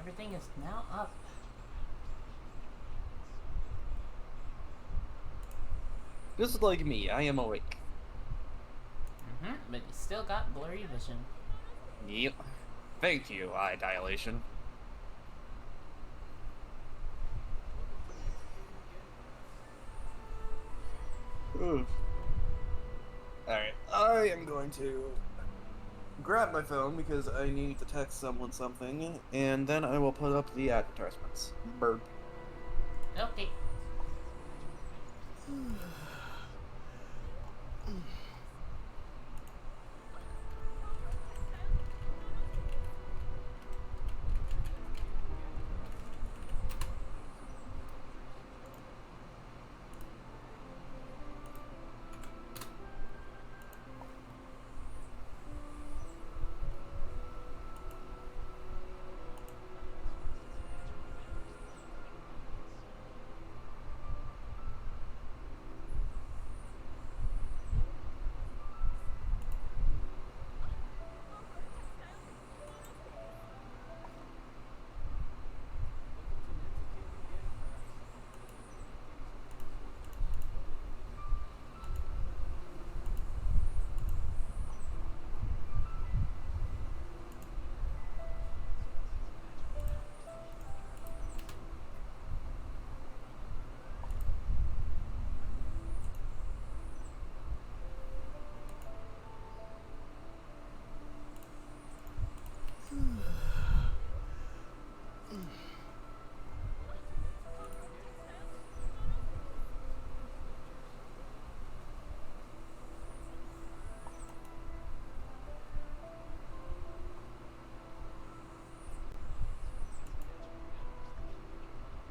everything is now up. Just like me, I am awake. But you still got blurry vision. Yep. Thank you, eye dilation. Alright, I am going to grab my phone because I need to text someone something, and then I will put up the advertisements. Bird. Okay.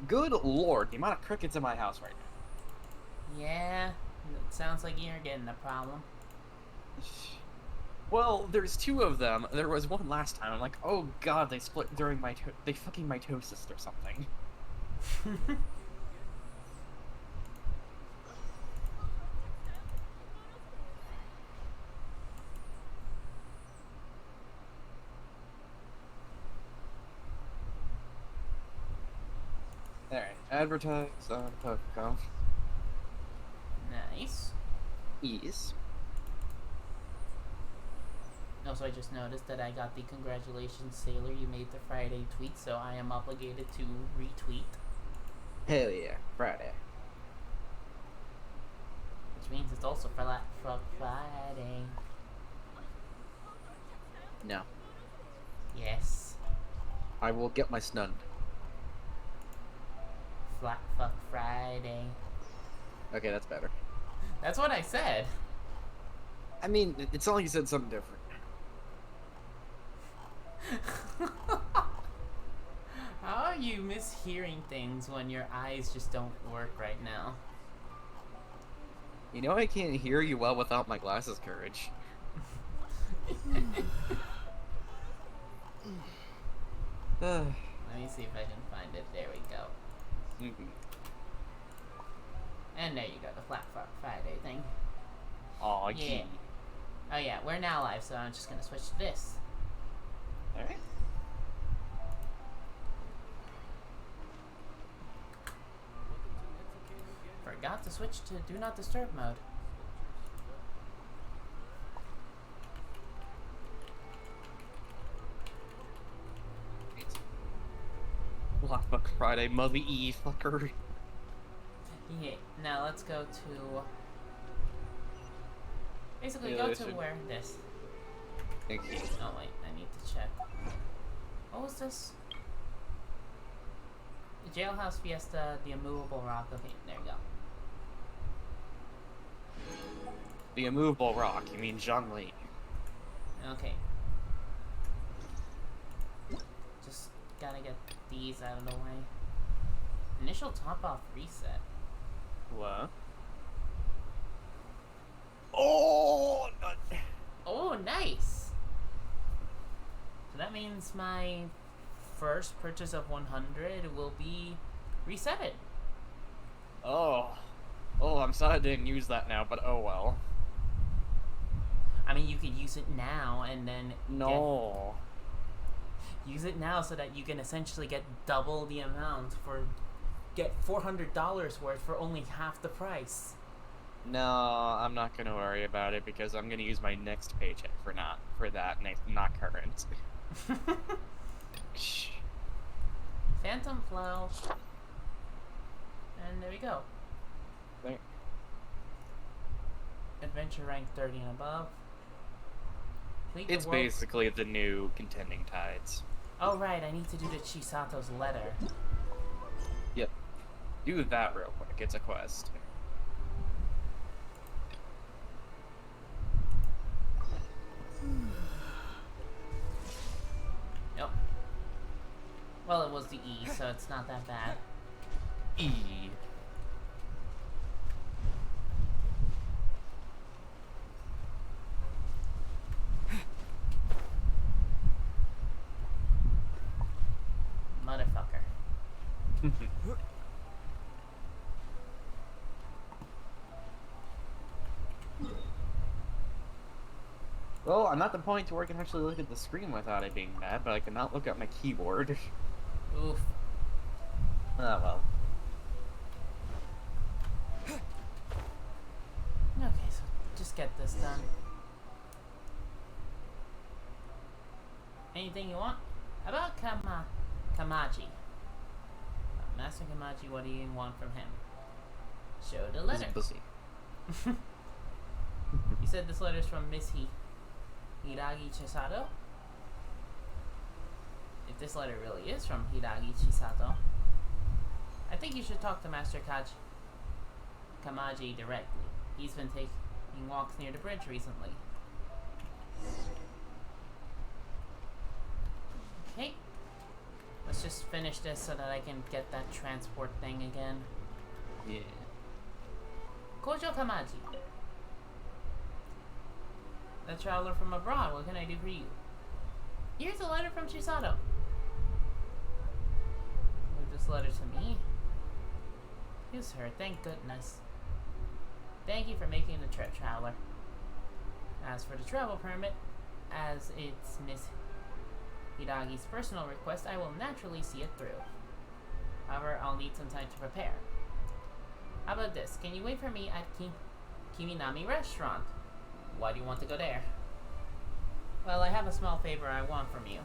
Good lord, the amount of crickets in my house right now. Yeah, it sounds like you're getting a problem. Well, there's two of them. There was one last time. I'm like, oh god, they split during they fucking mitosis or something. Alright, advertise on PokeConf. Nice. Yes. Also, I just noticed that I got the congratulations, Sailor, you made the Friday tweet, so I am obligated to retweet. Hell yeah, Friday. Which means it's also for Friday. No. Yes. I will get my snun. Flat fuck Friday. Okay, that's better. That's what I said. I mean, it's not like you said something different. How are you mishearing things when your eyes just don't work right now? You know I can't hear you well without my glasses, Courage. Let me see if I can find it. There we go. And there you go, the Flat Fuck Friday thing. Aw, yeah. Oh yeah, we're now live, so I'm just gonna switch to this. Alright. Forgot to switch to Do Not Disturb mode. Flat Fuck Friday, Mother E fucker. Yeah, now let's go to... Basically, Yeah, go to where this... Thank you. Oh wait, I need to check. What was this? The Jailhouse Fiesta, the Immovable Rock. Okay, there you go. The immovable rock, you mean John Lee. Okay. Just gotta get these out of the way. Initial top-off reset. What? Oh! Oh, nice! So that means my first purchase of 100 will be resetted. Oh. Oh, I'm sad I didn't use that now, but oh well. I mean, you could use it now and then... No. Use it now so that you can essentially get double the amount get $400 worth for only half the price. No, I'm not gonna worry about it because I'm gonna use my next paycheck for not current. Phantom Flow. And there we go. There. Adventure rank 30 and above. It's basically the new Contending Tides. Oh right, I need to do the Chisato's letter. Yep. Do that real quick. It's a quest. Yep. Well, it was the E, so it's not that bad. E. Motherfucker. Well, I'm at the point where I can actually look at the screen without it being bad, but I cannot look at my keyboard. Oof. Ah, well. Okay, so just get this done. Anything you want? How about Kamaji? Master Kamaji, what do you want from him? Show the letter. He's busy. You said this letter's from Miss Hiragi Chisato? If this letter really is from Hiragi Chisato, I think you should talk to Master Kamaji directly. He's been taking walks near the bridge recently. Okay. Let's just finish this so that I can get that transport thing again. Yeah. Kojo Kamaji. The traveler from abroad, what can I do for you? Here's a letter from Chisato. Leave this letter to me. Use her, thank goodness. Thank you for making the trip, traveler. As for the travel permit, as it's Miss Hiragi's personal request, I will naturally see it through. However, I'll need some time to prepare. How about this? Can you wait for me at Kiminami Restaurant? Why do you want to go there? Well, I have a small favor I want from you.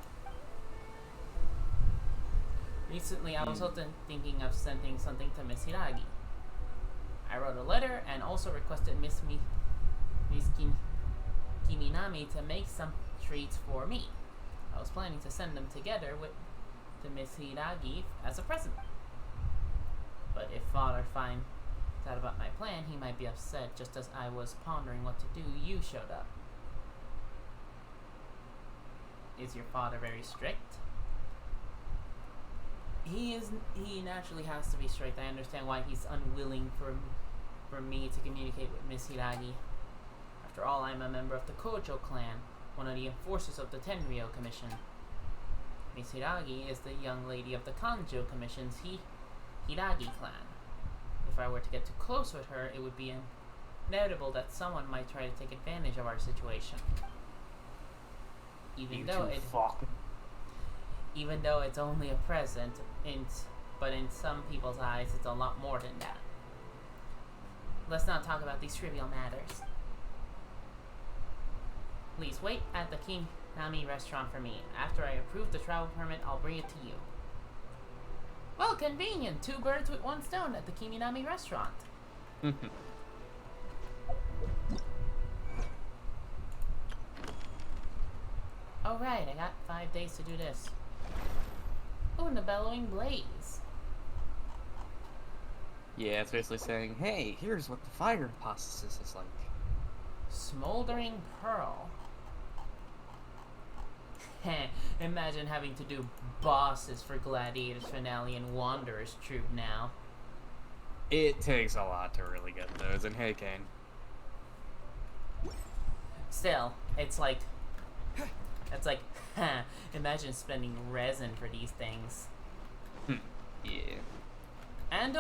Recently, I was thinking of sending something to Miss Hiragi. I wrote a letter and also requested Miss Kiminami to make some treats for me. I was planning to send them together to Miss Hiragi as a present. But if Father finds out about my plan, he might be upset. Just as I was pondering what to do, you showed up. Is your father very strict? He naturally has to be strict. I understand why he's unwilling for me to communicate with Miss Hiragi. After all, I'm a member of the Kojo clan, one of the enforcers of the Tenryou Commission. Miss Hiragi is the young lady of the Kanjo Commission's Hiragi clan. If I were to get too close with her, it would be inevitable that someone might try to take advantage of our situation. Even though it's only a present, but in some people's eyes, it's a lot more than that. Let's not talk about these trivial matters. Please wait at the Kiminami Restaurant for me. After I approve the travel permit, I'll bring it to you. Well, convenient. 2 birds with 1 stone at the Kiminami Restaurant. Alright, I got 5 days to do this. Oh, and the bellowing blaze. Yeah, it's basically saying, hey, here's what the fire process is like. Smoldering pearl. Imagine having to do bosses for Gladiator's Finale and Wanderer's Troupe now. It takes a lot to really get those, and hey, Kane. Still, it's like, imagine spending resin for these things. Yeah. And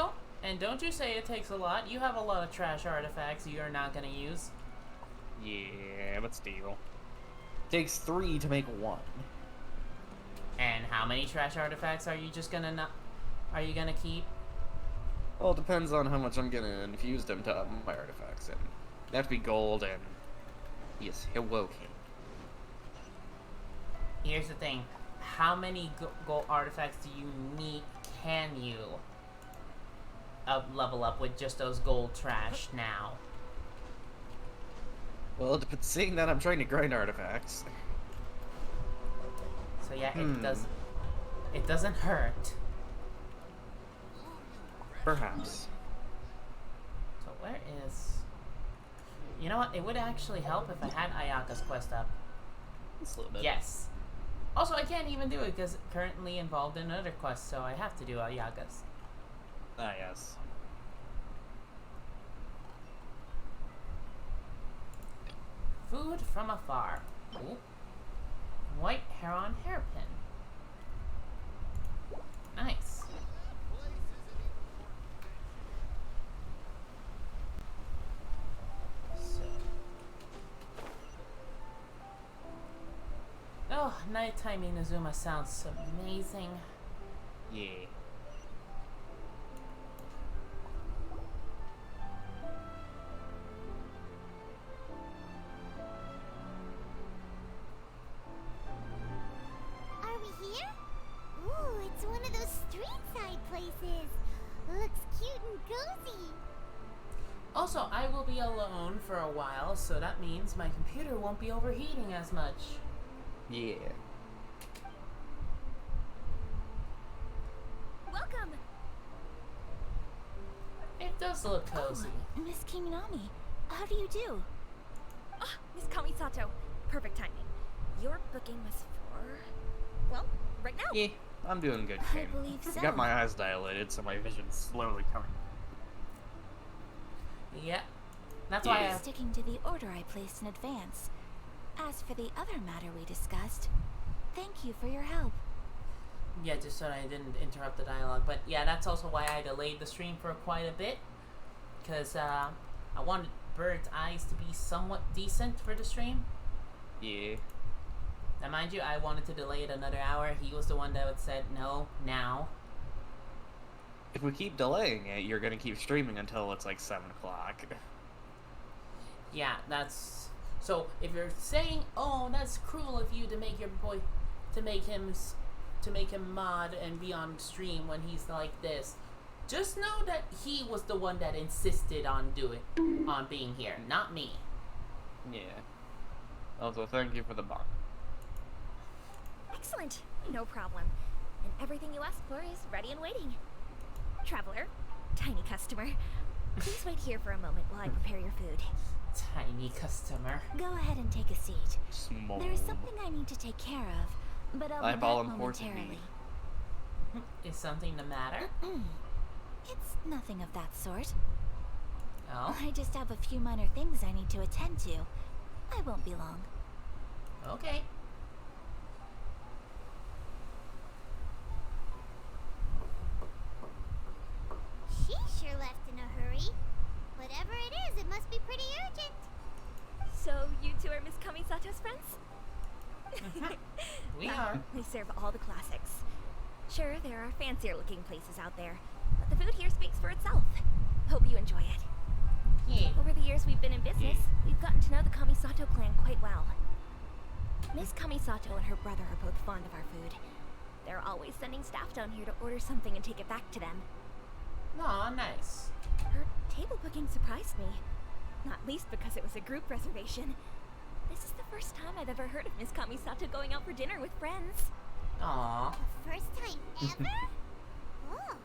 don't you say it takes a lot. You have a lot of trash artifacts you're not gonna use. Yeah, but still. Takes 3 to make 1. And how many trash artifacts are you just gonna not? Are you gonna keep? Well, it depends on how much I'm gonna infuse them to my artifacts, and they have to be gold, and yes, awoken. Here's the thing: how many gold artifacts do you need? Can you level up with just those gold trash now? Well, seeing that I'm trying to grind artifacts. So yeah, it doesn't hurt. Perhaps. So where is? You know what? It would actually help if I had Ayaka's quest up. Just a little bit. Yes. Also, I can't even do it because currently involved in another quest, so I have to do Ayaka's. Ah, yes. Food from afar. Ooh. White heron hairpin. Nice. So. Oh, nighttime Inazuma sounds amazing. Yeah. Are we here? Ooh, it's one of those street side places. Looks cute and cozy. Also, I will be alone for a while, so that means my computer won't be overheating as much. Yeah. Welcome! It does look cozy. Oh, Miss Kiminami, how do you do? Ah, Miss Kamisato, perfect timing. Your booking was for, well, right now. Yeah, I'm doing good, I Kane. believe so. I got my eyes dilated, so my vision's slowly coming. Yeah. That's Yeah. why I'm sticking to the order I placed in advance. As for the other matter we discussed, thank you for your help. Yeah, just so I didn't interrupt the dialogue. But yeah, that's also why I delayed the stream for quite a bit. Because I wanted Bird's eyes to be somewhat decent for the stream. Yeah. Now, mind you, I wanted to delay it another hour. He was the one that said no, now. If we keep delaying it, you're gonna keep streaming until it's like 7 o'clock. Yeah, that's... So, if you're saying, oh, that's cruel of you to make your boy... To make him mod and be on stream when he's like this. Just know that he was the one that insisted on being here, not me. Yeah. Also, thank you for the bond. Excellent, no problem. And everything you asked for is ready and waiting. Traveler, tiny customer, please wait here for a moment while I prepare your food. Tiny customer. Go ahead and take a seat. Small. There is something I need to take care of, but I'll be Like back all important momentarily. Is something the matter? It's nothing of that sort. Oh, I just have a few minor things I need to attend to. I won't be long. okay. She sure left in a hurry. Whatever it is, it must be pretty urgent. So, you two are Miss Kamisato's friends? We are. We serve all the classics. Sure, there are fancier looking places out there, but the food here speaks for itself. Hope you enjoy it. Yeah. Over the years we've been in business, we've gotten to know the Kamisato clan quite well. Miss Kamisato and her brother are both fond of our food. They're always sending staff down here to order something and take it back to them. Aw, nice. Her table booking surprised me, not least because it was a group reservation. This is the first time I've ever heard of Miss Kamisato going out for dinner with friends. Aw. The first time ever? Oh,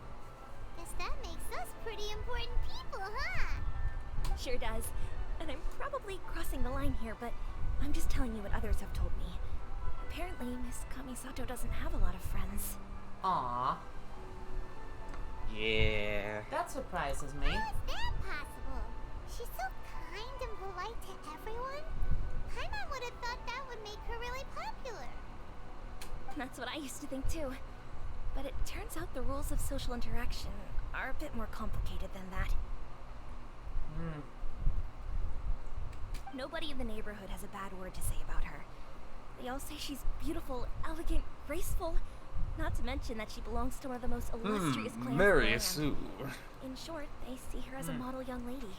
guess that makes us pretty important people, huh? Sure does. And I'm probably crossing the line here, but I'm just telling you what others have told me. Apparently, Miss Kamisato doesn't have a lot of friends. Aw. Yeah. That surprises me. How is that possible? She's so kind and polite to everyone. Paimon would have thought that would make her really popular. That's what I used to think too. But it turns out the rules of social interaction are a bit more complicated than that. Hmm. Nobody in the neighborhood has a bad word to say about her. They all say she's beautiful, elegant, graceful. Not to mention that she belongs to one of the most illustrious clans in the Mary land. Sue. In short, they see her as a model young lady.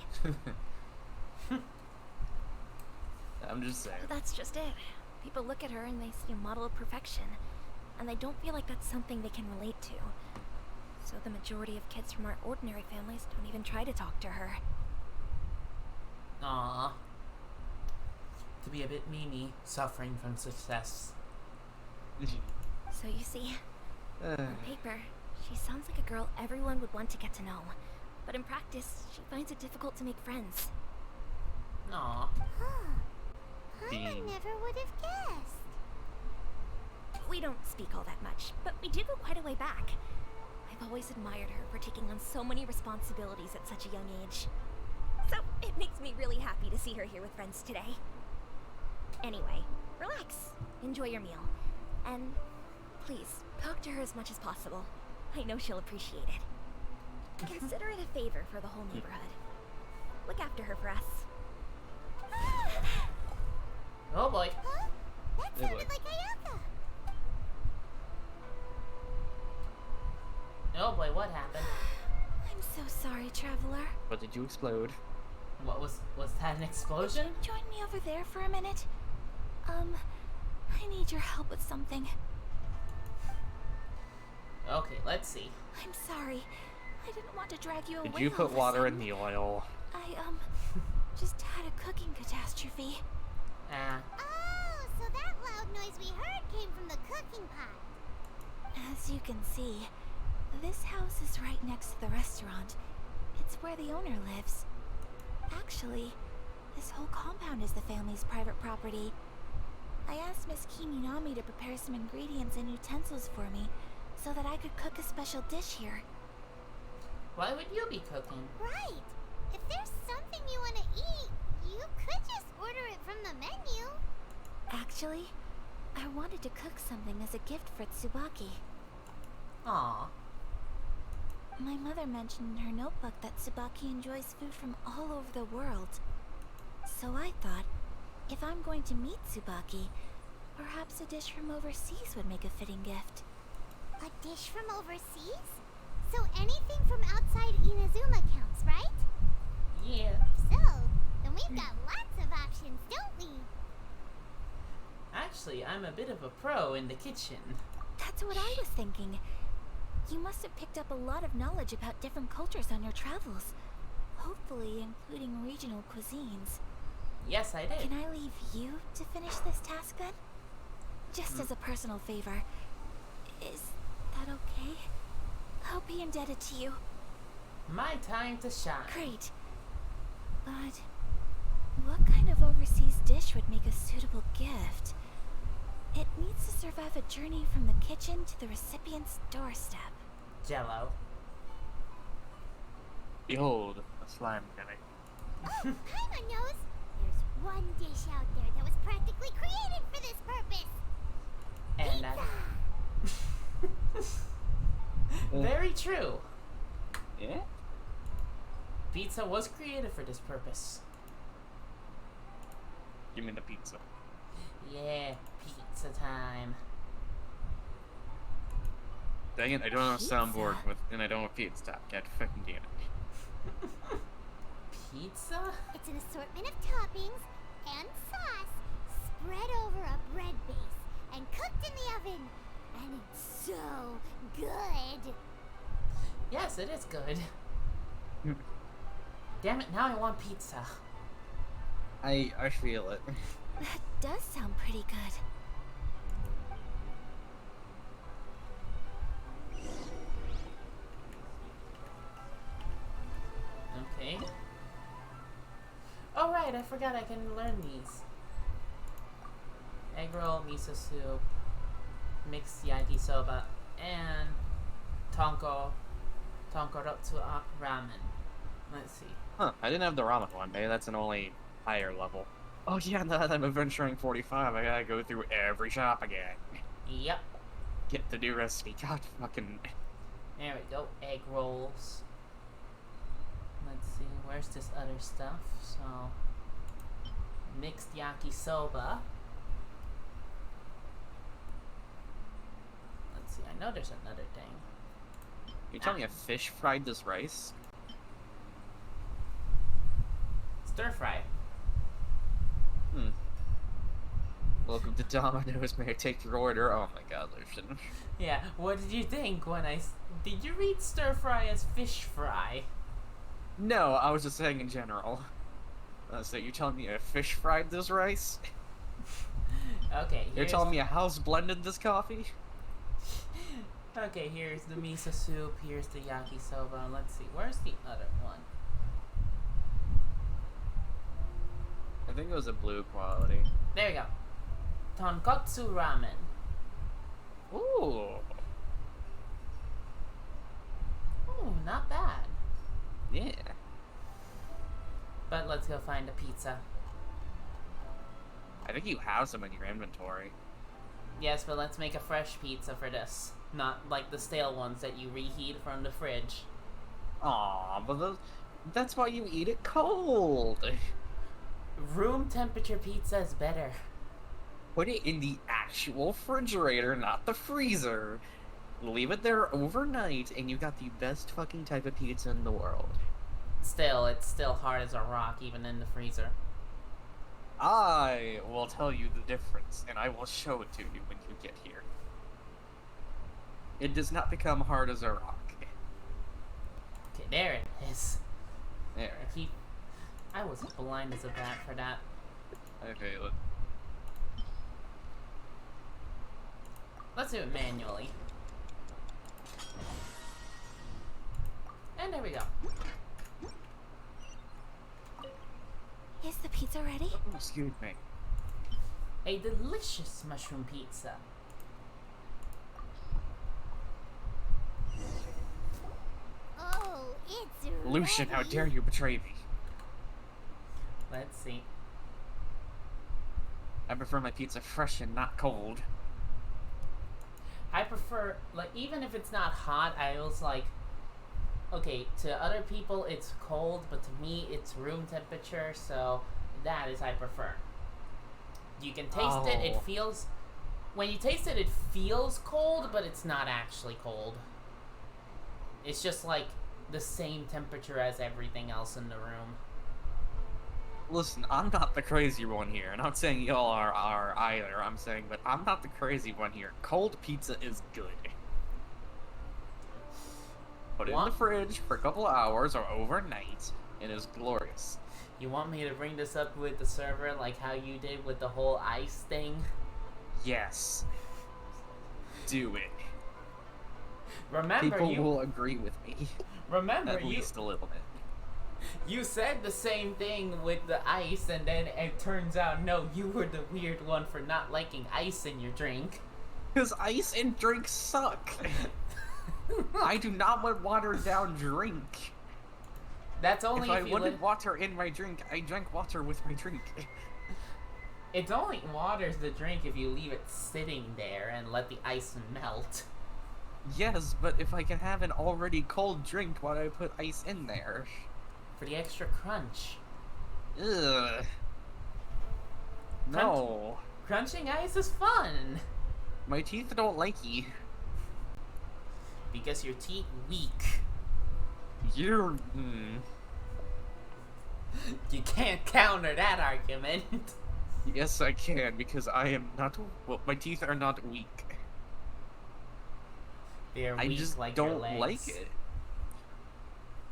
I'm just saying. That's just it. People look at her and they see a model of perfection, and they don't feel like that's something they can relate to. So the majority of kids from our ordinary families don't even try to talk to her. Aww. To be a bit Mimi, suffering from success. So you see, on paper, she sounds like a girl everyone would want to get to know. But in practice, she finds it difficult to make friends. Aww. Huh. I Being- never would have guessed. We don't speak all that much, but we do go quite a way back. I've always admired her for taking on so many responsibilities at such a young age. So it makes me really happy to see her here with friends today. Anyway, relax, enjoy your meal, and please, talk to her as much as possible. I know she'll appreciate it. Consider it a favor for the whole neighborhood. Look after her for us. Oh boy. Huh? That Hey, sounded boy. like Ayaka. Oh boy, what happened? I'm so sorry, traveler. But did you explode? What was that an explosion? Join me over there for a minute. I need your help with something. Okay, let's see. I'm sorry. I didn't want to drag you away. Did you all put of a water in sudden. the oil? I, just had a cooking catastrophe. Oh, so that loud noise we heard came from the cooking pot. As you can see, this house is right next to the restaurant. It's where the owner lives. Actually, this whole compound is the family's private property. I asked Miss Kiminami to prepare some ingredients and utensils for me so that I could cook a special dish here. Why would you be cooking? Right. If there's something you want to eat, you could just order it from the menu. Actually, I wanted to cook something as a gift for Tsubaki. Aw. My mother mentioned in her notebook that Tsubaki enjoys food from all over the world. So I thought, if I'm going to meet Tsubaki, perhaps a dish from overseas would make a fitting gift. A dish from overseas? So anything from outside Inazuma counts, right? Yeah. So, then we've got lots of options, don't we? Actually, I'm a bit of a pro in the kitchen. That's what I was thinking. You must have picked up a lot of knowledge about different cultures on your travels. Hopefully including regional cuisines. Yes, I did. Can I leave you to finish this task then? Just as a personal favor. Is that okay? I'll be indebted to you. My time to shine. Great. But what kind of overseas dish would make a suitable gift? It needs to survive a journey from the kitchen to the recipient's doorstep. Jello. Behold, a slime guy. Oh, Paimon knows. There's one dish out there that was practically created for this purpose. And Pizza! very true. Yeah? Pizza was created for this purpose. Give me the pizza. Yeah, pizza time. Dang it, I don't have a Pizza? soundboard with, and I don't have pizza top. God fucking damn it. Pizza? It's an assortment of toppings and sauce spread over a bread base and cooked in the oven. And it's so good. Yes, it is good. Damn it, now I want pizza. I feel it. That does sound pretty good. Okay. Oh right, I forgot I can learn these. Egg roll, miso soup, mixed yakisoba, and tonkorotsu ramen. Let's see. Huh, I didn't have the ramen one. Maybe that's an only higher level. Oh yeah, now that I'm adventuring 45, I gotta go through every shop again. Yep. Get the new recipe. God fucking... There we go. Egg rolls. Let's see. Where's this other stuff? So, mixed yakisoba. know there's another thing. You telling me a fish fried this rice? Stir fry. Welcome to Domino's. May I take your order? Oh my god, Lucian. Yeah, what did you think when did you read stir fry as fish fry? No, I was just saying in general. So you're telling me a fish fried this rice? Okay, You're telling me a house blended this coffee? Okay, here's the miso soup, here's the yakisoba. Let's see, where's the other one? I think it was a blue quality. There we go. Tonkotsu ramen. Ooh. Ooh, not bad. Yeah. But let's go find a pizza. I think you have some in your inventory. Yes, but let's make a fresh pizza for this. Not like the stale ones that you reheat from the fridge. Aw, but that's why you eat it cold. Room temperature pizza is better. Put it in the actual refrigerator, not the freezer. Leave it there overnight, and you got the best fucking type of pizza in the world. Still, it's still hard as a rock, even in the freezer. I will tell you the difference, and I will show it to you when you get here. It does not become hard as a rock. Okay, there it is. There. I was blind as a bat for that. Okay, Let's do it manually. And there we go. Is the pizza ready? excuse me. A delicious mushroom pizza. Oh, it's Lucian, how ready. dare you betray me? Let's see. I prefer my pizza fresh and not cold. I prefer, like, even if it's not hot, I was like, okay, to other people it's cold, but to me it's room temperature, so that is I prefer. You can taste it, it Oh. feels, when you taste it, it feels cold, but it's not actually cold. It's just like the same temperature as everything else in the room. Listen, I'm not the crazy one here. I'm not saying y'all are either. I'm saying, but I'm not the crazy one here. Cold pizza is good. Put it in the fridge for a couple of hours or overnight, and it's glorious. You want me to bring this up with the server like how you did with the whole ice thing? Yes. Do it. Remember, People will agree with me. remember At least a little bit. you said the same thing with the ice, and then it turns out, no, you were the weird one for not liking ice in your drink. Because ice and drinks suck. I do not want watered down drink. That's only if I if you wanted water in my drink, I drank water with my drink. It only waters the drink if you leave it sitting there and let the ice melt. Yes, but if I can have an already cold drink, why do I put ice in there? For the extra crunch. Ugh. No. Crunching ice is fun! My teeth don't like ye. Because your teeth weak. You're... You can't counter that argument. Yes, I can, because I am not... Well, my teeth are not weak. They're I weak just like your don't legs. like it.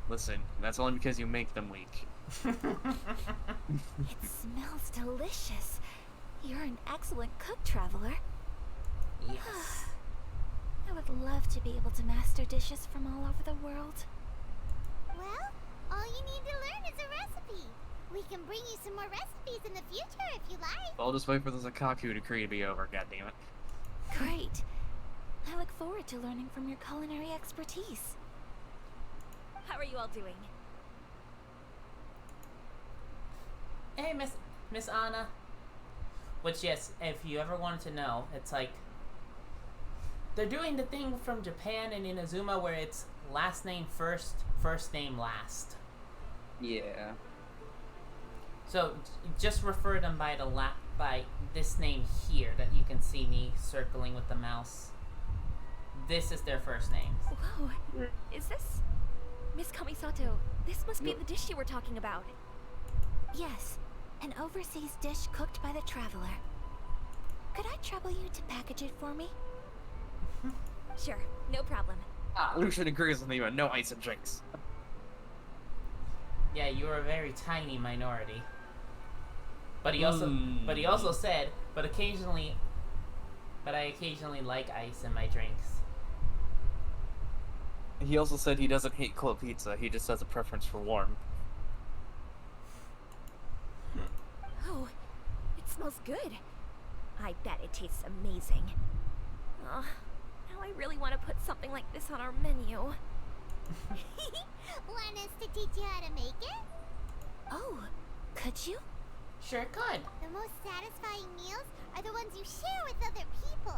Listen, that's only because you make them weak. It smells delicious. You're an excellent cook, traveler. Yes. I would love to be able to master dishes from all over the world. Well, all you need to learn is a recipe. We can bring you some more recipes in the future if you like. I'll just wait for the Zakaku decree to be over, goddammit. Great. I look forward to learning from your culinary expertise. How are you all doing? Hey, Miss Anna. Which, yes, if you ever wanted to know, it's like they're doing the thing from Japan and Inazuma where it's last name first, first name last. Yeah. So just refer them by by this name here that you can see me circling with the mouse. this is their first names. Whoa. Is this... Miss Kamisato, this must be the dish you were talking about. Yes, an overseas dish cooked by the traveler. Could I trouble you to package it for me? Sure, no problem. Lucian agrees with me, but no ice and drinks. Yeah, you are a very tiny minority. But he also said, but I occasionally like ice in my drinks. He also said he doesn't hate cold pizza, he just has a preference for warm. Oh, it smells good. I bet it tastes amazing. Now I really want to put something like this on our menu. Want us to teach you how to make it? Oh, could you? Sure could. The most satisfying meals are the ones you share with other people.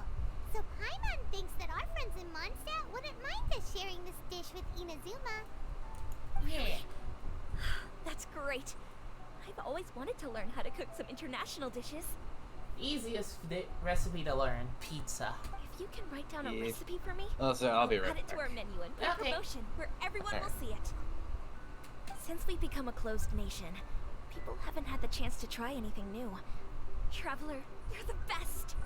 So Paimon thinks that our friends in Mondstadt wouldn't mind us sharing this dish with Inazuma. Yeah. That's great. I've always wanted to learn how to cook some international dishes. Easiest recipe to learn, pizza. If you can write down a Yeah. recipe for me, Oh, so I'll be add right it to back. our menu and put Okay. promotion where everyone Alright. will see it. Since we've become a closed nation, people haven't had the chance to try anything new. Traveler, you're the best!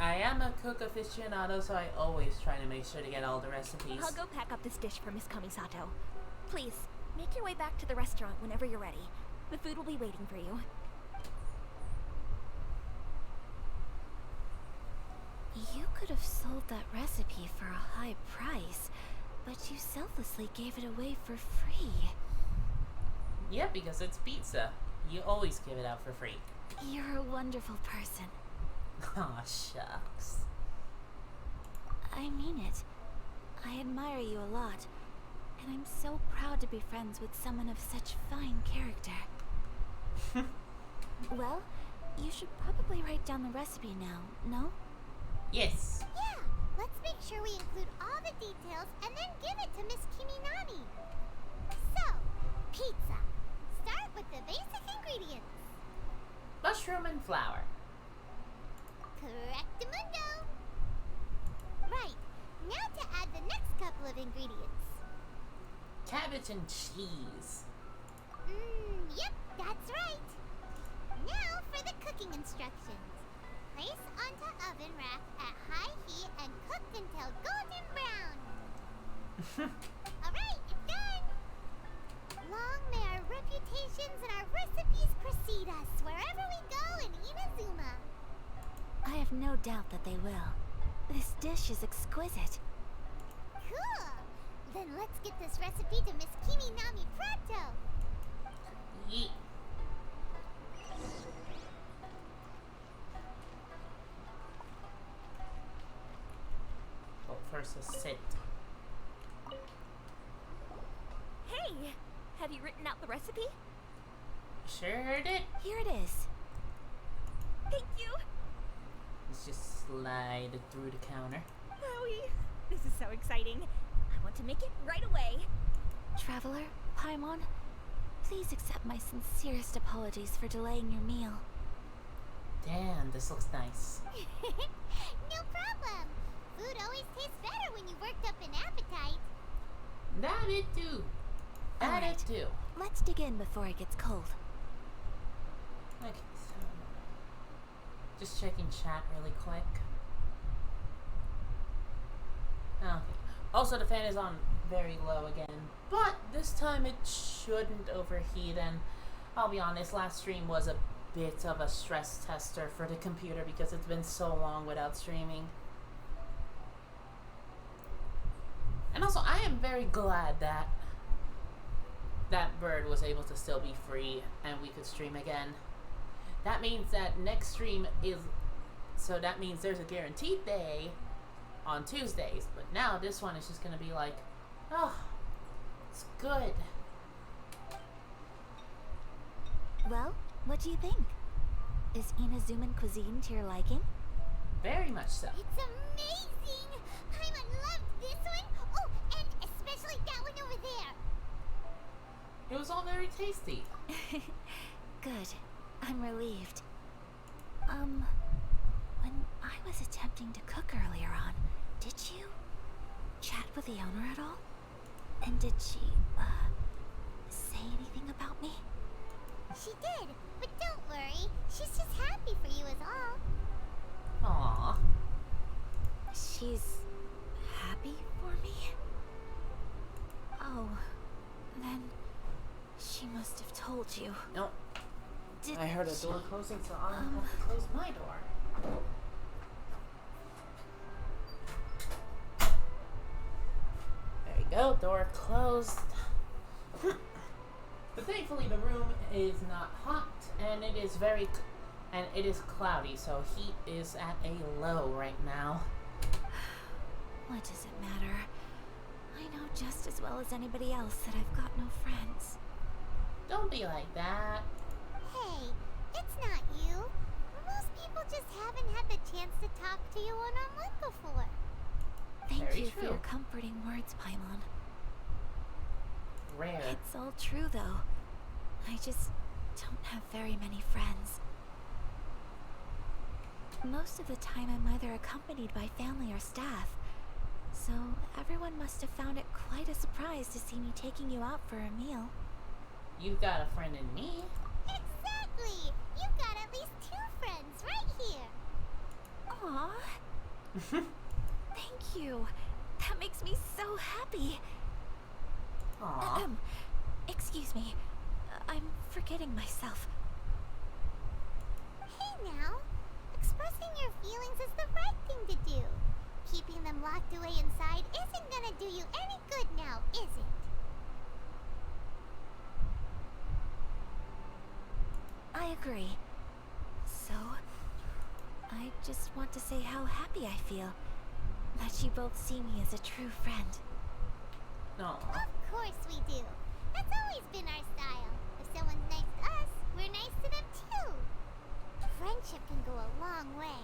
I am a cook aficionado, so I always try to make sure to get all the recipes. I'll go pack up this dish for Miss Kamisato. Please, make your way back to the restaurant whenever you're ready. The food will be waiting for you. You could have sold that recipe for a high price, but you selflessly gave it away for free. Yeah, because it's pizza. You always give it out for free. You're a wonderful person. Aw, shucks. I mean it. I admire you a lot, and I'm so proud to be friends with someone of such fine character. Well, you should probably write down the recipe now, no? Yes. Yeah, let's make sure we include all the details and then give it to Miss Kiminami. So, pizza. Start with the basic ingredients. Mushroom and flour. Correctamundo. Right, now to add the next couple of ingredients. Cabbage and cheese. Yep, that's right. Now for the cooking instructions. Place onto oven rack at high heat and cooked until golden brown. Alright, it's done. Long may our reputations and our recipes precede us wherever we go in Inazuma. I have no doubt that they will. This dish is exquisite. Cool! Then let's get this recipe to Miss Kiminami pronto. Yeet. Well, first a sit. Hey! Have you written out the recipe? Sure did. Here it is. Thank you! Let's just slide it through the counter. Wowie! This is so exciting. I want to make it right away. Traveler, Paimon, please accept my sincerest apologies for delaying your meal. Damn, this looks nice. No problem. Food always tastes better when you worked up an appetite. That it too. That Alright. it too. Let's dig in before it gets cold. Okay, so just checking chat really quick. Okay. Also, the fan is on very low again, but this time it shouldn't overheat. And I'll be honest, last stream was a bit of a stress tester for the computer because it's been so long without streaming. And also, I am very glad that that bird was able to still be free and we could stream again. That means that next stream is, so that means there's a guaranteed day on Tuesdays, but now this one is just gonna be like, oh, it's good. Well, what do you think? Is Inazuman cuisine to your liking? Very much so. It's amazing! Paimon loved this one! Oh, and especially that one over there! It was all very tasty. Good. I'm relieved. When I was attempting attempting to cook earlier on. Did you chat with the owner at all? And did she, say anything about me? She did, but don't worry. She's just happy for you is all. Aww. She's happy for me? Oh, then she must have told you. No, Did I heard a she- door closing, so I'll have to close my door. There you go, door closed. But thankfully the room is not hot, and it is and it is cloudy, so heat is at a low right now. What does it matter? I know just as well as anybody else that I've got no friends. Don't be like that. Hey, it's not you. Most people just haven't had the chance to talk to you one-on-one before. Thank Very you for your true. comforting words, Paimon. Rare. It's all true, though. I just don't have very many friends. Most of the time, I'm either accompanied by family or staff. So everyone must have found it quite a surprise to see me taking you out for a meal. You've got a friend in me. Exactly! You've got at least 2 friends right here. Aw, thank you. That makes me so happy. Aww. Excuse me. I'm forgetting myself. Hey now, expressing your feelings is the right thing to do. Keeping them locked away inside isn't gonna do you any good now, is it? I agree. So, I just want to say how happy I feel that you both see me as a true friend. Aww. Of course we do. That's always been our style. If someone's nice to us, we're nice to them too. Friendship can go a long way.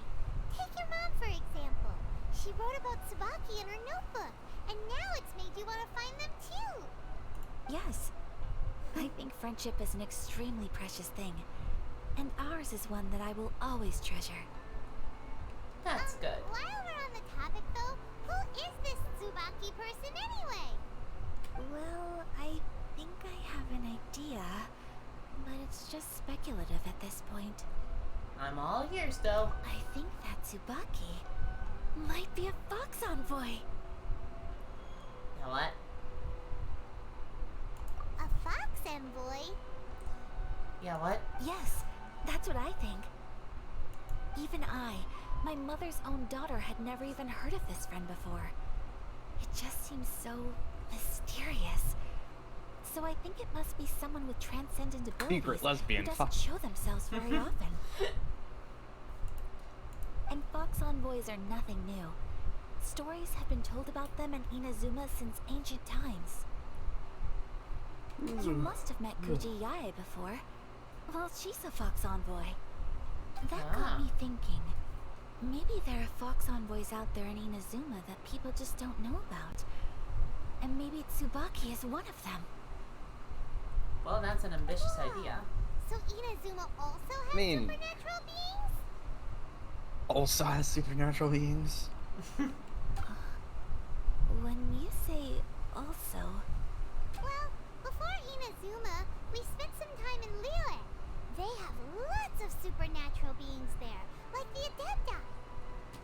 Take your mom, for example. She wrote about Tsubaki in her notebook, and now it's made you want to find them too. Yes. I think friendship is an extremely precious thing. And ours is one that I will always treasure. That's good. While we're on the topic, though, who is this Tsubaki person anyway? Well, I think I have an idea, but it's just speculative at this point. I'm all ears, though. I think that Tsubaki might be a fox envoy. You know what? A fox envoy? Yeah, what? Yes, that's what I think. Even I, my mother's own daughter, had never even heard of this friend before. It just seems so mysterious. So I think it must be someone with transcendent abilities Secret lesbian who doesn't fox. show themselves very often. And fox envoys are nothing new. Stories have been told about them in Inazuma since ancient times. You must have met Kuji Yae before. Well, she's a fox envoy. That got me thinking. Maybe there are fox envoys out there in Inazuma that people just don't know about. And maybe Tsubaki is one of them. Well, that's an ambitious idea. So Inazuma also has mean- supernatural beings? Also has supernatural beings. When you say also, Well, before Inazuma, we spent some time in Liyue. They have lots of supernatural beings there, like the Adepti.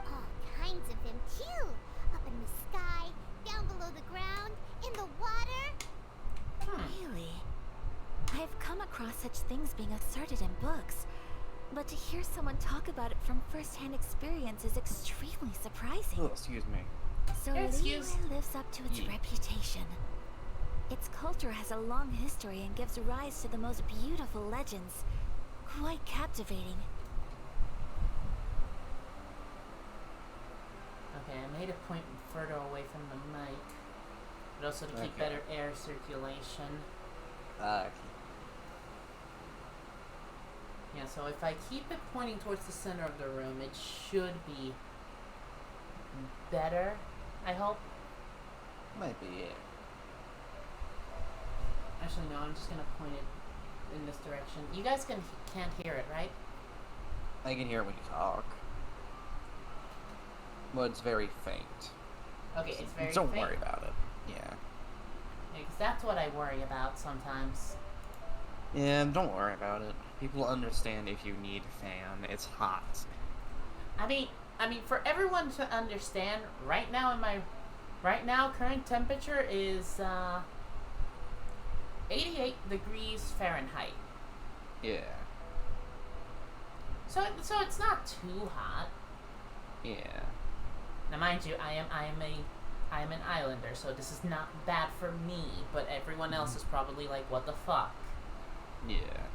All kinds of them too. Up in the sky, down below the ground, in the water. really? I've come across such things being asserted in books, but to hear someone talk about it from first-hand experience is extremely surprising. Oh, excuse me. So Excuse- Liyue lives up to its Ye- reputation. Its culture has a long history and gives rise to the most beautiful legends. Quite captivating. Okay, I made a point further away from the mic, but also to keep Okay. better air circulation. Yeah, so if I keep it pointing towards the center of the room, it should be better, I hope. Might be it. Actually, no, I'm just gonna point it in this direction. You guys can't hear it, right? I can hear it when you talk. Okay, good. Alright. Well, it's very faint. Okay, it's very Don't faint. worry about it. Yeah. Because that's what I worry about sometimes. Yeah, don't worry about it. People understand if you need a fan. It's hot. I mean, for everyone to understand, right now current temperature is 88 degrees Fahrenheit. Yeah. So it's not too hot. Yeah. Now, mind you, I am an islander, so this is not bad for me. But everyone else is probably like, what the fuck? Yeah.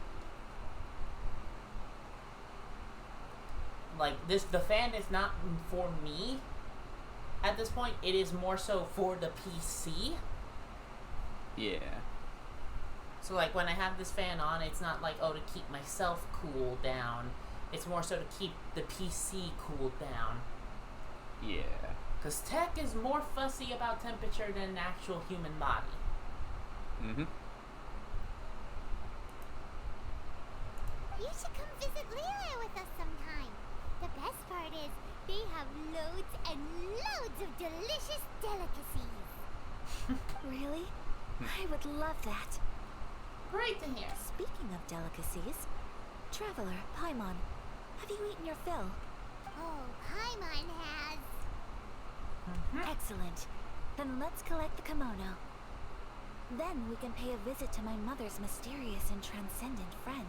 Like the fan is not for me. At this point, it is more so for the PC. Yeah. So like when I have this fan on, it's not like, oh, to keep myself cool down. It's more so to keep the PC cooled down. Yeah. Because tech is more fussy about temperature than an actual human body. Mm-hmm. You should come visit Leela with us sometime. The best part is they have loads and loads of delicious delicacies. Really? I would love that. Great to hear. Speaking of delicacies, Traveler, Paimon, have you eaten your fill? Oh, Paimon has. Excellent. Then let's collect the kimono. Then we can pay a visit to my mother's mysterious and transcendent friend.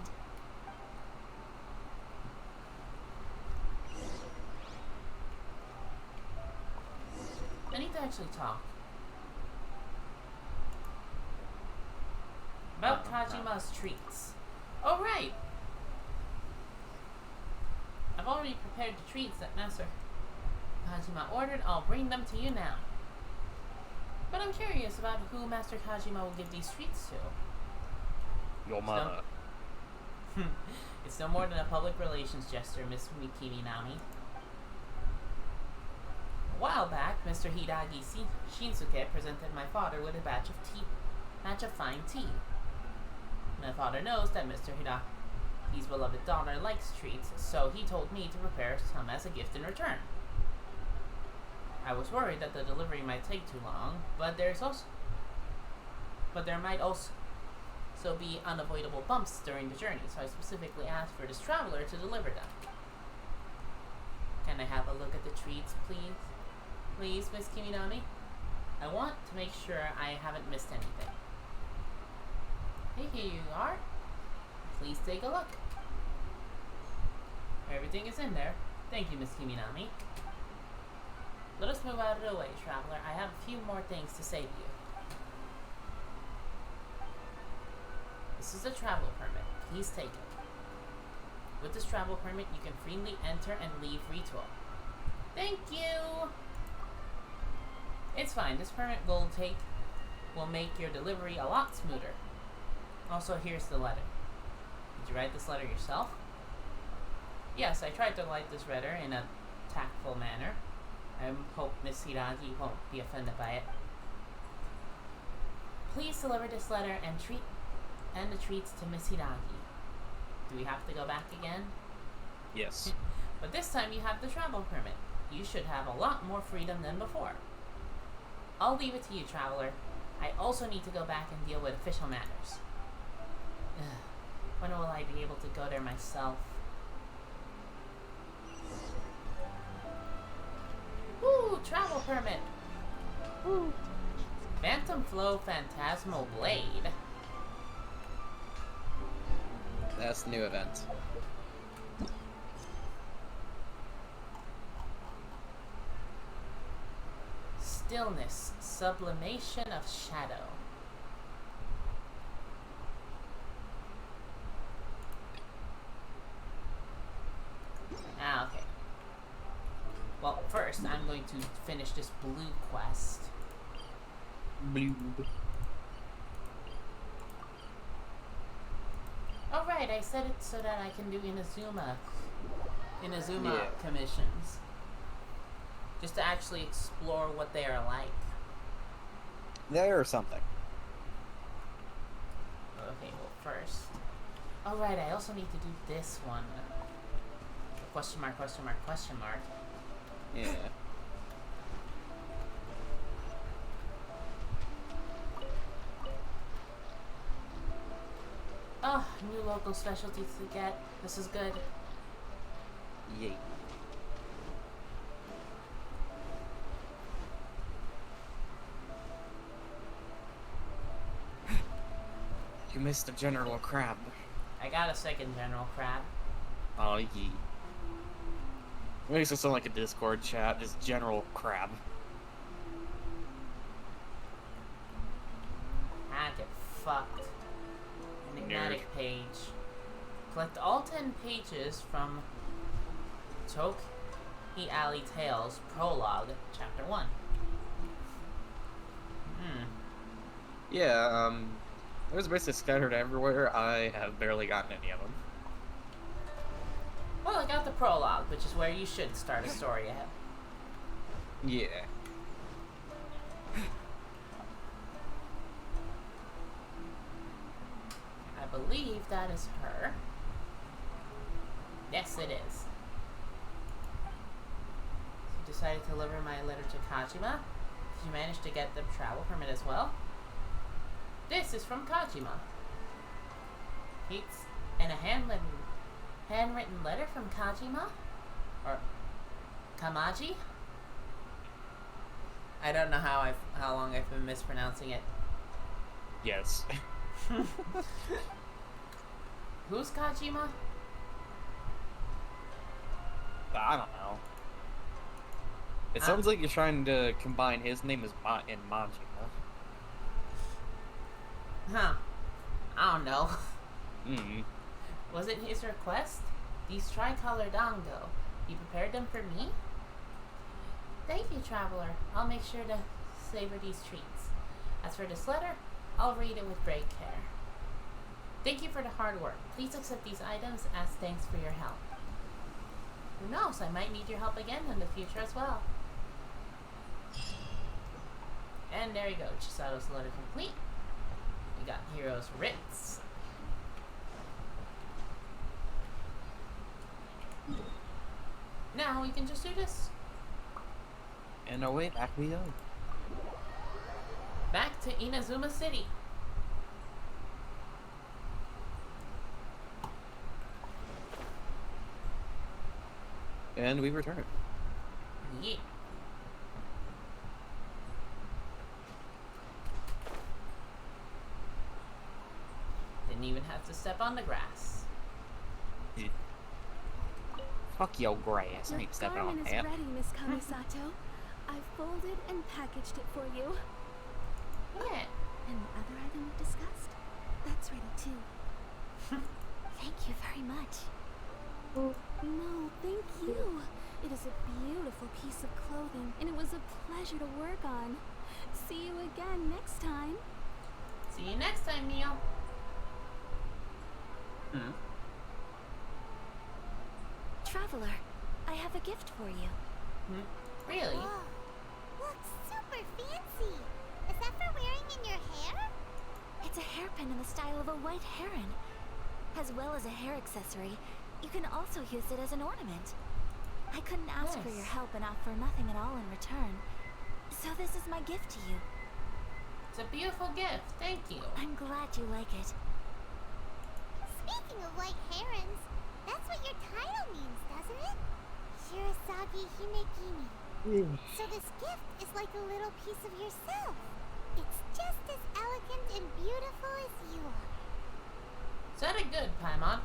I need to actually talk. About Kajima's treats. Oh, right! I've already prepared the treats that Master Kajima ordered. I'll bring them to you now. But I'm curious about who Master Kajima will give these treats to. Your mother. It's no more than a public relations gesture, Miss Kiminami. A while back, Mr. Hidagi Shinsuke presented my father with a batch of fine tea. My father knows that Mr. Hidaki's beloved daughter likes treats, so he told me to prepare some as a gift in return. I was worried that the delivery might take too long, but there might also be unavoidable bumps during the journey, so I specifically asked for this traveler to deliver them. Can I have a look at the treats, please? Please, Miss Kiminami? I want to make sure I haven't missed anything. Hey, here you are. Please take a look. Everything is in there. Thank you, Miss Kiminami. Let us move out of the way, traveler. I have a few more things to say to you. This is a travel permit. Please take it. With this travel permit, you can freely enter and leave Ritual. Thank you! It's fine. This permit will make your delivery a lot smoother. Also, here's the letter. Did you write this letter yourself? Yes, I tried to write this letter in a tactful manner. I hope Miss Hiragi won't be offended by it. Please deliver this letter and the treats to Miss Hiragi. Do we have to go back again? Yes. But this time you have the travel permit. You should have a lot more freedom than before. I'll leave it to you, traveler. I also need to go back and deal with official matters. When will I be able to go there myself? Woo! Travel permit! Woo! Phantom Flow Phantasmal Blade. That's the new event. Stillness. Sublimation of Shadow. Ah, okay. Well, first, I'm going to finish this blue quest. Blue. Oh, right, I set it so that I can do Inazuma Yeah. commissions. Just to actually explore what they are like. There or something. Okay, well, first. Oh, right, I also need to do this one. Question mark, question mark, question mark. Yeah. new local specialties to get. This is good. Yay. You missed the General Crab. I got a second General Crab. Oh, yee. Makes it sound like a Discord chat, just General Crab. Ah, get fucked. Enigmatic page. Collect all 10 pages from Toki Alley Tales Prologue, Chapter 1. Yeah, there's basically scattered everywhere. I have barely gotten any of them. Well, I got the prologue, which is where you should start a story at. Yeah. I believe that is her. Yes, it is. She decided to deliver my letter to Kajima. Did you manage to get the travel permit as well? This is from Kajima. It's and a handwritten letter from Kajima? Or Kamaji? I don't know how long I've been mispronouncing it. Yes. Who's Kajima? I don't know. It sounds like you're trying to combine his name as and Majima. Huh. I don't know. Mm. Was it his request? These tricolor dango. You prepared them for me? Thank you, traveler. I'll make sure to savor these treats. As for this letter, I'll read it with great care. Thank you for the hard work. Please accept these items as thanks for your help. Who knows, I might need your help again in the future as well. And there you go, Chisato's letter complete. We got Hero's writs. Now we can just do this. And away, back we go. Back to Inazuma City. And we return. Yeah. Didn't even have to step on the grass. Fuck your grass. I Your ain't stepping on garment is that. ready, Miss Kamisato. I've folded and packaged it for you. Yeah. And the other item we discussed? That's ready too. Thank you very much. No, thank you. It is a beautiful piece of clothing, and it was a pleasure to work on. See you again next time. See you next time, Neil. Hmm. Traveler, I have a gift for you. Really? Whoa. Looks super fancy. Is that for wearing in your hair? It's a hairpin in the style of a white heron. As well as a hair accessory, you can also use it as an ornament. I couldn't ask for Nice. your help and offer nothing at all in return. So this is my gift to you. It's a beautiful gift. Thank you. I'm glad you like it. Speaking of white herons, that's what your title means, doesn't it? Shirasagi Himekimi. So this gift is like a little piece of yourself. It's just as elegant and beautiful as you are. Said it good, Paimon.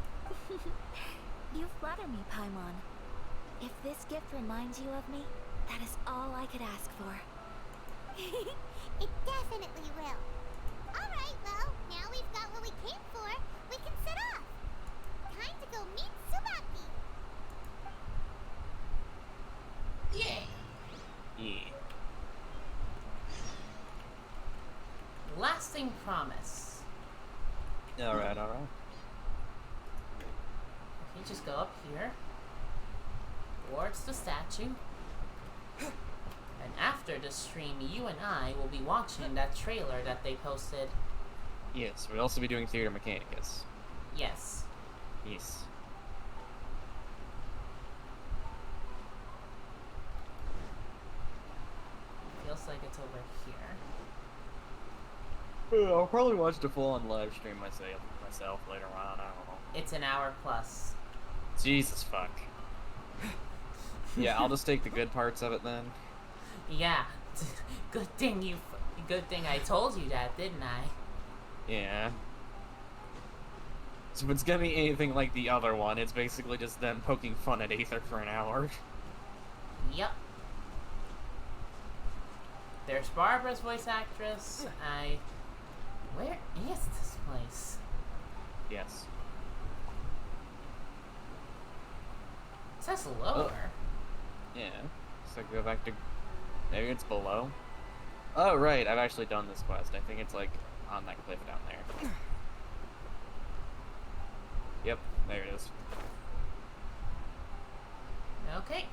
You flatter me, Paimon. If this gift reminds you of me, that is all I could ask for. It definitely will. Alright, well, now we've got what we came for. We can set off. Time to go meet Tsubaki. Yeah. Yeah. Lasting promise. Alright, alright. Okay, just go up here. Towards the statue. And after the stream, you and I will be watching that trailer that they posted. Yes, we'll also be doing Theater Mechanicus. Yes. Yes. Feels like it's over here. I'll probably watch the full-on live stream myself later on. I don't know. It's an hour plus. Jesus fuck. Yeah, I'll just take the good parts of it then. Yeah. Good thing I told you that, didn't I? Yeah. So if it's gonna be anything like the other one, it's basically just them poking fun at Aether for an hour. Yep. There's Barbara's voice actress. Where is this place? Yes. It says lower. Yeah. So go back to... Maybe it's below? Oh, right. I've actually done this quest. I think it's, like, on that cliff down there. Yep. There it is. Okay.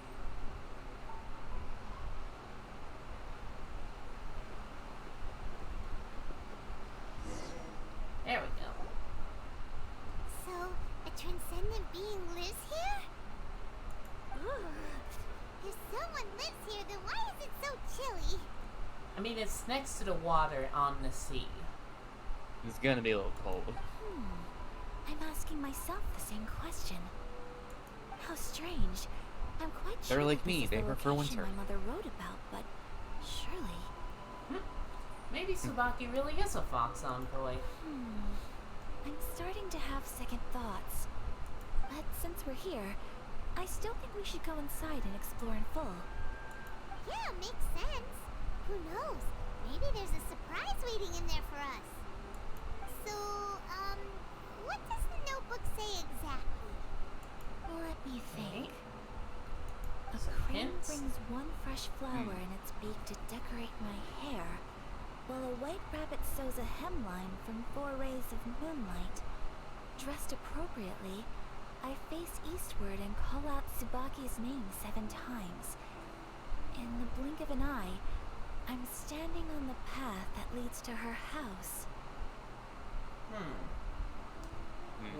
There we go. So, a transcendent being lives here? Ooh. If someone lives here, then why is it so chilly? I mean, it's next to the water on the sea. It's gonna be a little cold. I'm asking myself the same question. How strange. I'm quite sure They're like that this me, is they the prefer location winter. my mother wrote about, but surely. Maybe Tsubaki really is a fox envoy. I'm starting to have second thoughts. But since we're here, I still think we should go inside and explore in full. Yeah, makes sense. Who knows? Maybe there's a surprise waiting in there for us. So, what does the notebook say exactly? Let me think. A Some crane hints? brings one fresh flower in its beak to decorate my hair, while a white rabbit sews a hemline from 4 rays of moonlight. Dressed appropriately, I face eastward and call out Tsubaki's name 7 times. In the blink of an eye, I'm standing on the path that leads to her house.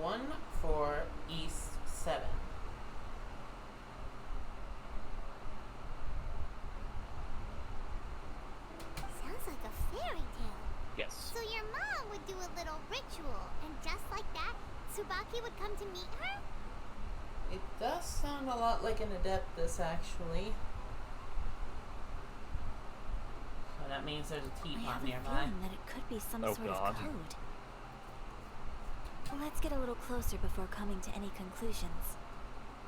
1 for East 7. Sounds like a fairy tale. Yes. So your mom would do a little ritual, and just like that, Tsubaki would come to meet her? It does sound a lot like an Adeptus, actually. So that means there's a I teapot have a nearby. feeling that it could be some Oh, sort God. of code. Let's get a little closer before coming to any conclusions.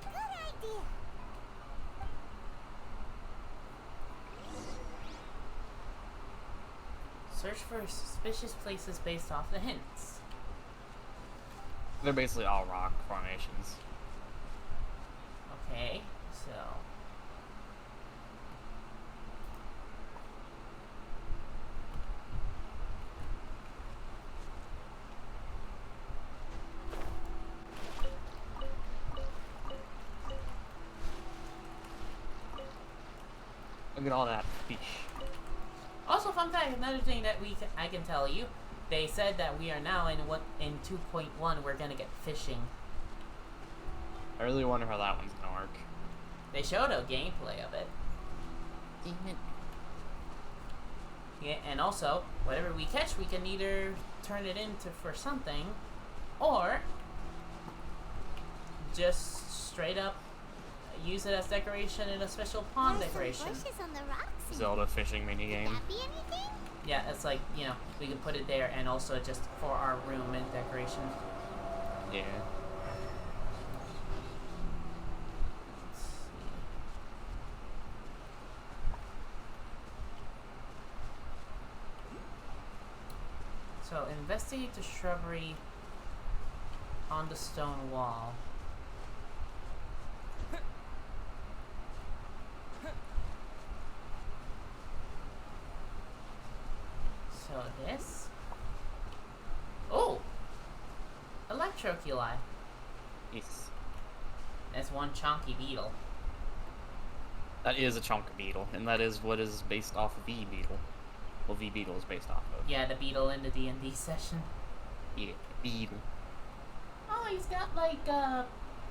Good idea. Search for suspicious places based off the hints. They're basically all rock formations. Okay, so... Look at all that fish. Also, fun fact, another thing that I can tell you, they said that we are now in 2.1, we're gonna get fishing. I really wonder how that one's gonna work. They showed a gameplay of it. Yeah, and also, whatever we catch, we can either turn it into for something, or just straight up use it as decoration in a special pond There's decoration. some bushes on the rocks. in Zelda fishing Could minigame. that be anything? Yeah, it's like, you know, we can put it there and also just for our room and decoration. Yeah. Let's see. So, investigate the shrubbery on the stone wall. So this. Oh! Electroculi. Yes. That's one chunky beetle. That is a chunk of beetle, and that is what is based off of V beetle. Well, V beetle is based off of. Yeah, the beetle in the D&D session. Yeah, beetle. Oh, he's got like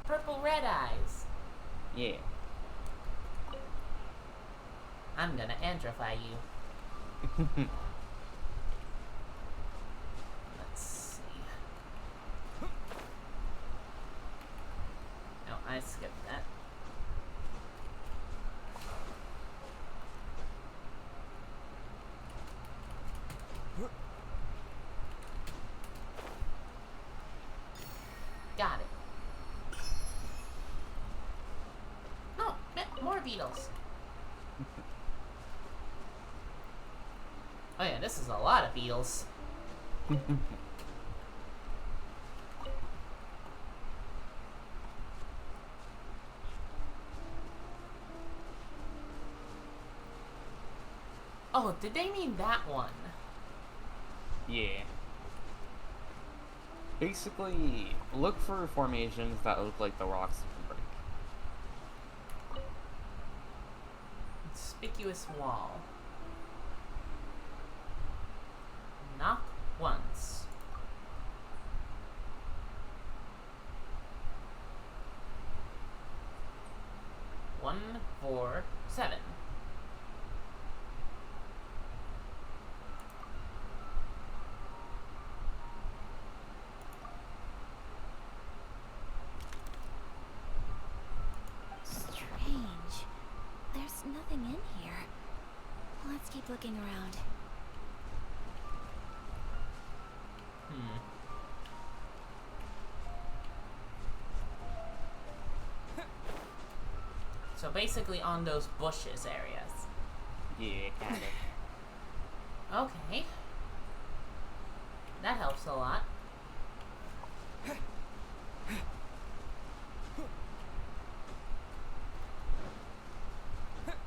purple red eyes. Yeah. I'm gonna andrify you. More beetles. Oh yeah, this is a lot of beetles. Oh, did they mean that one? Yeah. Basically, look for formations that look like the rocks can break. Conspicuous wall. Knock once. One, 4, 7. Strange. There's nothing in here. Let's keep looking around. So basically on those bushes areas. Yeah, kinda. Okay. That helps a lot.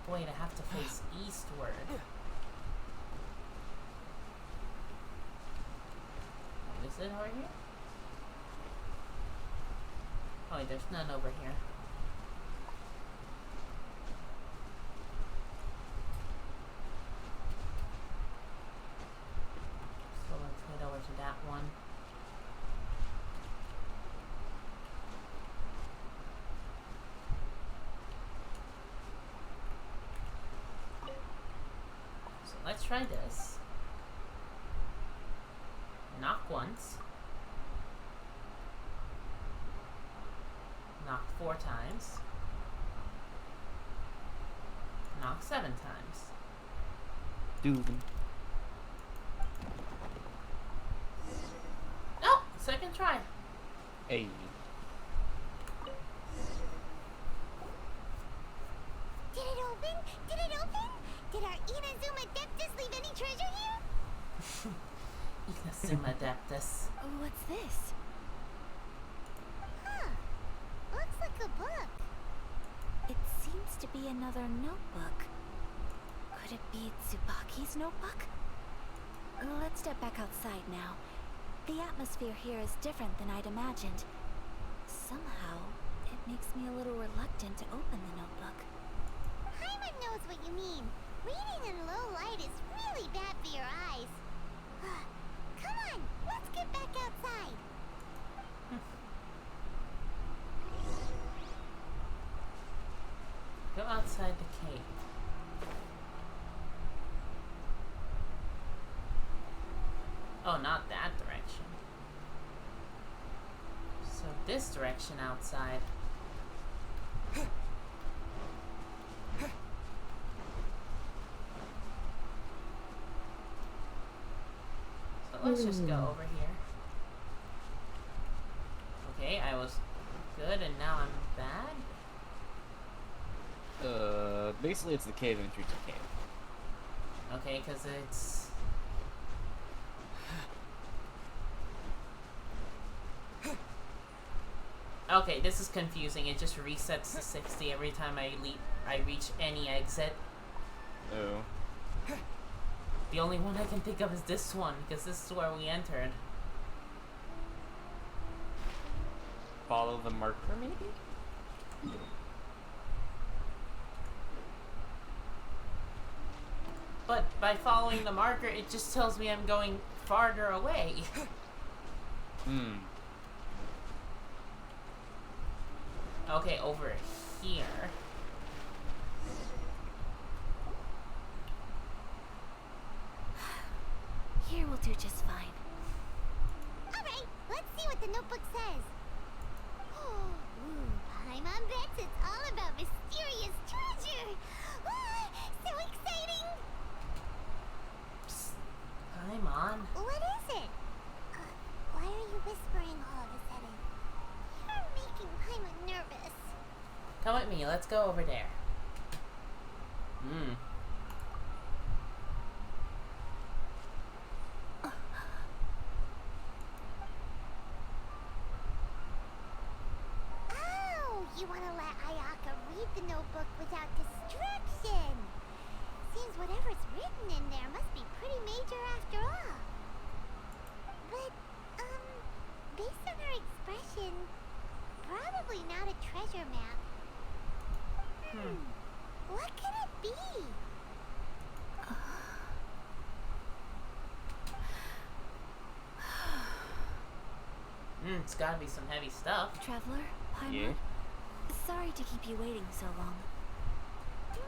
Wait, I have to face eastward. Is it over here? Oh wait, there's none over here. So let's head over to that one. So let's try this. Knock once. Knock 4 times. Knock 7 times. Dude. Oh! Second try. Hey. Did it open? Did it open? Did our Inazuma Adeptus leave any treasure here? Inazuma Adeptus. What's this? Huh. Looks like a book. It seems to be another notebook. Could it be Tsubaki's notebook? Let's step back outside now. The atmosphere here is different than I'd imagined. Somehow, it makes me a little reluctant to open the notebook. Paimon knows what you mean. Reading in low light is really bad for your eyes. Come on, let's get back outside. Go outside the cave. Oh, not that direction. So this direction outside. So let's just go over here. Okay, I was good and now I'm bad? Basically it's the cave entry to cave. Okay, because it's... Okay, this is confusing. It just resets to 60 every time I reach any exit. Oh. The only one I can think of is this one, because this is where we entered. Follow the marker, maybe? But by following the marker, it just tells me I'm going farther away. Okay, over here. Here will do just fine. Alright, let's see what the notebook says. Ooh, Paimon bets it's all about mysterious treasure. So exciting! Psst. Paimon. What is it? Why are you whispering all of a sudden? You're making Paimon nervous. Come with me, let's go over there. Hmm. Oh, you want to let Ayaka read the notebook without distraction. Seems whatever's written in there must be pretty major after all. But, based on her expression, probably not a treasure map. What could it be? It's gotta be some heavy stuff. Traveler, Paimon, Yeah? sorry to keep you waiting so long.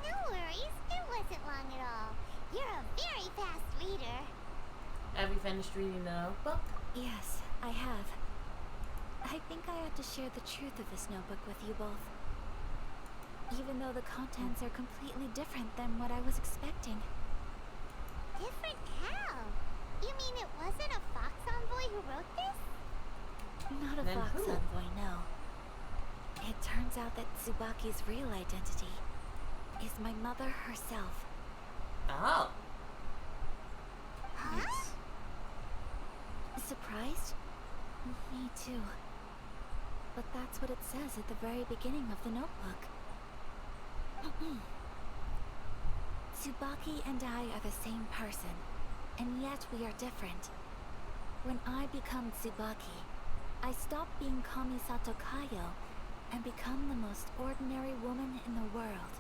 No worries, it wasn't long at all. You're a very fast reader. Have you finished reading the notebook? Yes, I have. I think I ought to share the truth of this notebook with you both. Even though the contents are completely different than what I was expecting. Different how? You mean it wasn't a fox envoy who wrote this? Not a Then fox who? envoy, no. It turns out that Tsubaki's real identity is my mother herself. Oh. Huh? Yes. Surprised? Me too. But that's what it says at the very beginning of the notebook. Tsubaki and I are the same person, and yet we are different. When I become Tsubaki, I stop being Kamisato Kayo and become the most ordinary woman in the world.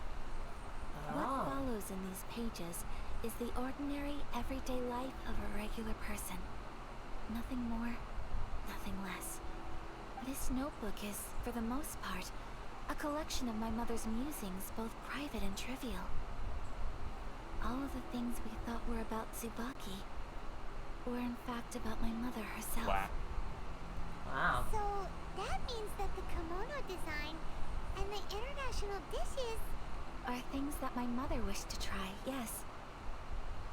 What Oh. follows in these pages is the ordinary, everyday life of a regular person. Nothing more, nothing less. This notebook is, for the most part, a collection of my mother's musings, both private and trivial. All of the things we thought were about Tsubaki were in fact about my mother herself. Wow. Wow. So that means that the kimono design and the international dishes. Are things that my mother wished to try, yes.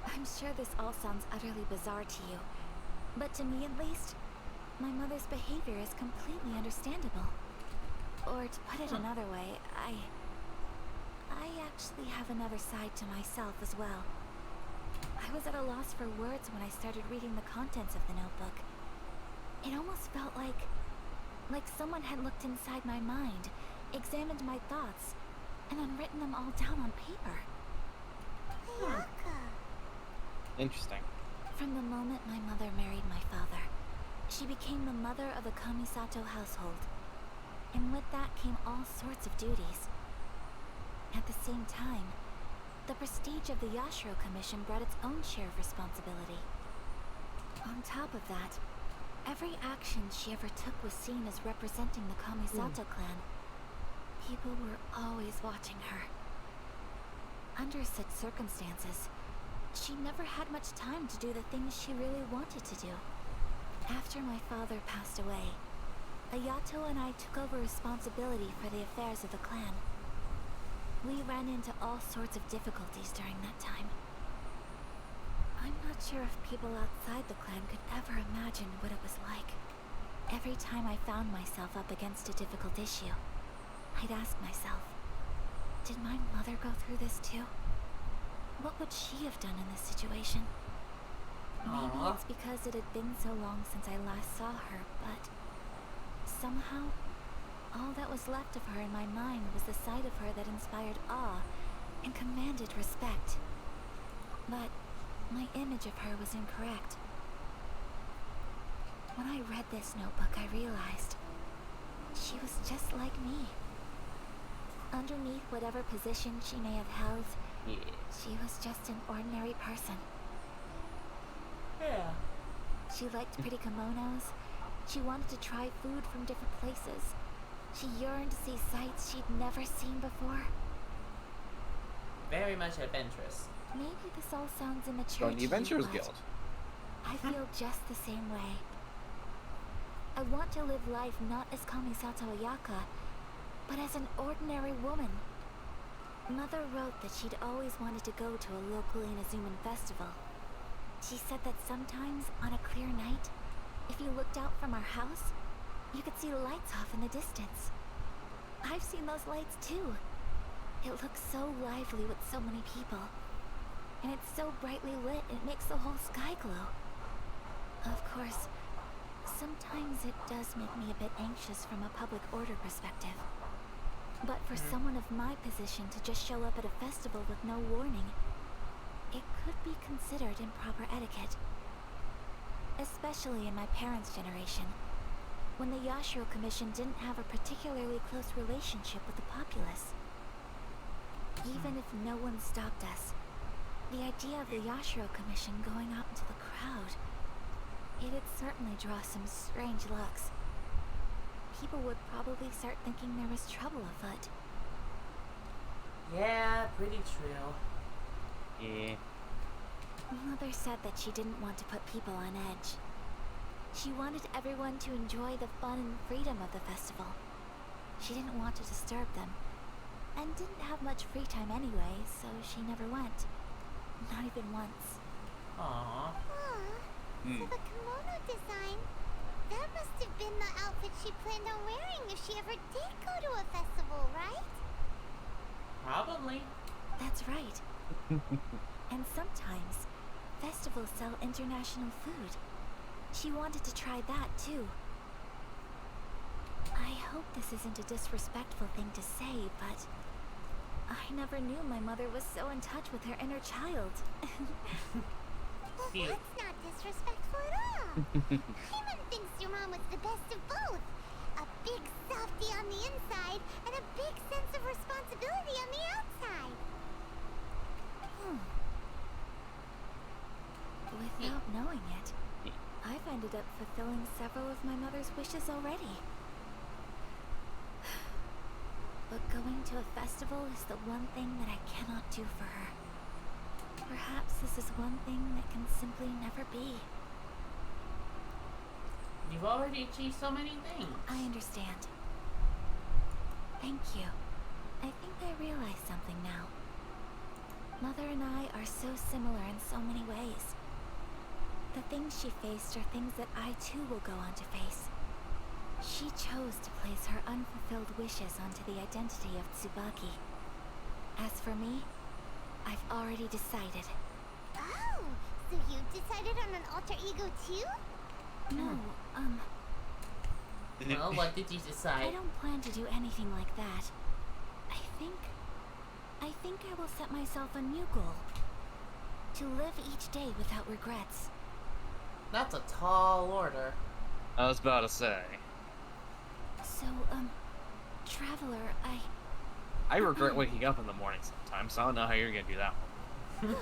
I'm sure this all sounds utterly bizarre to you, but to me at least, my mother's behavior is completely understandable. Or to put it another way, I actually have another side to myself as well. I was at a loss for words when I started reading the contents of the notebook. It almost felt like someone had looked inside my mind, examined my thoughts, and then written them all down on paper. Ayaka. Interesting. From the moment my mother married my father, she became the mother of the Kamisato household. And with that came all sorts of duties. At the same time, the prestige of the Yashiro Commission brought its own share of responsibility. On top of that, every action she ever took was seen as representing the Kamisato clan. People were always watching her. Under such circumstances, she never had much time to do the things she really wanted to do. After my father passed away, Ayato and I took over responsibility for the affairs of the clan. We ran into all sorts of difficulties during that time. I'm not sure if people outside the clan could ever imagine what it was like. Every time I found myself up against a difficult issue, I'd ask myself, did my mother go through this too? What would she have done in this situation? Maybe Aw. it's because it had been so long since I last saw her, but somehow, all that was left of her in my mind was the sight of her that inspired awe and commanded respect. But my image of her was incorrect. When I read this notebook, I realized she was just like me. Underneath whatever position she may have held, Yeah. she was just an ordinary person. Yeah. She liked pretty kimonos. She wanted to try food from different places. She yearned to see sights she'd never seen before. Very much adventurous. Maybe this all sounds immature Join to the you, Adventurers but Guild. I feel just the same way. I want to live life not as Kamisato Ayaka, but as an ordinary woman. Mother wrote that she'd always wanted to go to a local Inazuman festival. She said that sometimes, on a clear night, if you looked out from our house, you could see lights off in the distance. I've seen those lights too. It looks so lively with so many people. And it's so brightly lit, it makes the whole sky glow. Of course, sometimes it does make me a bit anxious from a public order perspective. But for someone of my position to just show up at a festival with no warning, it could be considered improper etiquette. Especially in my parents' generation, when the Yashiro Commission didn't have a particularly close relationship with the populace. Even if no one stopped us, the idea of the Yashiro Commission going out into the crowd, it'd certainly draw some strange looks. People would probably start thinking there was trouble afoot. Yeah, pretty true. Yeah. Mother said that she didn't want to put people on edge. She wanted everyone to enjoy the fun and freedom of the festival. She didn't want to disturb them, and didn't have much free time anyway, so she never went. Not even once. Aww. So the kimono design, that must have been the outfit she planned on wearing if she ever did go to a festival, right? Probably. That's right. And sometimes, festivals sell international food. She wanted to try that too. I hope this isn't a disrespectful thing to say, but I never knew my mother was so in touch with her inner child. Well, Cute. that's not disrespectful at all. Hyman thinks your mom was the best of both. A big softie on the inside and a big sense of responsibility on the outside. Without knowing it, I've ended up fulfilling several of my mother's wishes already. But going to a festival is the one thing that I cannot do for her. Perhaps this is one thing that can simply never be. You've already achieved so many things. I understand. Thank you. I think I realize something now. Mother and I are so similar in so many ways. The things she faced are things that I too will go on to face. She chose to place her unfulfilled wishes onto the identity of Tsubaki. As for me, I've already decided. Oh, so you've decided on an alter ego too? No, Well, what did you I decide? don't plan to do anything like that. I think I will set myself a new goal. To live each day without regrets. That's a tall order. I was about to say. So, Traveler, I regret waking up in the morning sometimes, so I don't know how you're gonna do that one.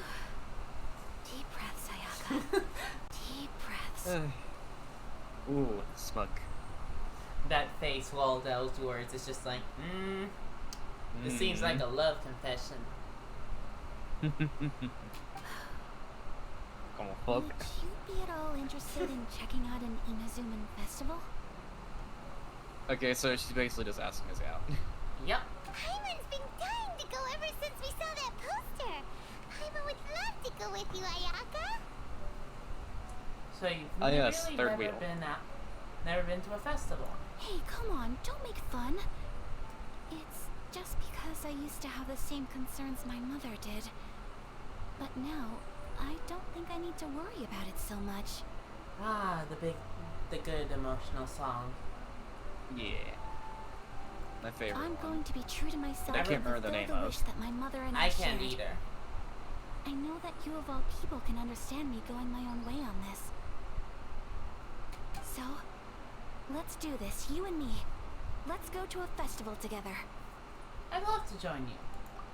Deep breaths, Ayaka. Deep breaths. Ooh, smug. That face while all those words is just like, This seems like a love confession. Como Would fuck. you be at all interested in checking out an Inazuman festival? Okay, so she's basically just asking us out. Yep. Hyman's been dying to go ever since we saw that poster. Hyman would love to go with you, Ayaka. So you've Ah, yes, really third never wheel. never been to a festival. Hey, come on, don't make fun. It's just because I used to have the same concerns my mother did. But now, I don't think I need to worry about it so much. Ah, the good emotional song. Yeah. My favorite I'm one. going to be true to myself I can't and remember the fulfill name the of. wish that my mother and I I can't shared. either. I know that you of all people can understand me going my own way on this. So, let's do this, you and me. Let's go to a festival together. I'd love to join you.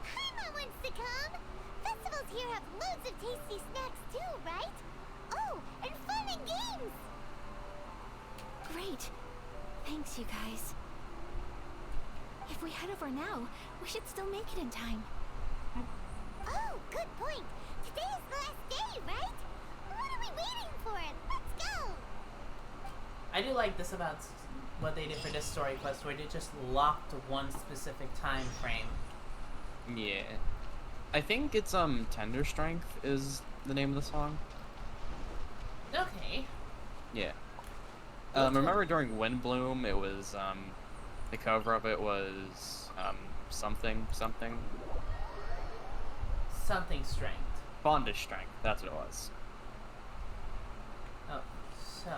Hyman wants to come. Festivals here have loads of tasty snacks too, right? Oh, and fun and games. Great. Thanks, you guys. If we head over now, we should still make it in time. Oh, good point. Today is the last day, right? What are we waiting for? Let's go. I do like this about what they did for this story quest, where they just locked one specific time frame. Yeah. I think it's Tender Strength is the name of the song. Okay. Yeah. That's Remember during Windbloom it was The cover of it was something. Something strength. Bondage strength. That's what it was. Oh, so.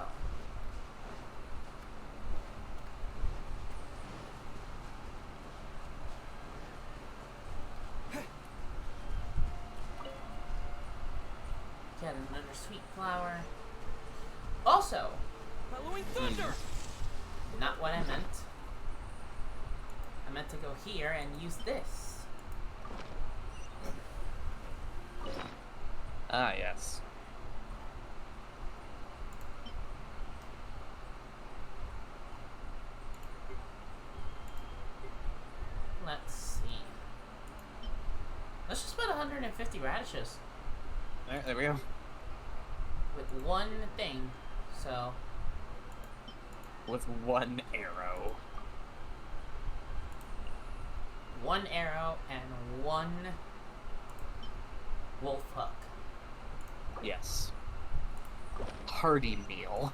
Get another sweet flower. Also, Halloween thunder! not what I meant. I meant to go here and use this. Ah, yes. Let's see. Let's just put 150 radishes There we go. with one thing. So, With one arrow. one arrow and one wolf hook. Yes. Hearty meal.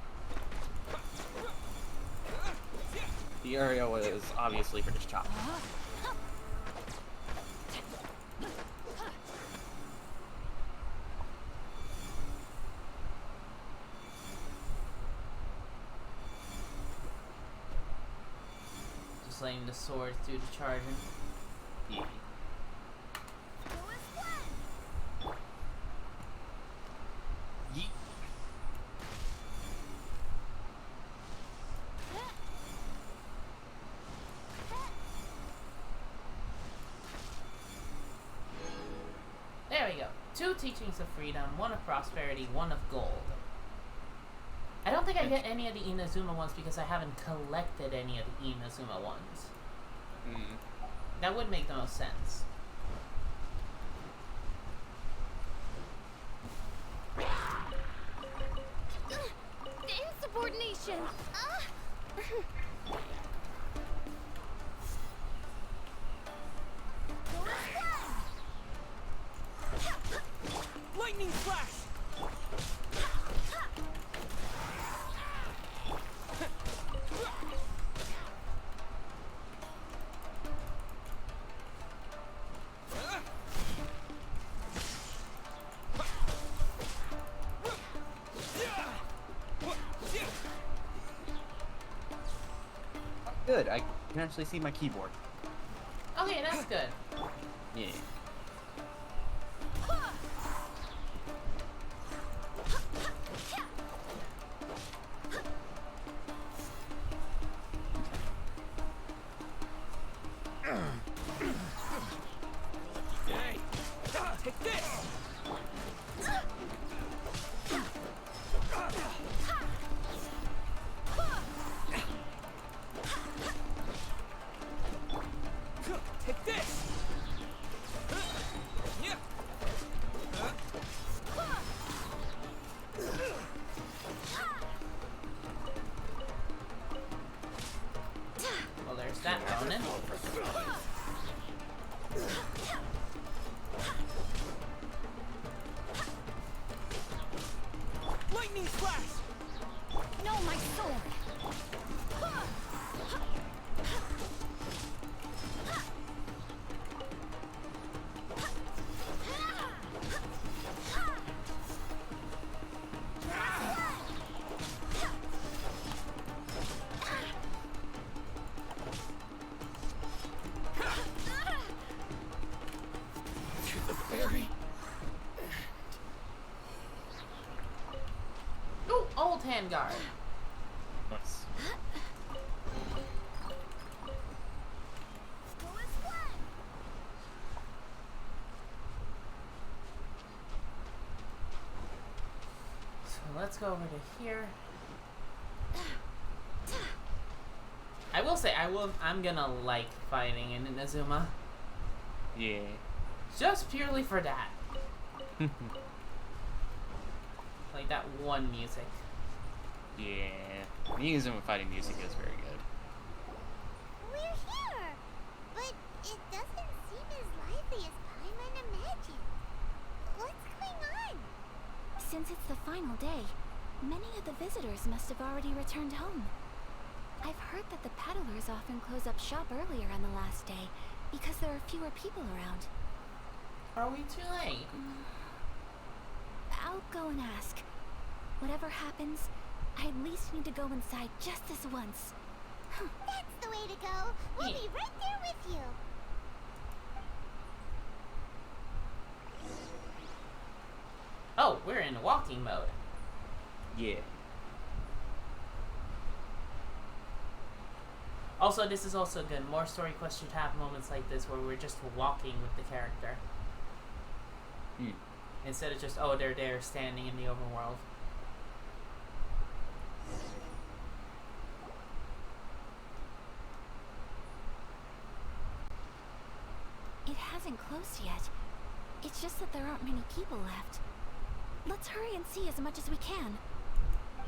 The arrow is obviously for just chop. Just letting the sword do the charging. Yeah. Yeet. There we go. 2 teachings of freedom, 1 of prosperity, 1 of gold. I don't think I get any of the Inazuma ones because I haven't collected any of the Inazuma ones. Mm. That would make the most sense. Insubordination! Lightning flash! Good, I can actually see my keyboard. Okay, that's good. Yeah. Hey! Take this! Take this! Yeah. Well, there's that bonus. Lightning flash! No, my sword! To the very Ooh, old handguard. Nice. So let's go over to here. I will say, I'm gonna like fighting in Inazuma. Yeah. Just purely for that. Like that one music. Yeah. Inazuma fighting music is very good. We're here! But it doesn't seem as lively as Paimon imagined. What's going on? Since it's the final day, many of the visitors must have already returned home. I've heard that the peddlers often close up shop earlier on the last day because there are fewer people around. Are we too late? I'll go and ask. Whatever happens, I at least need to go inside just this once. That's the way to go. We'll be right there with you. Oh, we're in walking mode. Yeah. Also, this is also good. More story quests should have moments like this where we're just walking with the character. Instead of just, oh, they're there standing in the overworld. It hasn't closed yet. It's just that there aren't many people left. Let's hurry and see as much as we can.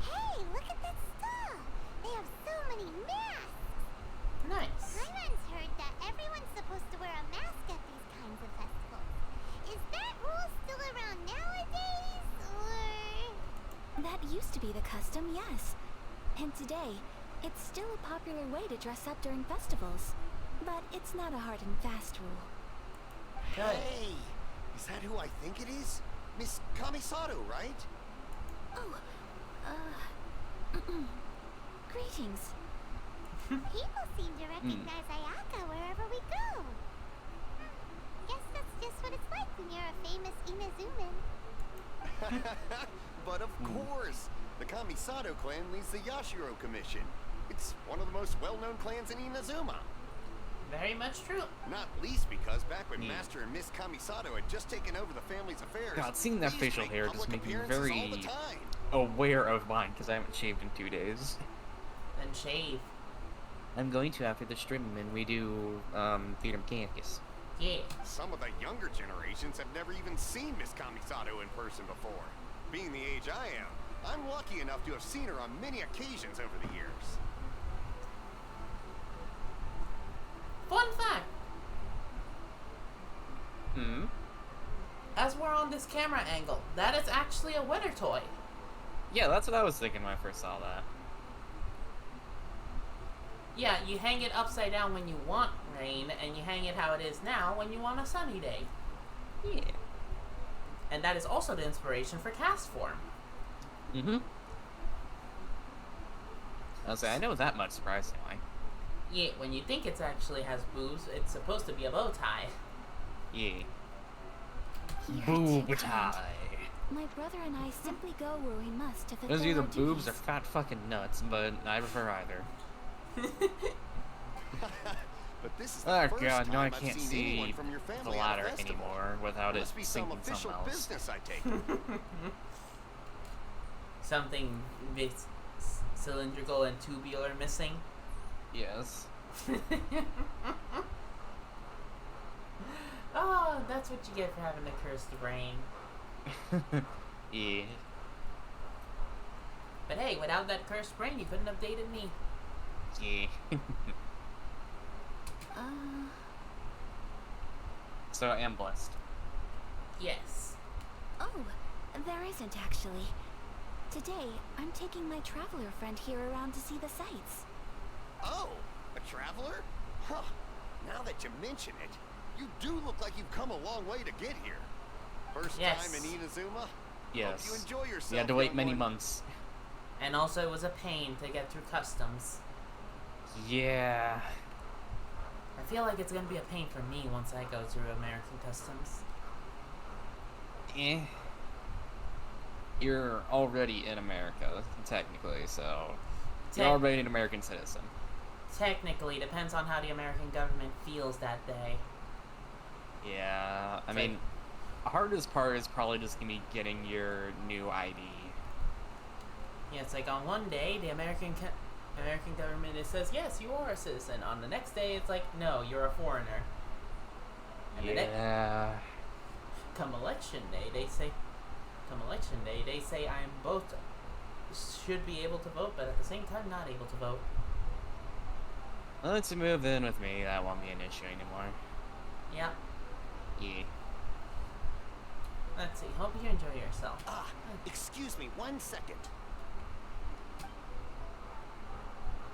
Hey, look at that stall. They have so many masks. Nice. I once heard that everyone's supposed to wear a mask at these kinds of festivals. Is that rule still around nowadays, or...? That used to be the custom, yes. And today, it's still a popular way to dress up during festivals. But it's not a hard and fast rule. Good. Hey! Is that who I think it is? Miss Kamisato, right? Oh, greetings. People seem to recognize Ayaka wherever we go. Guess that's just what it's like when you're a famous Inazuman. But of course! The Kamisato clan leads the Yashiro Commission. It's one of the most well-known clans in Inazuma. Very much true. Not least because back when Master and Miss Kamisato had just taken over the family's affairs, God, seeing that they used to facial make hair just public makes me appearances very all the time. aware of mine because I haven't shaved in 2 days. Then shave. I'm going to after the stream and we do Theater Mechanicus. Yeah. Some of the younger generations have never even seen Miss Kamisato in person before. Being the age I am, I'm lucky enough to have seen her on many occasions over the years. Fun fact. As we're on this camera angle, that is actually a winter toy. Yeah, that's what I was thinking when I first saw that. Yeah, you hang it upside down when you want rain, and you hang it how it is now when you want a sunny day. Yeah. And that is also the inspiration for cast form. I'll say, I know that much, surprisingly. Yeah, when you think it actually has boobs, it's supposed to be a bow tie. Yeah. You're Boob too tie. kind. My brother and I simply go where we must to fulfill Those are either our boobs or duties. fat fucking nuts, but I prefer either. But this is the Oh first god, time no, I I've can't seen see anyone from your the family at a ladder festival. anymore without it Must be some sinking official something else. business, I take it. Something cylindrical and tubular missing. Yes. Oh, that's what you get for having a cursed brain. Yeah. But hey, without that cursed brain, you couldn't have dated me. Yeah. So I am blessed. Yes. Oh, there isn't actually. Today, I'm taking my traveler friend here around to see the sights. Oh, a traveler? Huh. Now that you mention it, you do look like you've come a long way to get here. First Yes. time in Inazuma? Yes. Hope you enjoy yourself. You had to wait young many one. months. And also, it was a pain to get through customs. Yeah. I feel like it's gonna be a pain for me once I go through American customs. Eh. You're already in America, technically, so you're Tec- already an American citizen. Technically, depends on how the American government feels that day. Yeah, I mean, hardest part is probably just gonna be getting your new ID. Yeah, it's like on one day, the American government it says, yes, you are a citizen. On the next day, it's like, no, you're a foreigner. And Yeah. come election day, they say I am both should be able to vote, but at the same time not able to vote. Once you move in with me, that won't be an issue anymore. Yeah. Yeah. Let's see. Hope you enjoy yourself. Ah, excuse me 1 second.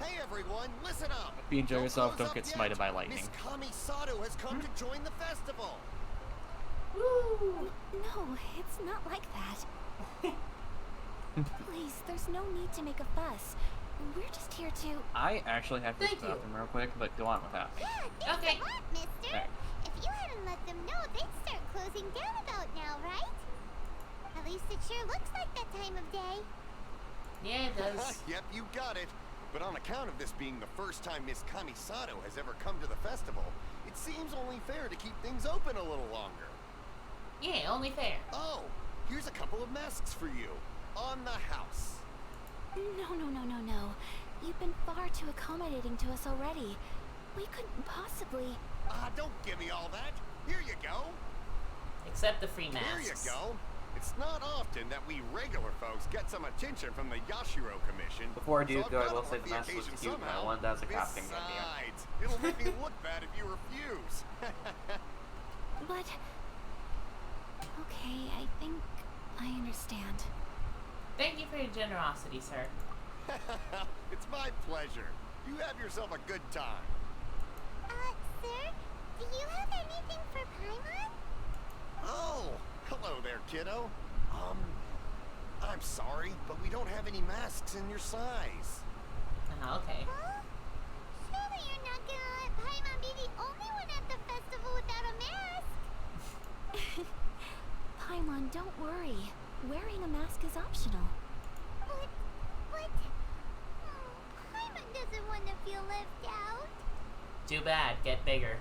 Hey everyone, listen up! If you enjoy yourself, close don't get up smited yet. by lightning. Miss Kamisato has come to join the festival! Woo! No, it's not like that. Please, there's no need to make a fuss. We're just here to... I actually have to use Thank the you. bathroom real quick, but go on with that. Yeah, thanks Okay. a lot, mister. Alright. If you hadn't let them know, they'd start closing down about now, right? At least it sure looks like that time of day. Yeah, it does. Yep, you got it. But on account of this being the first time Miss Kamisato has ever come to the festival, it seems only fair to keep things open a little longer. Yeah, only fair. Oh, here's a couple of masks for you. On the house. No. You've been far too accommodating to us already. We couldn't possibly... Don't give me all that. Here you go. Except the free masks. Here you go. It's not often that we regular folks get some attention from the Yashiro Commission. Before I do so I've go, I gotta will say mark the mask looks occasion cute, and I somehow. want that as a costume idea. Besides, it'll make me look bad if you refuse. But... Okay, I think I understand. Thank you for your generosity, sir. It's my pleasure. You have yourself a good time. Sir, do you have anything for Paimon? Oh, hello there, kiddo. I'm sorry, but we don't have any masks in your size. Okay. Huh? Surely you're not gonna let Paimon be the only one at the festival without a mask? Paimon, don't worry. Wearing a mask is optional. But... Paimon doesn't want to feel left out. Too bad. Get bigger.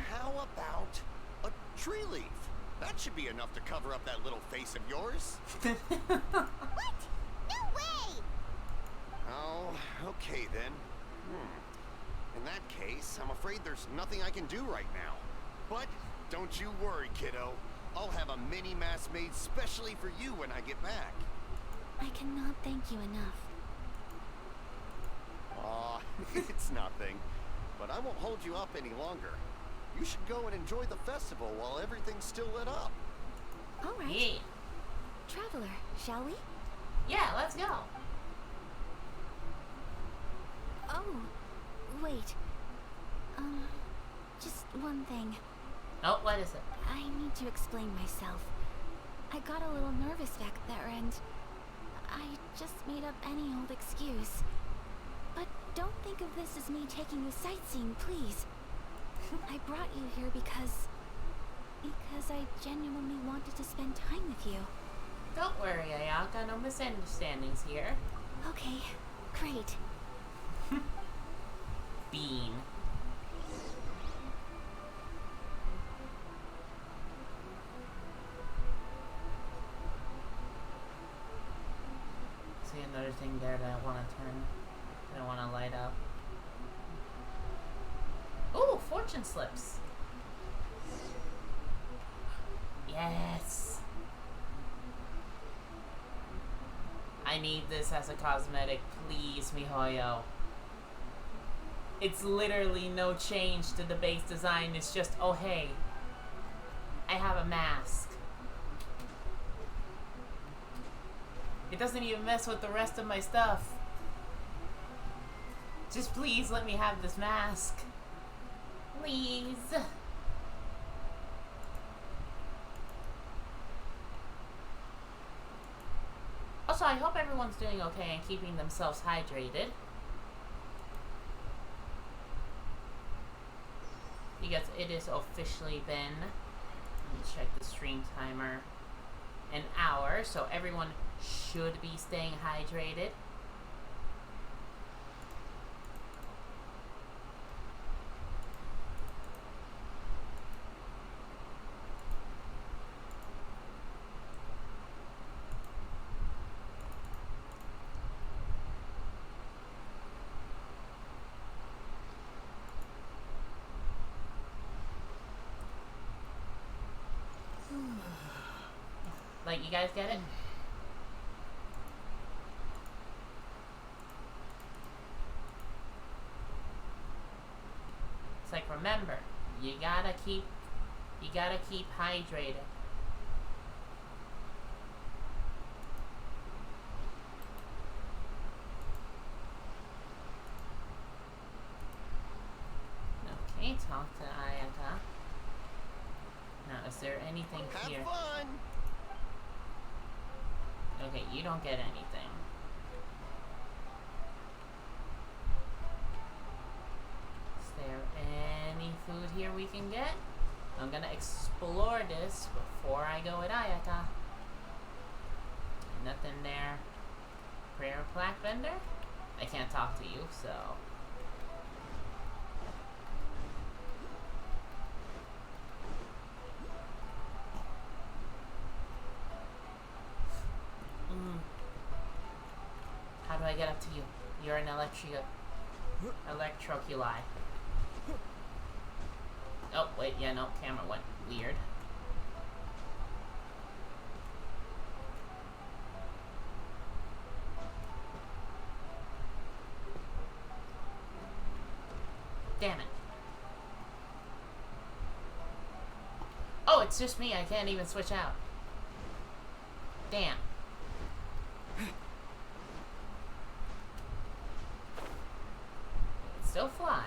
How about a tree leaf? That should be enough to cover up that little face of yours. What? No way! Oh, okay then. In that case, I'm afraid there's nothing I can do right now. But don't you worry, kiddo. I'll have a mini mask made specially for you when I get back. I cannot thank you enough. Aw, it's nothing. But I won't hold you up any longer. You should go and enjoy the festival while everything's still lit up. All right. Yeah. Traveler, shall we? Yeah, let's go. Oh, wait. Just one thing. Oh, what is it? I need to explain myself. I got a little nervous back there and I just made up any old excuse. But don't think of this as me taking you sightseeing, please. I brought you here because I genuinely wanted to spend time with you. Don't worry, Ayaka. No misunderstandings here. Okay, great. Bean. See another thing there that I want to turn. That I want to light up. Ooh, fortune slips. Yes. I need this as a cosmetic, please, MiHoYo. It's literally no change to the base design. It's just, oh hey, I have a mask. It doesn't even mess with the rest of my stuff. Just please let me have this mask. Please. Also, I hope everyone's doing okay and keeping themselves hydrated. Because it has officially been, let me check the stream timer, an hour, so everyone should be staying hydrated. Like, you guys get it? It's like, remember, you gotta keep hydrated. talk to Ayaka. Now, is there anything Have here? fun! Okay, you don't get anything. Is there any food here we can get? I'm gonna explore this before I go with Ayaka. Nothing there. Prayer plaque vendor? I can't talk to you, so... How do I get up to you? You're an electroculi. Oh, wait, yeah, no, camera went weird. Damn it. Oh, it's just me. I can't even switch out. Damn. Still fly.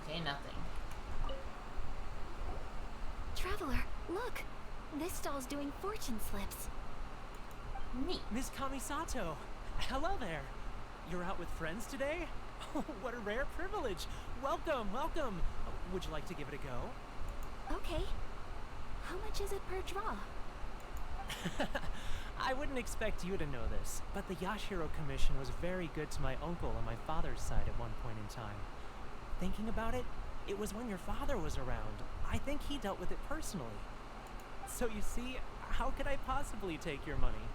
Okay, nothing. Traveler, look! This stall's doing fortune slips. Neat. Miss Kamisato, hello there. You're out with friends today? Oh, what a rare privilege. Welcome, welcome. Would you like to give it a go? Okay. How much is it per draw? I wouldn't expect you to know this, but the Yashiro Commission was very good to my uncle on my father's side at one point in time. Thinking about it, it was when your father was around. I think he dealt with it personally. So you see, how could I possibly take your money?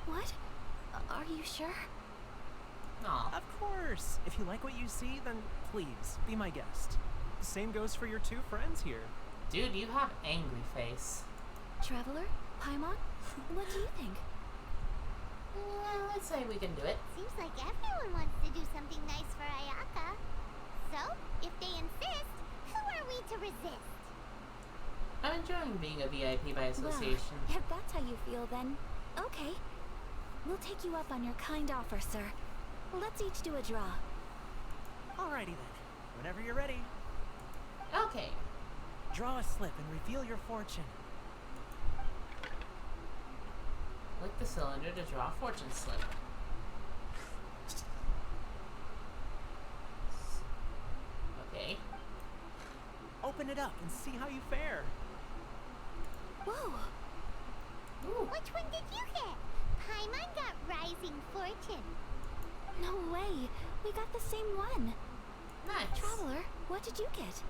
What? Are you sure? Aw. Of course. If you like what you see, then please, be my guest. Same goes for your two friends here. Dude, you have angry face. Traveler? Paimon? What do you think? Yeah, let's say we can do it. Seems like everyone wants to do something nice for Ayaka. So, if they insist, who are we to resist? I'm enjoying being a VIP by association. Well, if that's how you feel, then okay. We'll take you up on your kind offer, sir. Let's each do a draw. Alrighty then. Whenever you're ready, Okay. draw a slip and reveal your fortune. Click the cylinder to draw a fortune slip. Okay. Open it up and see how you fare. Whoa! Ooh. Which one did you get? Paimon got Rising Fortune. No way! We got the same one! Nice. Traveler, what did you get?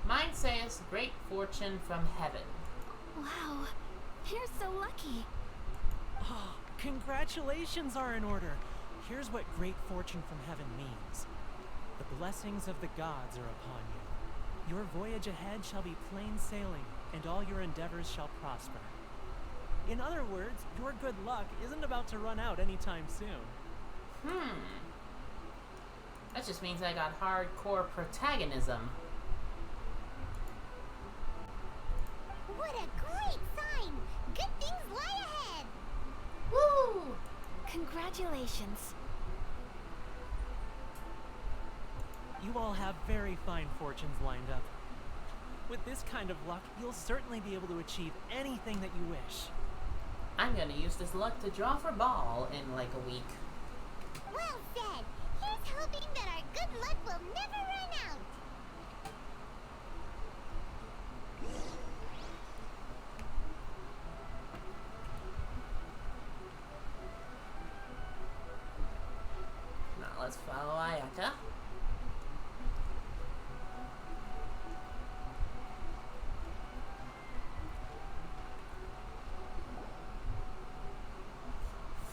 Mine says great fortune from heaven. Wow! You're so lucky! Oh, congratulations are in order. Here's what great fortune from heaven means. The blessings of the gods are upon you. Your voyage ahead shall be plain sailing, and all your endeavors shall prosper. In other words, your good luck isn't about to run out anytime soon. That just means I got hardcore protagonism. What a great sign! Good things lie ahead! Woo! Congratulations! You all have very fine fortunes lined up. With this kind of luck, you'll certainly be able to achieve anything that you wish. I'm gonna use this luck to draw for Baal in like a week. Well said! Here's hoping that our good luck will never run out! Now let's follow Ayaka.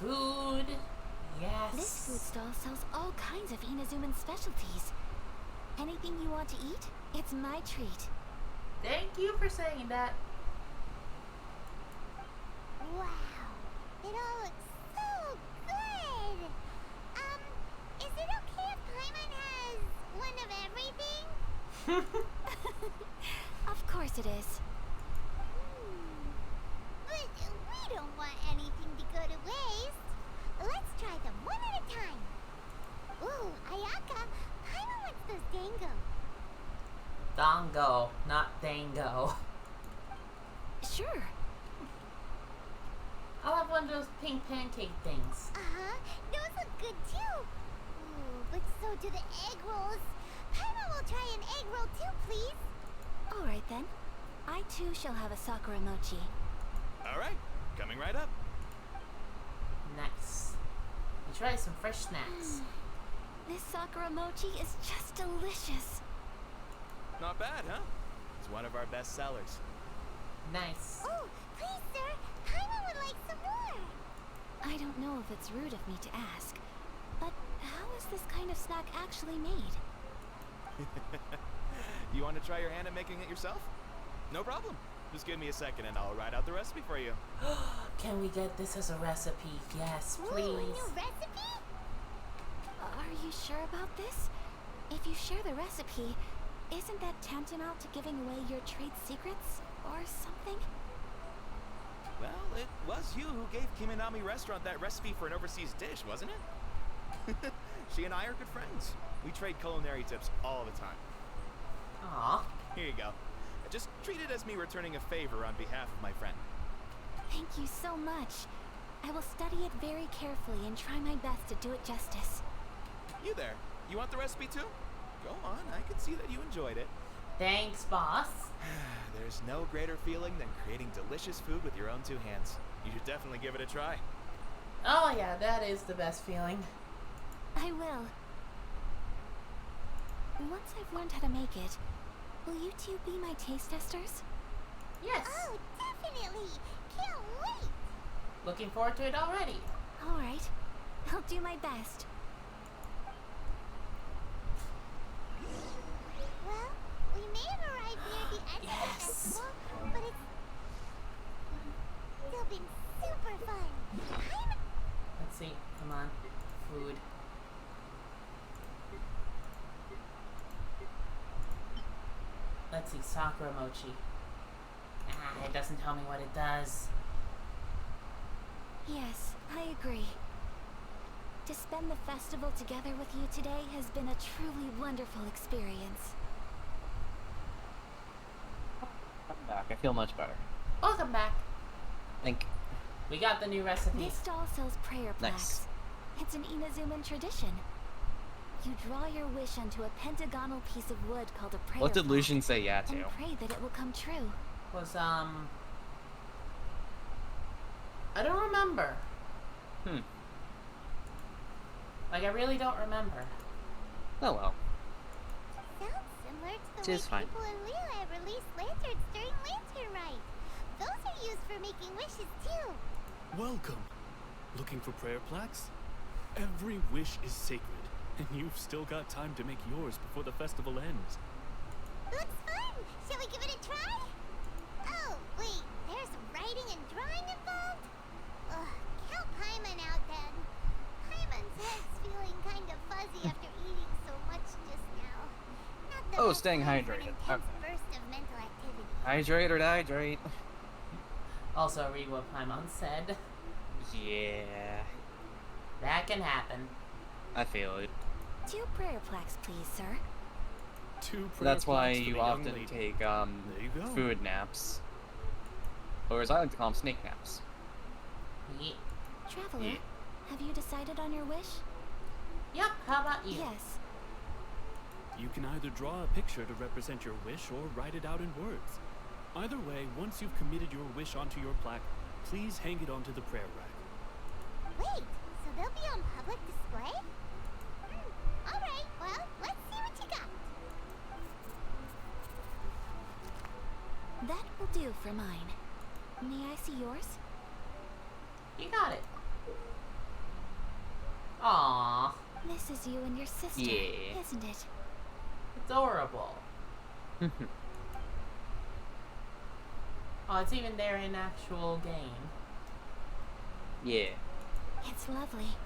Food. Yes. This food stall sells all kinds of Inazuman specialties. Anything you want to eat, it's my treat. Thank you for saying that. Wow! It all looks so good! Is it okay if Paimon has one of everything? Of course it is. But wait don't want anything to go to waste. Let's try them one at a time. Ooh, Ayaka, Paimon wants those dango. Dongo, not dango. Sure. I'll have one of those pink pancake things. Uh-huh, those look good too. Ooh, but so do the egg rolls. Paimon will try an egg roll too, please. All right then. I too shall have a sakura mochi. All right, coming right up. Nice. You try some fresh snacks. This sakura mochi is just delicious. Not bad, huh? It's one of our best sellers. Nice. Oh, please, sir. Paimon would like some more. I don't know if it's rude of me to ask, but how is this kind of snack actually made? You want to try your hand at making it yourself? No problem. Just give me a second and I'll write out the recipe for you. Can we get this as a recipe? Yes, Ooh, a please. new recipe? Are you sure about this? If you share the recipe, isn't that tantamount to giving away your trade secrets or something? Well, it was you who gave Kiminami Restaurant that recipe for an overseas dish, wasn't it? She and I are good friends. We trade culinary tips all the time. Aw. Here you go. Just treat it as me returning a favor on behalf of my friend. Thank you so much. I will study it very carefully and try my best to do it justice. You there. You want the recipe too? Go on, I can see that you enjoyed it. Thanks, boss. There's no greater feeling than creating delicious food with your own two hands. You should definitely give it a try. Oh yeah, that is the best feeling. I will. Once I've learned how to make it, will you two be my taste testers? Yes. Oh, definitely. Can't wait. Looking forward to it already. All right. I'll do my best. Well, we may have arrived near the end of the Yes. festival, but it's still been super fun. Paimon. Let's see. Come on. Food. Let's see. Sakura mochi. Ah, it doesn't tell me what it does. Yes, I agree. To spend the festival together with you today has been a truly wonderful experience. I'm back. I feel much better. Welcome back. Think. We got the new recipe. This stall sells prayer plaques. Nice. It's an Inazuman tradition. You draw your wish onto a pentagonal piece of wood called a prayer What did plaque, Lucian say yeah to? and pray that it will come true. Was I don't remember. Like, I really don't remember. Oh well. Sounds similar to the It way is fine. people in Liyue release lanterns during Lantern Rite. Those are used for making wishes too. Welcome. Looking for prayer plaques? Every wish is sacred, and you've still got time to make yours before the festival ends. Looks fun. Shall we give it a try? Oh, wait. There's writing and drawing involved? Ugh, count Paimon out then. Paimon's head's feeling kind of fuzzy after eating so much just now. Not the Oh, best staying time for an hydrated. intense Okay. burst of mental activity. Hydrate or dehydrate. Also, read what Paimon said. Yeah. That can happen. I feel it. 2 prayer plaques, please, sir. 2 prayer That's why plaques for you the young often lady. take There you go. food naps. Or as I like to call them, snake naps. Yeah. Traveler, Yeah. have you decided on your wish? Yep, how about you? Yes. You can either draw a picture to represent your wish or write it out in words. Either way, once you've committed your wish onto your plaque, please hang it onto the prayer rack. Wait, so they'll be on public display? Alright, well, let's see what you got. That will do for mine. May I see yours? You got it. Aww. This is you and your sister, Yeah. isn't it? Adorable. Oh, it's even there in actual game. Yeah. It's lovely.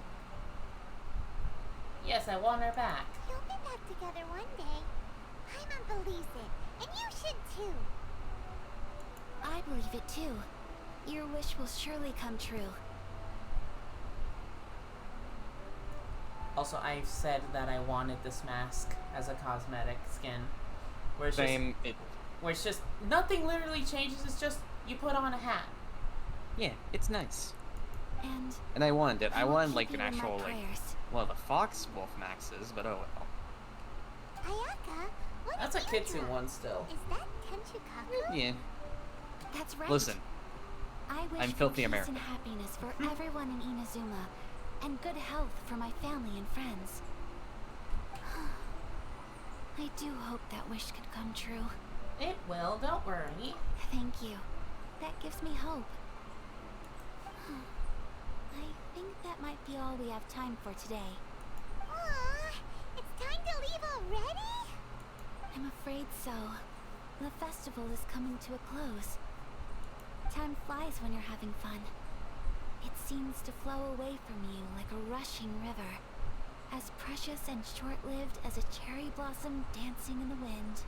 Yes, I want her back. You'll be back together one day. Paimon believes it, and you should too. I believe it too. Your wish will surely come true. Also, I've said that I wanted this mask as a cosmetic skin. Where it's Same. where it's just nothing literally changes. It's just you put on a hat. Yeah, it's nice. And I wanted it. I will wanted keep like an you in my actual like prayers. one of the fox wolf maxes, but oh well. Ayaka, what That's a is your Kitsu job? one still. Is that Kenchukaku? Yeah. That's right. Listen, I wish I'm for filthy peace American. and happiness for everyone in Inazuma, and good health for my family and friends. I do hope that wish could come true. It will. Don't worry. Thank you. That gives me hope. I think that might be all we have time for today. Aw, it's time to leave already? I'm afraid so. The festival is coming to a close. Time flies when you're having fun. It seems to flow away from you like a rushing river, as precious and short-lived as a cherry blossom dancing in the wind.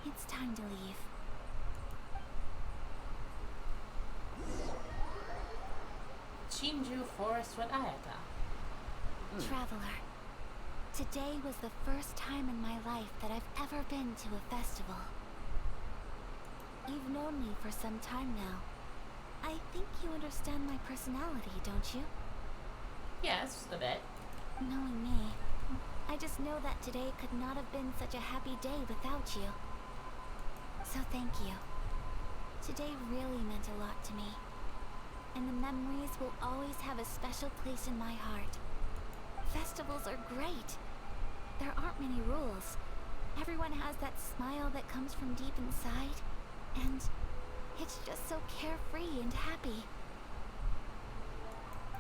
It's time to leave. Shinju Forest with Ayaka. Traveler, today was the first time in my life that I've ever been to a festival. You've known me for some time now. I think you understand my personality, don't you? Yes, a bit. Knowing me, I just know that today could not have been such a happy day without you. So thank you. Today really meant a lot to me. And the memories will always have a special place in my heart. Festivals are great. There aren't many rules. Everyone has that smile that comes from deep inside. And it's just so carefree and happy.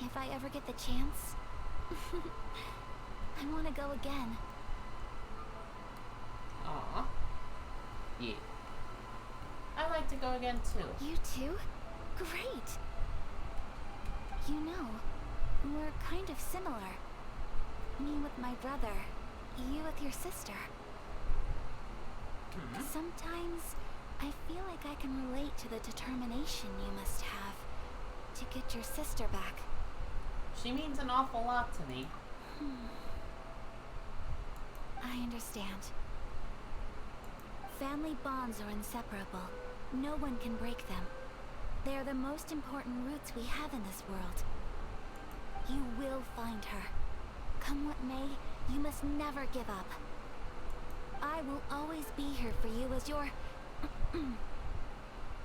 If I ever get the chance, I want to go again. Aw. Yeah. I'd like to go again too. You too? Great! You know, we're kind of similar. Me with my brother, you with your sister. Sometimes I feel like I can relate to the determination you must have to get your sister back. She means an awful lot to me. I understand. Family bonds are inseparable. No one can break them. They are the most important roots we have in this world. You will find her. Come what may, you must never give up. I will always be here for you as your...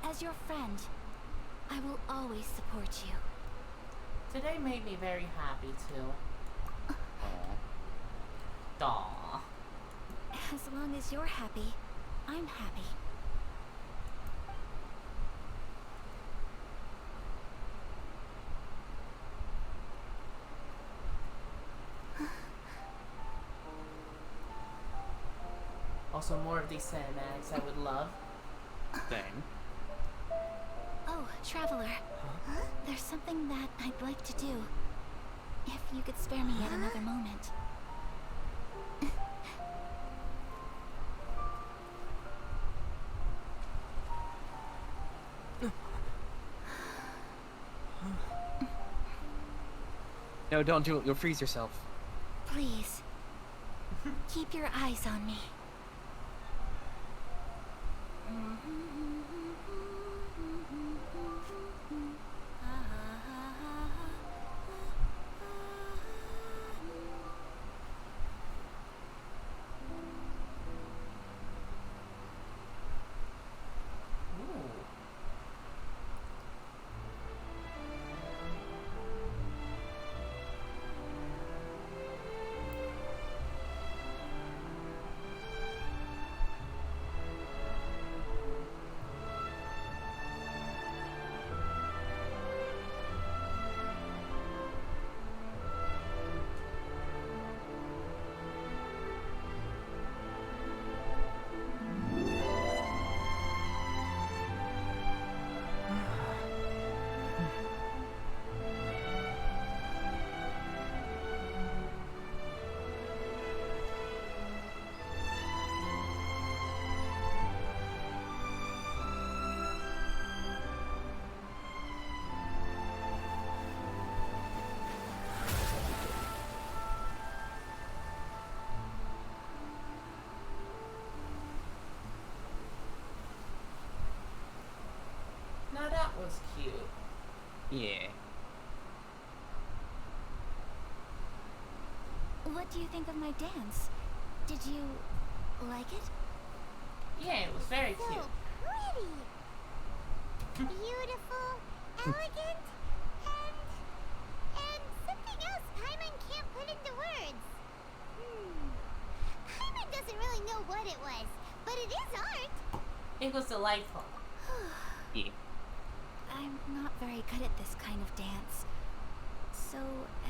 as your friend. I will always support you. Today made me very happy too. Aw. As long as you're happy, I'm happy. Also, more of these cinematics I would love. Thing. Oh, Traveler. There's something that I'd like to do. If you could spare me yet another moment. No, don't do it. You'll freeze yourself. Please. Keep your eyes on me. Ooh. Yeah. What do you think of my dance? Did you like it? Yeah, it was very So cute. pretty. Beautiful, elegant, and something else Paimon can't put into words. Paimon doesn't really know what it was, but it is art. It was delightful. Yeah. I'm not very good at this kind of dance. So,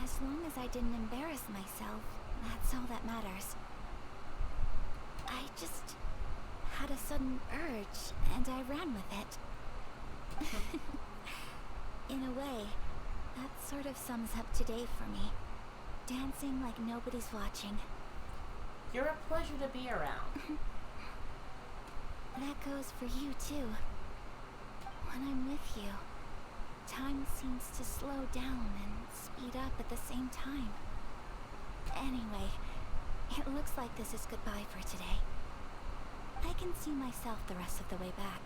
as long as I didn't embarrass myself, that's all that matters. I just had a sudden urge, and I ran with it. In a way, that sort of sums up today for me. Dancing like nobody's watching. You're a pleasure to be around. That goes for you, too. When I'm with you, time seems to slow down and speed up at the same time. Anyway, it looks like this is goodbye for today. I can see myself the rest of the way back.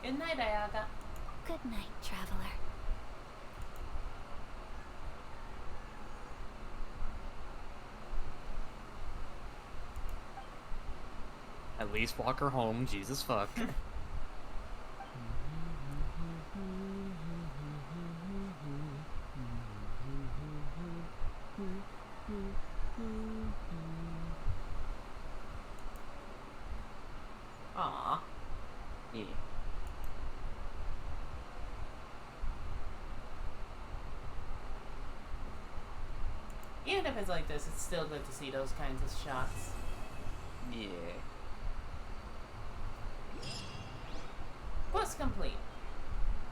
Good night, Ayaga. Good night, traveler. At least walk her home, Jesus fuck. Aww. Yeah. Even if it's like this, it's still good to see those kinds of shots. Yeah. Quest complete.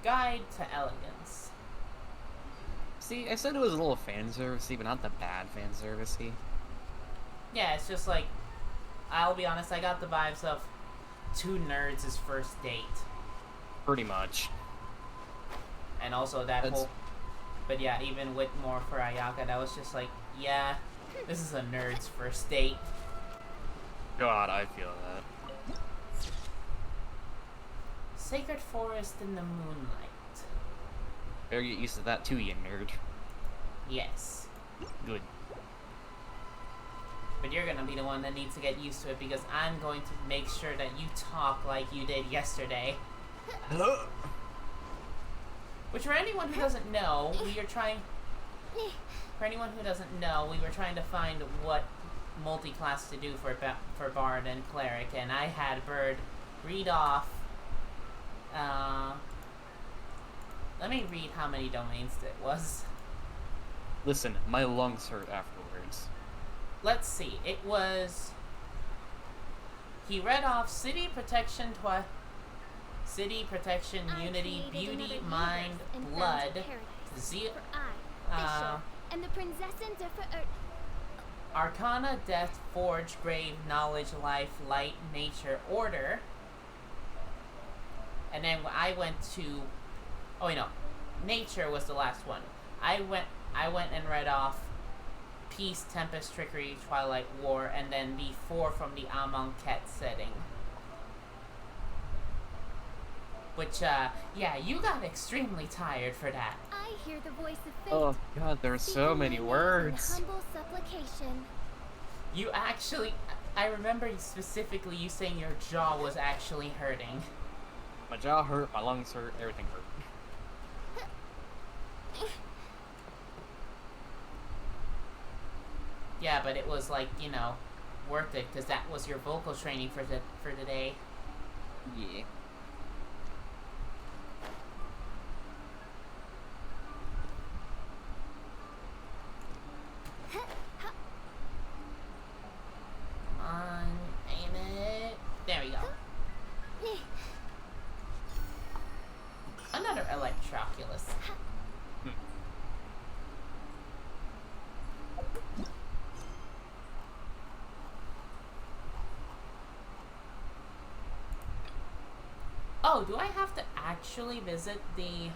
Guide to Elegance. See, I said it was a little fan servicey, but not the bad fan servicey. Yeah, it's just like, I'll be honest, I got the vibes of two nerds' first date. Pretty much. And also that That's- whole... But yeah, even with more for Ayaka, that was just like, yeah, this is a nerd's first date. God, I feel that. Sacred Forest in the Moonlight. Better get used to that too, you nerd. Yes. Good. But you're gonna be the one that needs to get used to it because I'm going to make sure that you talk like you did yesterday. Which for anyone who doesn't know, we are trying... For anyone who doesn't know, we were trying to find what multi-class to do for Bard and Cleric, and I had Bird read off... let me read how many domains it was. Listen, my lungs hurt afterwards. Let's see, it was... He read off City Protection City Protection, I Unity, created Beauty, another Mind, universe and Blood, found a paradise Zeal, for I, Fisher, and the Prinzessin der Arcana, Death, Forge, Grave, Knowledge, Life, Light, Nature, Order. And then I went to... Oh, wait, no. Nature was the last one. I went and read off Peace, Tempest, Trickery, Twilight, War, and then the 4 from the Amonkhet setting. Which, yeah, you got extremely tired for that. I hear the voice of fate. Oh god, there are so speaking many my name in words. humble supplication. You actually... I remember specifically you saying your jaw was actually hurting. My jaw hurt, my lungs hurt, everything hurt. Yeah, but it was like, you know, worth it, because that was your vocal training for the day. Yeah. Come on, aim it. There we go. Another Electroculus. Oh, do I have to actually visit the...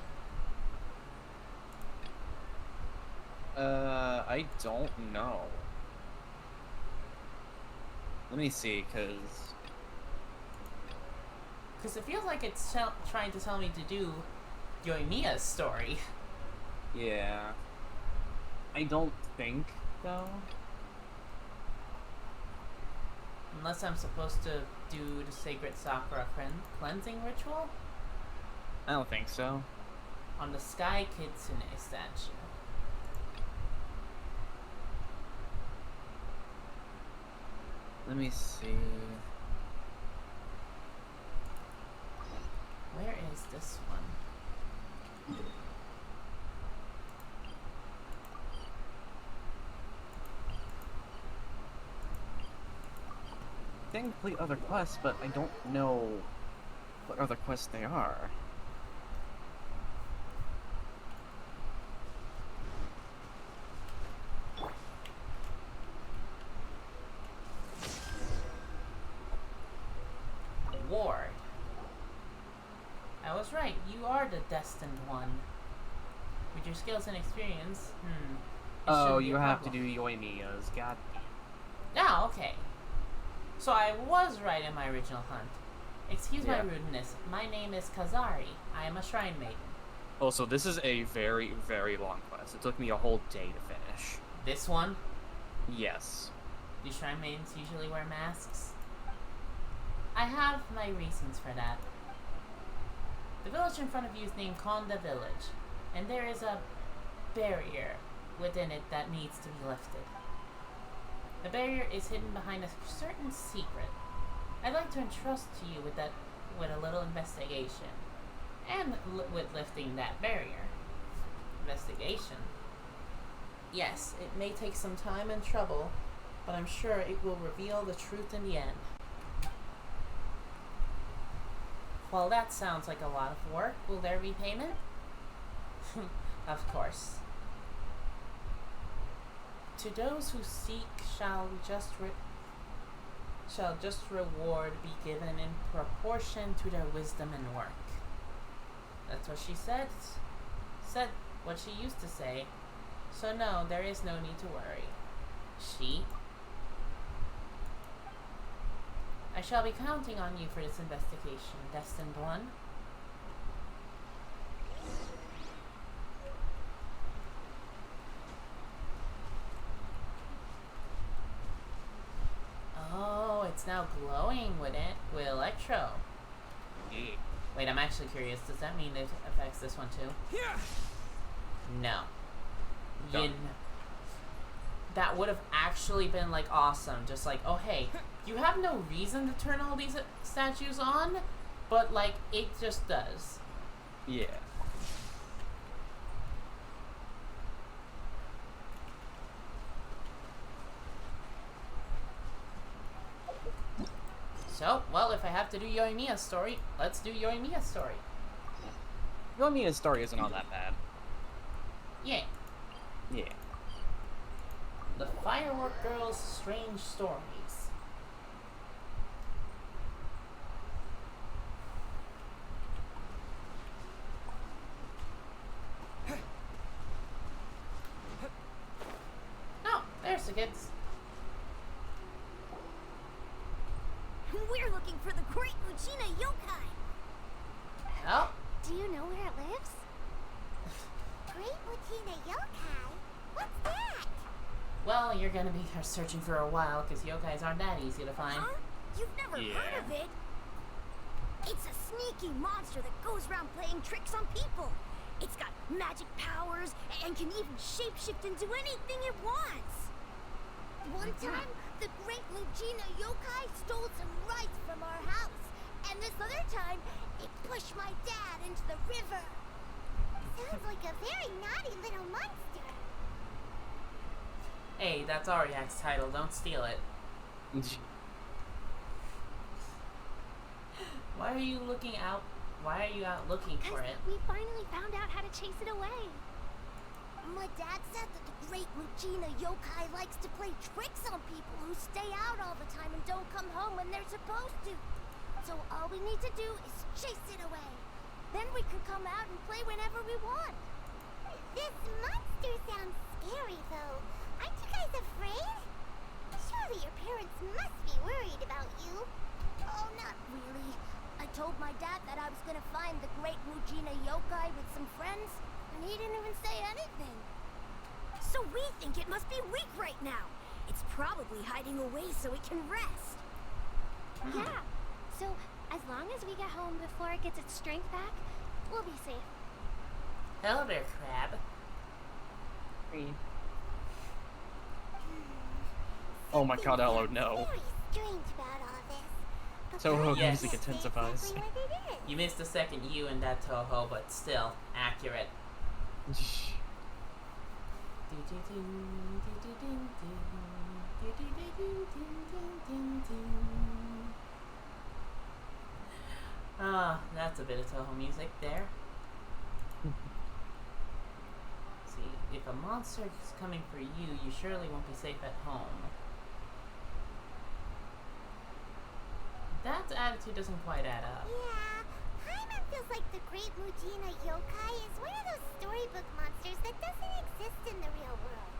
I don't know. Let me see, cause... Because it feels like it's trying to tell me to do Yoimiya's story. Yeah. I don't think, though. Unless I'm supposed to do the sacred Sakura cleansing ritual I don't think so. on the Sky Kitsune statue. Let me see. Where is this one? I can complete other quests, but I don't know what other quests they are. Ward. I was right, you are the destined one. With your skills and experience, it Oh, shouldn't be you a have to problem. do Yoimiya's. God. Ah, okay. So I was right in my original hunt. Excuse my Yeah. rudeness. My name is Kazari. I am a shrine maiden. Also, this is a very, very long quest. It took me a whole day to finish. This one? Yes. Do shrine maidens usually wear masks? I have my reasons for that. The village in front of you is named Konda Village, and there is a barrier within it that needs to be lifted. The barrier is hidden behind a certain secret. I'd like to entrust to you with a little investigation, and with lifting that barrier. Investigation? Yes, it may take some time and trouble, but I'm sure it will reveal the truth in the end. Well, that sounds like a lot of work. Will there be payment? Of course. To those who seek shall just reward be given in proportion to their wisdom and work. That's what she said. Said what she used to say. So no, there is no need to worry. She? I shall be counting on you for this investigation, Destined One. Oh, it's now glowing with electro. Yeah. Wait, I'm actually curious. Does that mean it affects this one too? Yeah. No. Done. That would have actually been like awesome. Just like, oh hey, you have no reason to turn all these statues on, but like it just does. Yeah. So, well, if I have to do Yoimiya's story, let's do Yoimiya's story. Yoimiya's story isn't all that bad. Yeah. Yeah. The Firework Girl's Strange Stories. Oh, there's the kids. We're looking for the Great Lucina Yokai. Oh, Do you know where it lives? Great Lucina Yokai? What's that? well, you're gonna be searching for a while because yokais aren't that easy to find. Huh? You've never heard Yeah. of it? It's a sneaky monster that goes around playing tricks on people. It's got magic powers and can even shapeshift into anything it wants. One time, the Great Lucina Yokai stole some rice from our house. And this other time, it pushed my dad into the river. Sounds like a very naughty little monster. Hey, that's Ariak's title. Don't steal it. Why are you looking out? Why are you out looking for it? We finally found out how to chase it away. My dad said that the Great Lucina Yokai likes to play tricks on people who stay out all the time and don't come home when they're supposed to. So all we need to do is chase it away. Then we can come out and play whenever we want. This monster sounds scary, though. Aren't you guys afraid? Surely your parents must be worried about you. Oh, not really. I told my dad that I was gonna find the great Mujina yokai with some friends, and he didn't even say anything. So we think it must be weak right now. It's probably hiding away so it can rest. Yeah, so as long as we get home before it gets its strength back, we'll be safe. Hello there, crab. Oh my god, hello, no. Very strange about all this. But Toho Yes. music intensifies. exactly what it is. You missed the second U in that Toho, but still accurate. Ah, that's a bit of Toho music there. See, if a monster is coming for you, you surely won't be safe at home. That attitude doesn't quite add up. Yeah, Paimon feels like the great Mujina yokai is one of those storybook monsters that doesn't exist in the real world.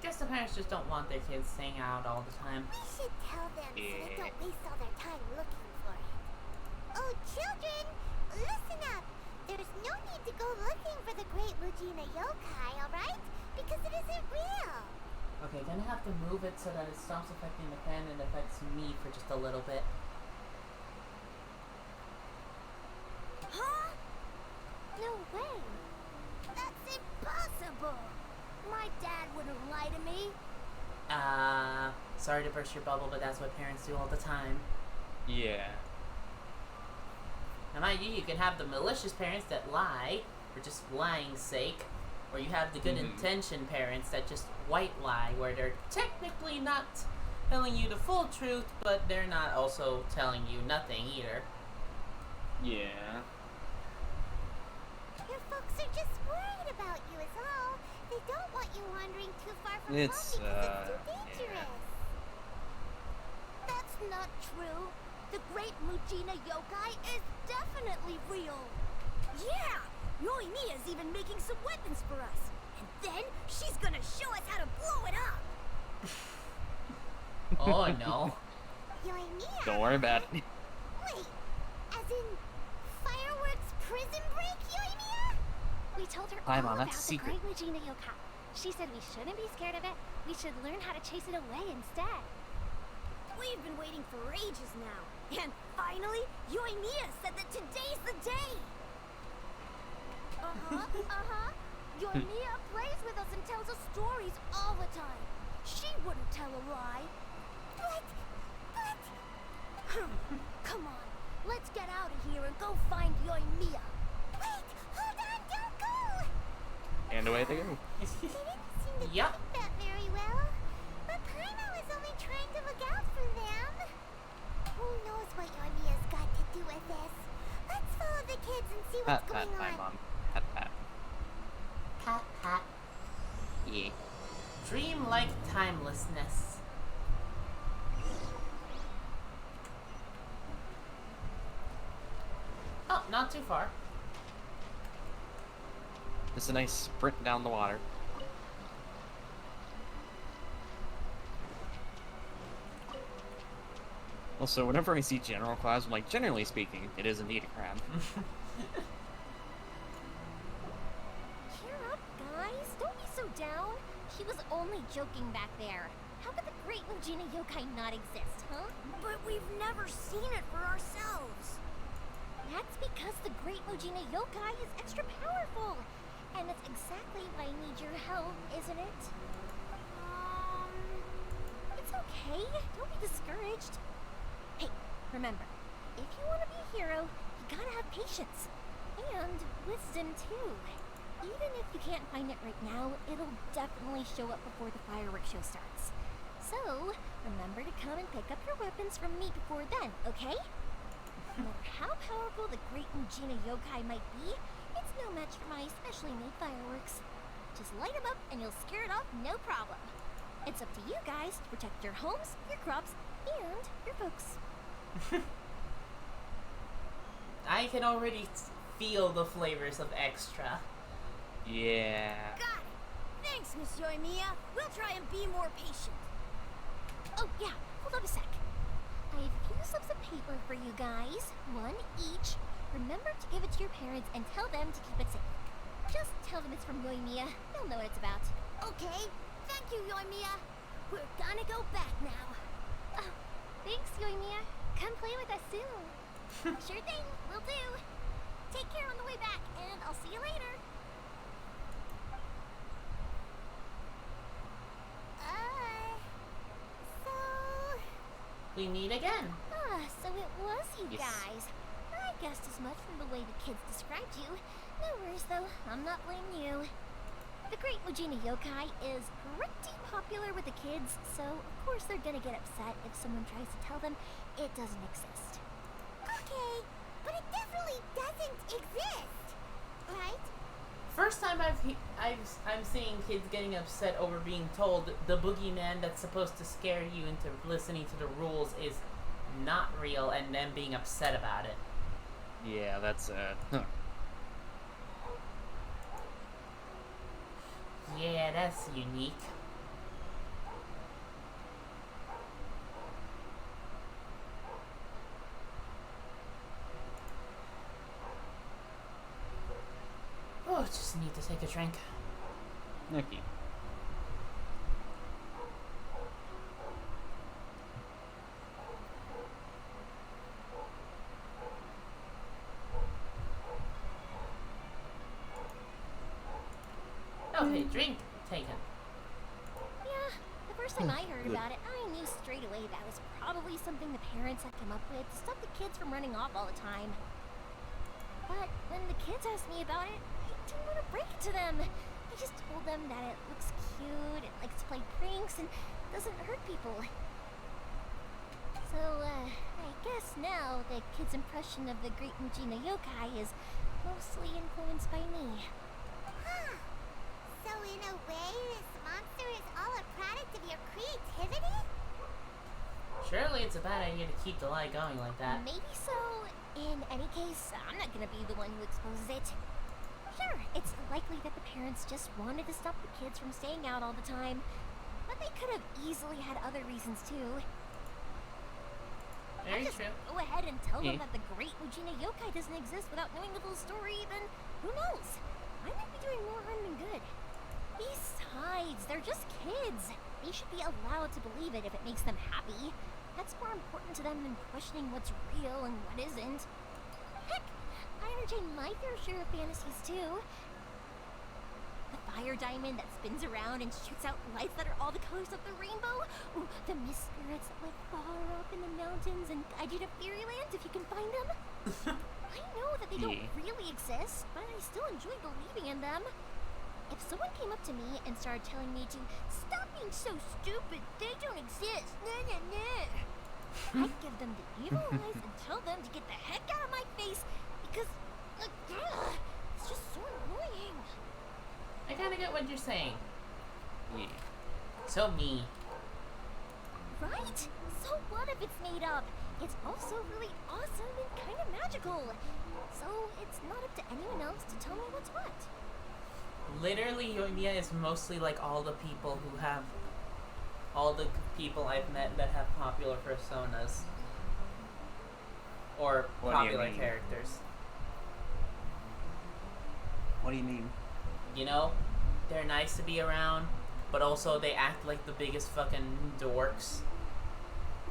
Guess the parents just don't want their kids staying out all the time. We should tell them so they don't waste all their time looking for it. Oh, children, listen up. There's no need to go looking for the great Mujina yokai, alright? Because it isn't real. Okay, gonna have to move it so that it stops affecting the pen and affects me for just a little bit. Huh? No way. That's impossible. My dad wouldn't lie to me. Sorry to burst your bubble, but that's what parents do all the time. Yeah. Now, mind you, you can have the malicious parents that lie for just lying's sake, or you have the good intention parents that just white lie, where they're technically not telling you the full truth, but they're not also telling you nothing either. Yeah. Your folks are just worried about you is all. They don't want you wandering too far from It's, home because it's too yeah. dangerous. That's not true. The great Mujina yokai is definitely real. Yeah! Yoimiya's even making some weapons for us. And then she's gonna show us how to blow it up. Oh no. Yoimiya. Don't worry about it. Wait, as in fireworks prison break, Yoimiya? We told her Paimon, all about that's the secret. great Mujina yokai. She said we shouldn't be scared of it. We should learn how to chase it away instead. We've been waiting for ages now. And finally, Yoimiya said that today's the day. Yoimiya plays with us and tells us stories all the time. She wouldn't tell a lie. But... Come on, let's get out of here and go find Yoimiya. Wait, hold on, don't go! And away they go. They didn't seem to Yup. think that very well. But Paimon was only trying to look out for them. Who knows what Yoimiya's got to do with this? Let's follow the kids and see what's Pat, pat, going on. Paimon. Pat, pat. Pat, pat. Yeah. Dreamlike timelessness. Oh, not too far. Just a nice sprint down the water. Also, whenever I see general class, I'm like, generally speaking, it is indeed a crab. Cheer up, guys. Don't be so down. She was only joking back there. How could the great Mujina yokai not exist, huh? But we've never seen it for ourselves. That's because the great Mujina yokai is extra powerful. And it's exactly why I need your help, isn't it? It's okay. Don't be discouraged. Hey, remember, if you want to be a hero, you gotta have patience. And wisdom, too. Even if you can't find it right now, it'll definitely show up before the fireworks show starts. So, remember to come and pick up your weapons from me before then, okay? No matter how powerful the great Mujina yokai might be, it's no match for my specially made fireworks. Just light them up and you'll scare it off no problem. It's up to you guys to protect your homes, your crops, and your folks. I can already feel the flavors of extra. Yeah. Got it. Thanks, Miss Yoimiya. We'll try and be more patient. Oh yeah, hold on a sec. I have a few slips of paper for you guys. One each. Remember to give it to your parents and tell them to keep it safe. Just tell them it's from Yoimiya. They'll know what it's about. Okay, thank you, Yoimiya. We're gonna go back now. Oh, thanks, Yoimiya. Come play with us soon. Sure thing, will do. Take care on the way back, and I'll see you later. So... We meet again. So it was you Yes. guys. I guessed as much from the way the kids described you. No worries though, I'm not blaming you. The Great Mujina Yokai is pretty popular with the kids, so of course they're gonna get upset if someone tries to tell them it doesn't exist. Okay, but it definitely doesn't exist, right? First time I'm seeing kids getting upset over being told the boogeyman that's supposed to scare you into listening to the rules is not real, and them being upset about it. Yeah, that's sad. Yeah, that's unique. Oh, just need to take a drink. Nikki. Okay, drink taken. Yeah, the first time I heard Good. about it, I knew straight away that was probably something the parents had come up with to stop the kids from running off all the time. But when the kids asked me about it, I didn't want to break it to them. I just told them that it looks cute, it likes to play pranks, and doesn't hurt people. So, I guess now the kids' impression of the Great Mujina Yokai is mostly influenced by me. Huh. So in a way, this monster is all a product of your creativity? Surely it's a bad idea to keep the lie going like that. Maybe so. In any case, I'm not gonna be the one who exposes it. Sure, it's likely that the parents just wanted to stop the kids from staying out all the time, but they could have easily had other reasons too. Very Just true. go ahead and tell them Yeah. that the Great Mujina Yokai doesn't exist without knowing the full story, then who knows? I might be doing more harm than good. Besides, they're just kids. They should be allowed to believe it if it makes them happy. That's more important to them than questioning what's real and what isn't. Heck, I entertain my fair share of fantasies too. The fire diamond that spins around and shoots out lights that are all the colors of the rainbow. Ooh, the mist spirits that live far up in the mountains and guide you to fairyland if you can find them. I know that they don't Yeah. really exist, but I still enjoy believing in them. If someone came up to me and started telling me to stop being so stupid, they don't exist, I'd give them the evil eyes and tell them to get the heck out of my face because, it's just so annoying. I kinda get what you're saying. Yeah. So me. Right? So what if it's made up? It's also really awesome and kind of magical. So it's not up to anyone else to tell me what's what. Literally, Yoimiya is mostly like all the people who have... all the people I've met that have popular personas. Or What do you popular mean? characters. What do you mean? You know? They're nice to be around, but also they act like the biggest fucking dorks.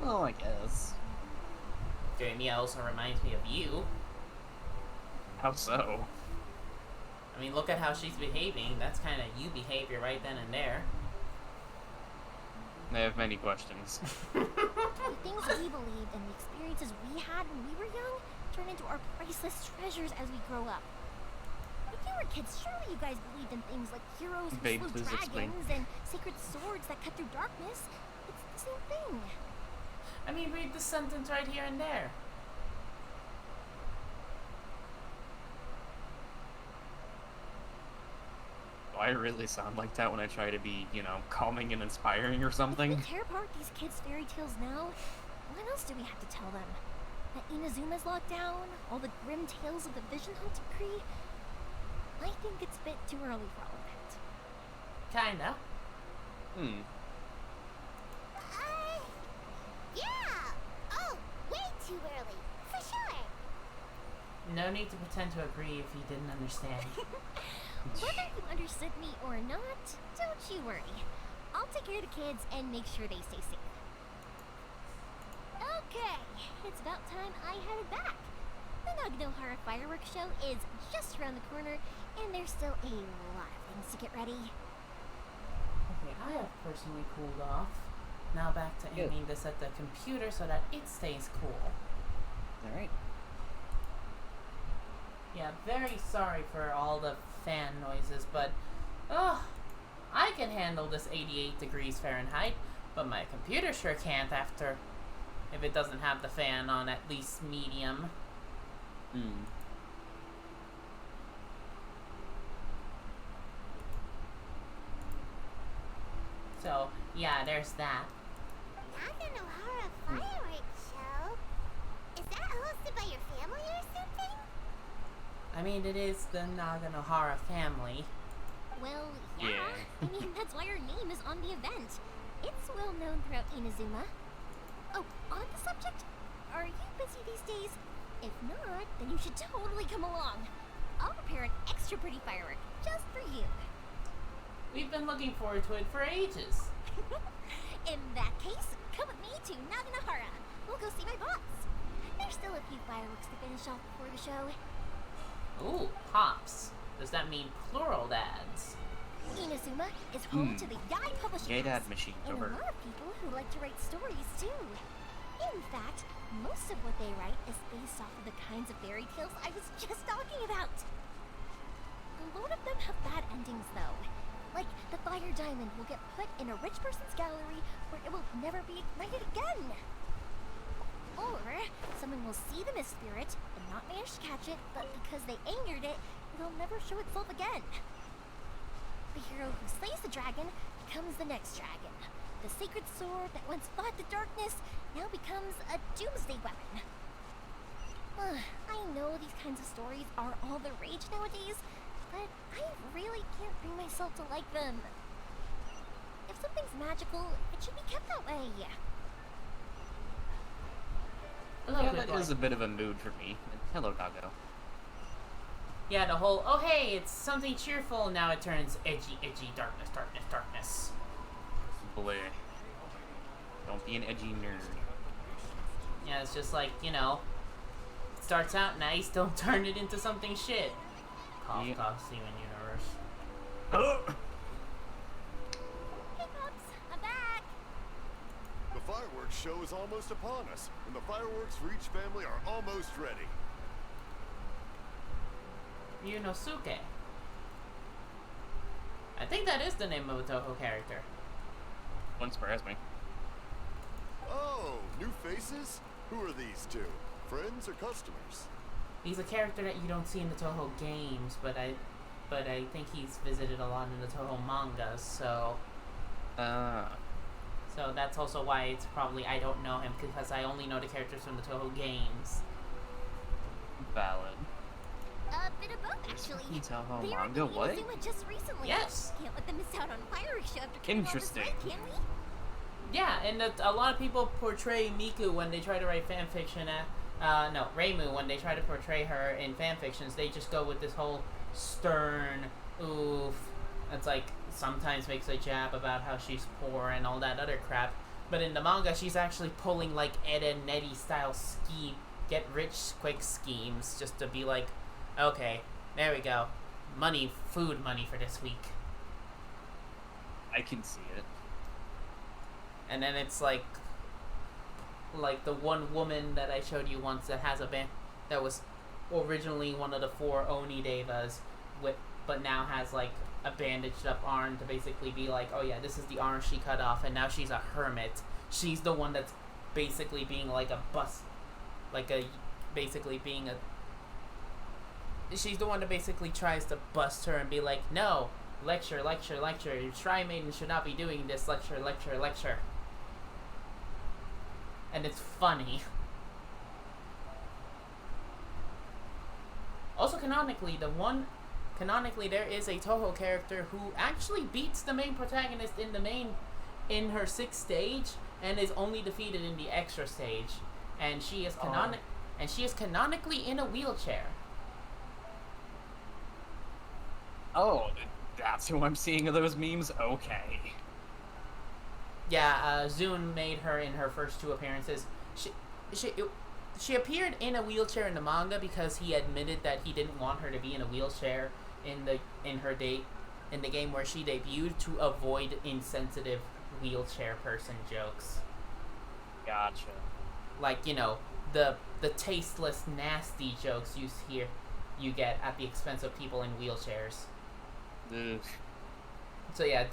Well, I guess. Yoimiya also reminds me of you. How so? I mean, look at how she's behaving. That's kind of you behavior right then and there. I have many questions. The things we believed and the experiences we had when we were young turn into our priceless treasures as we grow up. When you were kids, surely you guys believed in things like heroes who Babe, slew please explain. dragons and sacred swords that cut through darkness. It's the same thing. I mean, read the sentence right here and there. Do I really sound like that when I try to be, calming and inspiring or something? If we tear apart these kids' fairy tales now, what else do we have to tell them? That Inazuma's locked down? All the grim tales of the Vision Hunt decree? I think it's a bit too early for all of that. Kinda. Hmm. Yeah! Oh, wait! No need to pretend to agree if you didn't understand. Whether you understood me or not, don't you worry. I'll take care of the kids and make sure they stay safe. Okay, it's about time I headed back. The Naganohara fireworks show is just around the corner, and there's still a lot of things to get ready. Okay, I have personally cooled off. Now back to Good. aiming this at the computer so that it stays cool. Alright. Yeah, very sorry for all the fan noises, but I can handle this 88 degrees Fahrenheit, but my computer sure can't if it doesn't have the fan on at least medium. So, yeah, there's that. Naganohara fireworks show? Is that hosted by your family or something? I mean, it is the Naganohara family. Well, yeah. Yeah. I mean, that's why our name is on the event. It's well known throughout Inazuma. Oh, on the subject, are you busy these days? If not, then you should totally come along. I'll prepare an extra pretty firework just for you. We've been looking forward to it for ages. In that case, come with me to Naganohara. We'll go see my boss. There's still a few fireworks to finish off before the show. Ooh, pops. Does that mean plural dads? Inazuma is home to the Yai Publishing Yay House, Dad machine and over. a lot of people who like to write stories too. In fact, most of what they write is based off of the kinds of fairy tales I was just talking about. A lot of them have bad endings though. Like, the fire diamond will get put in a rich person's gallery where it will never be ignited again. Or, someone will see the mist spirit and not manage to catch it, but because they angered it, it'll never show itself again. The hero who slays the dragon becomes the next dragon. The sacred sword that once fought the darkness now becomes a doomsday weapon. I know these kinds of stories are all the rage nowadays, but I really can't bring myself to like them. If something's magical, it should be kept that way. Hello, Yeah, good that boy. is a bit of a mood for me. Hello, Doggo. Yeah, the whole, oh hey, it's something cheerful, now it turns edgy, darkness, darkness, darkness. Bleh. Don't be an edgy nerd. Yeah, it's just like, you know, it starts out nice, don't turn it into something shit. Cough, Yeah. cough, Steven Universe. Hey Pops, I'm back! The fireworks show is almost upon us, and the fireworks for each family are almost ready. Yunosuke. I think that is the name of a Toho character. Wouldn't surprise me. Oh, new faces? Who are these two? Friends or customers? He's a character that you don't see in the Toho games, but I think he's visited a lot in the Toho mangas, so that's also why it's probably I don't know him, because I only know the characters from the Toho games. Valid. A bit of both, actually. fucking Toho They were manga, in what? Inazuma just recently. Yes. Can't let them miss out on fireworks show after coming all this way, Interesting. can we? Yeah, and a lot of people portray Miku when they try to write fanfiction Reimu, when they try to portray her in fanfictions, they just go with this whole stern, oof. It's like, sometimes makes a jab about how she's poor and all that other crap. But in the manga, she's actually pulling like Ed and Nettie style get rich quick schemes just to be like, okay, there we go. Food money for this week. I can see it. And then it's like the one woman that I showed you once that has a band that was originally one of the 4 Oni Devas, but now has like a bandaged up arm to basically be like, oh yeah, this is the arm she cut off, and now she's a hermit. She's the one that's basically being like a she's the one that basically tries to bust her and be like, no, lecture, lecture, lecture. Shrine Maiden should not be doing this. Lecture, lecture, lecture. And it's funny. Also, canonically, there is a Toho character who actually beats the main protagonist in her 6th stage and is only defeated in the extra stage. And she is canonically in a wheelchair. Oh, that's who I'm seeing in those memes? Okay. Yeah, Zune made her in her first 2 appearances. She, she appeared in a wheelchair in the manga because he admitted that he didn't want her to be in a wheelchair in the game where she debuted to avoid insensitive wheelchair person jokes. Gotcha. Like, you know, the tasteless, nasty jokes you get at the expense of people in wheelchairs. Ugh. So yeah,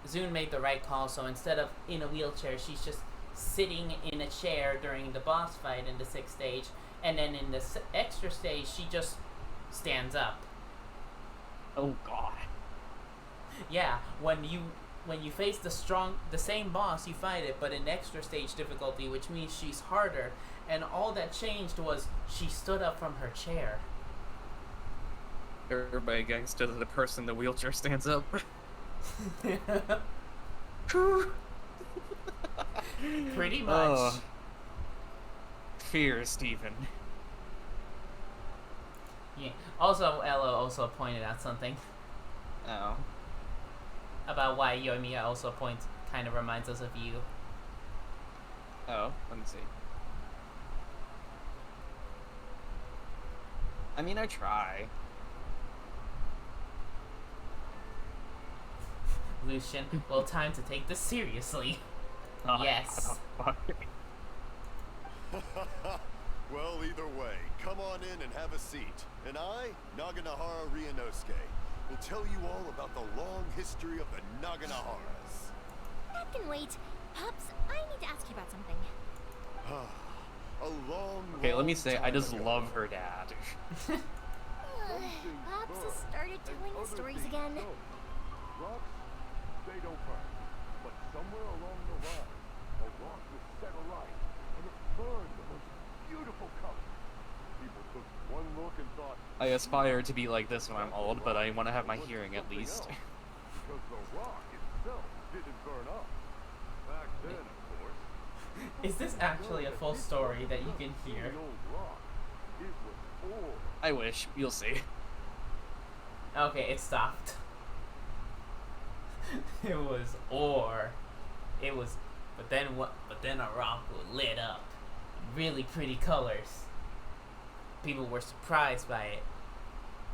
Zune made the right call. So instead of in a wheelchair, she's just sitting in a chair during the boss fight in the 6th stage, and then in the extra stage, she just stands up. Oh god. Yeah, when you face the same boss, you fight it, but in extra stage difficulty, which means she's harder. And all that changed was she stood up from her chair. Everybody gangsta to the person in the wheelchair stands up. Pretty much. Oh. Fear, Stephen. Yeah. Also, Ella also pointed out something Oh. about why Yoimiya also kind of reminds us of you. Oh, let me see. I mean, I try. Lucian, well, time to take this seriously. Oh, Yes. what the fuck? Well, either way, come on in and have a seat. And I, Naganahara Ryunosuke, will tell you all about the long history of the Naganaharas. That can wait. Pops, I need to ask you about something. A long, Okay, let me long say, I time just ago. love her dad. Pops has started telling the stories again. Rocks, they don't burn. But somewhere along the line, a rock was set alight, and it burned the most beautiful color. People took one look and thought, I aspire to be like this when I'm old, but I want to have my hearing at least. because the rock itself didn't burn up. Back then, of course. Is this actually a full story that you can hear? The old rock, it was ore. I wish. You'll see. Okay, it stopped. It was ore. It was, but then a rock lit up, really pretty colors. People were surprised by it.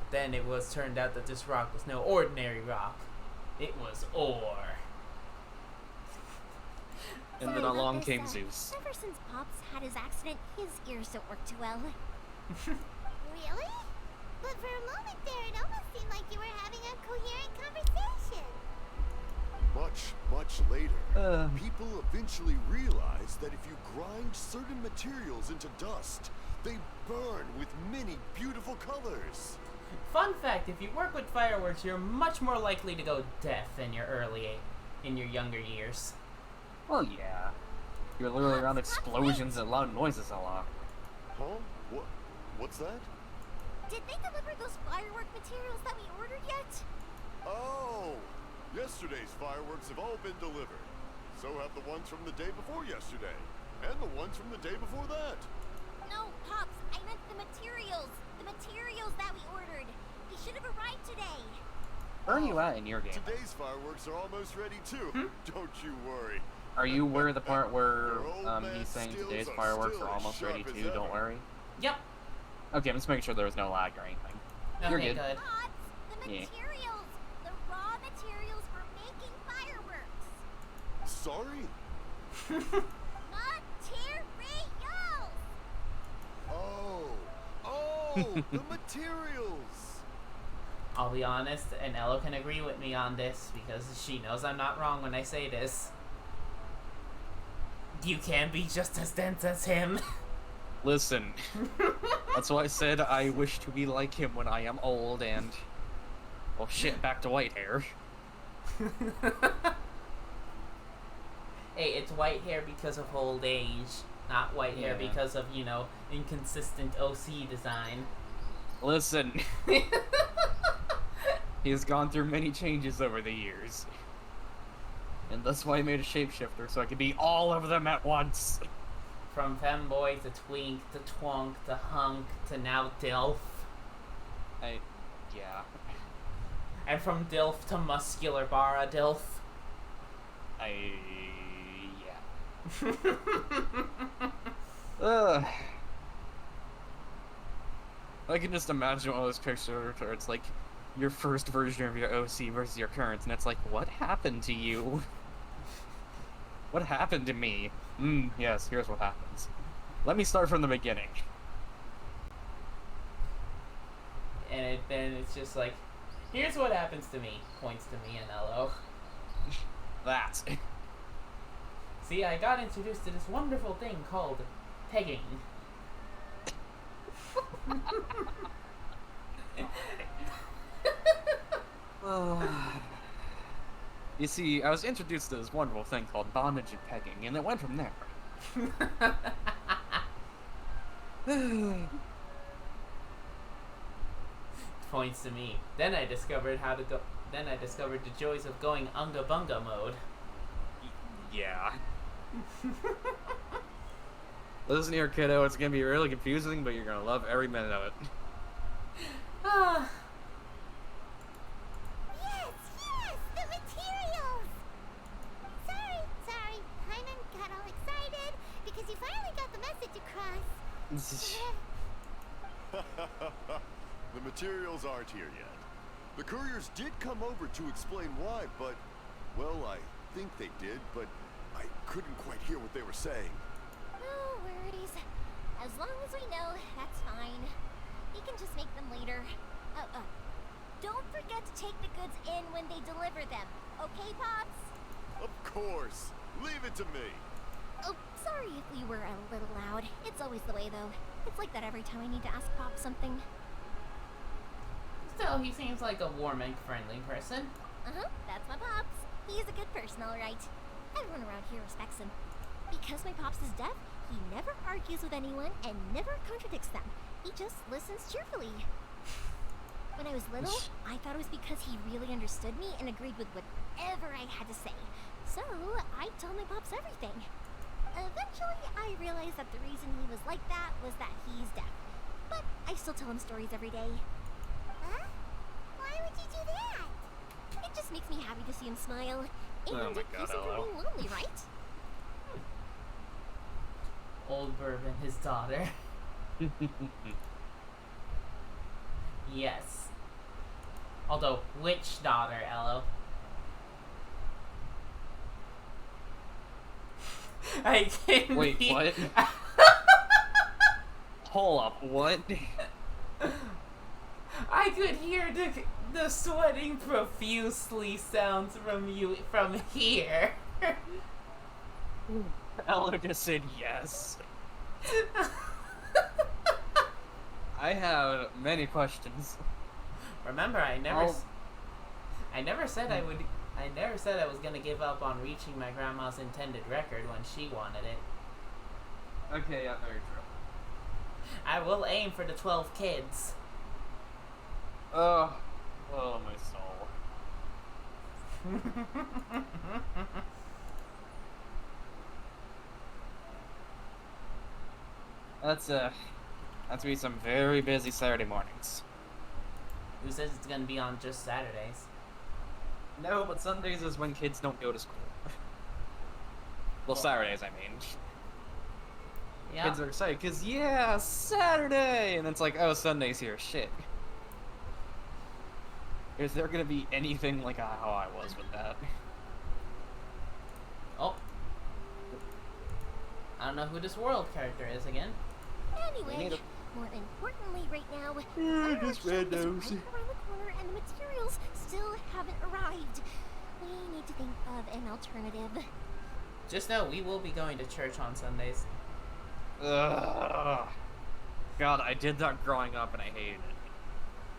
But then it was turned out that this rock was no ordinary rock. It was ore. And Sorry then about along this, came Zeus. Ever since Pops had his accident, his ears don't work too well. Really? But for a moment there, it almost seemed like you were having a coherent conversation. Much later, people eventually realized that if you grind certain materials into dust, they burn with many beautiful colors. Fun fact, if you work with fireworks, you're much more likely to go deaf in your younger years. Well, yeah. You're literally around explosions and loud noises a lot. Huh? What's that? Did they deliver those firework materials that we ordered yet? Oh! Yesterday's fireworks have all been delivered. So have the ones from the day before yesterday. And the ones from the day before that. No, Pops, I meant the materials. The materials that we ordered. They should have arrived today. Where are you at in your game? Today's fireworks are almost ready too. Don't you worry. Are you where the part where Your old man he's saying skills today's are fireworks still are as almost ready sharp as too? Don't ever. worry. Yep. Okay, I'm just making sure there was no lag or anything. Okay, You're good. Pops, the Yeah. materials. The raw materials for making fireworks. Sorry? Materials! Oh, the materials. I'll be honest, and Ella can agree with me on this because she knows I'm not wrong when I say this. You can be just as dense as him. Listen, that's why I said I wish to be like him when I am old and... Well, shit, back to white hair. Hey, it's white hair because of old age, not white hair Yeah. because of, inconsistent OC design. Listen, he has gone through many changes over the years. And that's why I made a shapeshifter, so I could be all of them at once. From femboy to twink to twonk to hunk to now dilf. Yeah. And from DILF to muscular Bara DILF. Yeah. Ugh. I can just imagine one of those pictures where it's like your first version of your OC versus your current, and it's like, what happened to you? What happened to me? Yes, here's what happens. Let me start from the beginning. And then it's just like, here's what happens to me. Points to me and LO. That. See, I got introduced to this wonderful thing called pegging. You see, I was introduced to this wonderful thing called bondage and pegging, and it went from there. Points to me. Then I discovered how to go. Then I discovered the joys of going unga bunga mode. Yeah. Listen here, kiddo. It's gonna be really confusing, but you're gonna love every minute of it. Ah. Yes, the materials! Sorry, Hyman got all excited because you finally got the message across. The materials aren't here yet. The couriers did come over to explain why, but, well, I think they did, but I couldn't quite hear what they were saying. No worries. As long as we know, that's fine. We can just make them later. Don't forget to take the goods in when they deliver them. Okay, Pops? Of course. Leave it to me. Oh, sorry if we were a little loud. It's always the way, though. It's like that every time I need to ask Pop something. Still, he seems like a warm and friendly person. That's my Pops. He's a good person, all right. Everyone around here respects him. Because my Pops is deaf, he never argues with anyone and never contradicts them. He just listens cheerfully. When I was little, I thought it was because he really understood me and agreed with whatever I had to say. So, I told my Pops everything. Eventually, I realized that the reason he was like that was that he's deaf. But I still tell him stories every day. Huh? Why would you do that? It just makes me happy to see him smile. And Oh my it God, keeps him from hello. being lonely, right? Old Bourbon, his daughter. Yes. Although, which daughter, Elo? I can't. Wait, what? Hold up, what? I could hear the sweating profusely sounds from you from here. Ella just said yes. I have many questions. Remember, I never said I would. I never said I was gonna give up on reaching my grandma's intended record when she wanted it. Okay, yeah, very true. I will aim for the 12 kids. Oh, my soul. That's be some very busy Saturday mornings. Who says it's gonna be on just Saturdays? No, but Sundays is when kids don't go to school. Well, Saturdays, I mean. Yeah. Kids are excited because, yeah, Saturday! And it's like, oh, Sunday's here. Shit. Is there gonna be anything like how I was with that? Oh. I don't know who this world character is again. Anyway, more importantly right now, just our ship is randos. right around the corner and the materials still haven't arrived. We need to think of an alternative. Just know we will be going to church on Sundays. Ugh. God, I did that growing up and I hated it.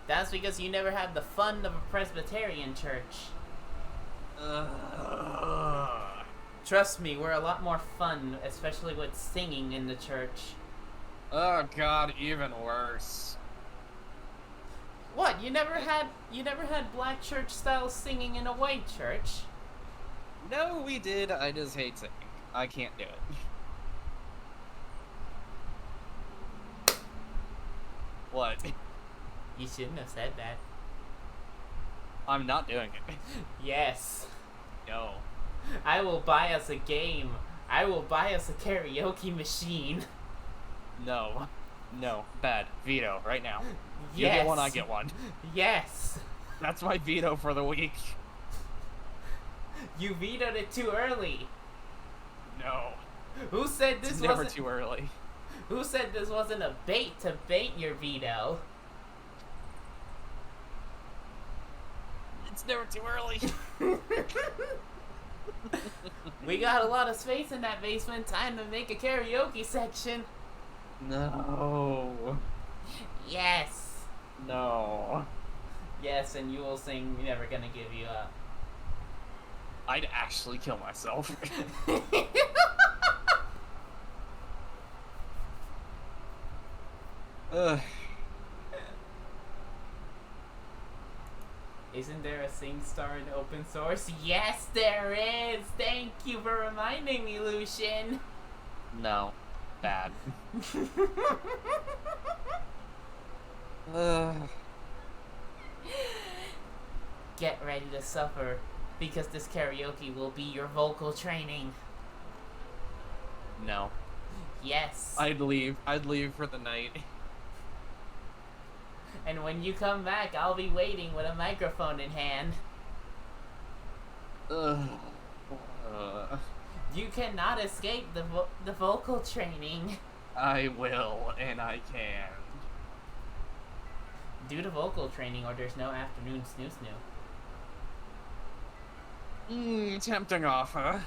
That's because you never had the fun of a Presbyterian church. Ugh. Trust me, we're a lot more fun, especially with singing in the church. Oh God, even worse. What? You never had black church style singing in a white church? No, we did. I just hate singing. I can't do it. What? You shouldn't have said that. I'm not doing it. Yes. No. I will buy us a game. I will buy us a karaoke machine. No. No. Bad. Veto right now. You Yes. get one, I get one. Yes. That's my veto for the week. You vetoed it too early. No. Who said this It's never wasn't? too early. Who said this wasn't a bait to bait your veto? It's never too early. We got a lot of space in that basement. Time to make a karaoke section. No. Yes. No. Yes, and you will sing Never Gonna Give You Up. I'd actually kill myself. Ugh. Isn't there a SingStar in open source? Yes, there is! Thank you for reminding me, Lucian! No. Bad. Get ready to suffer, because this karaoke will be your vocal training. No. Yes. I'd leave. I'd leave for the night. And when you come back, I'll be waiting with a microphone in hand. Ugh. You cannot escape the vocal training. I will, and I can. Do the vocal training or there's no afternoon snoo. Tempting offer.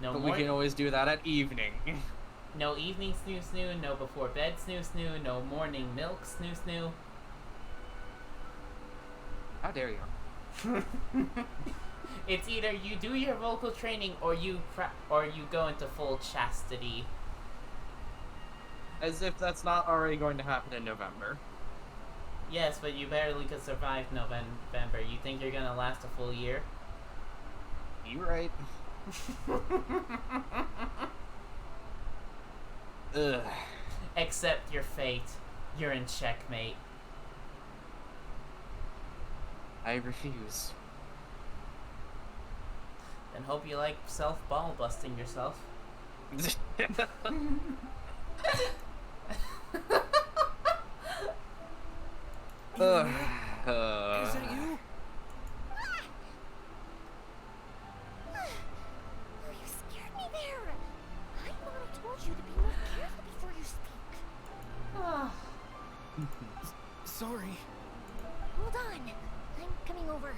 No But more. we can always do that at evening. No evening snoo, no before bed snoo, no morning milk snoo. How dare you? It's either you do your vocal training or you go into full chastity. As if that's not already going to happen in November. Yes, but you barely could survive November. You think you're gonna last a full year? You right. Ugh. Accept your fate. You're in checkmate. I refuse. Then hope you like ball busting yourself. Is that you? Oh, you scared me there. I thought I told you to be more careful before you speak. Ah. Sorry. Hold on. I'm coming over.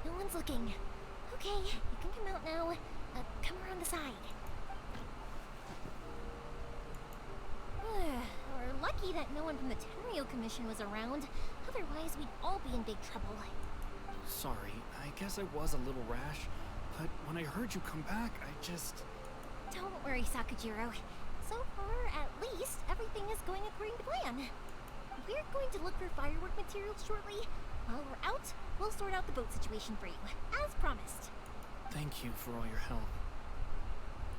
No one's looking. Okay, you can come out now. Come around the side. We're lucky that no one from the Tenryo Commission was around. Otherwise, we'd all be in big trouble. Sorry, I guess I was a little rash, but when I heard you come back, I just... Don't worry, Sakajiro. So far, at least, everything is going according to plan. We're going to look for firework materials shortly. While we're out, we'll sort out the boat situation for you, as promised. Thank you for all your help.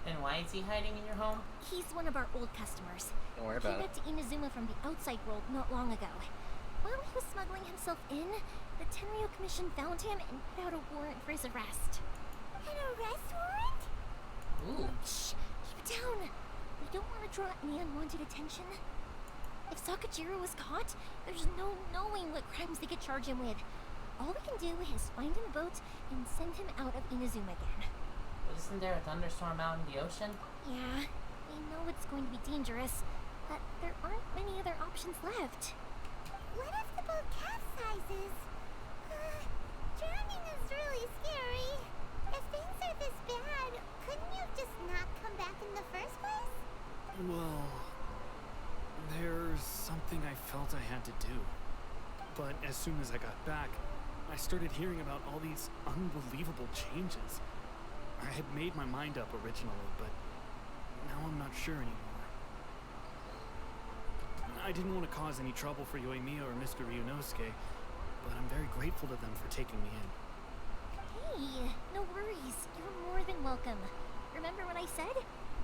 And why is he hiding in your home? He's one of our old customers. Don't worry He about came it. back to Inazuma from the outside world not long ago. While he was smuggling himself in, the Tenryo Commission found him and put out a warrant for his arrest. An arrest warrant? Ooh. Shh! Keep it down! We don't want to draw any unwanted attention. If Sakajiro was caught, there's no knowing what crimes they could charge him with. All we can do is find him a boat and send him out of Inazuma again. But isn't there a thunderstorm out in the ocean? Yeah, we know it's going to be dangerous, but there aren't many other options left. What if the boat capsizes? Drowning is really scary. If things are this bad, couldn't you just not come back in the first place? Well, there's something I felt I had to do. But as soon as I got back, I started hearing about all these unbelievable changes. I had made my mind up originally, but now I'm not sure anymore. I didn't want to cause any trouble for Yoimiya or Mr. Ryunosuke, but I'm very grateful to them for taking me in. Hey, no worries. You're more than welcome. Remember what I said?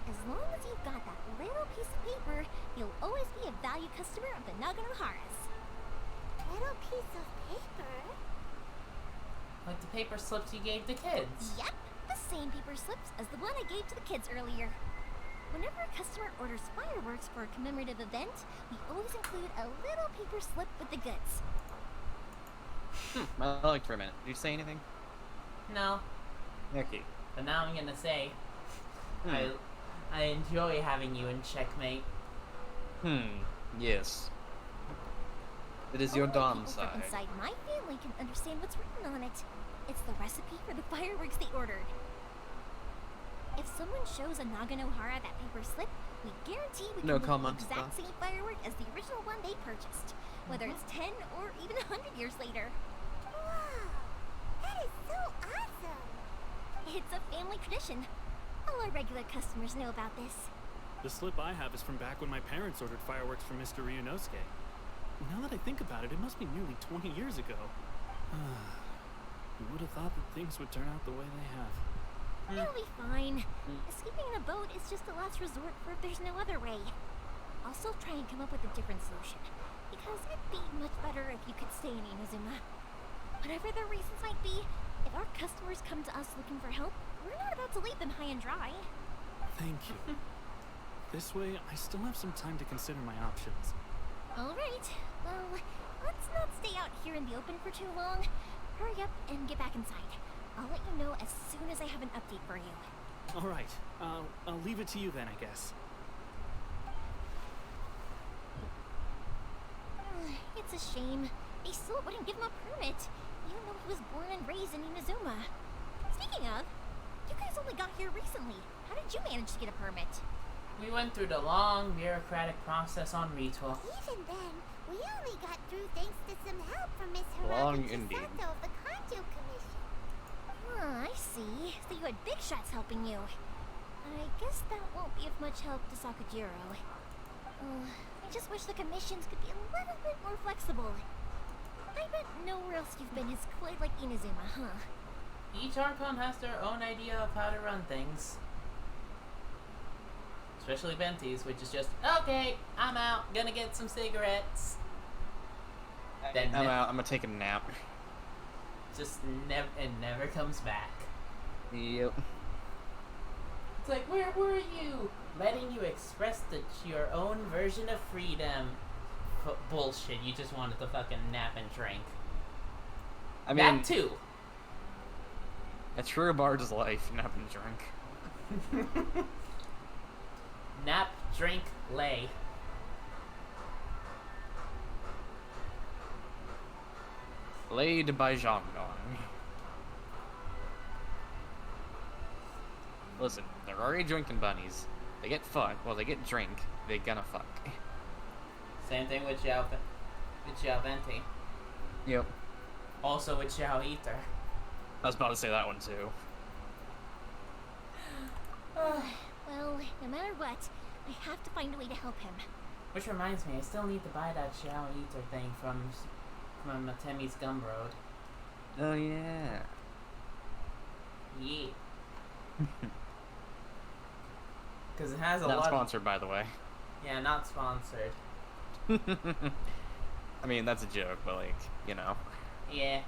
As long as you've got that little piece of paper, you'll always be a valued customer of the Naganohara's. Little piece of paper? Like the paper slips you gave the kids. Yep, the same paper slips as the one I gave to the kids earlier. Whenever a customer orders fireworks for a commemorative event, we always include a little paper slip with the goods. I looked for a minute. Did you say anything? No, Okay. but now I'm gonna say, I enjoy having you in checkmate. Yes. It is your Only Dom people side. from inside my family can understand what's written on it. It's the recipe for the fireworks they ordered. If someone shows a Naganohara that paper slip, we guarantee we can No make the comments, exact same firework as the original one they purchased, whether it's 10 or even 100 years later. Wow, that is so awesome. It's a family tradition. All our regular customers know about this. The slip I have is from back when my parents ordered fireworks from Mr. Ryunosuke. Now that I think about it, it must be nearly 20 years ago. Who would have thought that things would turn out the way they have? It'll be fine. Escaping in a boat is just a last resort for if there's no other way. Also, try and come up with a different solution, because it'd be much better if you could stay in Inazuma. Whatever the reasons might be, if our customers come to us looking for help, we're not about to leave them high and dry. Thank you. This way, I still have some time to consider my options. Alright, well, let's not stay out here in the open for too long. Hurry up and get back inside. I'll let you know as soon as I have an update for you. All right, I'll leave it to you then, I guess. It's a shame. They still wouldn't give him a permit, even though he was born and raised in Inazuma. Speaking of, you guys only got here recently. How did you manage to get a permit? We went through the long bureaucratic process on Retool. Even then, we only got through thanks to some help from Miss Long Hiraka indeed. Chisato of the Kanto Commission. I see. So you had big shots helping you. I guess that won't be of much help to Sakajiro. I just wish the commissions could be a little bit more flexible. I bet nowhere else you've been is quite like Inazuma, huh? Each Archon has their own idea of how to run things. Especially Venti's, which is just, okay, I'm out, gonna get some cigarettes. Then I'm out. I'm gonna take a nap. Just never comes back. Yep. It's like, where were you? Letting you express your own version of freedom. Bullshit, you just wanted to fucking nap and drink. I mean, that too. a true bard's life, nap and drink. Nap, drink, lay. Laid by Zhangdong. Listen, they're already drinking bunnies. They get fucked. Well, they get drink. They gonna fuck. Same thing with Xiao Venti. Yep. Also with Xiao Ether. I was about to say that one too. Well, no matter what, I have to find a way to help him. Which reminds me, I still need to buy that Xiao Ether thing from Matemi's Gumroad. Oh yeah. Yeah. Because it has a Not lot sponsored, by the way. Yeah, not sponsored. I mean, that's a joke, but like, you know. Yeah.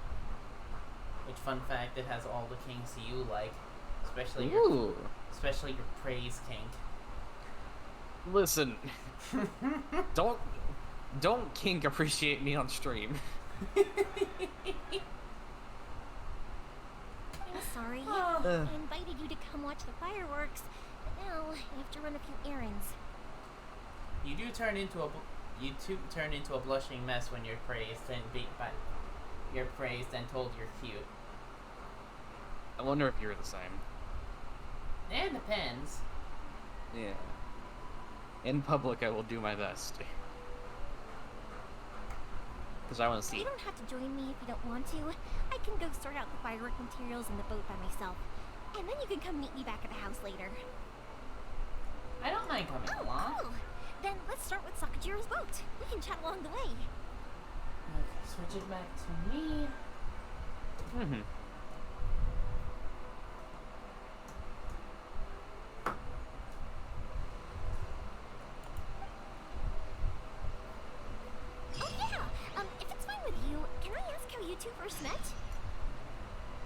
Which, fun fact, it has all the kinks you like. Especially Ooh. your praise kink. Listen. Don't kink appreciate me on stream. I'm sorry. I invited you to come watch the fireworks, but now I have to run a few errands. You do turn into a blushing mess when you're praised and told you're cute. I wonder if you're the same. It depends. Yeah. In public, I will do my best. Because I want to see. You don't have to join me if you don't want to. I can go sort out the firework materials in the boat by myself. And then you can come meet me back at the house later. I don't mind coming along. Cool. Then let's start with Sakajiro's boat. We can chat along the way. Okay, Switch it back to me. Mm-hmm. Oh yeah, if it's fine with you, can I ask how you two first met?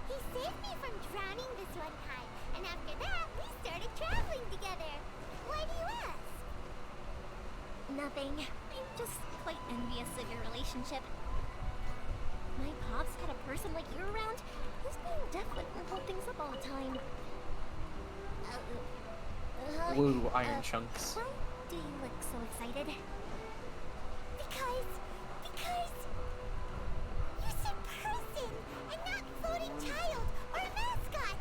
He saved me from drowning this one time, and after that, we started traveling together. Why do you ask? Nothing. I'm just quite envious of your relationship. My pops had a person like you around. Who's being deaf wouldn't hold things up all the time. Woo, iron chunks. Why do you look so excited? Because you said person and not floating child or mascot.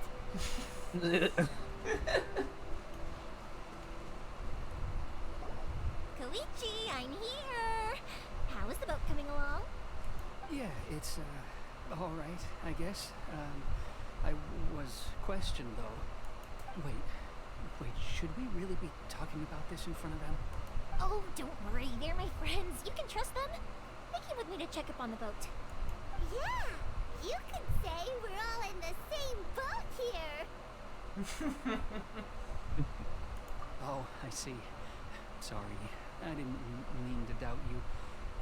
Koichi, I'm here. How is the boat coming along? Yeah, it's, all right, I guess. I was questioned, though. Wait, should we really be talking about this in front of them? Oh, don't worry. They're my friends. You can trust them. They came with me to check up on the boat. Yeah, you could say we're all in the same boat here. Oh, I see. Sorry, I didn't mean to doubt you.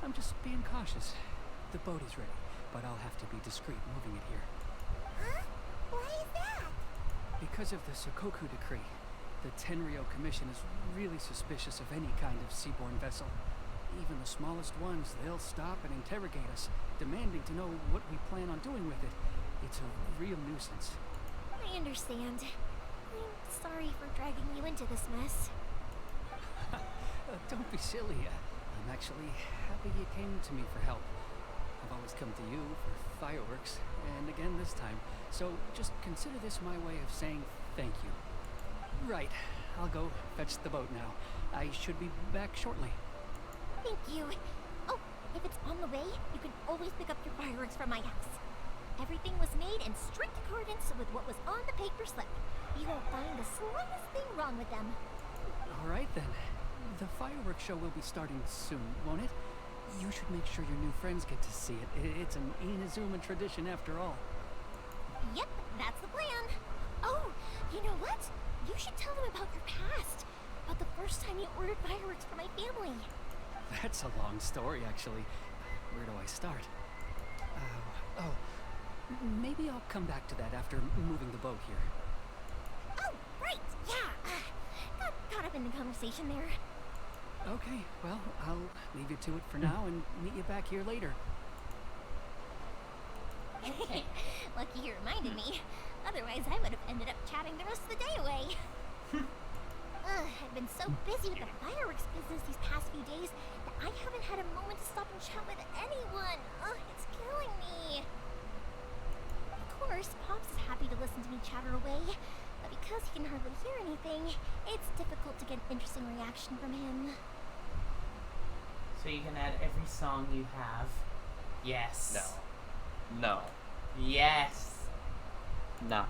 I'm just being cautious. The boat is ready, but I'll have to be discreet moving it here. Huh? Why is that? Because of the Sokoku decree, the Tenryo Commission is really suspicious of any kind of seaborne vessel. Even the smallest ones, they'll stop and interrogate us, demanding to know what we plan on doing with it. It's a real nuisance. I understand. I'm sorry for dragging you into this mess. Don't be silly. I'm actually happy you came to me for help. I've always come to you for fireworks, and again this time. So just consider this my way of saying thank you. Right, I'll go fetch the boat now. I should be back shortly. Thank you. Oh, if it's on the way, you can always pick up your fireworks from my house. Everything was made in strict accordance with what was on the paper slip. You won't find the slightest thing wrong with them. All right then. The fireworks show will be starting soon, won't it? You should make sure your new friends get to see it. It's an Inazuma tradition after all. Yep, that's the plan. Oh, you know what? You should tell them about your past. About the first time you ordered fireworks for my family. That's a long story, actually. Where do I start? Maybe I'll come back to that after moving the boat here. Oh, right, yeah. Got caught up in the conversation there. Okay, well, I'll leave you to it for now and meet you back here later. Lucky you reminded me. Otherwise, I would have ended up chatting the rest of the day away. I've been so busy with the fireworks business these past few days that I haven't had a moment to stop and chat with anyone. It's killing me. Of course, Pops is happy to listen to me chatter away, but because he can hardly hear anything, it's difficult to get an interesting reaction from him. So you can add every song you have. Yes. No. Yes. No.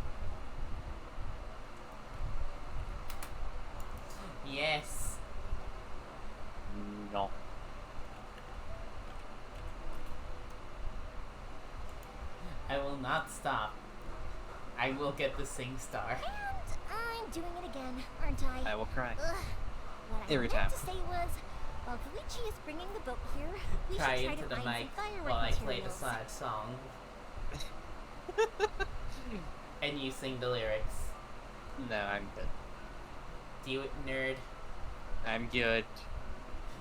Yes. No. I will not stop. I will get the Sing Star. And I'm doing it again, aren't I? I will cry. What Every I meant time. to say was, while Koichi is bringing the boat here, we Cry should try into to the find mic some firework while I play the materials. sad song. And you sing the lyrics. No, I'm good. Do it, nerd. I'm good.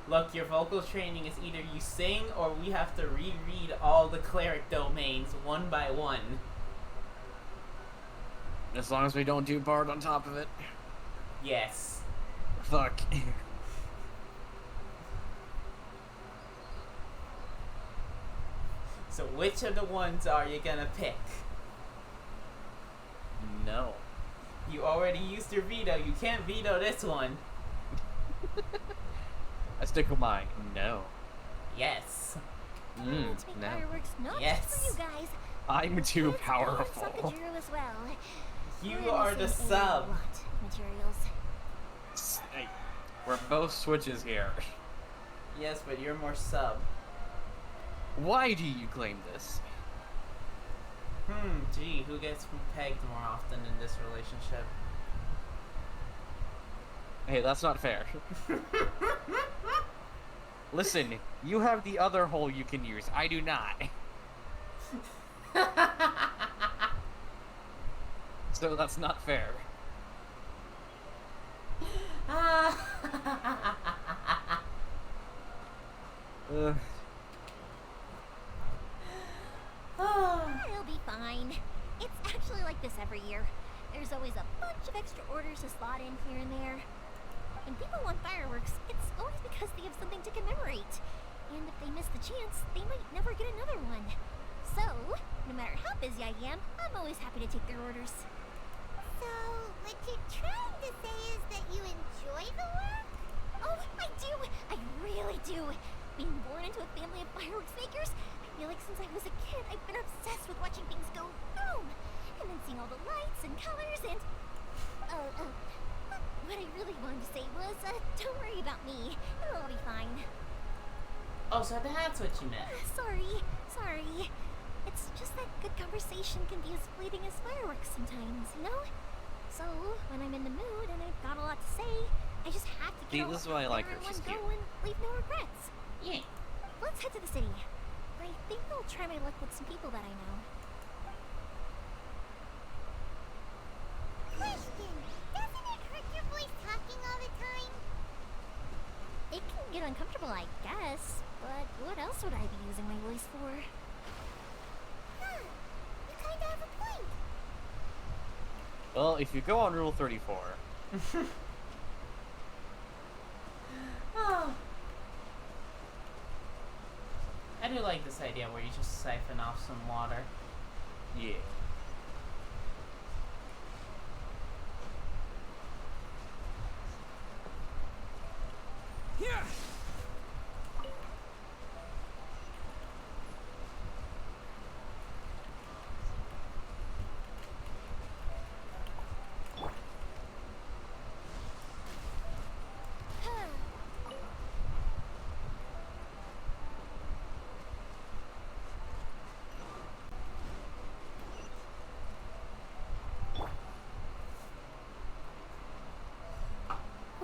Look, your vocal training is either you sing or we have to reread all the cleric domains one by one. As long as we don't do Bard on top of it. Yes. Fuck. So which of the ones are you gonna pick? No. You already used your veto. You can't veto this one. I stick with mine. No. Yes. I need to make No. fireworks not Yes. just for you guys. I'm too It's powerful. Sakajiro as well. You We're in are the same sub. lot of materials. Hey, we're both switches here. Yes, but you're more sub. Why do you claim this? Gee, who gets pegged more often in this relationship? Hey, that's not fair. Listen, you have the other hole you can use. I do not. So that's not fair. It'll be fine. It's actually like this every year. There's always a bunch of extra orders to slot in here and there. When people want fireworks, it's always because they have something to commemorate. And if they miss the chance, they might never get another one. So, no matter how busy I am, I'm always happy to take their orders. So, what you're trying to say is that you enjoy the work? Oh, I do! I really do! Being born into a family of fireworks makers, I feel like since I was a kid, I've been obsessed with watching things go boom! And then seeing all the lights and colors and... what I really wanted to say was, don't worry about me. It'll all be fine. Oh, so that's what you meant. Sorry. It's just that good conversation can be as fleeting as fireworks sometimes, you know? So, when I'm in the mood and I've got a lot to say, I just have to See, get this is why I like her. She's go cute. and leave no regrets. Yeah. Let's head to the city. I think I'll try my luck with some people that I know. Question. Doesn't it hurt your voice talking all the time? It can get uncomfortable, I guess. But what else would I be using my voice for? Huh. You kinda have a point. Well, if you go on Rule 34... Oh. I do like this idea where you just siphon off some water. Yeah. Yeah.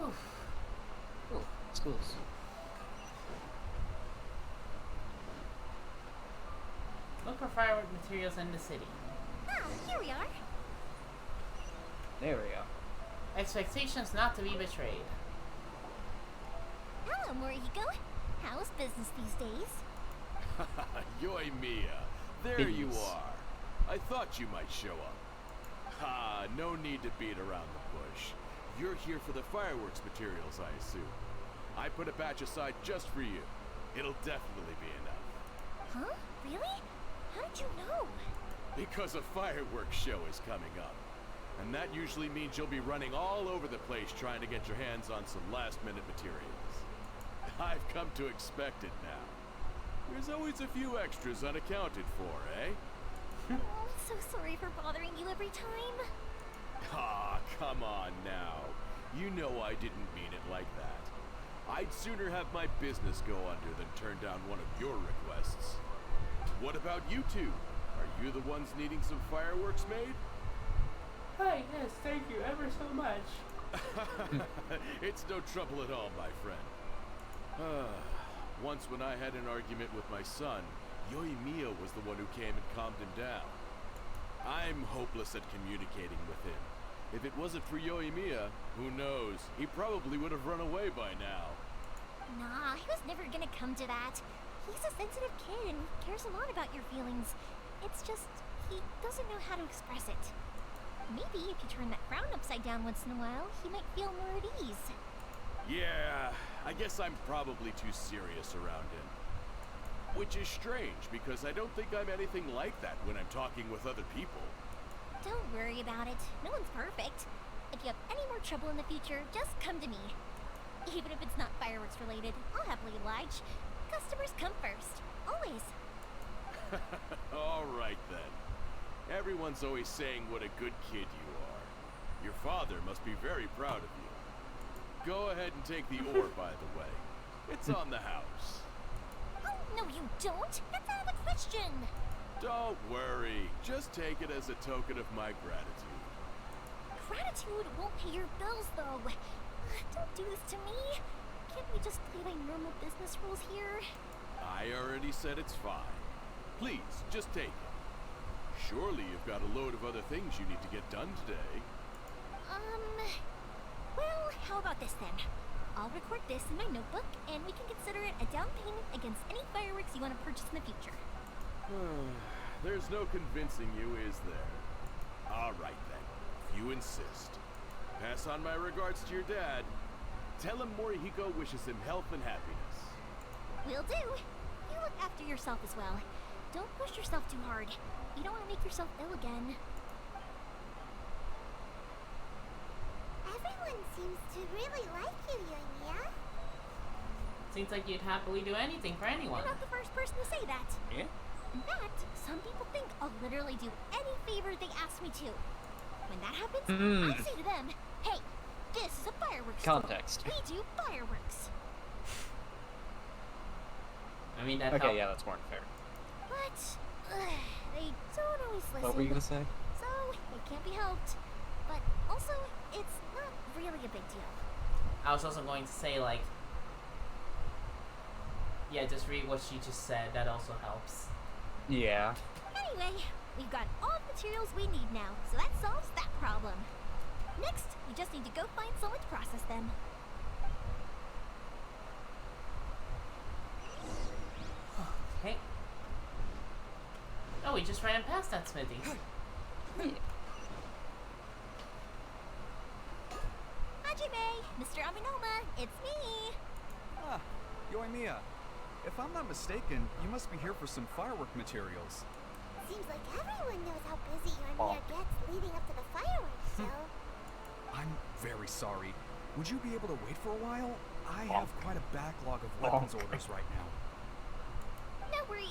Oh, schools. Look for firework materials in the city. Ah, here we are. There we go. Expectations not to be betrayed. Hello, Morihiko. How's business these days? Yoi Mia, there you are. I thought you might show up. Ha, no need to beat around the bush. You're here for the fireworks materials, I assume. I put a batch aside just for you. It'll definitely be enough. Huh? Really? How did you know? Because a fireworks show is coming up. And that usually means you'll be running all over the place trying to get your hands on some last-minute materials. I've come to expect it now. There's always a few extras unaccounted for, eh? Oh, I'm so sorry for bothering you every time. Ah, come on now. You know I didn't mean it like that. I'd sooner have my business go under than turn down one of your requests. What about you two? Are you the ones needing some fireworks made? Hi, yes, thank you ever so much. It's no trouble at all, my friend. Once when I had an argument with my son, Yoimiya was the one who came and calmed him down. I'm hopeless at communicating with him. If it wasn't for Yoimiya, who knows, he probably would have run away by now. Nah, he was never gonna come to that. He's a sensitive kid and cares a lot about your feelings. It's just, he doesn't know how to express it. Maybe if you turn that frown upside down once in a while, he might feel more at ease. Yeah, I guess I'm probably too serious around him. Which is strange, because I don't think I'm anything like that when I'm talking with other people. Don't worry about it. No one's perfect. If you have any more trouble in the future, just come to me. Even if it's not fireworks related, I'll happily oblige. Customers come first. Always. All right then. Everyone's always saying what a good kid you are. Your father must be very proud of you. Go ahead and take the ore, by the way. It's on the house. Oh, no you don't. That's Don't worry. Just take it as a token of my gratitude. Gratitude won't pay your bills, though. Don't do this to me. Can't we just play by normal business rules here? I already said it's fine. Please, just take it. Surely you've got a load of other things you need to get done today. Well, how about this then? I'll record this in my notebook, and we can consider it a down payment against any fireworks you want to purchase in the future. There's no convincing you, is there? All right then, if you insist. Pass on my regards to your dad. Tell him Morihiko wishes him health and happiness. Will do. You look after yourself as well. Don't push yourself too hard. You don't want to make yourself ill again. Everyone seems to really like you, Yoimiya. Seems like you'd happily do anything for anyone. You're not the first person to say that. Yeah? In fact, some people think I'll literally do any favor they ask me to. When that happens, I say to them, hey, this is a fireworks Context. store. We do fireworks. I mean, that Okay, helped. yeah, that's more unfair. But they don't always listen. What were you gonna say? So it can't be helped. But also, it's not really a big deal. I was also going to say, like, yeah, just read what she just said. That also helps. Yeah. Anyway, we've got all the materials we need now, so that solves that problem. Next, we just need to go find someone to process them. Okay. Oh, we just ran past that smithy. Hajime, Mr. Aminoma, it's me. Ah, Yoimiya. If I'm not mistaken, you must be here for some firework materials. Seems like everyone knows how busy Yoimiya gets leading up to the fireworks show. I'm very sorry. Would you be able to wait for a while? I have quite a backlog of weapons orders right now. No worry.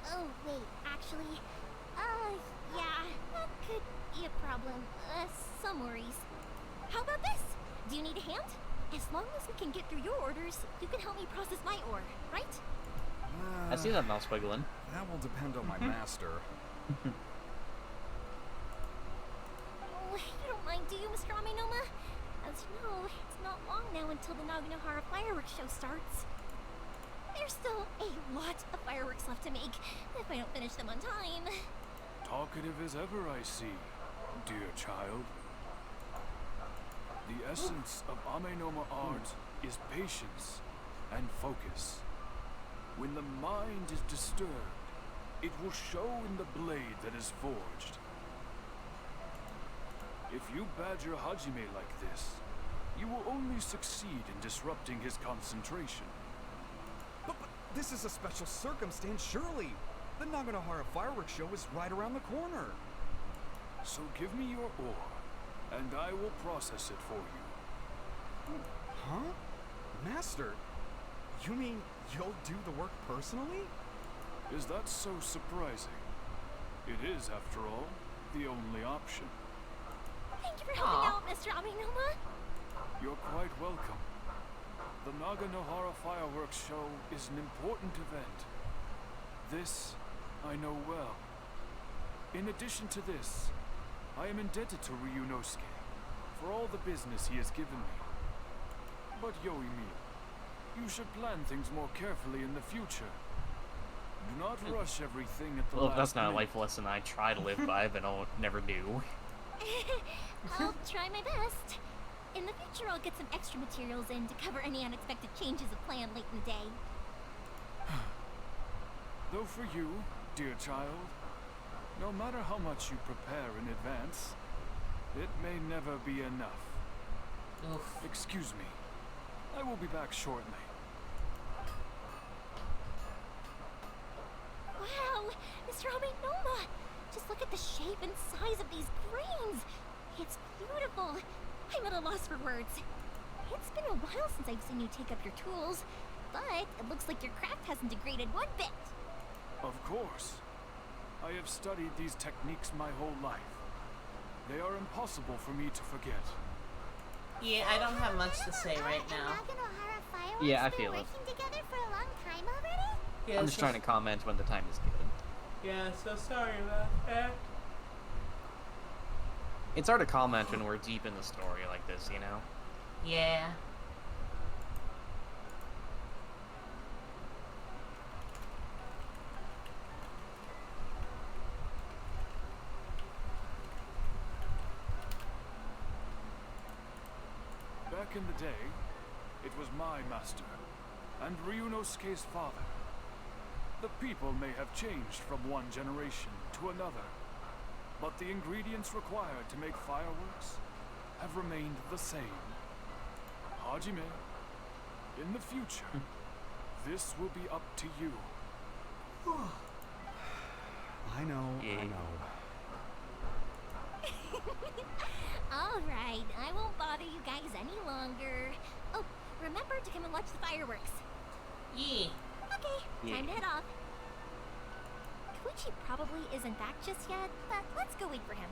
Oh, wait, actually, yeah, that could be a problem. Some worries. How about this? Do you need a hand? As long as we can get through your orders, you can help me process my ore, right? I see that mouse wiggling. That will depend on my master. Oh, you don't mind, do you, Mr. Aminoma? As you know, it's not long now until the Naganohara fireworks show starts. There's still a lot of fireworks left to make, if I don't finish them on time. Talkative as ever, I see, dear child. The essence of Amenoma art is patience and focus. When the mind is disturbed, it will show in the blade that is forged. If you badger Hajime like this, you will only succeed in disrupting his concentration. But this is a special circumstance, surely. The Naganohara fireworks show is right around the corner. So give me your ore, and I will process it for you. Huh? Master, you mean you'll do the work personally? Is that so surprising? It is, after all, the only option. Thank you for helping out, Mr. Aminoma. You're quite welcome. The Naganohara fireworks show is an important event. This I know well. In addition to this, I am indebted to Ryunosuke for all the business he has given me. But Yoimiya, you should plan things more carefully in the future. Do not rush everything at the Well, last that's not a minute. life lesson I try to live by, but I'll never do. I'll try my best. In the future, I'll get some extra materials in to cover any unexpected changes of plan late in the day. Though for you, dear child, no matter how much you prepare in advance, it may never be enough. Oof. Excuse me. I will be back shortly. Wow, Mr. Aminoma! Just look at the shape and size of these grains! It's beautiful! I'm at a loss for words. It's been a while since I've seen you take up your tools, but it looks like your craft hasn't degraded one bit. Of course. I have studied these techniques my whole life. They are impossible for me to forget. Yeah, I don't have much to say right now. Naganohara fireworks Yeah, I been feel it. working together for a long time already? Yeah, I'm just trying to comment when the time is given. Yeah, so sorry about that. It's hard to comment when we're deep in the story like this, you know? Yeah. Back in the day, it was my master, and Ryunosuke's father. The people may have changed from one generation to another, but the ingredients required to make fireworks have remained the same. Hajime, in the future, this will be up to you. I know, Yeah. I know. Alright, I won't bother you guys any longer. Oh, remember to come and watch the fireworks. Yeah. Okay, time to head off. Koichi probably isn't back just yet, but let's go wait for him.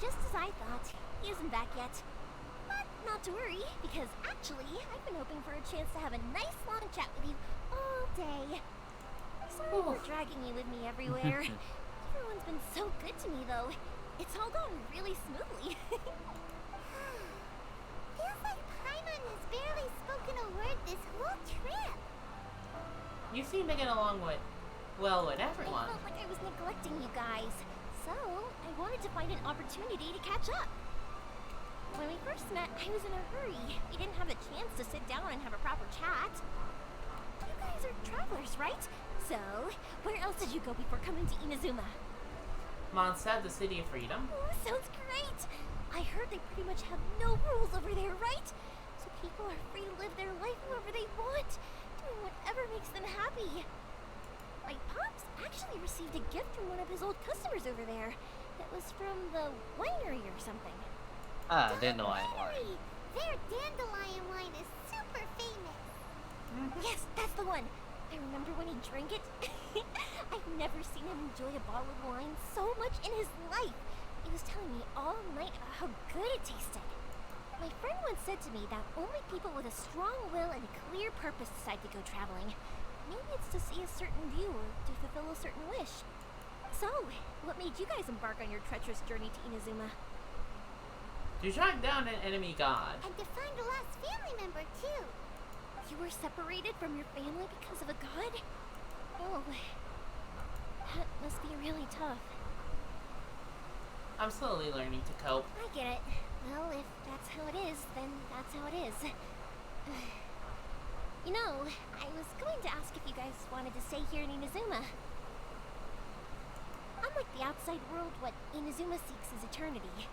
Just as I thought, he isn't back yet. But not to worry, because actually, I've been hoping for a chance to have a nice long chat with you all day. Sorry for dragging you with me everywhere. Everyone's been so good to me, though. It's all gone really smoothly. Feels like Paimon has barely spoken a word this whole trip. You seem to get along with, well, with everyone. I felt like I was neglecting you guys. So, I wanted to find an opportunity to catch up. When we first met, I was in a hurry. We didn't have a chance to sit down and have a proper chat. You guys are travelers, right? So, where else did you go before coming to Inazuma? Mondstadt, the City of Freedom. Oh, sounds great! I heard they pretty much have no rules over there, right? So people are free to live their life however they want, doing whatever makes them happy. My pops actually received a gift from one of his old customers over there. That was from the winery or something. Ah, dandelion wine. Winery! Their dandelion wine is super famous. Yes, that's the one. I remember when he drank it. I've never seen him enjoy a bottle of wine so much in his life. He was telling me all night about how good it tasted. My friend once said to me that only people with a strong will and a clear purpose decide to go traveling. Maybe it's to see a certain view or to fulfill a certain wish. So, what made you guys embark on your treacherous journey to Inazuma? To track down an enemy god. And to find a lost family member, too. You were separated from your family because of a god? Oh, that must be really tough. I'm slowly learning to cope. I get it. Well, if that's how it is, then that's how it is. You know, I was going to ask if you guys wanted to stay here in Inazuma. Unlike the outside world, what Inazuma seeks is eternity.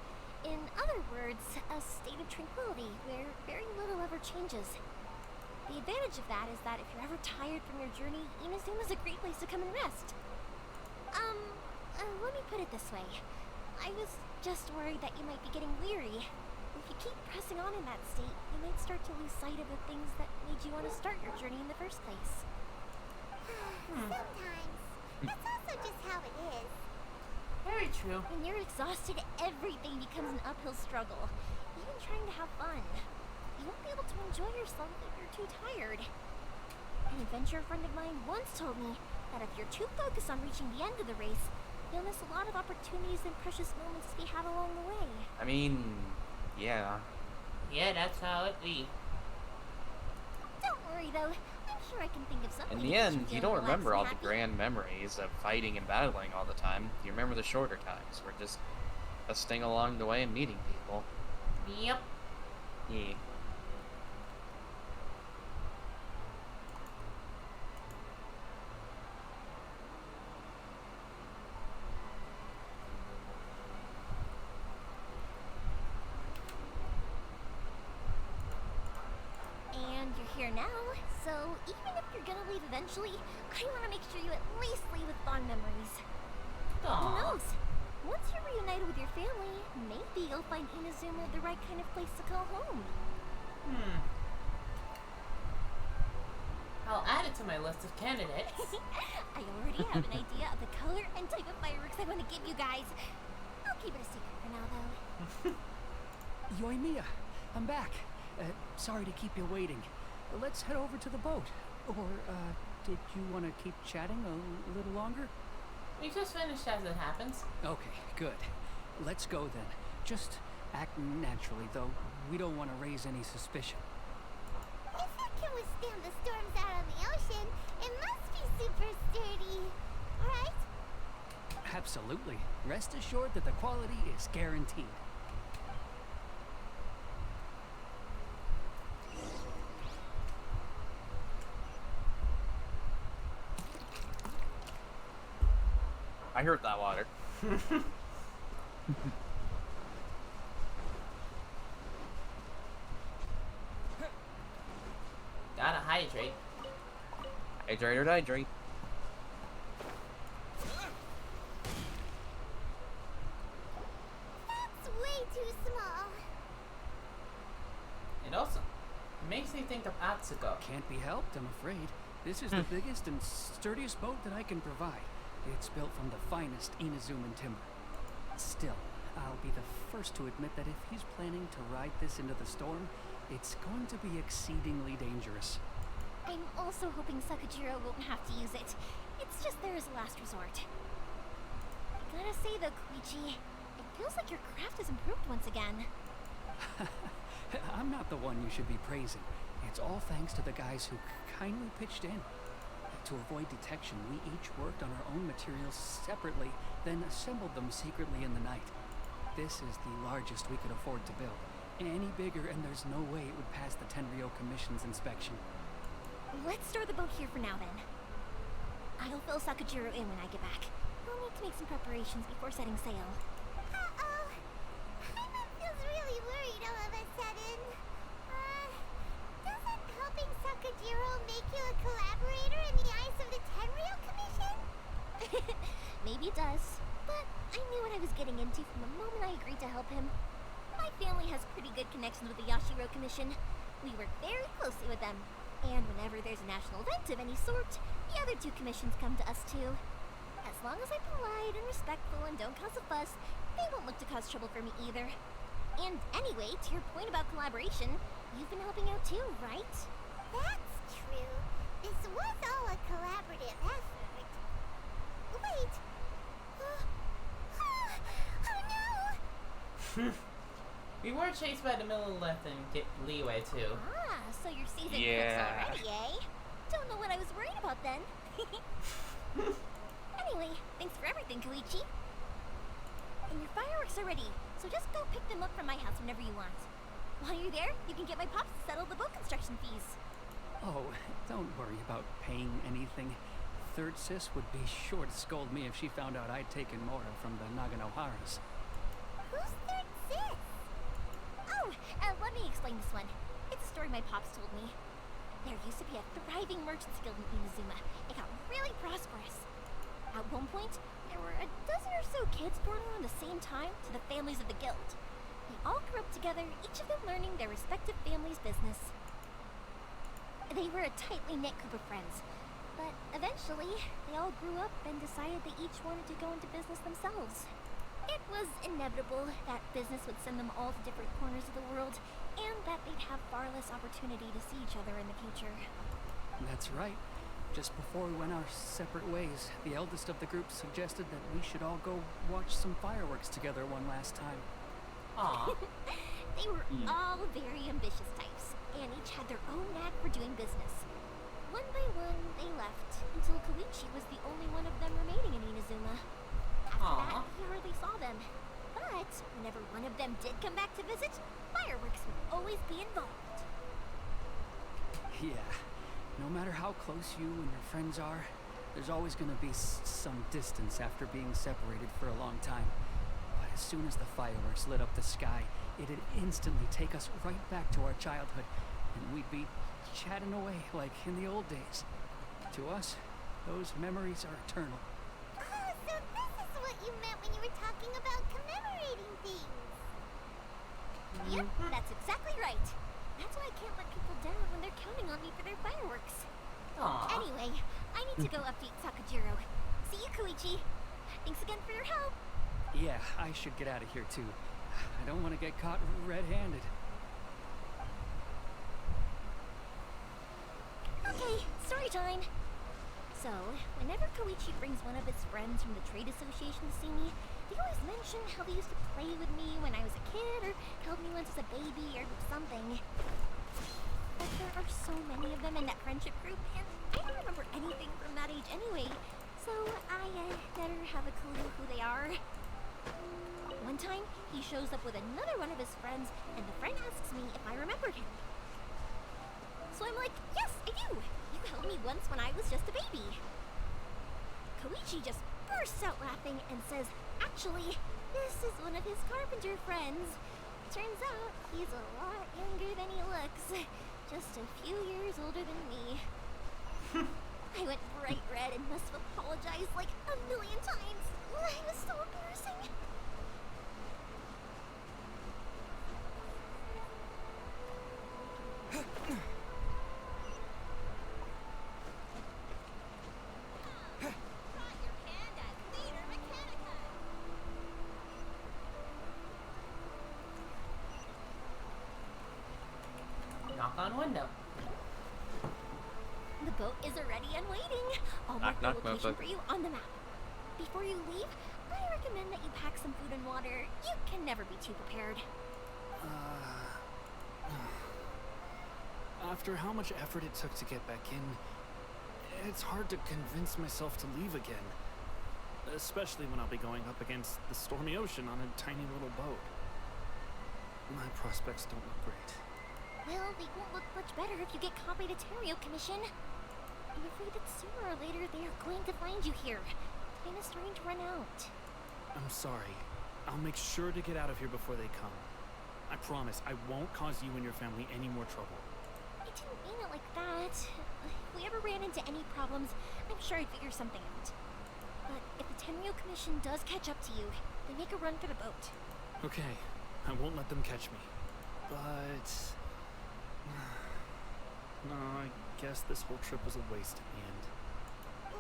In other words, a state of tranquility where very little ever changes. The advantage of that is that if you're ever tired from your journey, Inazuma's a great place to come and rest. Let me put it this way. I was just worried that you might be getting weary. If you keep pressing on in that state, you might start to lose sight of the things that made you want to start your journey in the first place. Sometimes. That's also just how it is. Very true. When you're exhausted, everything becomes an uphill struggle. Even trying to have fun. You won't be able to enjoy yourself if you're too tired. An adventure friend of mine once told me that if you're too focused on reaching the end of the race, you'll miss a lot of opportunities and precious moments to be had along the way. I mean, yeah. Yeah, that's how it be. Don't worry though, I'm sure I can think of something. In the to make end, you feel don't relaxed remember and all the happy. grand memories of fighting and battling all the time. You remember the shorter times, where just a sting along the way and meeting people. Yep. Yeah. And you're here now, so even if you're gonna leave eventually, I want to make sure you at least leave with fond memories. Who Aww. knows? Once you're reunited with your family, maybe you'll find Inazuma the right kind of place to call home. I'll add it to my list of candidates. I already have an idea of the color and type of fireworks I want to give you guys. I'll keep it a secret for now, though. Yoimiya, I'm back. Sorry to keep you waiting. Let's head over to the boat. Or, did you want to keep chatting a little longer? We just finished as it happens. Okay, good. Let's go then. Just act naturally, though. We don't want to raise any suspicion. If it can withstand the storms out on the ocean, it must be super sturdy, right? Absolutely. Rest assured that the quality is guaranteed. I heard that water. Gotta hydrate. Hydrate or dihydrate. That's way too small. It also makes me think of Atsuko. Can't be helped, I'm afraid. This is the biggest and sturdiest boat that I can provide. It's built from the finest Inazuman timber. Still, I'll be the first to admit that if he's planning to ride this into the storm, it's going to be exceedingly dangerous. I'm also hoping Sakajiro won't have to use it. It's just there as a last resort. I gotta say though, Koichi, it feels like your craft has improved once again. I'm not the one you should be praising. It's all thanks to the guys who kindly pitched in. To avoid detection, we each worked on our own materials separately, then assembled them secretly in the night. This is the largest we could afford to build. Any bigger and there's no way it would pass the Tenryou Commission's inspection. Let's store the boat here for now then. I'll fill Sakajiro in when I get back. We'll need to make some preparations before setting sail. Uh-oh. Paimon feels really worried all of a sudden. Doesn't helping Sakajiro make you a collaborator in the eyes of the Tenryou Commission? Maybe it does, but I knew what I was getting into from the moment I agreed to help him. My family has pretty good connections with the Yashiro Commission. We work very closely with them, and whenever there's a national event of any sort, the other two commissions come to us too. As long as I'm polite and respectful and don't cause a fuss, they won't look to cause trouble for me either. And anyway, to your point about collaboration, you've been helping out too, right? That's true. This was all a collaborative effort. Wait. Oh no! We were chased by the Millilith and get leeway too. Ah, so you're seasoned Yeah. cooks already, eh? Don't know what I was worried about then. Anyway, thanks for everything, Koichi. And your fireworks are ready, so just go pick them up from my house whenever you want. While you're there, you can get my pops to settle the boat construction fees. Oh, don't worry about paying anything. Third Sis would be sure to scold me if she found out I'd taken Mora from the Naganoharas. Who's Third Sis? Oh, let me explain this one. It's a story my pops told me. There used to be a thriving merchants guild in Inazuma. It got really prosperous. At one point, there were a dozen or so kids born around the same time to the families of the guild. They all grew up together, each of them learning their respective family's business. They were a tightly knit group of friends, but eventually, they all grew up and decided they each wanted to go into business themselves. It was inevitable that business would send them all to different corners of the world, and that they'd have far less opportunity to see each other in the future. That's right. Just before we went our separate ways, the eldest of the group suggested that we should all go watch some fireworks together one last time. Aww. They were all very ambitious types, and each had their own knack for doing business. One by one, they left, until Koichi was the only one of them remaining in Inazuma. After that, he hardly saw them. But whenever one of them did come back to visit, fireworks would always be involved. Yeah. No matter how close you and your friends are, there's always going to be some distance after being separated for a long time. But as soon as the fireworks lit up the sky, it'd instantly take us right back to our childhood, and we'd be chatting away like in the old days. To us, those memories are eternal. Oh, so this is what you meant when you were talking about commemorating things. Yep, that's exactly right. That's why I can't let people down when they're counting on me for their fireworks. Aw. Anyway, I need to go update Sakajiro. See you, Koichi. Thanks again for your help. Yeah, I should get out of here too. I don't want to get caught red-handed. Okay, story time. So, whenever Koichi brings one of his friends from the trade association to see me, they always mention how they used to play with me when I was a kid, or held me once as a baby, or something. But there are so many of them in that friendship group, and I don't remember anything from that age anyway, so I never have a clue who they are. One time, he shows up with another one of his friends, and the friend asks me if I remembered him. So I'm like, yes, I do! You held me once when I was just a baby. Koichi just bursts out laughing and says, actually, this is one of his carpenter friends. Turns out, he's a lot younger than he looks. Just a few years older than me. I went bright red and must have apologized like a million times. It was so embarrassing. Knock on window. The boat is already and waiting. I'll Knock, mark the knock, location motherfucker. for you on the map. Before you leave, I recommend that you pack some food and water. You can never be too prepared. After how much effort it took to get back in, it's hard to convince myself to leave again. Especially when I'll be going up against the stormy ocean on a tiny little boat. My prospects don't look great. Well, they won't look much better if you get caught by the Terrio Commission. I'm afraid that sooner or later they are going to find you here. Time is starting to run out. I'm sorry. I'll make sure to get out of here before they come. I promise I won't cause you and your family any more trouble. I didn't mean it like that. If we ever ran into any problems, I'm sure I'd figure something out. But if the Tenryo Commission does catch up to you, they make a run for the boat. Okay, I won't let them catch me. But... no, I guess this whole trip was a waste in the end.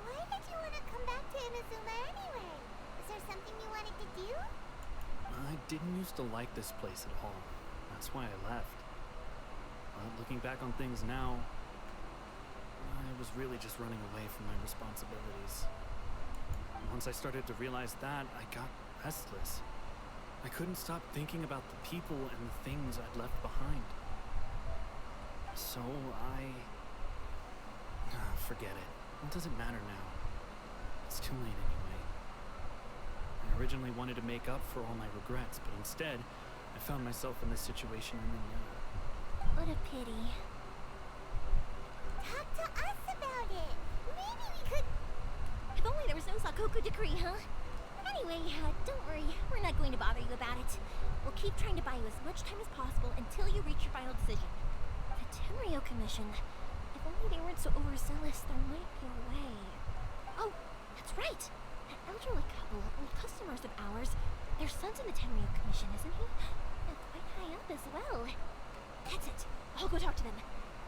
Why did you want to come back to Inazuma anyway? Is there something you wanted to do? I didn't used to like this place at all. That's why I left. But looking back on things now, I was really just running away from my responsibilities. Once I started to realize that, I got restless. I couldn't stop thinking about the people and the things I'd left behind. So forget it. It doesn't matter now. It's too late anyway. I originally wanted to make up for all my regrets, but instead, I found myself in this situation I'm in now. What a pity. Talk to us about it. Maybe we could... If only there was no Sakoku decree, huh? Anyway, don't worry. We're not going to bother you about it. We'll keep trying to buy you as much time as possible until you reach your final decision. The Tenryo Commission. If only they weren't so overzealous, there might be a way. Oh, that's right. That elderly couple, old customers of ours, their son's in the Tenryo Commission, isn't he? And quite high up as well. That's it. I'll go talk to them.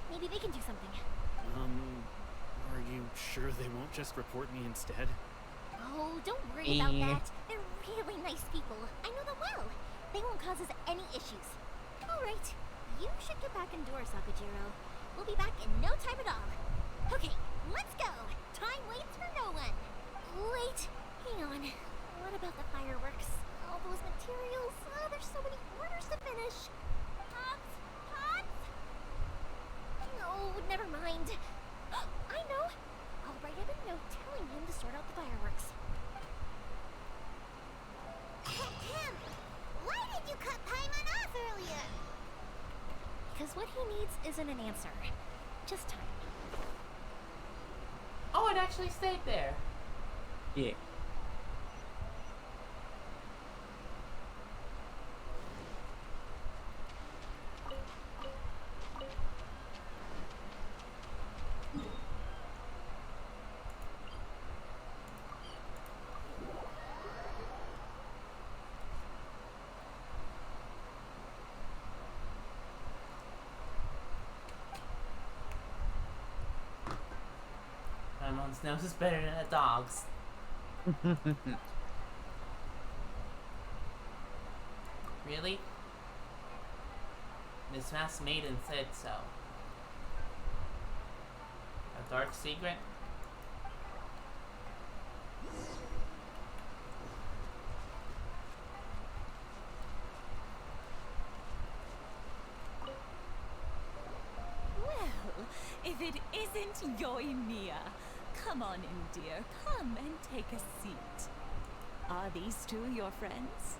Maybe they can do something. Are you sure they won't just report me instead? Oh, don't worry about that. They're really nice people. I know them well. They won't cause us any issues. All right. You should get back indoors, Sakajiro. We'll be back in no time at all. Okay, let's go. Time waits for no one. Wait, hang on. What about the fireworks? All those materials. Oh, there's so many orders to finish. Pops? Pops? No, never mind. I know. I'll write him a note telling him to sort out the fireworks. Why did you cut Paimon off earlier? Because what he needs isn't an answer. Just time. Oh, it actually stayed there. Yeah. Everyone's nose is better than a dog's. Really? Miss Masked Maiden said so. A dark secret? Well, if it isn't Yoimiya, come on in, dear. Come and take a seat. Are these two your friends?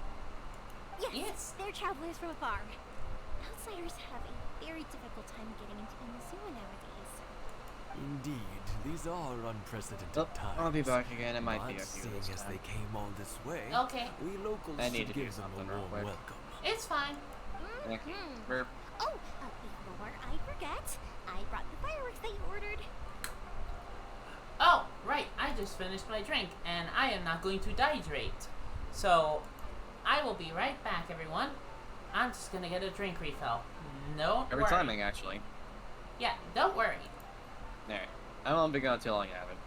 Yes, they're travelers from afar. Outsiders have a very difficult time getting into Inazuma nowadays. Indeed, these are unprecedented Oh, times. I'll be back again. It might be a But few seeing this as time. they came all this way, Okay. we locals I need should to do give them something a real warm quick. welcome. It's fine. Okay. Mm-hmm. Burp. Oh, before I forget, I brought the fireworks that you ordered. Oh, right. I just finished my drink, and I am not going to dehydrate. So, I will be right back, everyone. I'm just gonna get a drink refill. No Every worry. timing, actually. Yeah, don't worry. Alright. I won't be gone too long, Gavin.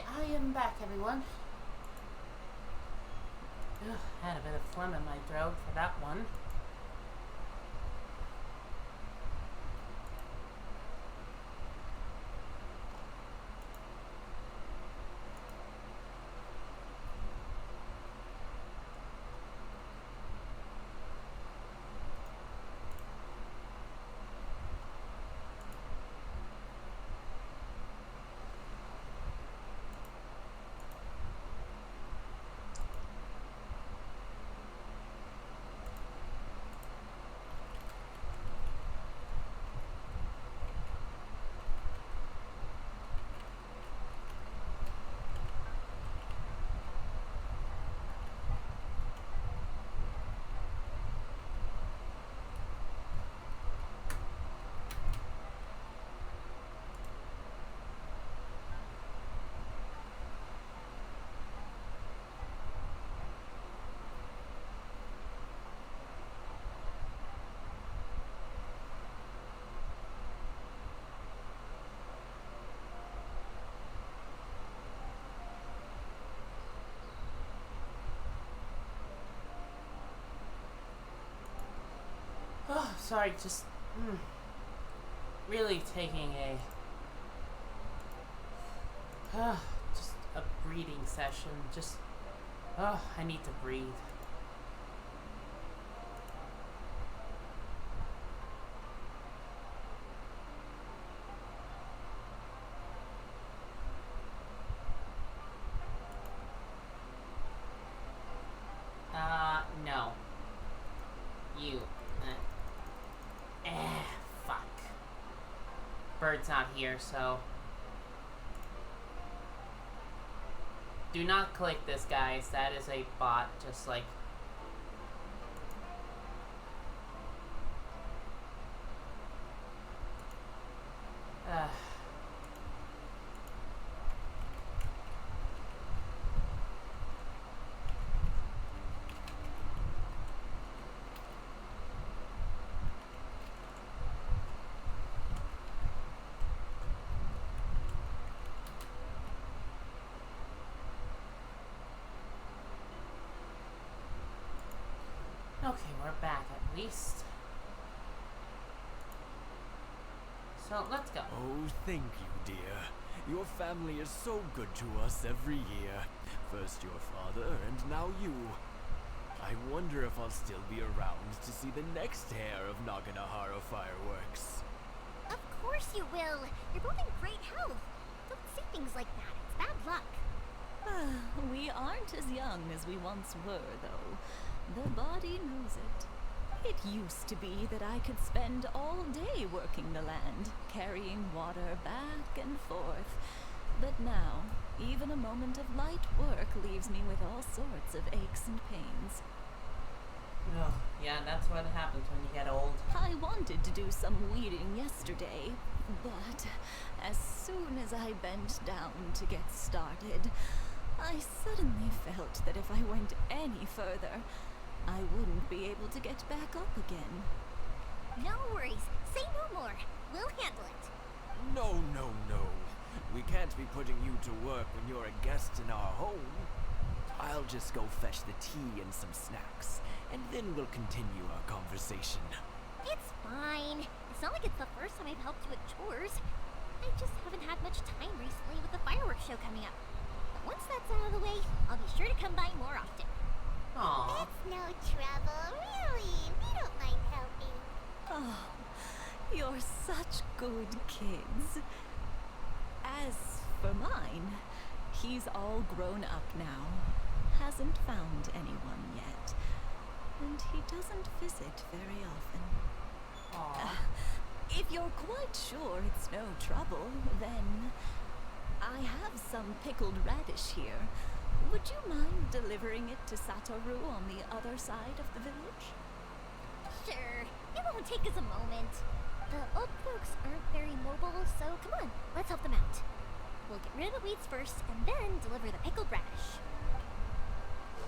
I am back, everyone. Ugh, had a bit of phlegm in my throat for that one. Oh, sorry, just really taking just a breathing session. Just, I need to breathe. No. You. Fuck. Bird's not here, so... Do not click this, guys. That is a bot, just like... Okay, we're back at least. So, let's go. Oh, thank you, dear. Your family is so good to us every year. First your father, and now you. I wonder if I'll still be around to see the next heir of Naganahara fireworks. Of course you will. You're both in great health. Don't say things like that. It's bad luck. We aren't as young as we once were, though. The body knows it. It used to be that I could spend all day working the land, carrying water back and forth. But now, even a moment of light work leaves me with all sorts of aches and pains. Oh, yeah, that's what happens when you get old. I wanted to do some weeding yesterday, but as soon as I bent down to get started, I suddenly felt that if I went any further, I wouldn't be able to get back up again. No worries. Say no more. We'll handle it. No, no, no. We can't be putting you to work when you're a guest in our home. I'll just go fetch the tea and some snacks, and then we'll continue our conversation. It's fine. It's not like it's the first time I've helped you with chores. I just haven't had much time recently with the fireworks show coming up. But once that's out of the way, I'll be sure to come by more often. Aww. It's no trouble, really. We don't mind helping. Oh, you're such good kids. As for mine, he's all grown up now. Hasn't found anyone yet. And he doesn't visit very often. Aww. If you're quite sure it's no trouble, then I have some pickled radish here. Would you mind delivering it to Satoru on the other side of the village? Sure. It won't take us a moment. The old folks aren't very mobile, so come on, let's help them out. We'll get rid of the weeds first, and then deliver the pickled radish.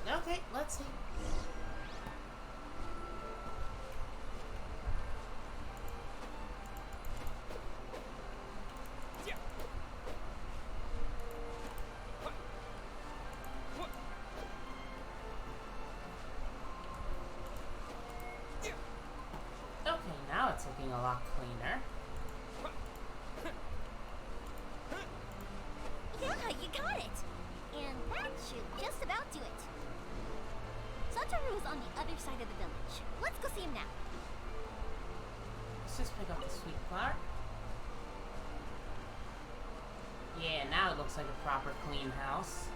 Okay, let's see. looking a lot cleaner. Yeah, you got it! And that should just about do it. Satoru's on the other side of the village. Let's go see him now. Let's just pick up the sweet flower. Yeah, now it looks like a proper clean house.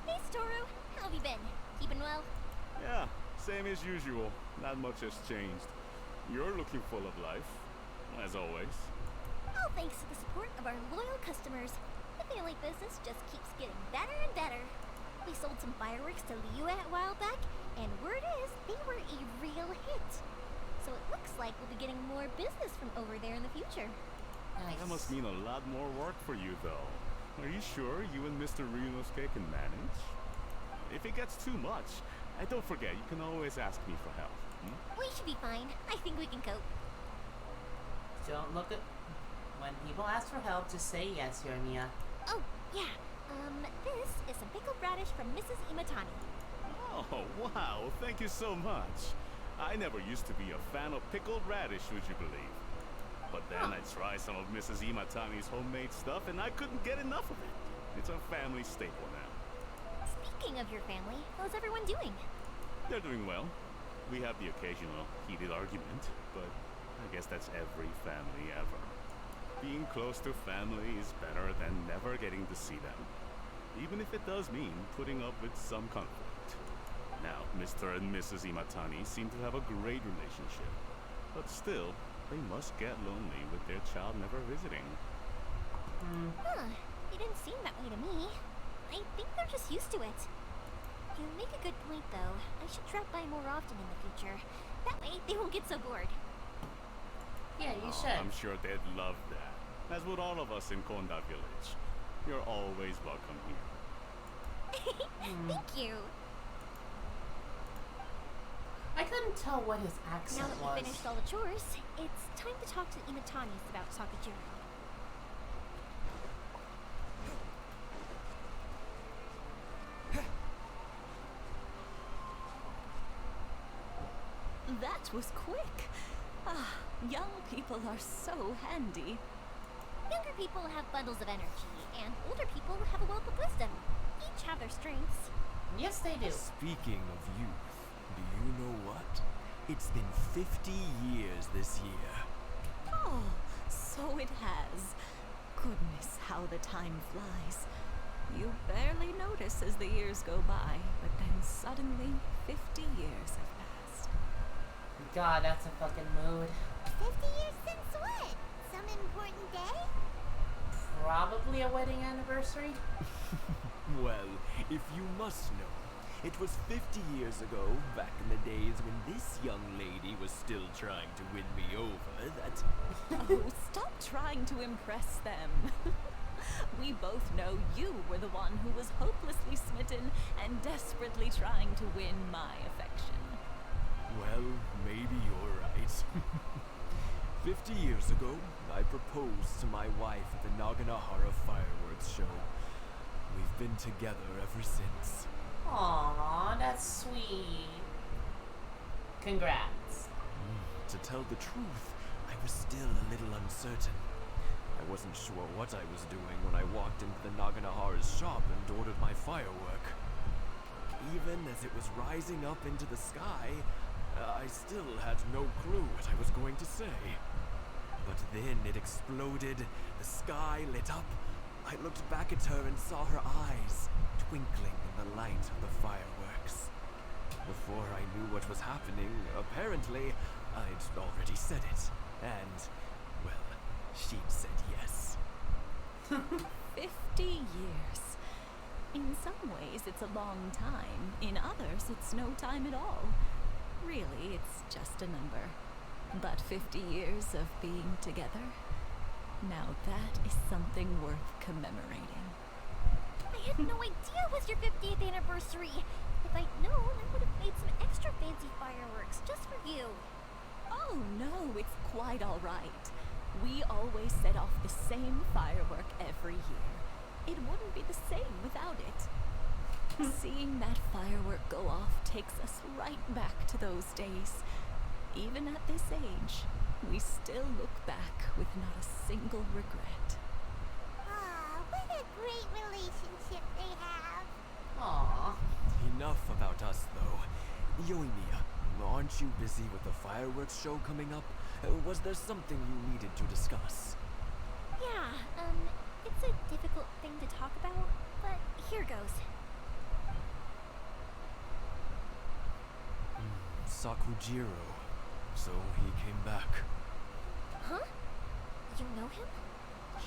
Hey, Satoru. How have you been? Keeping well? Yeah, same as usual. Not much has changed. You're looking full of life, as always. All thanks to the support of our loyal customers. The family business just keeps getting better and better. We sold some fireworks to Liu a while back, and word is they were a real hit. So it looks like we'll be getting more business from over there in the future. Nice. That must mean a lot more work for you, though. Are you sure you and Mr. Ryunosuke can manage? If it gets too much, and don't forget, you can always ask me for help. We should be fine. I think we can cope. Don't look at... When people ask for help, just say yes, Yoimiya. Oh, yeah. This is some pickled radish from Mrs. Imatani. Oh, wow. Thank you so much. I never used to be a fan of pickled radish, would you believe? But then I tried some of Mrs. Imatani's homemade stuff, and I couldn't get enough of it. It's a family staple now. Speaking of your family, how's everyone doing? They're doing well. We have the occasional heated argument, but I guess that's every family ever. Being close to family is better than never getting to see them, even if it does mean putting up with some conflict. Now, Mr. and Mrs. Imatani seem to have a great relationship, but still, they must get lonely with their child never visiting. Huh. They didn't seem that way to me. I think they're just used to it. You make a good point, though. I should drop by more often in the future. That way, they won't get so bored. Yeah, you should. I'm sure they'd love that. As would all of us in Konda Village. You're always welcome here. Thank you. I couldn't tell what his accent Now that was. we finished all the chores, it's time to talk to the Imatanis about Sakajiro. That was quick. Ah, young people are so handy. Younger people have bundles of energy, and older people have a wealth of wisdom. Each have their strengths. Yes, they do. Speaking of youth, do you know what? It's been 50 years this year. Oh, so it has. Goodness, how the time flies. You barely notice as the years go by, but then suddenly 50 years have passed. God, that's a fucking mood. 50 years since what? Some important day? Probably a wedding anniversary. Well, if you must know, it was 50 years ago, back in the days when this young lady was still trying to win me over, that... Oh, stop trying to impress them. We both know you were the one who was hopelessly smitten and desperately trying to win my affection. Well, maybe you're right. 50 years ago, I proposed to my wife at the Naganahara fireworks show. We've been together ever since. Aww, that's sweet. Congrats. To tell the truth, I was still a little uncertain. I wasn't sure what I was doing when I walked into the Naganahara's shop and ordered my firework. Even as it was rising up into the sky, I still had no clue what I was going to say. But then it exploded, the sky lit up. I looked back at her and saw her eyes twinkling in the light of the fireworks. Before I knew what was happening, apparently, I'd already said it. And, well, she'd said yes. 50 years. In some ways, it's a long time. In others, it's no time at all. Really, it's just a number. But 50 years of being together? Now that is something worth commemorating. I had no idea it was your 50th anniversary. If I'd known, I would have made some extra fancy fireworks just for you. Oh no, it's quite all right. We always set off the same firework every year. It wouldn't be the same without it. Seeing that firework go off takes us right back to those days. Even at this age, we still look back with not a single regret. Aw, what a great relationship they have. Aww. Enough about us, though. Yoimiya, aren't you busy with the fireworks show coming up? Was there something you needed to discuss? Yeah, it's a difficult thing to talk about, but here goes. Sakujiro. So he came back. Huh? You know him?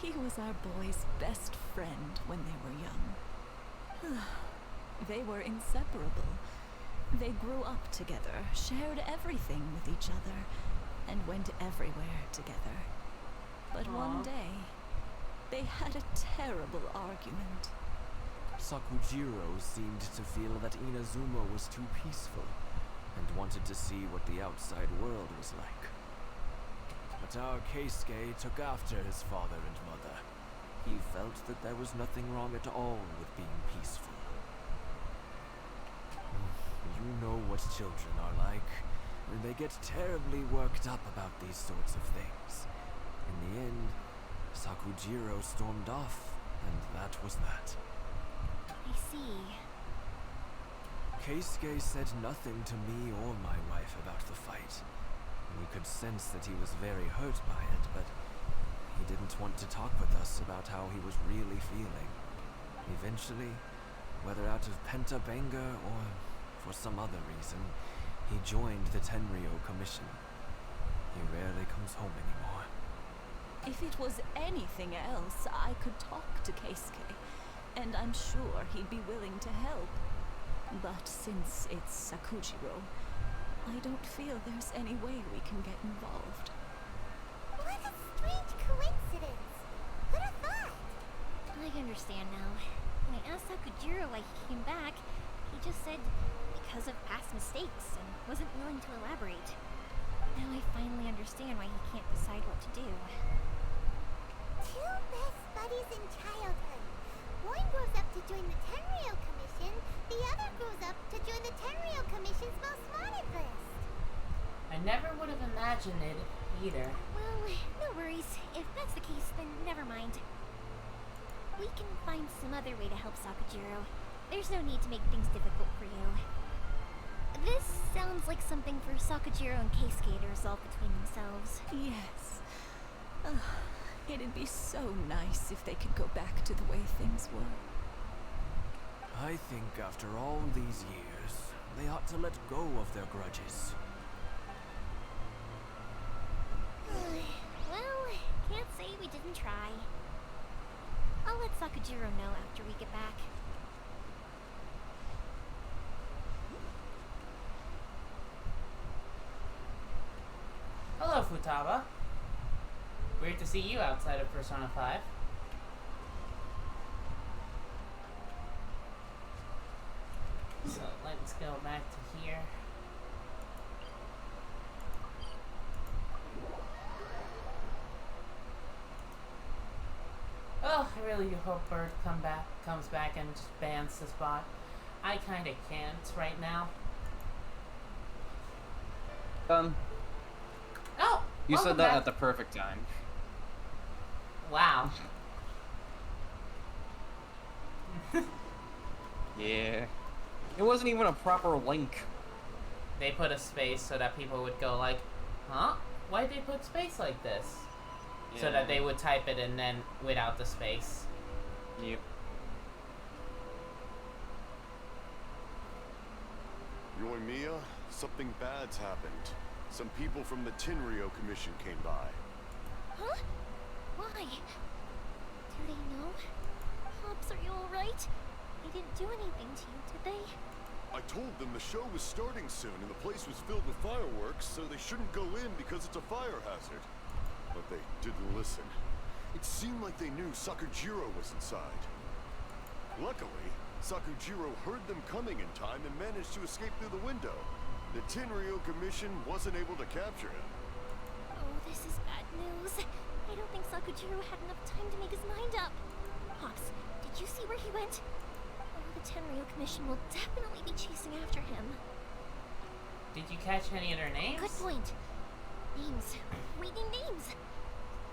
He was our boys' best friend when they were young. They were inseparable. They grew up together, shared everything with each other, and went everywhere together. But one day, they had a terrible argument. Sakujiro seemed to feel that Inazuma was too peaceful, and wanted to see what the outside world was like. But our Keisuke took after his father and mother. He felt that there was nothing wrong at all with being peaceful. You know what children are like. They get terribly worked up about these sorts of things. In the end, Sakujiro stormed off, and that was that. I see. Keisuke said nothing to me or my wife about the fight. We could sense that he was very hurt by it, but he didn't want to talk with us about how he was really feeling. Eventually, whether out of pent-up anger or for some other reason, he joined the Tenryo Commission. He rarely comes home anymore. If it was anything else, I could talk to Keisuke, and I'm sure he'd be willing to help. But since it's Sakujiro, I don't feel there's any way we can get involved. What a strange coincidence. Who'd have thought? I understand now. When I asked Sakujiro why he came back, he just said because of past mistakes and wasn't willing to elaborate. Now I finally understand why he can't decide what to do. Two best buddies in childhood. One grows up to join the Tenryo Commission, the other grows up to join the Tenryo Commission's most wanted list. I never would have imagined it either. Well, no worries. If that's the case, then never mind. We can find some other way to help Sakujiro. There's no need to make things difficult for you. This sounds like something for Sakujiro and Keisuke to resolve between themselves. Yes. It'd be so nice if they could go back to the way things were. I think after all these years, they ought to let go of their grudges. Well, can't say we didn't try. I'll let Sakujiro know after we get back. Hello, Futaba. Weird to see you outside of Persona 5. So let's go back to here. Oh, I really hope Bird comes back and just bans the spot. I kinda can't right now. Oh! You said welcome that back. at the perfect time. Wow. Yeah. It wasn't even a proper link. They put a space so that people would go like, huh? Why'd they put space like this? So that they would type it and then without the space. Yep. Yoimiya, something bad's happened. Some people from the Tenryo Commission came by. Huh? Why? Do they know? Hobbs, are you alright? They didn't do anything to you, did they? I told them the show was starting soon and the place was filled with fireworks, so they shouldn't go in because it's a fire hazard. But they didn't listen. It seemed like they knew Sakujiro was inside. Luckily, Sakujiro heard them coming in time and managed to escape through the window. The Tenryo Commission wasn't able to capture him. Oh, this is bad news. I don't think Sakujiro had enough time to make his mind up. Pops, did you see where he went? Oh, the Tenryu Commission will definitely be chasing after him. Did you catch any of their names? Good point. Names. Reading names.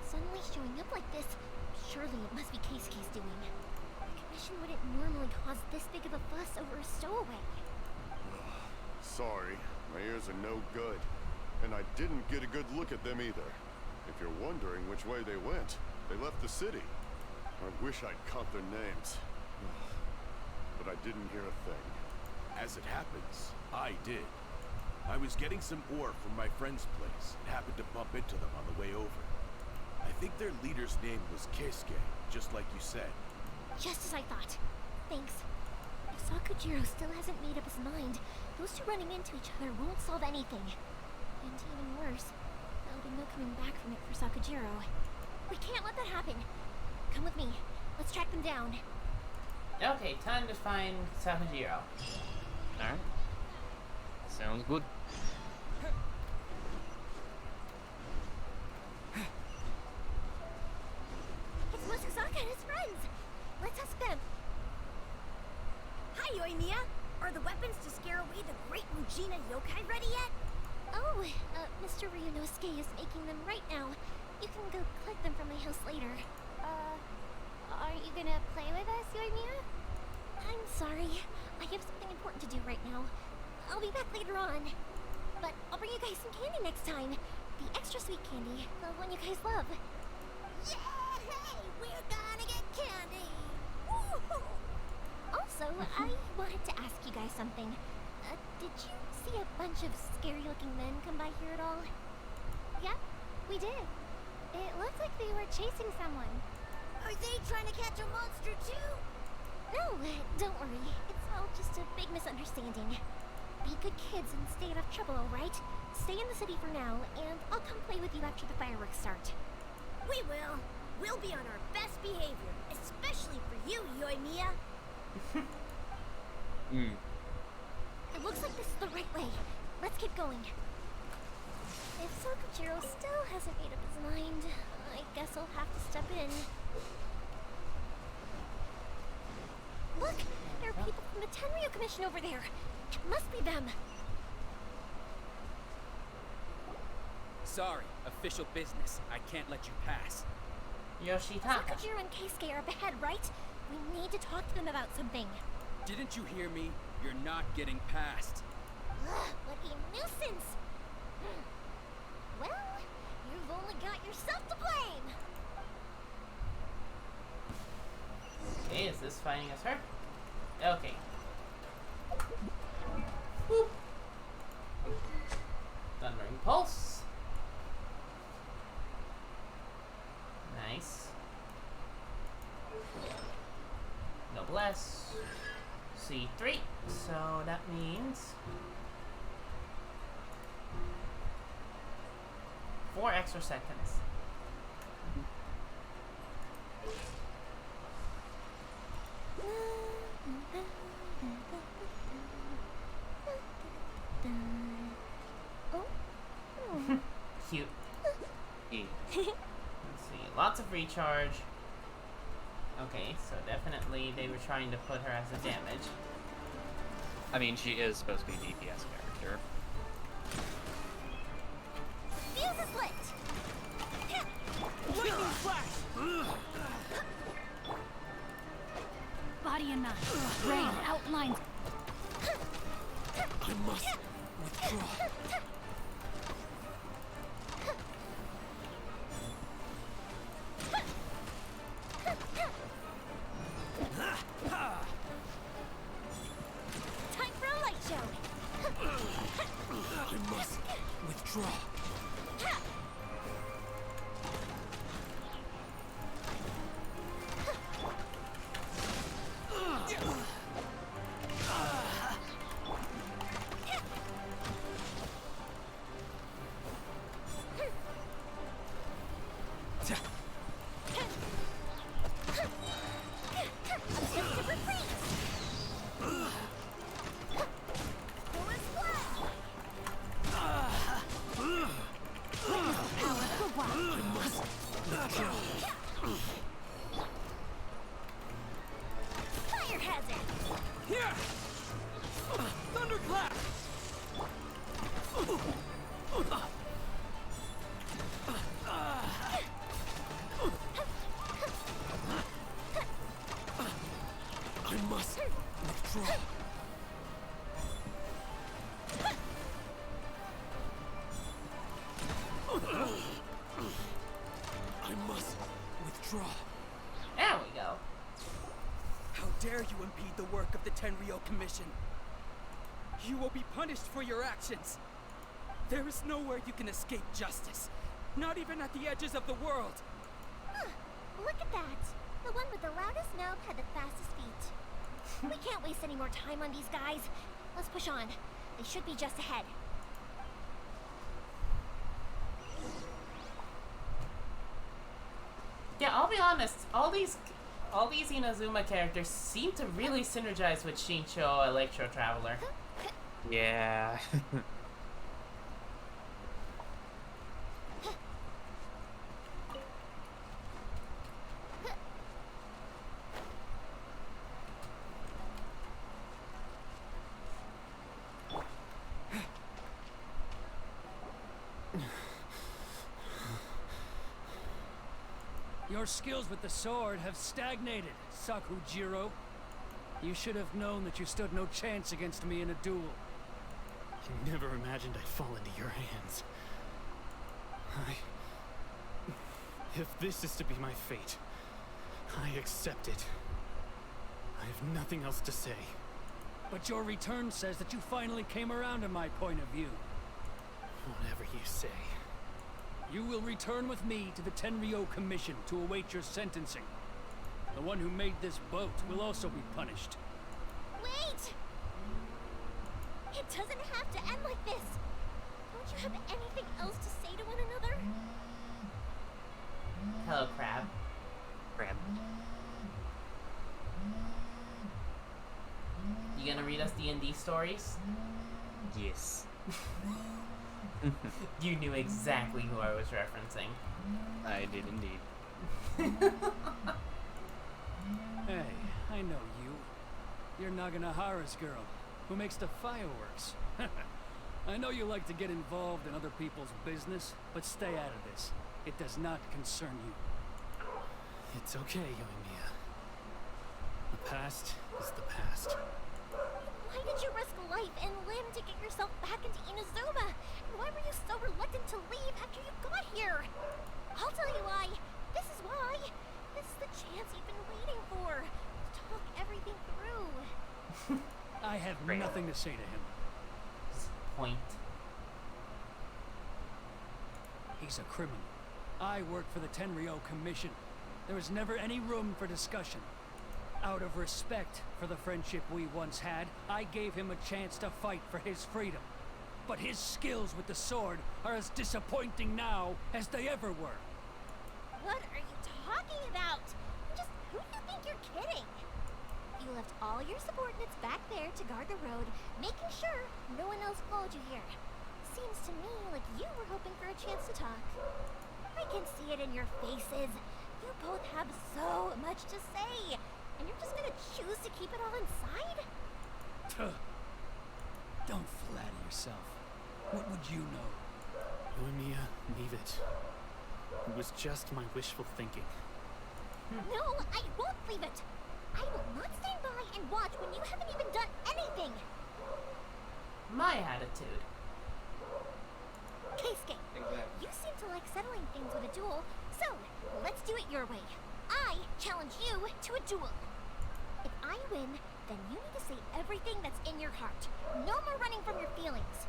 Suddenly showing up like this, surely it must be Keisuke's doing. The Commission wouldn't normally cause this big of a fuss over a stowaway. Sorry, my ears are no good. And I didn't get a good look at them either. If you're wondering which way they went, they left the city. I wish I'd caught their names. But I didn't hear a thing. As it happens, I did. I was getting some ore from my friend's place and happened to bump into them on the way over. I think their leader's name was Keisuke, just like you said. Just as I thought. Thanks. If Sakujiro still hasn't made up his mind, those two running into each other won't solve anything. And even worse, there'll be no coming back from it for Sakujiro. We can't let that happen. Come with me. Let's track them down. Okay, time to find Sakujiro. Alright. Sounds good. It's Mousazaka and his friends. Let's ask them. Hi, Yoimiya. Are the weapons to scare away the great Mujina yokai ready yet? Oh, Mr. Ryunosuke is making them right now. You can go collect them from my house later. Are you gonna play with us, Yoimiya? I'm sorry. I have something important to do right now. I'll be back later on. But I'll bring you guys some candy next time. The extra sweet candy, the one you guys love. Yay! We're gonna get candy! Woo-hoo! Also, I wanted to ask you guys something. Did you see a bunch of scary-looking men come by here at all? Yeah, we did. It looked like they were chasing someone. Are they trying to catch a monster too? No, don't worry. It's all just a big misunderstanding. Be good kids and stay out of trouble, alright? Stay in the city for now, and I'll come play with you after the fireworks start. We will. We'll be on our best behavior, especially for you, Yoimiya. It looks like this is the right way. Let's keep going. If Sakujiro still hasn't made up his mind, I guess I'll have to step in. Look! There are people from the Tenryu Commission over there. It must be them. Sorry, official business. I can't let you pass. Yoshitaka. Sakujiro and Keisuke are up ahead, right? We need to talk to them about something. Didn't you hear me? You're not getting past. Ugh, what a nuisance! Well, you've only got yourself to blame! Okay, is this fighting as her? Okay. Whoop. Thundering Pulse. Nice. Noblesse. C3. So that means 4 extra seconds. Cute. Let's see. Lots of recharge. Okay, so definitely they were trying to put her as a damage. I mean, she is supposed to be a DPS character. Fuse is lit! Lightning flash! Body and mind. Brain outlines. I must withdraw. Time for a light show! I must withdraw. peasant! Here! Thunderclap! I must withdraw. I must withdraw. There we go. How dare you impede the work of the Tenryou Commission? You will be punished for your actions. There is nowhere you can escape justice. Not even at the edges of the world. Huh, look at that. The one with the loudest mouth had the fastest feet. We can't waste any more time on these guys. Let's push on. They should be just ahead. Yeah, I'll be honest. All these Inazuma characters seem to really synergize with Shincho Electro Traveler. Yeah. Your skills with the sword have stagnated, Sakujiro. You should have known that you stood no chance against me in a duel. I never imagined I'd fall into your hands. If this is to be my fate, I accept it. I have nothing else to say. But your return says that you finally came around to my point of view. Whatever you say. You will return with me to the Tenryou Commission to await your sentencing. The one who made this boat will also be punished. Wait! It doesn't have to end like this. Don't you have anything else to say to one another? Hello, Crab. Crab. You gonna read us D&D stories? Yes. You knew exactly who I was referencing. I did indeed. Hey, I know you. You're Naganohara's girl, who makes the fireworks. I know you like to get involved in other people's business, but stay out of this. It does not concern you. It's okay, Yoimiya. The past is the past. Why did you risk life and limb to get yourself back into Inazuma? And why were you so reluctant to leave after you got here? I'll tell you why. This is why. This is the chance you've been waiting for. To talk everything through. I have nothing to say to him. Point. He's a criminal. I work for the Tenryou Commission. There was never any room for discussion. Out of respect for the friendship we once had, I gave him a chance to fight for his freedom. But his skills with the sword are as disappointing now as they ever were. What are you talking about? Just who do you think you're kidding? You left all your subordinates back there to guard the road, making sure no one else followed you here. Seems to me like you were hoping for a chance to talk. I can see it in your faces. You both have so much to say. And you're just gonna choose to keep it all inside? Don't flatter yourself. What would you know? Yoimiya, leave it. It was just my wishful thinking. No, I won't leave it. I will not stand by and watch when you haven't even done anything. My attitude. Keisuke, you seem to like settling things with a duel, so let's do it your way. I challenge you to a duel. If I win, then you need to say everything that's in your heart. No more running from your feelings.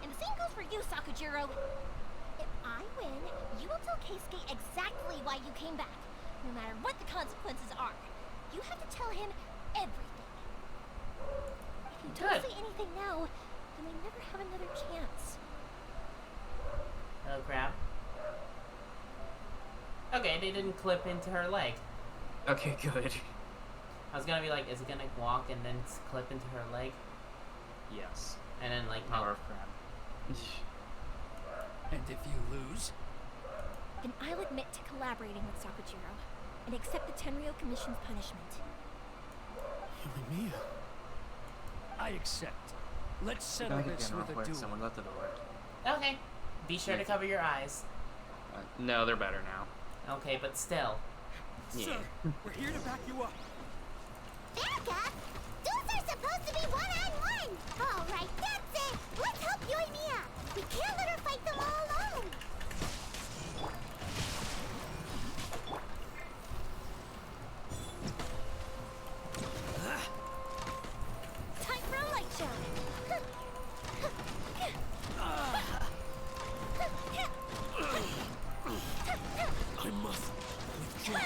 And the same goes for you, Sakujiro. If I win, you will tell Keisuke exactly why you came back, no matter what the consequences are. You have to tell him everything. If you don't say anything now, then we never have another chance. Oh crap. Okay, they didn't clip into her leg. Okay, good. I was gonna be like, is it gonna walk and then clip into her leg? Yes. And then like Power of crab. And if you lose? Then I'll admit to collaborating with Sakujiro and accept the Tenryou Commission's punishment. Yumiya. I accept. Let's settle Back this again real with a quick. duel. Someone left the door. Okay. Be sure to cover your eyes. No, they're better now. Okay, but still. Yeah. Sir, we're here to back you up. Back up? Duels are supposed to be one-on-one! Alright, that's it! Let's help Yoimiya! We can't let her fight them all alone! Time for a light show. I must withdraw.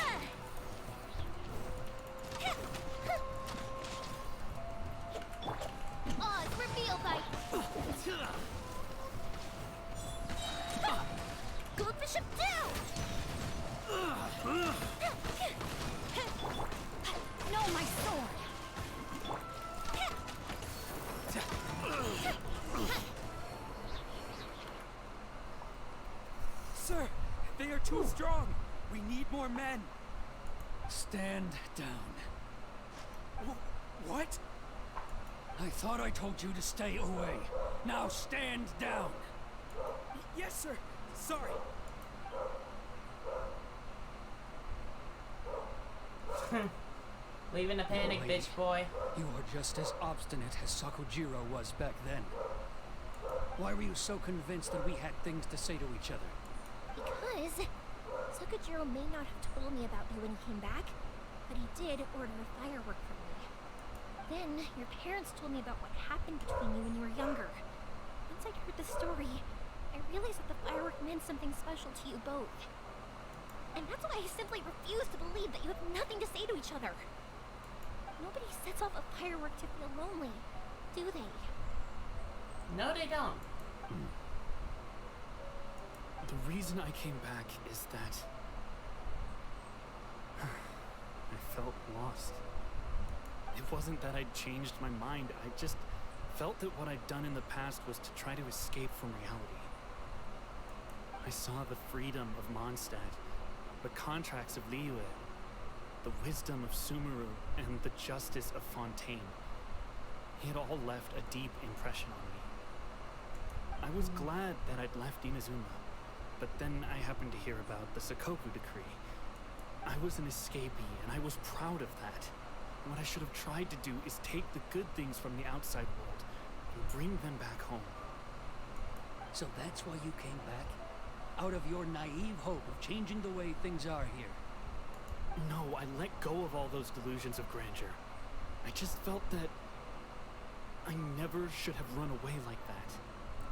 Oz, reveal by Gold Bishop down! No, my sword! Sir, they are too strong. We need more men. Stand down. What? I thought I told you to stay away. Now stand down. Yes, sir. Sorry. Leave in a panic, Lady, bitch boy. You are just as obstinate as Sakujiro was back then. Why were you so convinced that we had things to say to each other? Because Sakujiro may not have told me about you when he came back, but he did order a firework for me. Then your parents told me about what happened between you when you were younger. Once I heard the story, I realized that the firework meant something special to you both. And that's why I simply refuse to believe that you have nothing to say to each other. Nobody sets off a firework to feel lonely, do they? No, they don't. The reason I came back is that I felt lost. It wasn't that I'd changed my mind. I just felt that what I'd done in the past was to try to escape from reality. I saw the freedom of Mondstadt, the contracts of Liyue, the wisdom of Sumeru, and the justice of Fontaine. It all left a deep impression on me. I was glad that I'd left Inazuma, but then I happened to hear about the Sakoku decree. I was an escapee, and I was proud of that. What I should have tried to do is take the good things from the outside world and bring them back home. So that's why you came back? Out of your naive hope of changing the way things are here? No, I let go of all those delusions of grandeur. I just felt that I never should have run away like that.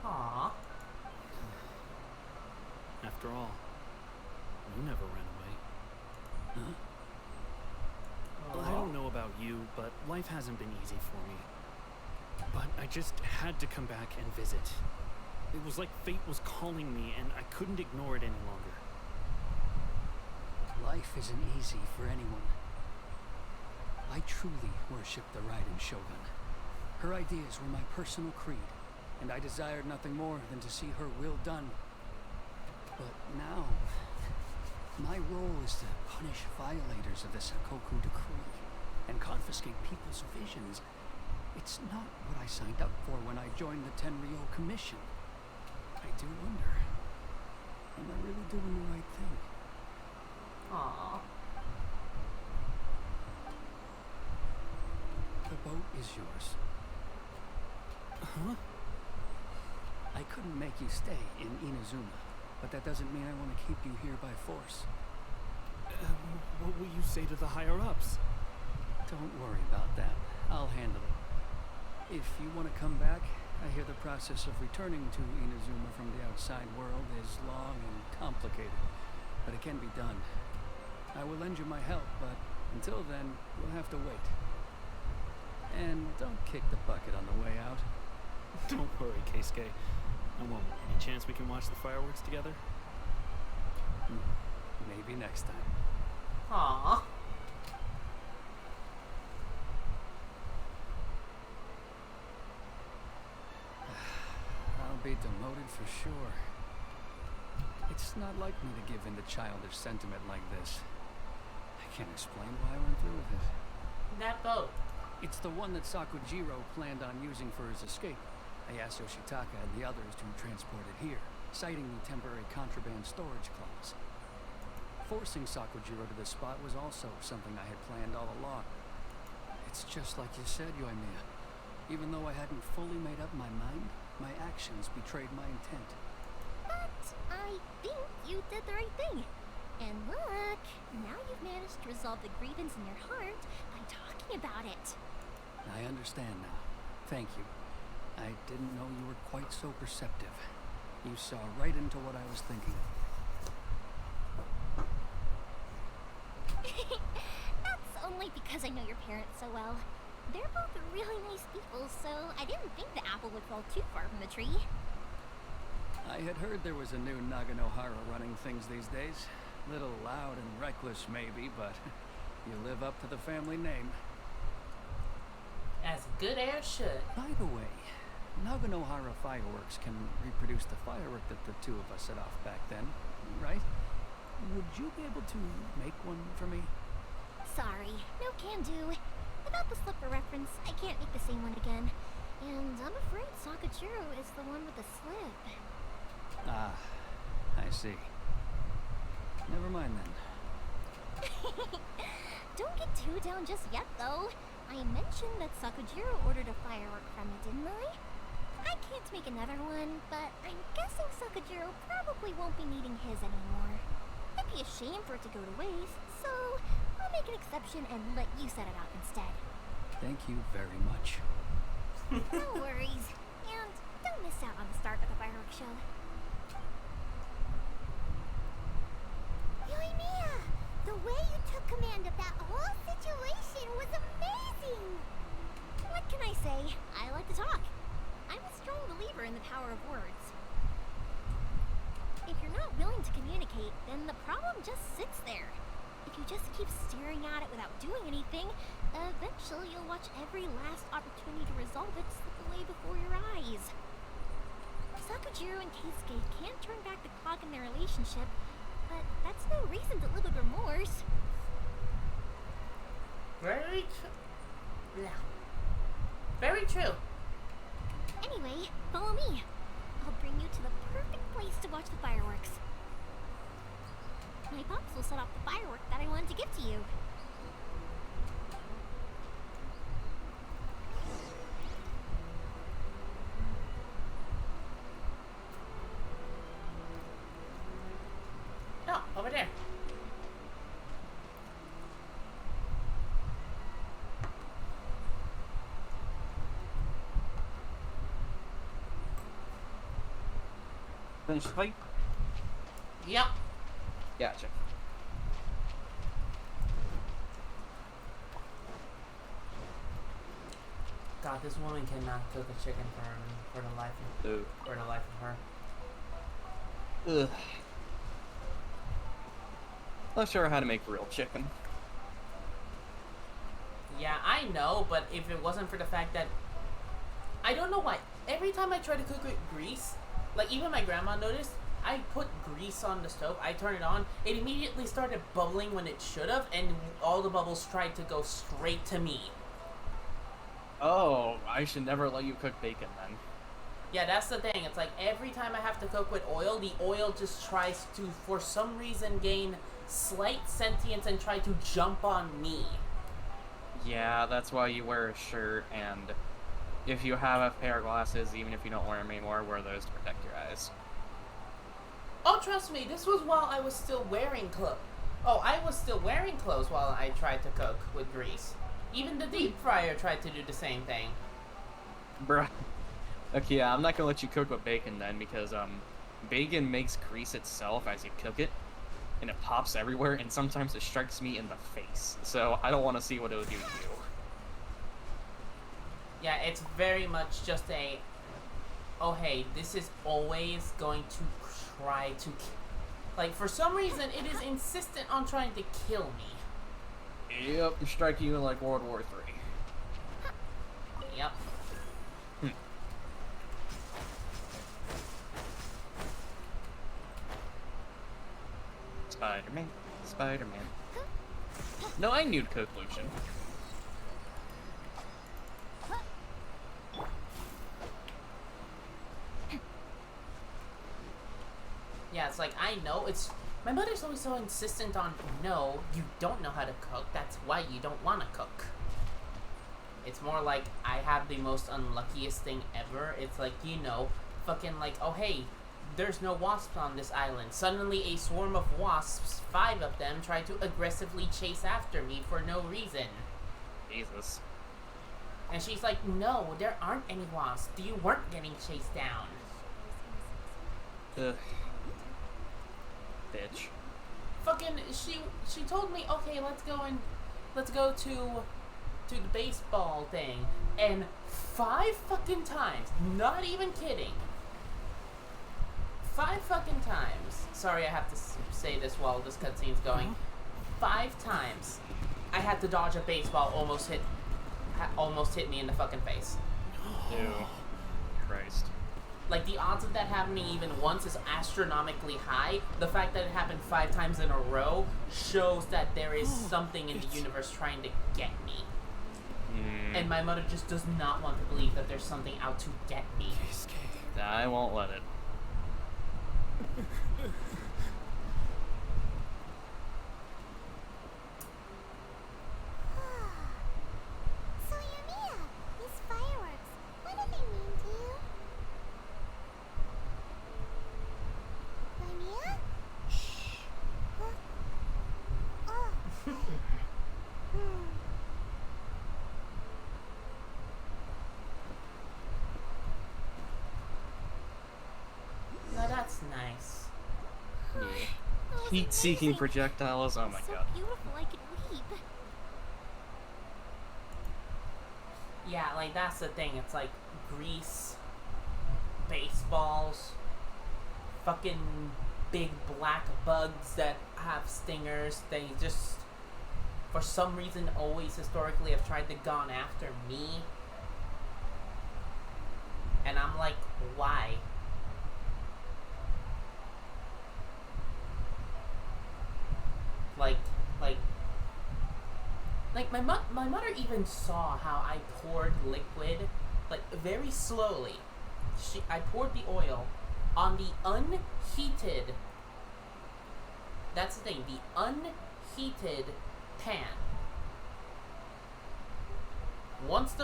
Aww. After all, you never ran away. Huh? Well, I don't know about you, but life hasn't been easy for me. But I just had to come back and visit. It was like fate was calling me, and I couldn't ignore it any longer. Life isn't easy for anyone. I truly worship the Raiden Shogun. Her ideas were my personal creed, and I desired nothing more than to see her will done. But now, my role is to punish violators of the Sakoku decree and confiscate people's visions. It's not what I signed up for when I joined the Tenryo Commission. I do wonder, am I really doing the right thing? Aww. The boat is yours. Huh? I couldn't make you stay in Inazuma, but that doesn't mean I want to keep you here by force. What will you say to the higher-ups? Don't worry about that. I'll handle it. If you want to come back, I hear the process of returning to Inazuma from the outside world is long and complicated, but it can be done. I will lend you my help, but until then, you'll have to wait. And don't kick the bucket on the way out. Don't worry, Keisuke. I won't. Any chance we can watch the fireworks together? Maybe next time. Aww. I'll be demoted for sure. It's not like me to give in to childish sentiment like this. I can't explain why I went through with it. That boat. It's the one that Sakujiro planned on using for his escape. I asked Yoshitaka and the others to transport it here, citing the temporary contraband storage clause. Forcing Sakujiro to this spot was also something I had planned all along. It's just like you said, Yoimiya. Even though I hadn't fully made up my mind, my actions betrayed my intent. But I think you did the right thing. And look, now you've managed to resolve the grievance in your heart by talking about it. I understand now. Thank you. I didn't know you were quite so perceptive. You saw right into what I was thinking. That's only because I know your parents so well. They're both really nice people, so I didn't think the apple would fall too far from the tree. I had heard there was a new Naganohara running things these days. Little loud and reckless, maybe, but you live up to the family name. As a good heir should. By the way, Naganohara Fireworks can reproduce the firework that the two of us set off back then, right? Would you be able to make one for me? Sorry, no can do. Without the slipper reference, I can't make the same one again. And I'm afraid Sakujiro is the one with the slip. Ah, I see. Never mind then. Don't get too down just yet, though. I mentioned that Sakujiro ordered a firework from me, didn't I? I can't make another one, but I'm guessing Sakujiro probably won't be needing his anymore. It'd be a shame for it to go to waste, so I'll make an exception and let you set it up instead. Thank you very much. No worries. And don't miss out on the start of the fireworks show. Yoimiya! The way you took command of that whole situation was amazing! What can I say? I like to talk. I'm a strong believer in the power of words. If you're not willing to communicate, then the problem just sits there. If you just keep staring at it without doing anything, eventually you'll watch every last opportunity to resolve it slip away before your eyes. Sakujiro and Keisuke can't turn back the clock in their relationship, but that's no reason to live with remorse. Very true. Yeah. Very true. Anyway, follow me. I'll bring you to the perfect place to watch the fireworks. My pops will set off the firework that I wanted to give to you. Oh, over there. Finish the fight? Yep. Gotcha. God, this woman cannot cook a chicken for the life of her. Ugh. Not sure how to make real chicken. Yeah, I know, but if it wasn't for the fact that I don't know why every time I try to cook with grease, like even my grandma noticed, I put grease on the stove, I turn it on, it immediately started bubbling when it should have, and all the bubbles tried to go straight to me. Oh, I should never let you cook bacon then. Yeah, that's the thing. It's like every time I have to cook with oil, the oil just tries to, for some reason, gain slight sentience and try to jump on me. Yeah, that's why you wear a shirt, and if you have a pair of glasses, even if you don't wear them anymore, wear those to protect your eyes. Oh, trust me, this was while I was still wearing clothes. Oh, I was still wearing clothes while I tried to cook with grease. Even the deep fryer tried to do the same thing. Bruh. Okay, yeah, I'm not gonna let you cook with bacon then, because, bacon makes grease itself as you cook it, and it pops everywhere, and sometimes it strikes me in the face. So, I don't want to see what it would do to you. Yeah, it's very much just a, oh hey, this is always going to try to, like, for some reason, it is insistent on trying to kill me. Yep, strike you in like World War III. Yep. Spider-Man, Spider-Man. No, I knew Coke Lucian. yeah, it's like, I know, it's... My mother's always so insistent on, no, you don't know how to cook, that's why you don't want to cook. It's more like, I have the most unluckiest thing ever. It's like, you know, fucking like, oh hey, there's no wasps on this island. Suddenly a swarm of wasps, 5 of them, try to aggressively chase after me for no reason. Jesus. And she's like, no, there aren't any wasps. You weren't getting chased down. Ugh. Bitch. Fucking, she told me, okay, let's go to the baseball thing. And 5 fucking times, not even kidding, 5 fucking times, sorry I have to say this while this cutscene's going, 5 times I had to dodge a baseball almost hit me in the fucking face. Ew. Christ. Like, the odds of that happening even once is astronomically high. The fact that it happened 5 times in a row shows that there is something in the universe trying to get me. And my mother just does not want to believe that there's something out to get me. I won't let it. So Yumiya, these fireworks, what do they mean to you? Yumiya? Shh. Huh? Oh. Now that's nice. Heat-seeking projectiles, oh my god. Beautiful, I could weep. Yeah, like, that's the thing. It's like grease, baseballs, fucking big black bugs that have stingers. They just, for some reason, always historically have tried to gone after me. And I'm like, why? Like my mother even saw how I poured liquid, like, very slowly. I poured the oil on the unheated, that's the thing, the unheated pan. Once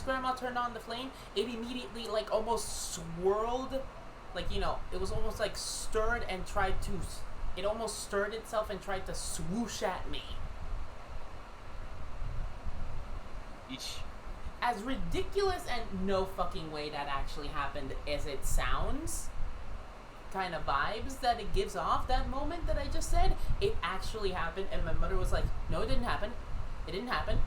Grandma turned on the flame, it immediately, like, almost swirled, like, you know, it was almost like stirred and tried to, it almost stirred itself and tried to swoosh at me. Eesh. As ridiculous and no fucking way that actually happened as it sounds, kind of vibes that it gives off, that moment that I just said, it actually happened, and my mother was like, no, it didn't happen. It didn't happen.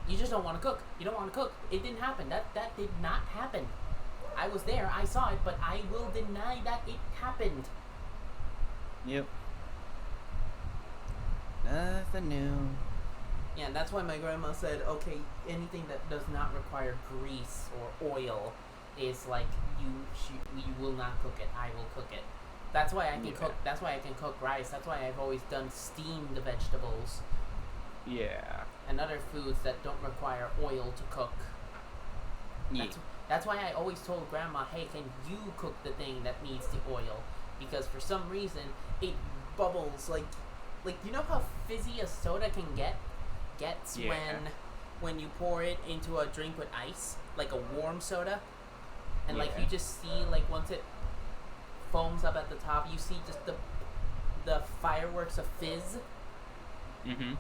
You just don't want to cook. You don't want to cook. It didn't happen. That did not happen. I was there. I saw it, but I will deny that it happened. Yep. Nothing new. Yeah, and that's why my grandma said, okay, anything that does not require grease or oil is like, you will not cook it. I will cook it. That's why I can cook. That's why I can cook rice. That's why I've always done steamed vegetables. Yeah. And other foods that don't require oil to cook. That's why I always told Grandma, hey, can you cook the thing that needs the oil? Because for some reason, it bubbles like you know how fizzy a soda can gets when you pour it into a drink with ice, like a warm soda, and like you just see, like, once it foams up at the top, you see just the fireworks of fizz. Mm-hmm.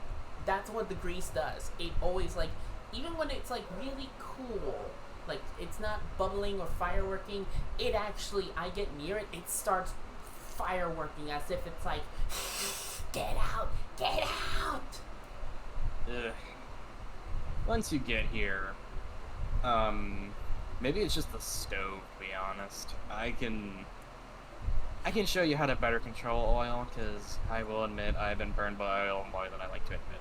That's what the grease does. It always, like, even when it's like really cool, like it's not bubbling or fireworking, it actually, I get near it, it starts fireworking as if it's like, get out, get out. Ugh. Once you get here, maybe it's just the stove, to be honest. I can show you how to better control oil, because I will admit I've been burned by oil more than I like to admit.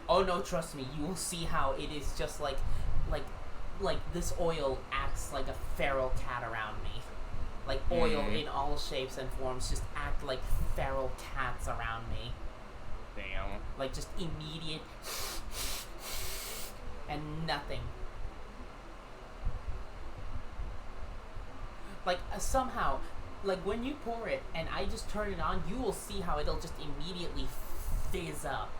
Oh no, trust me, you will see how it is just like this oil acts like a feral cat around me. Like, oil in all shapes and forms just act like feral cats around me. Damn. Like, just immediate and nothing. Like, somehow, like when you pour it and I just turn it on, you will see how it'll just immediately fizz up.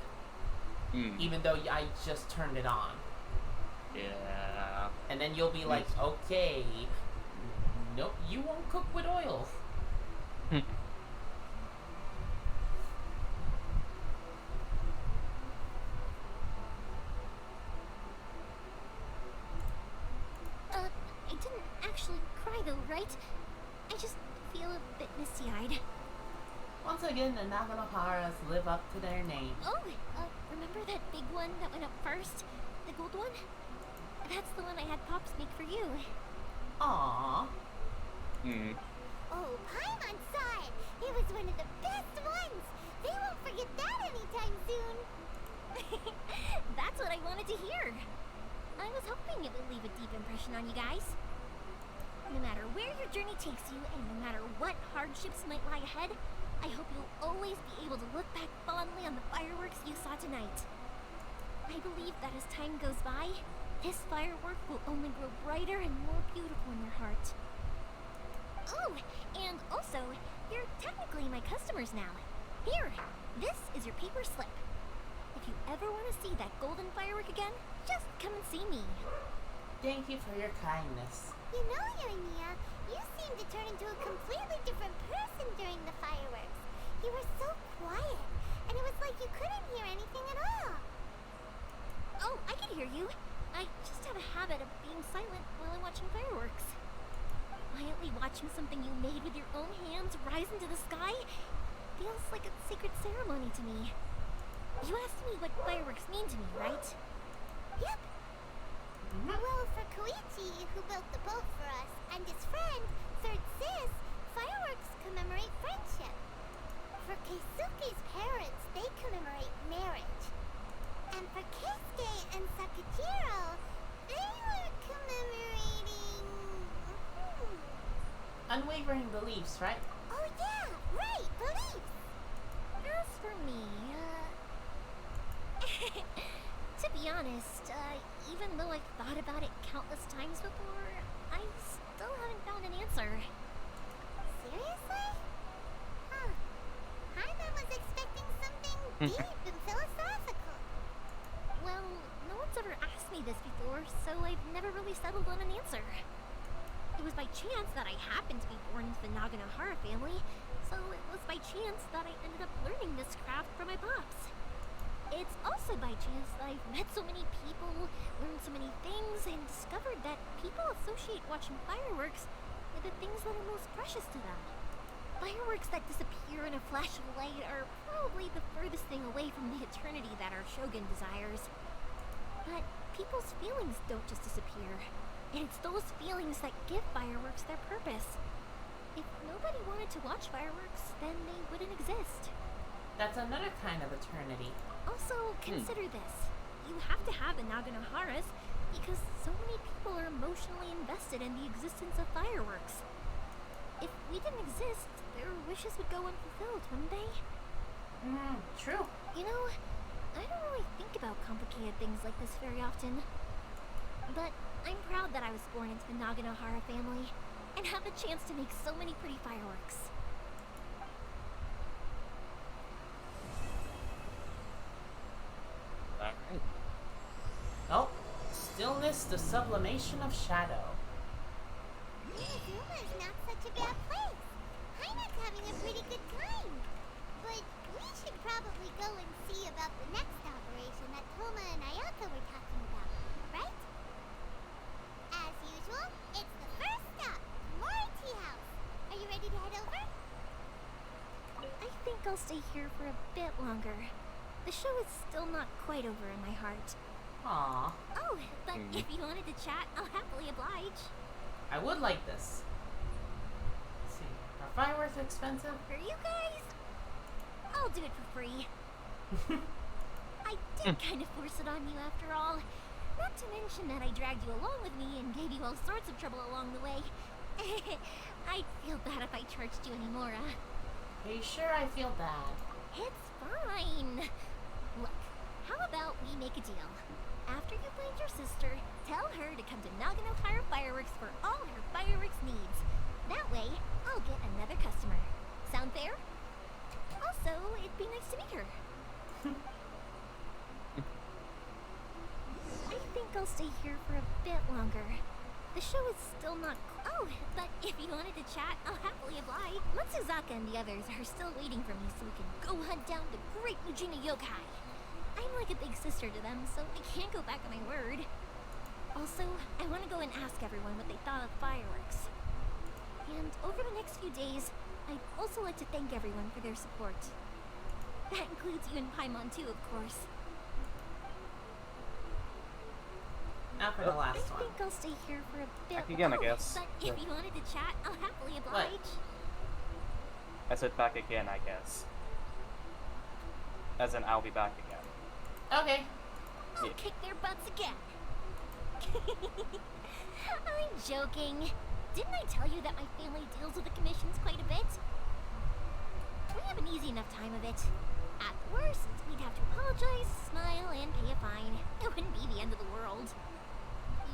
Even though I just turned it on. Yeah. And then you'll be like, okay, nope, you won't cook with oil. I didn't actually cry though, right? I just feel a bit misty-eyed. Once again, the Naganoharas live up to their name. Oh, remember that big one that went up first? The gold one? That's the one I had Pops make for you. Aww. Oh, Paimon saw it! It was one of the best ones! They won't forget that anytime soon! That's what I wanted to hear. I was hoping it would leave a deep impression on you guys. No matter where your journey takes you, and no matter what hardships might lie ahead, I hope you'll always be able to look back fondly on the fireworks you saw tonight. I believe that as time goes by, this firework will only grow brighter and more beautiful in your heart. Oh, and also, you're technically my customers now. Here, this is your paper slip. If you ever want to see that golden firework again, just come and see me. Thank you for your kindness. You know, Yoimiya, you seemed to turn into a completely different person during the fireworks. You were so quiet, and it was like you couldn't hear anything at all. Oh, I can hear you. I just have a habit of being silent while I'm watching fireworks. Quietly watching something you made with your own hands rise into the sky feels like a sacred ceremony to me. You asked me what fireworks mean to me, right? Yep. Well, for Koichi, who built the boat for us, and his friend, Third Sis, fireworks commemorate friendship. For Keisuke's parents, they commemorate marriage. And for Keisuke and Sakajiro, they were commemorating... Unwavering beliefs, right? Oh yeah, right, beliefs! As for me, to be honest, even though I've thought about it countless times before, I still haven't found an answer. Seriously? Huh. Paimon was expecting something deep and philosophical. Well, no one's ever asked me this before, so I've never really settled on an answer. It was by chance that I happened to be born into the Naganohara family, so it was by chance that I ended up learning this craft from my pops. It's also by chance that I've met so many people, learned so many things, and discovered that people associate watching fireworks with the things that are most precious to them. Fireworks that disappear in a flash of light are probably the furthest thing away from the eternity that our shogun desires. But people's feelings don't just disappear, and it's those feelings that give fireworks their purpose. If nobody wanted to watch fireworks, then they wouldn't exist. That's another kind of eternity. Also, consider this. You have to have the Naganoharas because so many people are emotionally invested in the existence of fireworks. If we didn't exist, their wishes would go unfulfilled, wouldn't they? True. You know, I don't really think about complicated things like this very often. But I'm proud that I was born into the Naganohara family and have the chance to make so many pretty fireworks. Alright. Oh, stillness, the sublimation of shadow. Izuma's not such a bad place. Heine's having a pretty good time. But we should probably go and see about the next operation that Toma and Ayaka were talking about, right? As usual, it's the first stop, Mori Tea House. Are you ready to head over? I think I'll stay here for a bit longer. The show is still not quite over in my heart. Aww. Oh, but if you wanted to chat, I'll happily oblige. I would like this. Let's see. Are fireworks expensive? For you guys, I'll do it for free. I did kind of force it on you after all. Not to mention that I dragged you along with me and gave you all sorts of trouble along the way. I'd feel bad if I charged you any more, Are you sure I feel bad? It's fine. Look, how about we make a deal? After you find your sister, tell her to come to Naganohara Fireworks for all her fireworks needs. That way, I'll get another customer. Sound fair? Also, it'd be nice to meet her. I think I'll stay here for a bit longer. The show is still not. Oh, but if you wanted to chat, I'll happily oblige. Matsuzaka and the others are still waiting for me so we can go hunt down the great Mujina yokai. I'm like a big sister to them, so I can't go back on my word. Also, I want to go and ask everyone what they thought of fireworks. And over the next few days, I'd also like to thank everyone for their support. That includes you and Paimon too, of course. Not for the last I one. think I'll stay here for a bit. Back again, I guess. But if you wanted to chat, I'll happily oblige. I said back again, I guess. As in, I'll be back again. Okay. I'll kick their butts again. I'm joking. Didn't I tell you that my family deals with the commissions quite a bit? We have an easy enough time of it. At worst, we'd have to apologize, smile, and pay a fine. It wouldn't be the end of the world.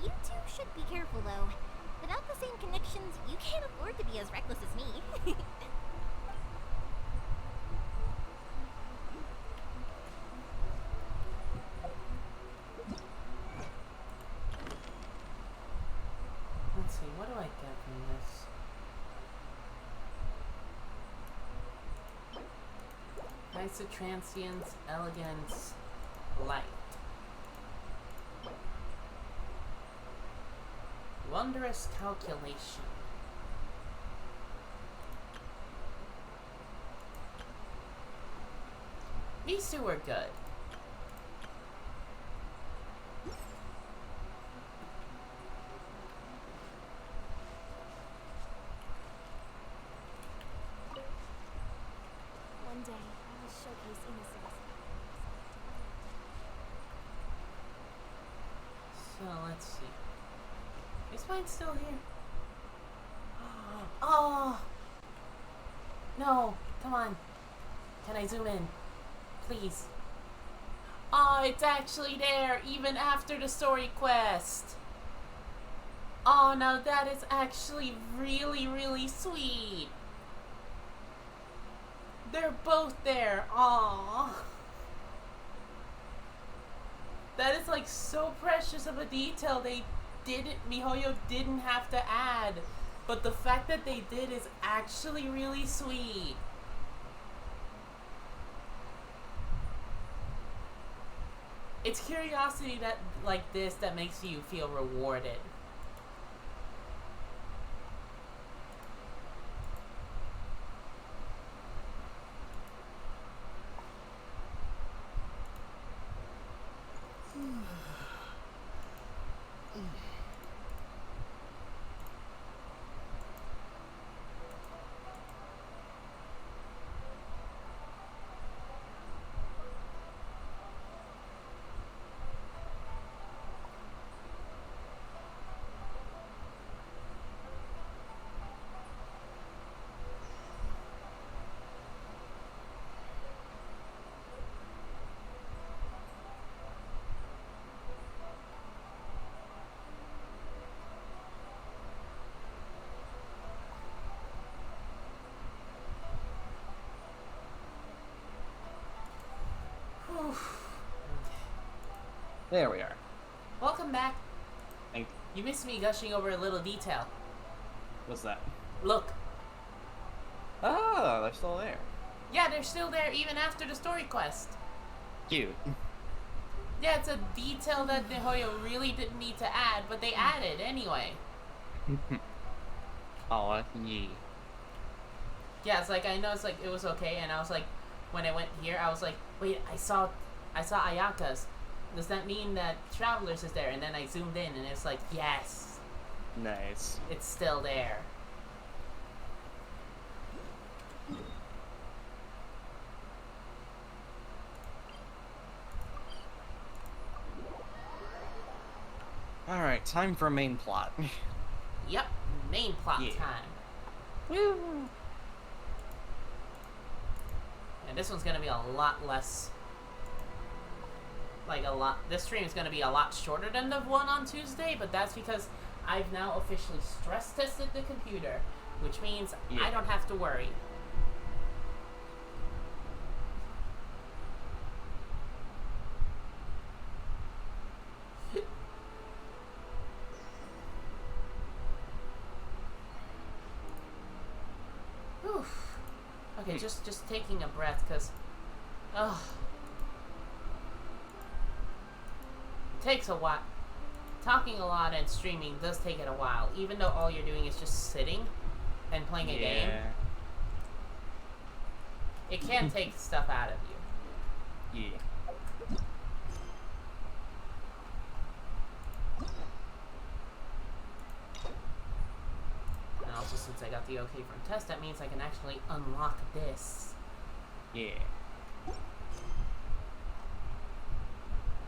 You two should be careful, though. Without the same connections, you can't afford to be as reckless as me. Let's see, what do I get from this? Isotransience, elegance, light. Wondrous calculation. These two were good. One day, I will showcase innocence. So let's see. Is mine still here? Oh! No! Come on. Can I zoom in? Please. Oh, it's actually there even after the story quest. Oh, now that is actually really, really sweet. They're both there. Aww. That is like so precious of a detail MiHoYo didn't have to add. But the fact that they did is actually really sweet. It's curiosity that like this that makes you feel rewarded. There we are. Welcome back. Thank you. You missed me gushing over a little detail. What's that? Look. Ah, they're still there. Yeah, they're still there even after the story quest. Cute. Yeah, it's a detail that MiHoYo really didn't need to add, but they added anyway. Aw, yeah. Yeah, it's like I noticed like it was okay, and I was like, when I went here, I was like, wait, I saw Ayaka's. Does that mean that Travelers is there? And then I zoomed in, and it's like, yes. Nice. It's still there. Alright, time for main plot. Yep, main plot time. Woo! And this one's gonna be a lot less. This stream is gonna be a lot shorter than the one on Tuesday, but that's because I've now officially stress tested the computer. which means Yeah. I don't have to worry. Oof. Okay, just taking a breath, cause, ugh, it takes a while. Talking a lot and streaming does take it a while, even though all you're doing is just sitting and playing a game. It can take stuff out of you. Yeah. And also, since I got the okay from test, that means I can actually unlock this. Yeah.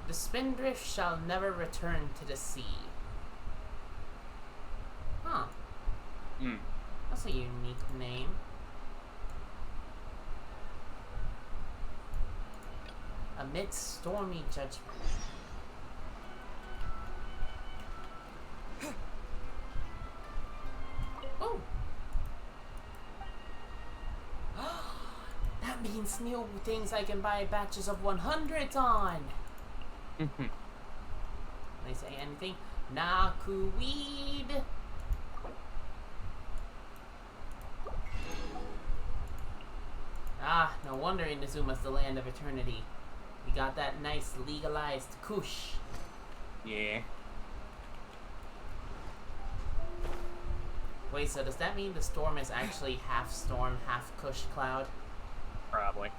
The spindrift shall never return to the sea. Huh. Hmm. That's a unique name. Amidst stormy judgment. Oh! That means new things I can buy batches of 100s on! They say anything? Nakuweed! Ah, no wonder Inazuma's the land of eternity. We got that nice legalized kush. Yeah. Wait, so does that mean the storm is actually half storm, half kush cloud? Probably.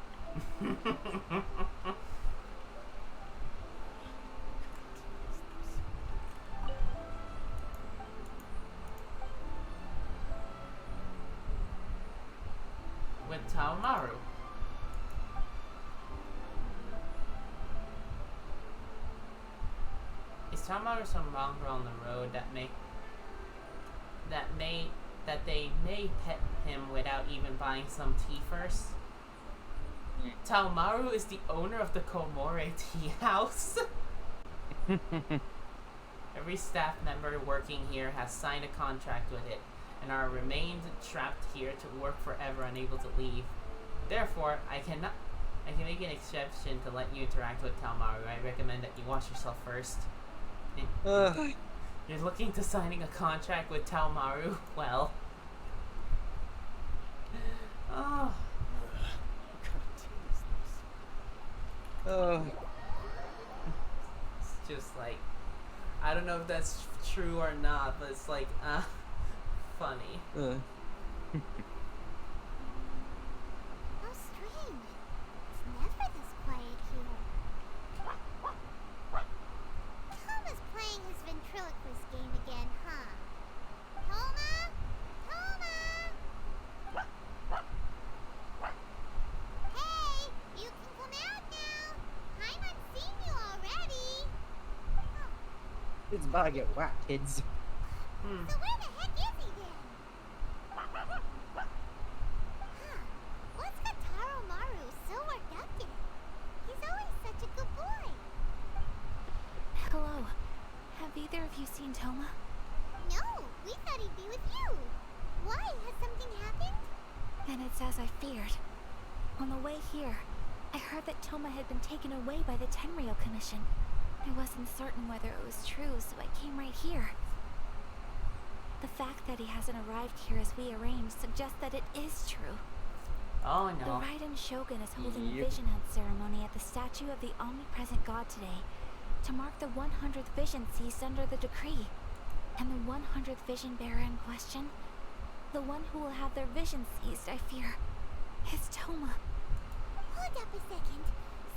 With Taomaru. Is Taomaru some longer on the road that they may pet him without even buying some tea first? Taomaru is the owner of the Komore tea house. Every staff member working here has signed a contract with it and are remained trapped here to work forever, unable to leave. Therefore, I can make an exception to let you interact with Taomaru. I recommend that you watch yourself first. You're looking to signing a contract with Taomaru? Well. Oh. It's just like, I don't know if that's true or not, but it's like, funny. How strange. It's never this quiet here. Toma's playing his ventriloquist game again, huh? Toma? Toma! Hey, you can come out now. Paimon's seen you already. It's about to get whacked, kids. So where the heck is he then? What's got Taromaru so worked up today? He's always such a good boy. Hello. Have either of you seen Toma? No, we thought he'd be with you. Why? Has something happened? Then it's as I feared. On the way here, I heard that Toma had been taken away by the Tenryou Commission. I wasn't certain whether it was true, so I came right here. The fact that he hasn't arrived here as we arranged suggests that it is true. Oh The no. Raiden Shogun is holding a vision hunt ceremony at the statue of the omnipresent god today to mark the 100th vision seized under the decree. And the 100th vision bearer in question, the one who will have their vision seized, I fear, is Toma. Hold up a second.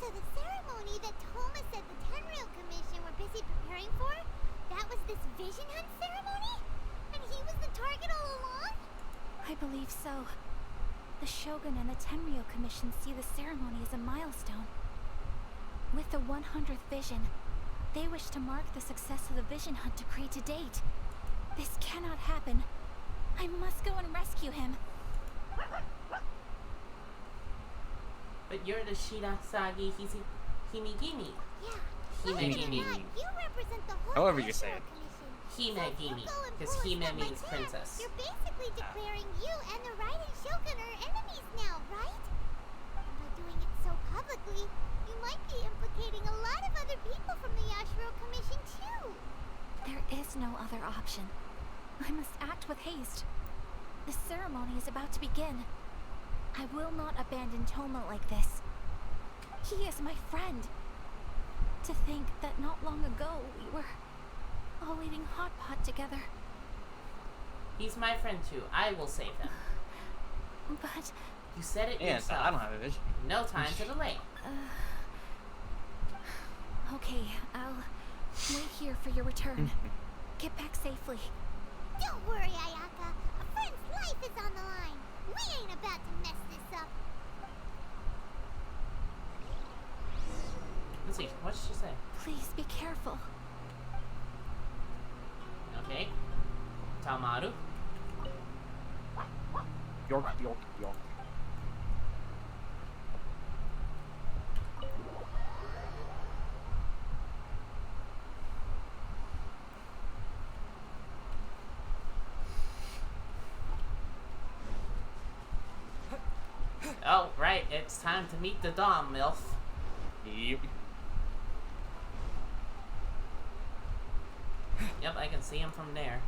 So the ceremony that Toma said the Tenryou Commission were busy preparing for, that was this vision hunt ceremony? And he was the target all along? I believe so. The Shogun and the Tenryou Commission see the ceremony as a milestone. With the 100th vision, they wish to mark the success of the vision hunt decree to date. This cannot happen. I must go and rescue him. But you're the Shirasagi Himigimi. Yeah. Himigimi. You represent the whole However you Tenryou say it. Commission. Hime-gimi, because Hime means princess. You're basically declaring you and the Raiden Shogun are enemies now, right? And by doing it so publicly, you might be implicating a lot of other people from the Yashiro Commission too. There is no other option. I must act with haste. The ceremony is about to begin. I will not abandon Toma like this. He is my friend. To think that not long ago we were all eating hot pot together. He's my friend too. I will save him. But you said it Yeah, yourself. I don't have a vision. No time to delay. Okay, I'll wait here for your return. Get back safely. Don't worry, Ayaka. A friend's life is on the line. We ain't about to mess this up. Let's see. What did she say? Please be careful. Okay. Tamaru. York, York, York. Oh, right. It's time to meet the Dom, MILF. Yep. Yep, I can see him from there.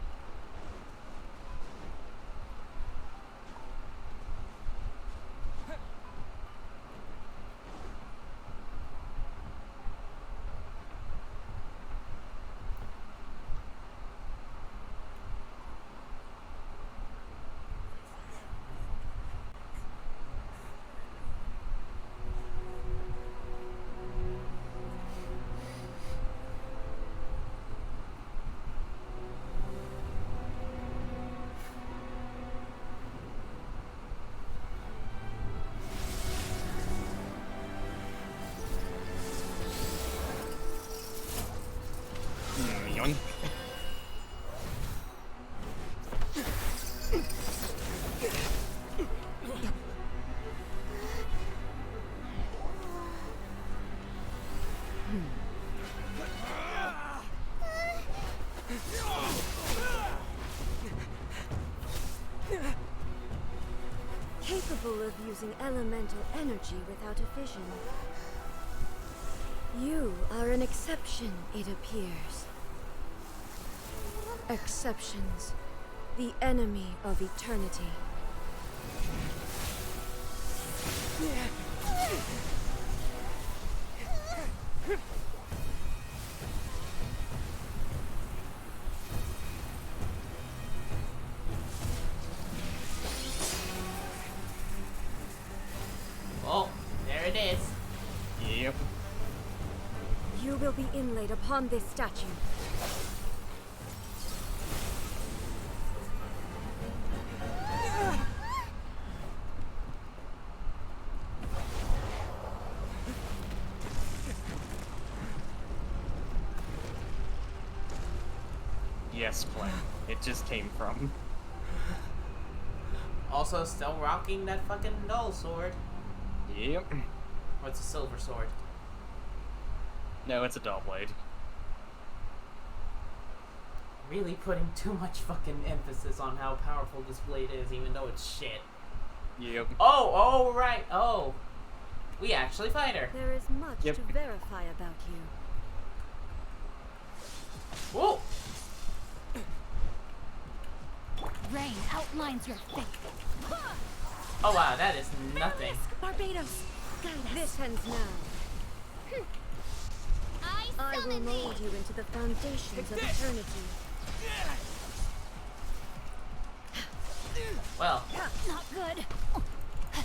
Yoink. Capable of using elemental energy without a vision. You are an exception, it appears. Exceptions. The enemy of eternity. Oh, there it is. Yep. You will be inlaid upon this statue. Yes, Clay. It just came from. Also, still rocking that fucking dull sword. Yep. Or it's a silver sword. No, it's a dull blade. Really putting too much fucking emphasis on how powerful this blade is, even though it's shit. Yep. Oh, right. Oh. We actually fight her. There is much Yep. to verify about you. Whoa. Rain outlines your fate. Oh, wow. That is nothing. Barbados, this ends now. I will mold you into the foundations of eternity. Well. Not good.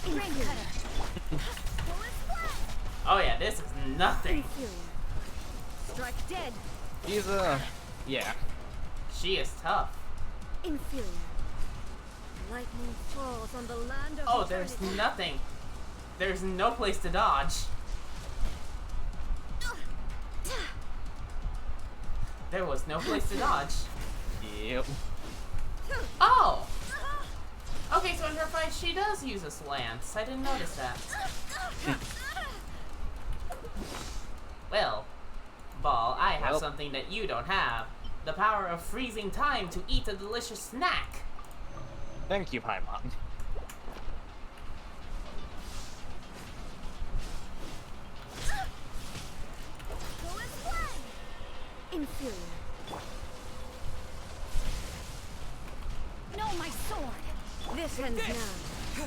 Rain cutter. Oh, yeah. This is nothing. Strike dead. He's yeah. She is tough. Inferior. Lightning falls on the land of Oh, eternity. there's nothing. There's no place to dodge. There was no place to dodge. Yep. Oh! Okay, so in her fight, she does use a lance. I didn't notice that. Well, Baal, I have something that you don't have. the power of freezing time to eat a delicious snack. Thank you, Paimon. Inferior. No, my sword! This ends now.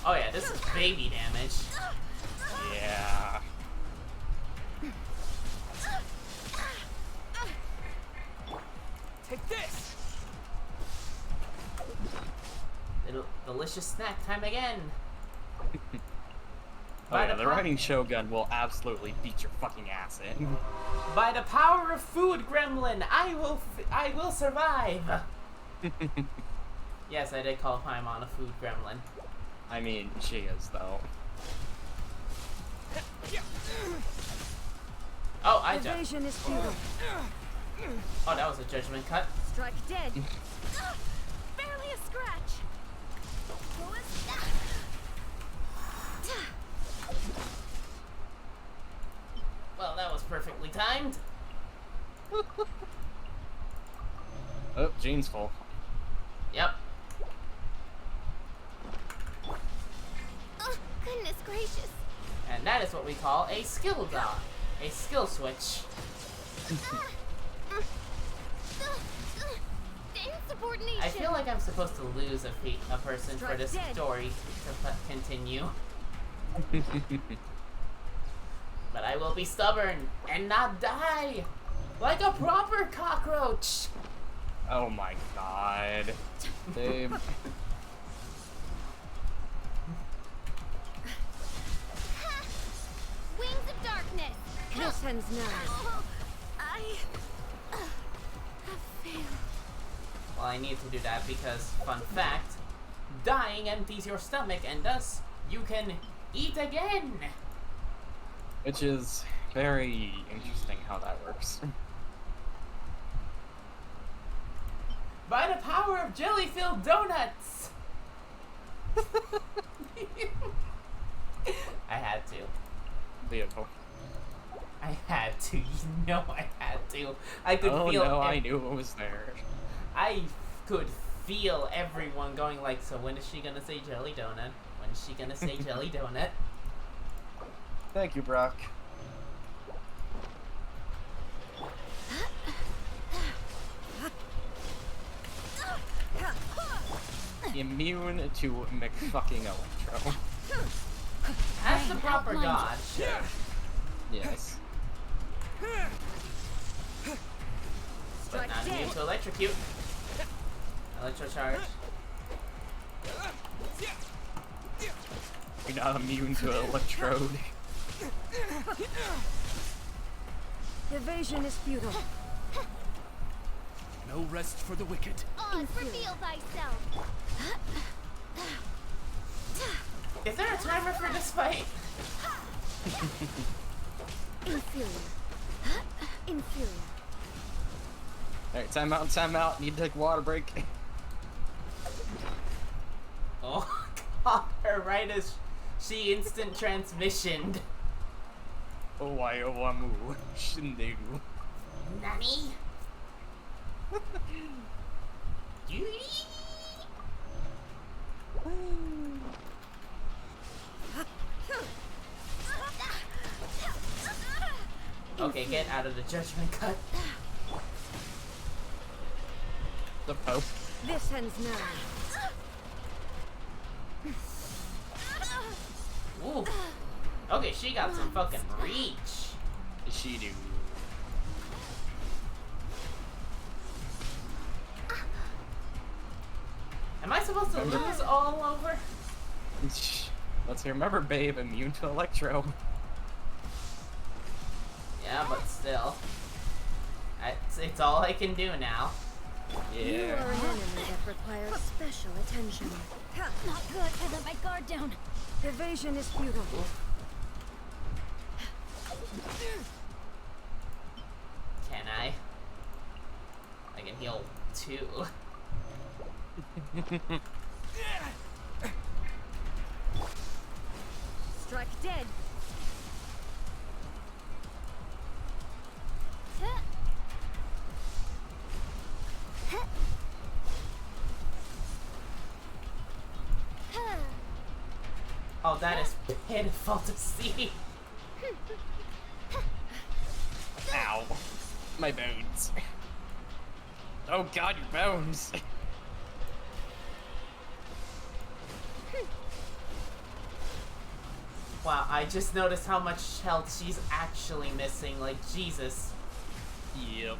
Oh yeah, this is baby damage. Yeah. Take this! Delicious snack time again. Oh yeah, the riding Shogun will absolutely beat your fucking ass in. By the power of food, Gremlin, I will survive. Yes, I did call Paimon a food gremlin. I mean, she is though. Oh, I jumped. Evasion is futile. Oh, that was a judgment cut. Strike dead. Barely a scratch! Well, that was perfectly timed. Oh, Jean's full. Yep. Oh, goodness gracious. And that is what we call a skill dot. A skill switch. Insubordination. I feel like I'm supposed to lose a person for this Strike dead. story to continue. But I will be stubborn and not die like a proper cockroach. Oh my god. Babe. Wings of darkness. This ends now. Oh, I have failed. Well, I need to do that because, fun fact, dying empties your stomach and thus you can eat again. Which is very interesting how that works. By the power of jelly-filled donuts! I had to. Beautiful. I had to. You know I had to. I could Oh feel no, I knew it was there. I could feel everyone going like, so when is she gonna say jelly donut? When is she gonna say jelly donut? Thank you, Brock. Immune to McFucking Electro. As the proper god. Yes. But not immune to electrocute. Electrocharge. You're not immune to Electrode. Evasion is futile. No rest for the wicked. Oz, reveal thyself. Is there a timer for this fight? Inferior. Inferior. Alright, time out. Need to take a water break. Oh, got her right as she instant transmissioned. Oh, why, oh, wamu. Shinderu. Nani? Okay, get out of the judgment cut. The Pope. This ends now. Ooh. Okay, she got some fucking reach. She do. Am I supposed to lose all over? Let's hear. Remember, babe, immune to Electro. Yeah, but still. It's all I can do now. You are Yeah. an enemy that requires special attention. Not good. I let my guard down. Evasion is futile. Can I? I can heal too. Strike dead. Oh, that is pitiful to see. Ow. My bones. Oh god, your bones. Wow, I just noticed how much health she's actually missing. Like, Jesus. Yep.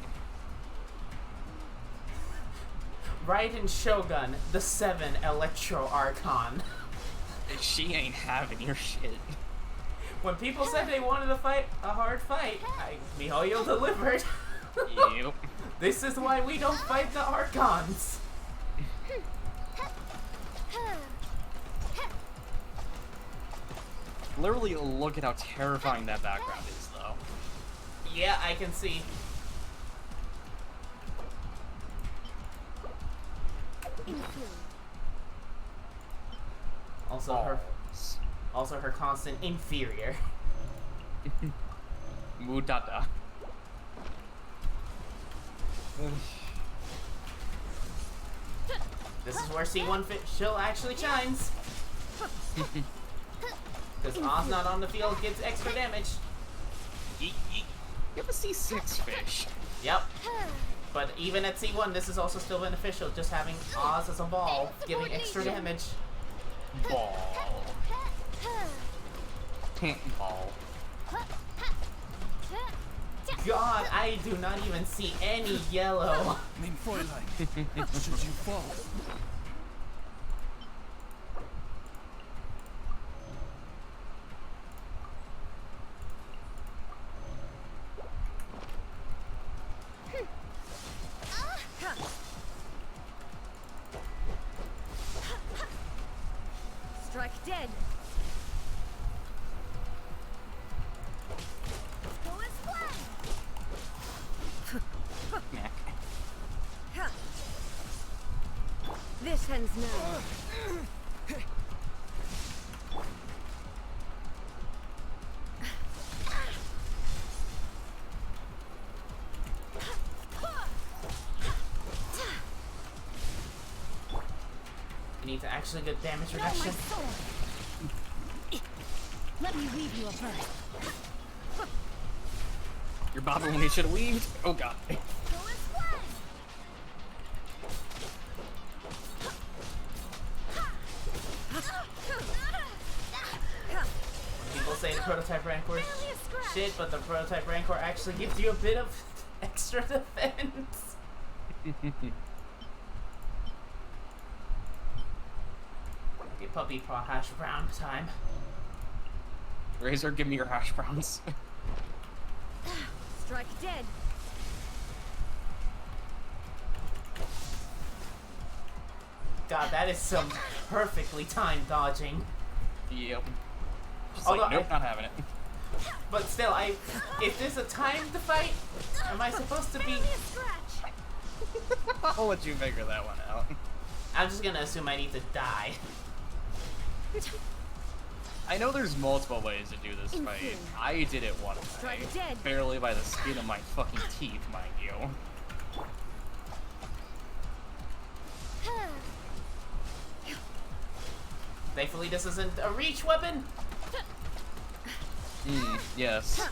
Raiden Shogun, the 7 Electro Archon. She ain't having your shit. When people said they wanted to fight a hard fight, MiHoYo delivered. Yep. This is why we don't fight the Archons. Literally, look at how terrifying that background is, though. Yeah, I can see. Also her constant inferior. Mudada. This is where C1 Shill actually shines. Because Oz not on the field gets extra damage. You have a C6 fish. Yep. But even at C1, this is also still beneficial, just having Oz as a ball, giving extra damage. Ball. Ball. God, I do not even see any yellow. Mein Fräulein, should you fall? Strike dead. Go as planned. This ends now. You need to actually get damage reduction. Let me weave you a bird. You're bobbing when you should have weaved. Oh god. Go as planned. People say the prototype Rancor shit, but the prototype Rancor actually gives you a bit of extra defense. Okay, puppy paw hash brown time. Razor, give me your hash browns. Strike dead. God, that is some perfectly timed dodging. Yep. Just Although like, nope, not having it. But still, if there's a time to fight, am I supposed to be... I'll let you figure that one out. I'm just gonna assume I need to die. I know there's multiple ways to do this fight. I did it one way. Barely by the skin of my fucking teeth, mind you. Thankfully, this isn't a reach weapon. Yes.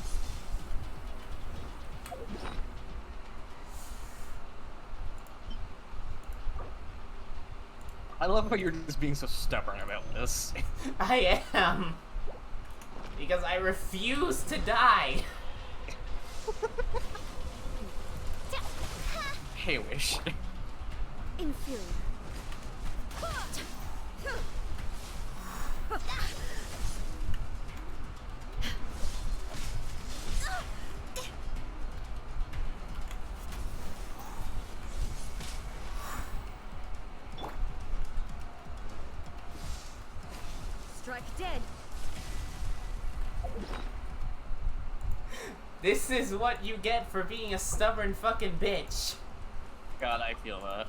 I love how you're just being so stubborn about this. I am. Because I refuse to die. Hey, Wish. Inferior. Strike dead. This is what you get for being a stubborn fucking bitch. God, I feel that.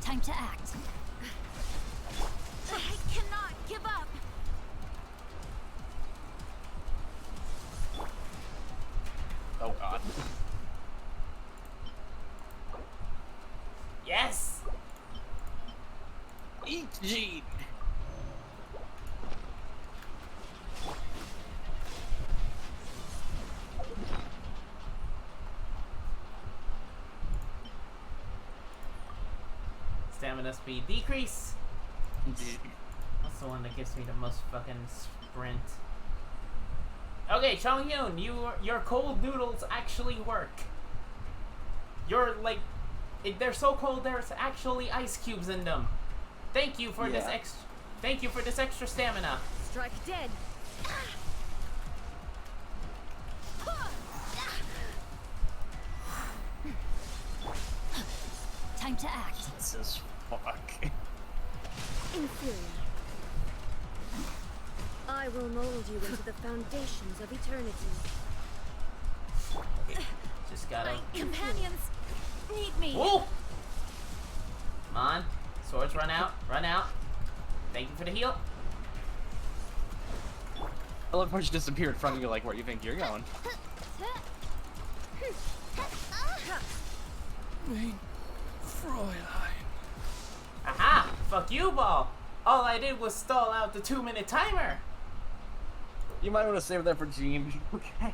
Time to act. I cannot give up. Gene. Stamina speed decrease. That's the one that gives me the most fucking sprint. Okay, Chonghyun, your cold noodles actually work. You're like, they're so cold there's actually ice cubes in them. Thank you for this extra stamina. Strike dead. Time to act. Jesus fuck. Inferior. I will mold you into the foundations of eternity. Just gotta. My companions need me. Whoa! Come on, swords, run out, run out. Thank you for the heal. I love how she disappeared in front of you, like, where do you think you're going? Mein Fräulein. Aha! Fuck you, Baal! All I did was stall out the 2-minute timer! You might want to save that for Gene. Okay.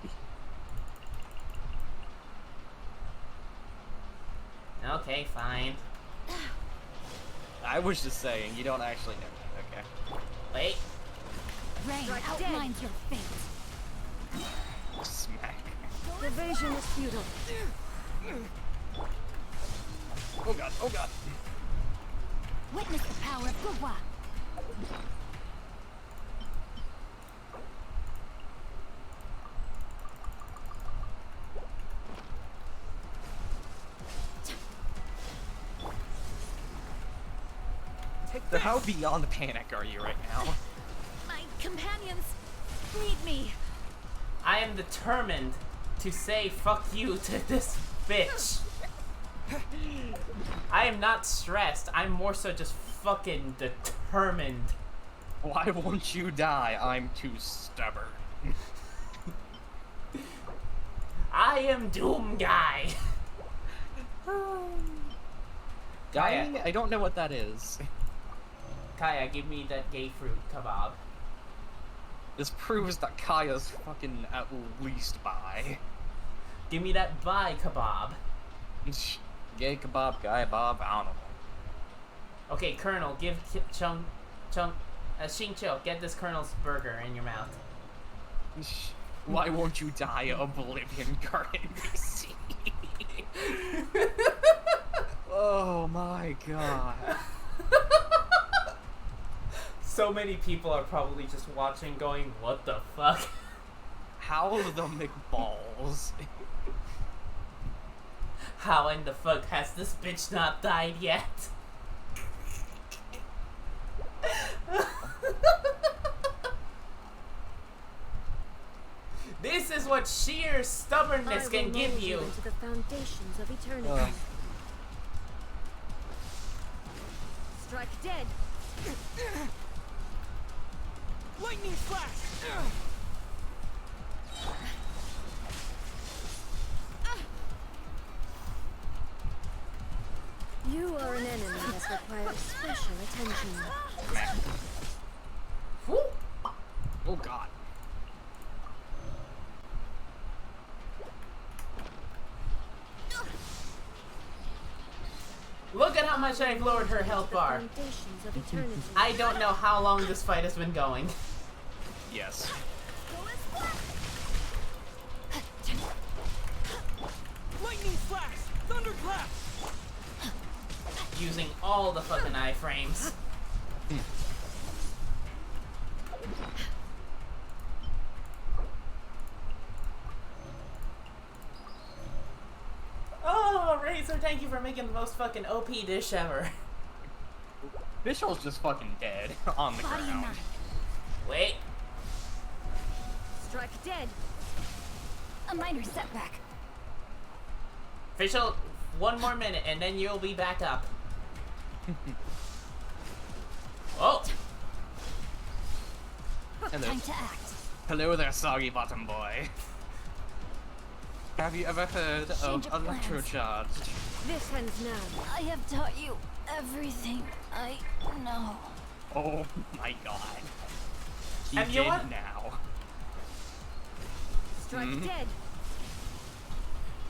Okay, fine. I was just saying, you don't actually know. Okay. Wait. Rain outlines your fate. Smack. Evasion is futile. Oh god, oh god. Witness the power of Gugwa. So how beyond panic are you right now? My companions need me. I am determined to say fuck you to this bitch. I am not stressed. I'm more so just fucking determined. Why won't you die? I'm too stubborn. I am Doom Guy. Dying? I don't know what that is. Kaya, give me that gay fruit kebab. This proves that Kaya's fucking at least bi. Give me that bi kebab. Gay kebab, guy bob, I don't know. Okay, Colonel, give Xingqiu, get this Colonel's burger in your mouth. Why won't you die, Oblivion Guard NPC? Oh my god. So many people are probably just watching going, what the fuck? How the McBalls? How in the fuck has this bitch not died yet? This is what sheer stubbornness can give you. Into the foundations of eternity. Strike dead. Lightning flash! You are an enemy that requires special attention. Oh god. Look at how much I've lowered her health bar. Foundations of eternity. I don't know how long this fight has been going. Yes. Lightning flash! Thunderclap! Using all the fucking iframes. Oh, Razor, thank you for making the most fucking OP dish ever. Vishal's just fucking dead on the ground. Wait. Strike dead. A minor setback. Vishal, 1 more minute and then you'll be back up. Oh! Hello. Time to act. Hello there, soggy bottom boy. Have you ever heard of electrocharged? This ends now. I have taught you everything I know. Oh my god. He And you did know what? now. Strike dead.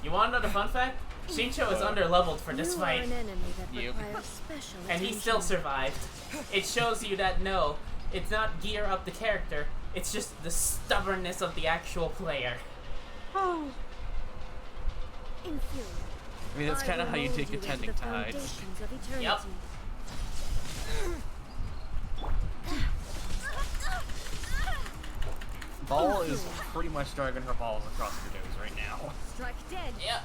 You want to know the fun fact? Shincho is under-leveled for this You fight. are an enemy that Yep. requires special And he still attention. survived. It shows you that no, it's not gear up the character, it's just the stubbornness of the actual player. Inferior. I mean, that's kind of will how you mold take into attending the tides. foundations of eternity. Yep. Baal is pretty much driving her balls across her nose right now. Strike dead. Yeah.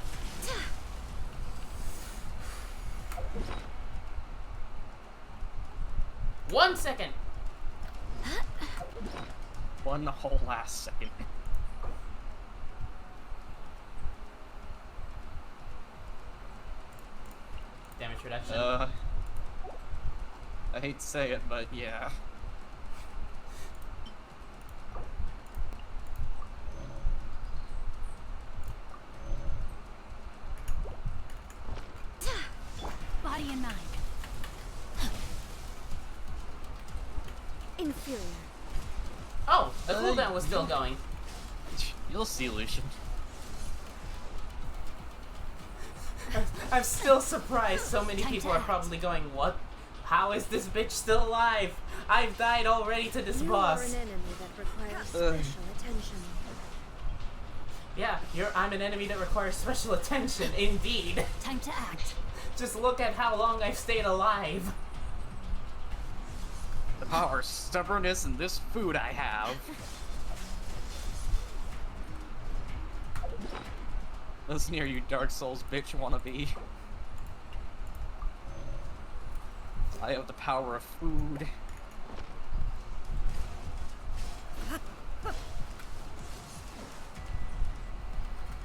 One second. One whole last second. Damage reduction. I hate to say it, but yeah. Body and mind. Inferior. Oh, the cooldown was still going. You'll see, Lucian. I'm still surprised so many people are probably going, what? How is this bitch still alive? I've died already to this You boss. are an enemy that requires special attention. Yeah, I'm an enemy that requires special attention, indeed. Time to act. Just look at how long I've stayed alive. The power, stubbornness, and this food I have. Listen here, you Dark Souls bitch wannabe. I have the power of food.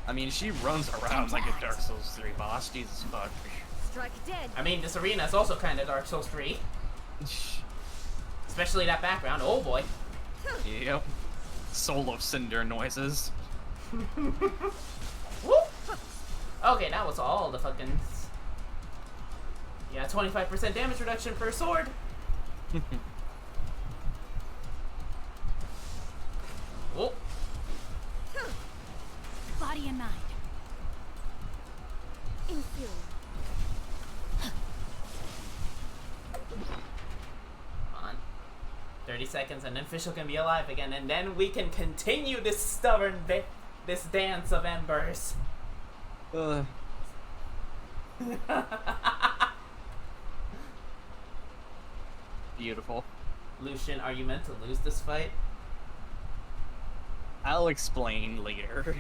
I mean, she runs around like a Dark Souls 3 boss. Jesus fuck. Strike dead. I mean, this arena is also kind of Dark Souls 3. Especially that background. Oh boy. Yep. Soul of Cinder noises. Whoop. Okay, that was all the fucking... Yeah, 25% damage reduction per sword. Whoop. Body and mind. Inferior. On. 30 seconds and then Fischl can be alive again, and then we can continue this stubborn this dance of embers. Beautiful. Lucian, are you meant to lose this fight? I'll explain later.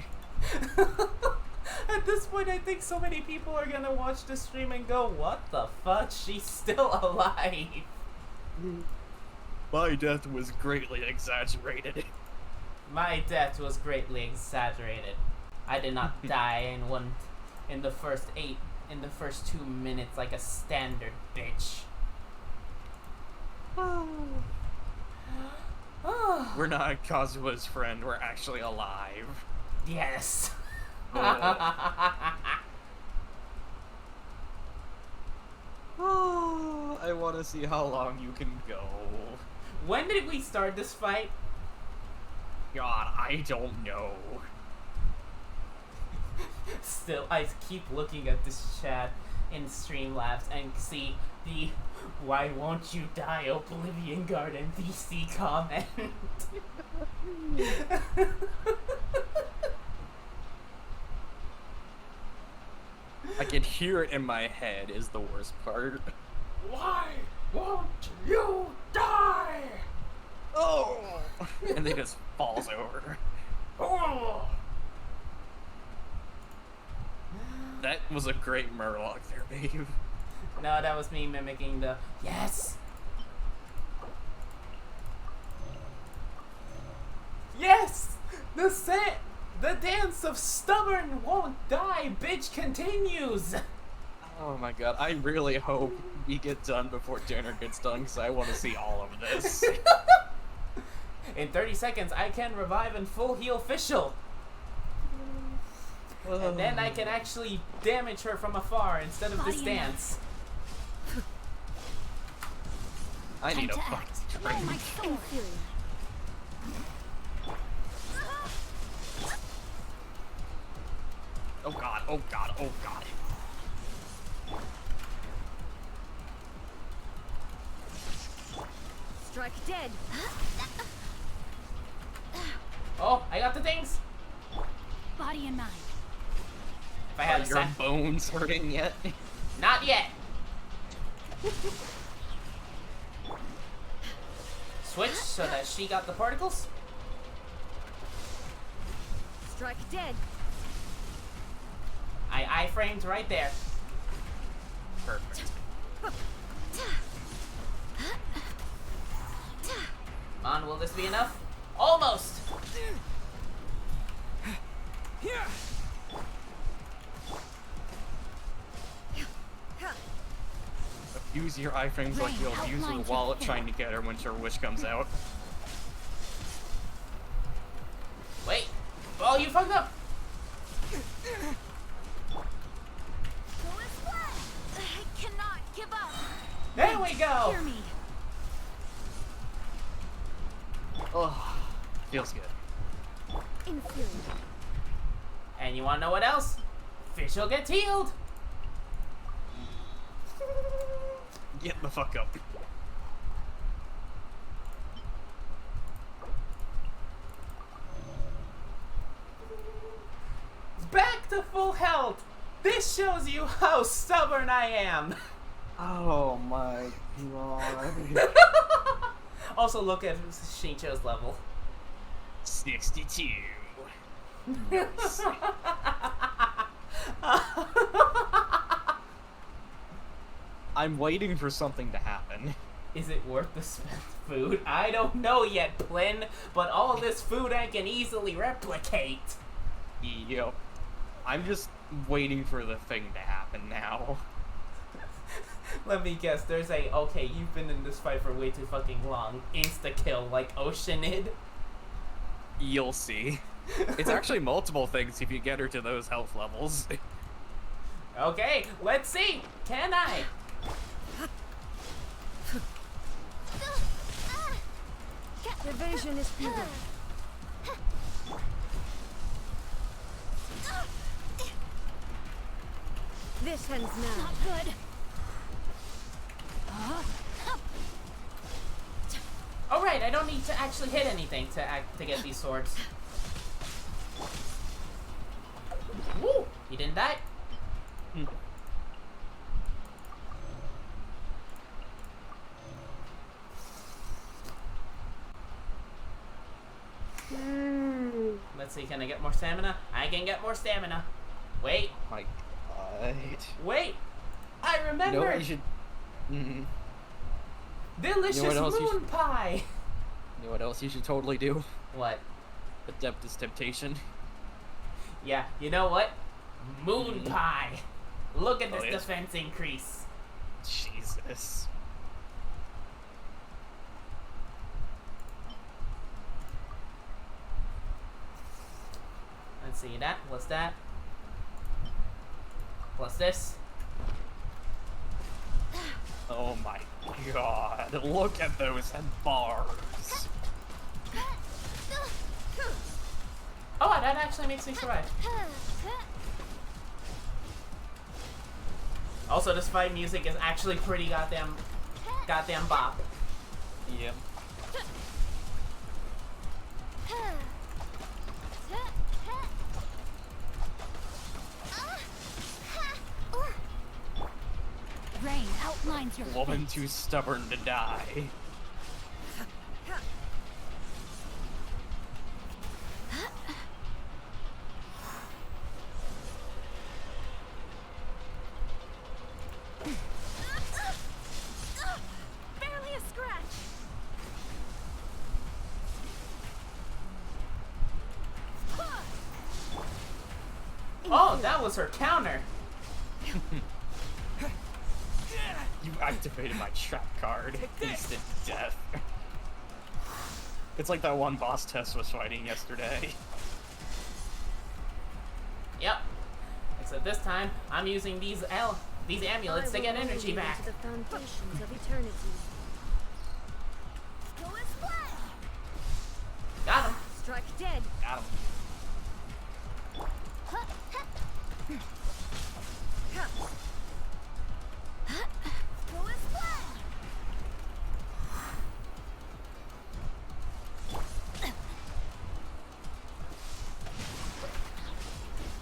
At this point, I think so many people are gonna watch the stream and go, what the fuck? She's still alive. My death was greatly exaggerated. My death was greatly exaggerated. I did not die in the first 2 minutes like a standard bitch. We're not Kazuha's friend, we're actually alive. Yes. I want to see how long you can go. When did we start this fight? God, I don't know. Still, I keep looking at this chat in Streamlabs and see the "Why won't you die, Oblivion Guard" NPC comment. I can hear it in my head is the worst part. Why won't you die? Oh! And then it just falls over. Oh! That was a great Murloc there, babe. No, that was me mimicking the yes. Yes! The dance of stubborn won't die, bitch continues! Oh my god, I really hope we get done before dinner gets done, because I want to see all of this. In 30 seconds, I can revive and full heal Fischl. And then I can actually damage her from afar instead of this dance. I need a to fucking act. drink. My sword. Oh god, oh god, oh god. Strike dead. Oh, I got the things. Body and mind. If I had Are a your set. bones hurting yet? Not yet. Switch so that she got the particles. Strike dead. I framed right there. Perfect. Come on, will this be enough? Almost. Use your iframes like you'll use your wallet trying to get her when her wish comes out. Wait. Oh, you fucked up. I cannot give up. There we go. Hear me. Oh, feels good. Inferior. And you wanna know what else? Fish'll get healed. Get the fuck up. Back to full health. This shows you how stubborn I am. Oh my god. Also, look at Shincho's level. 62. I'm waiting for something to happen. Is it worth the spent food? I don't know yet, Plin, but all this food I can easily replicate. Yep. I'm just waiting for the thing to happen now. Let me guess, there's a, okay, you've been in this fight for way too fucking long, insta-kill like Oceanid. You'll see. It's actually multiple things if you get her to those health levels. Okay, let's see. Can I? Evasion is futile. This ends now. Not good. Alright, I don't need to actually hit anything to get these swords. Woo! He didn't die. Let's see, can I get more stamina? I can get more stamina. Wait. Oh my god. Wait! I remember! You know what you should... Delicious You know what else you moon pie! You know what else you should totally do? What? Adeptus Temptation. Yeah, you know what? Moon pie! Look at this yeah. defense increase. Jesus. Let's see, that plus that. Plus this. Oh my god. Look at those bars. Oh, that actually makes me survive. Also, this fight music is actually pretty goddamn bop. Yep. Rain outlines your Woman fate. too stubborn to die. Barely a scratch. Oh, that was her counter. You activated my trap card. Instant death. It's like that one boss Tess was fighting yesterday. Yep. Except this time, I'm using these amulets to get energy back. The foundations of eternity. Strike dead. Got him.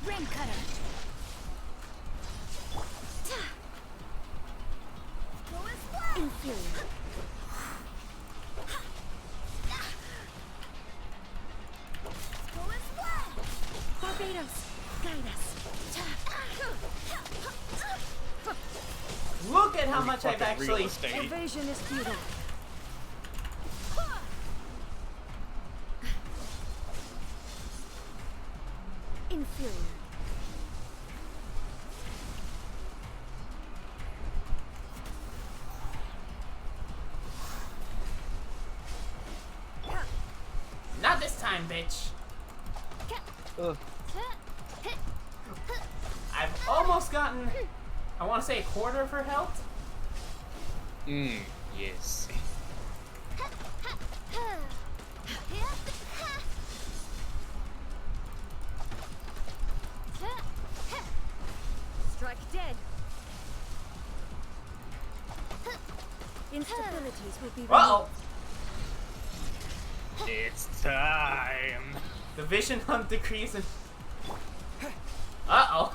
Ring cutter. Inferior. Barbados, guide us. Look at how Pretty much I've fucking real actually. estate. Evasion is futile. Inferior. Not this time, bitch. Ugh. I've almost gotten, I want to say, a quarter of her health. Yes. Strike dead. Instabilities will be removed. Uh-oh. It's time. The vision hunt decreases. Uh-oh.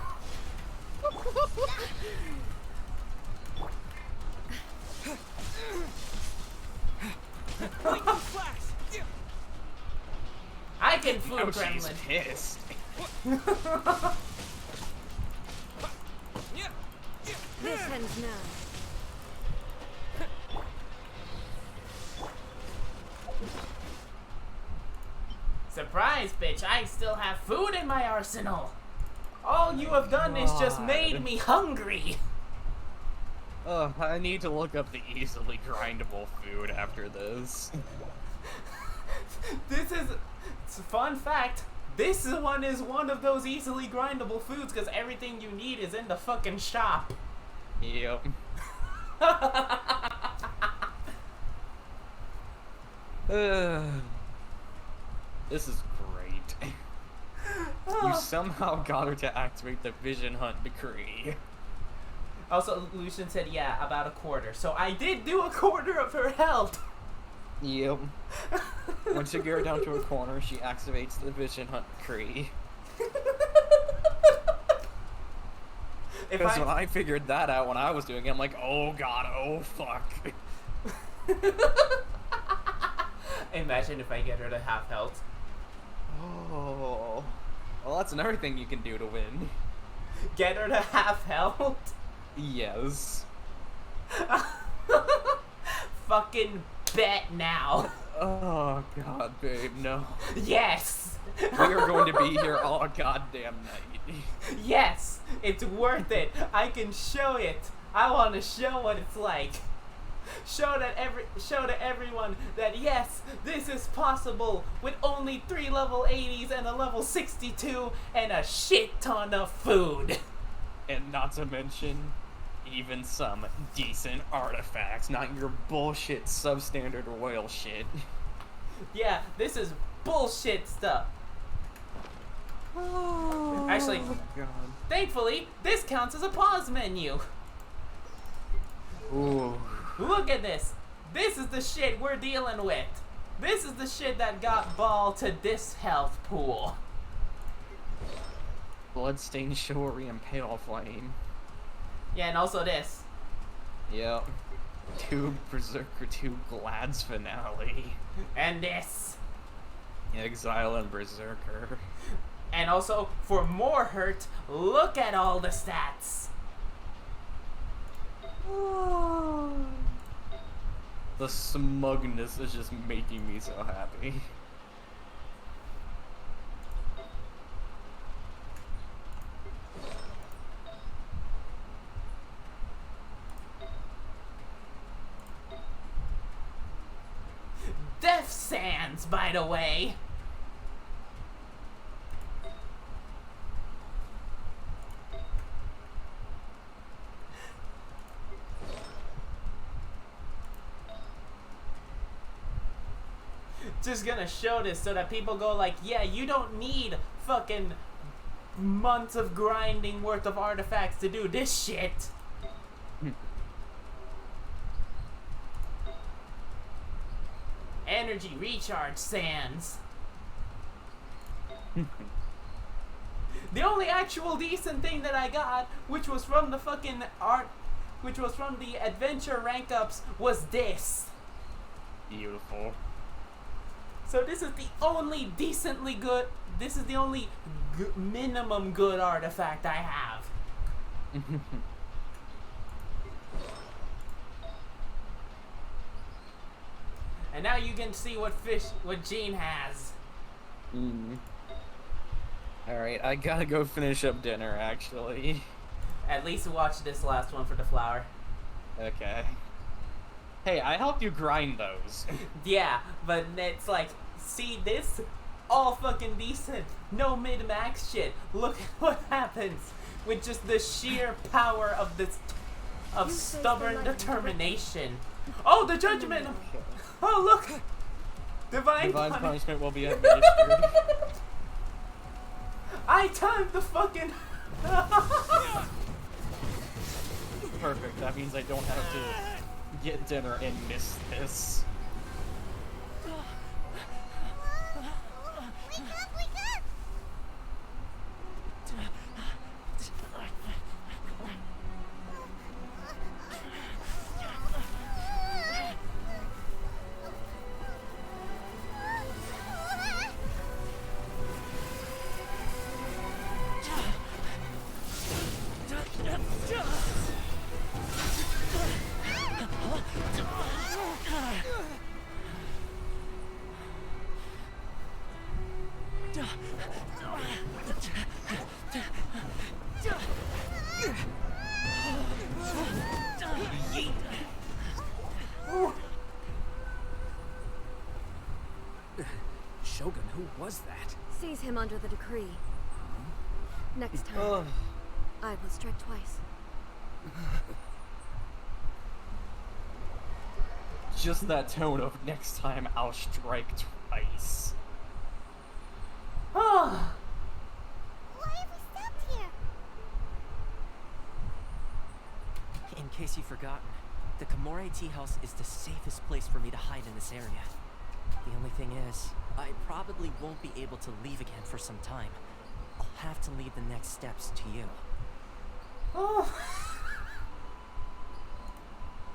I can food Oh, she's gremlin. pissed. This ends now. Surprise, bitch. I still have food in my arsenal. All you have done is just made me hungry. I need to look up the easily grindable food after this. This is, it's a fun fact. This one is one of those easily grindable foods because everything you need is in the fucking shop. Yep. This is great. You somehow got her to activate the Vision Hunt decree. Also, Lucian said, yeah, about a quarter. So I did do a quarter of her health. Yep. Once you get her down to a corner, she activates the Vision Hunt decree. Because when I figured that out when I was doing it, I'm like, oh god, oh fuck. Imagine if I get her to half health. Oh. Well, that's another thing you can do to win. Get her to half health? Yes. Fucking bet now. Oh god, babe, no. Yes. We are going to be here all goddamn night. Yes, it's worth it. I can show it. I want to show what it's like. Show to everyone that yes, this is possible with only 3 level 80s and a level 62 and a shit ton of food. And not to mention, even some decent artifacts, not your bullshit substandard royal shit. Yeah, this is bullshit stuff. Actually, God. Thankfully, this counts as a pause menu. Ooh. Look at this. This is the shit we're dealing with. This is the shit that got Baal to this health pool. Bloodstained Chivalry and Pale Flame. Yeah, and also this. Yep. 2 Berserker 2 Glad's Finale. And this. Exile and Berserker. And also, for more hurt, look at all the stats. The smugness is just making me so happy. Death Sands, by the way. just gonna show this so that people go like, yeah, you don't need fucking months of grinding worth of artifacts to do this shit. Energy recharge sands. The only actual decent thing that I got, which was from the fucking art, which was from the adventure rank ups, was this. Beautiful. So this is the only decently good, this is the only minimum good artifact I have. And now you can see what Jean has. Alright, I gotta go finish up dinner, actually. At least watch this last one for the flour. Okay. Hey, I helped you grind those. Yeah, but it's like, see this? All fucking decent. No mid-max shit. Look at what happens with just the sheer power of this, of stubborn determination. Oh, the judgment! Oh, look! Divine punishment will be administered. I timed the fucking... Perfect, that means I don't have to get dinner and miss this. Shogun, who was that? Seize him under the decree. Next time, I will strike twice. Just that tone of next time I'll strike twice. Why have we stopped here? In case you've forgotten, the Komore tea house is the safest place for me to hide in this area. The only thing is, I probably won't be able to leave again for some time. I'll have to leave the next steps to you.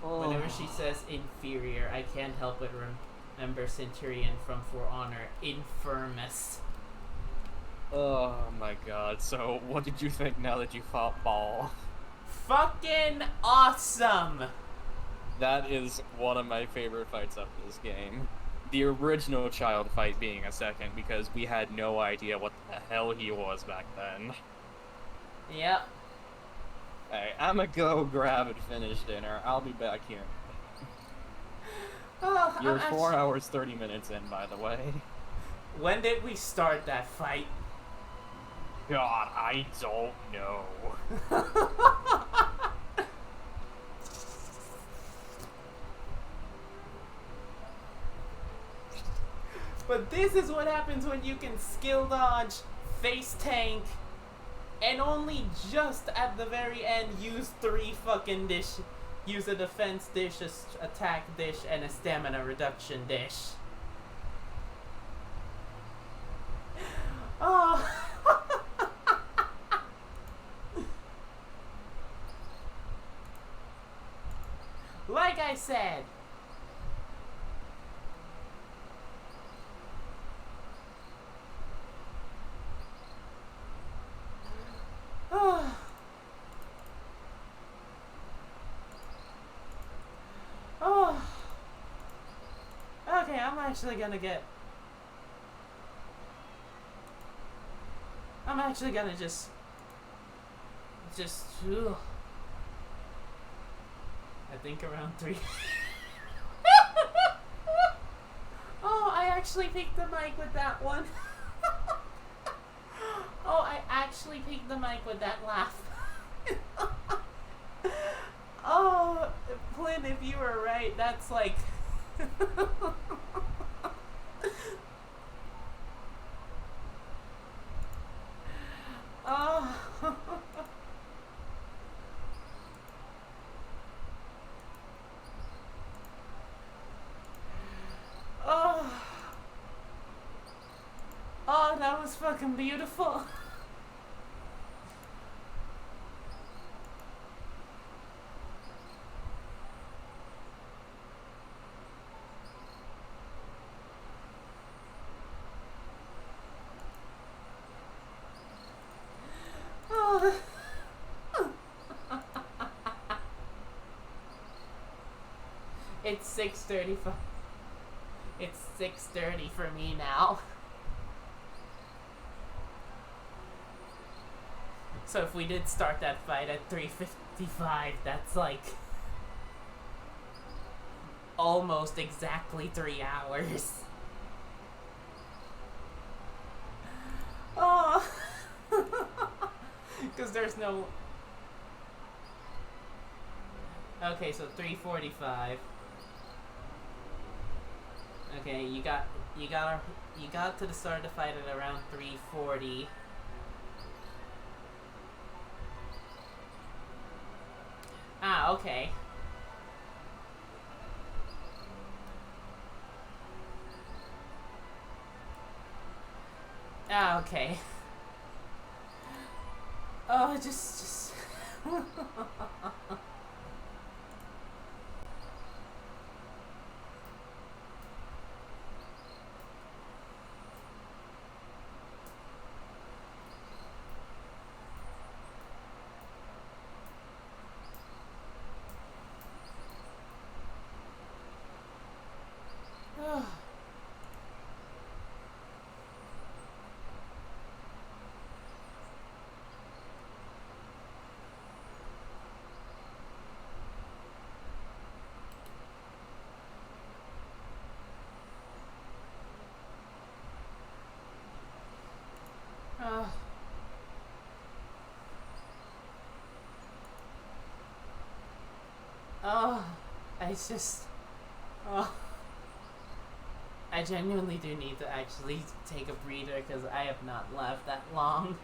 Whenever she says inferior, I can't help but remember Centurion from For Honor, Infirmus. Oh my god, so what did you think now that you fought Baal? Fucking awesome! That is one of my favorite fights of this game. The original child fight being a second, because we had no idea what the hell he was back then. Yep. Hey, I'ma go grab and finish dinner. I'll be back here. You're 4 hours, 30 minutes in, by the way. When did we start that fight? God, I don't know. But this is what happens when you can skill dodge, face tank, and only just at the very end use 3 fucking dish. Use a defense dish, a attack dish, and a stamina reduction dish. Oh. Like I said, okay, I'm actually gonna just I think around 3. Oh, I actually picked the mic with that one. Oh, I actually picked the mic with that laugh. Oh, Flynn, if you were right, that's like... was fucking beautiful. Oh. It's 6:35. It's 6:30 for me now. So if we did start that fight at 3:55, that's like almost exactly 3 hours. Oh, because there's no. Okay, so 3:45. Okay, you got to the start of the fight at around 3:40. Ah, okay. Ah, okay. Oh, just. Oh, it's just, oh, I genuinely do need to actually take a breather because I have not laughed that long.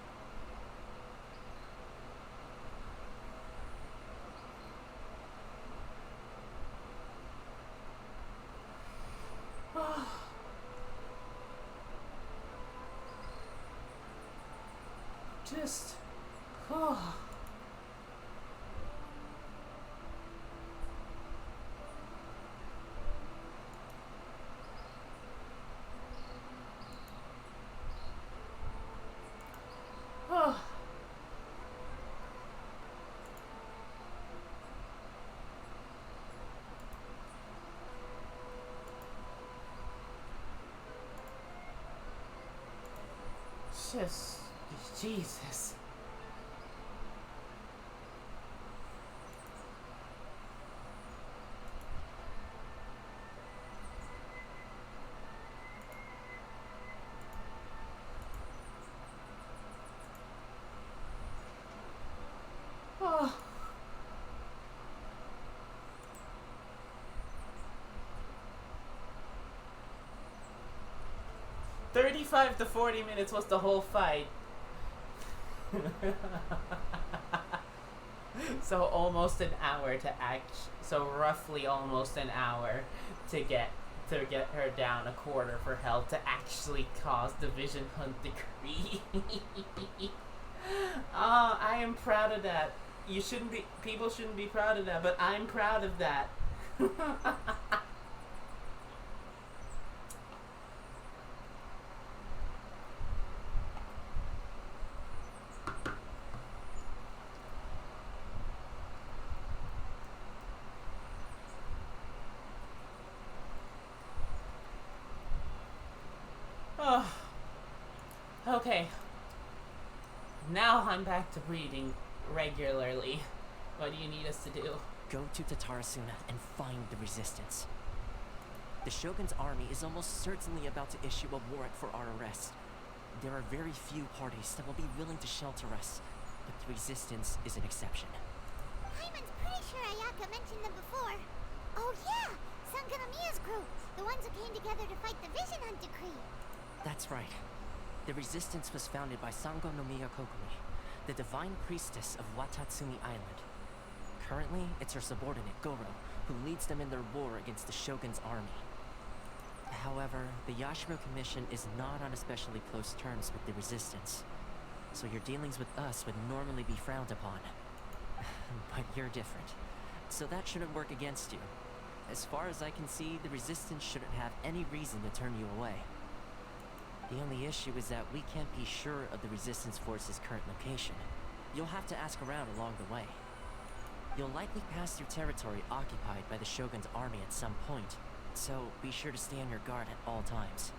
Just, oh. Oh. 'Just, Jesus. Oh. 35 to 40 minutes was the whole fight. So almost an hour to so roughly almost an hour to get her down a quarter for health to actually cause the Vision Hunt decree. I am proud of that. People shouldn't be proud of that, but I'm proud of that. Oh. Okay. Now I'm back to breathing regularly. What do you need us to do? Go to Tatarasuna and find the resistance. The Shogun's army is almost certainly about to issue a warrant for our arrest. There are very few parties that will be willing to shelter us, but the resistance is an exception. Hyman's pretty sure Ayaka mentioned them before. Oh yeah! Sanganamiya's group! The ones who came together to fight the Vision Hunt decree! That's right. The resistance was founded by Sango no Miya Kokumi, the divine priestess of Watatsumi Island. Currently, it's her subordinate, Goro, who leads them in their war against the Shogun's army. However, the Yashiro Commission is not on especially close terms with the Resistance, so your dealings with us would normally be frowned upon. But you're different, so that shouldn't work against you. As far as I can see, the Resistance shouldn't have any reason to turn you away. The only issue is that we can't be sure of the Resistance Force's current location. You'll have to ask around along the way. You'll likely pass through territory occupied by the Shogun's army at some point, so be sure to stay on your guard at all times.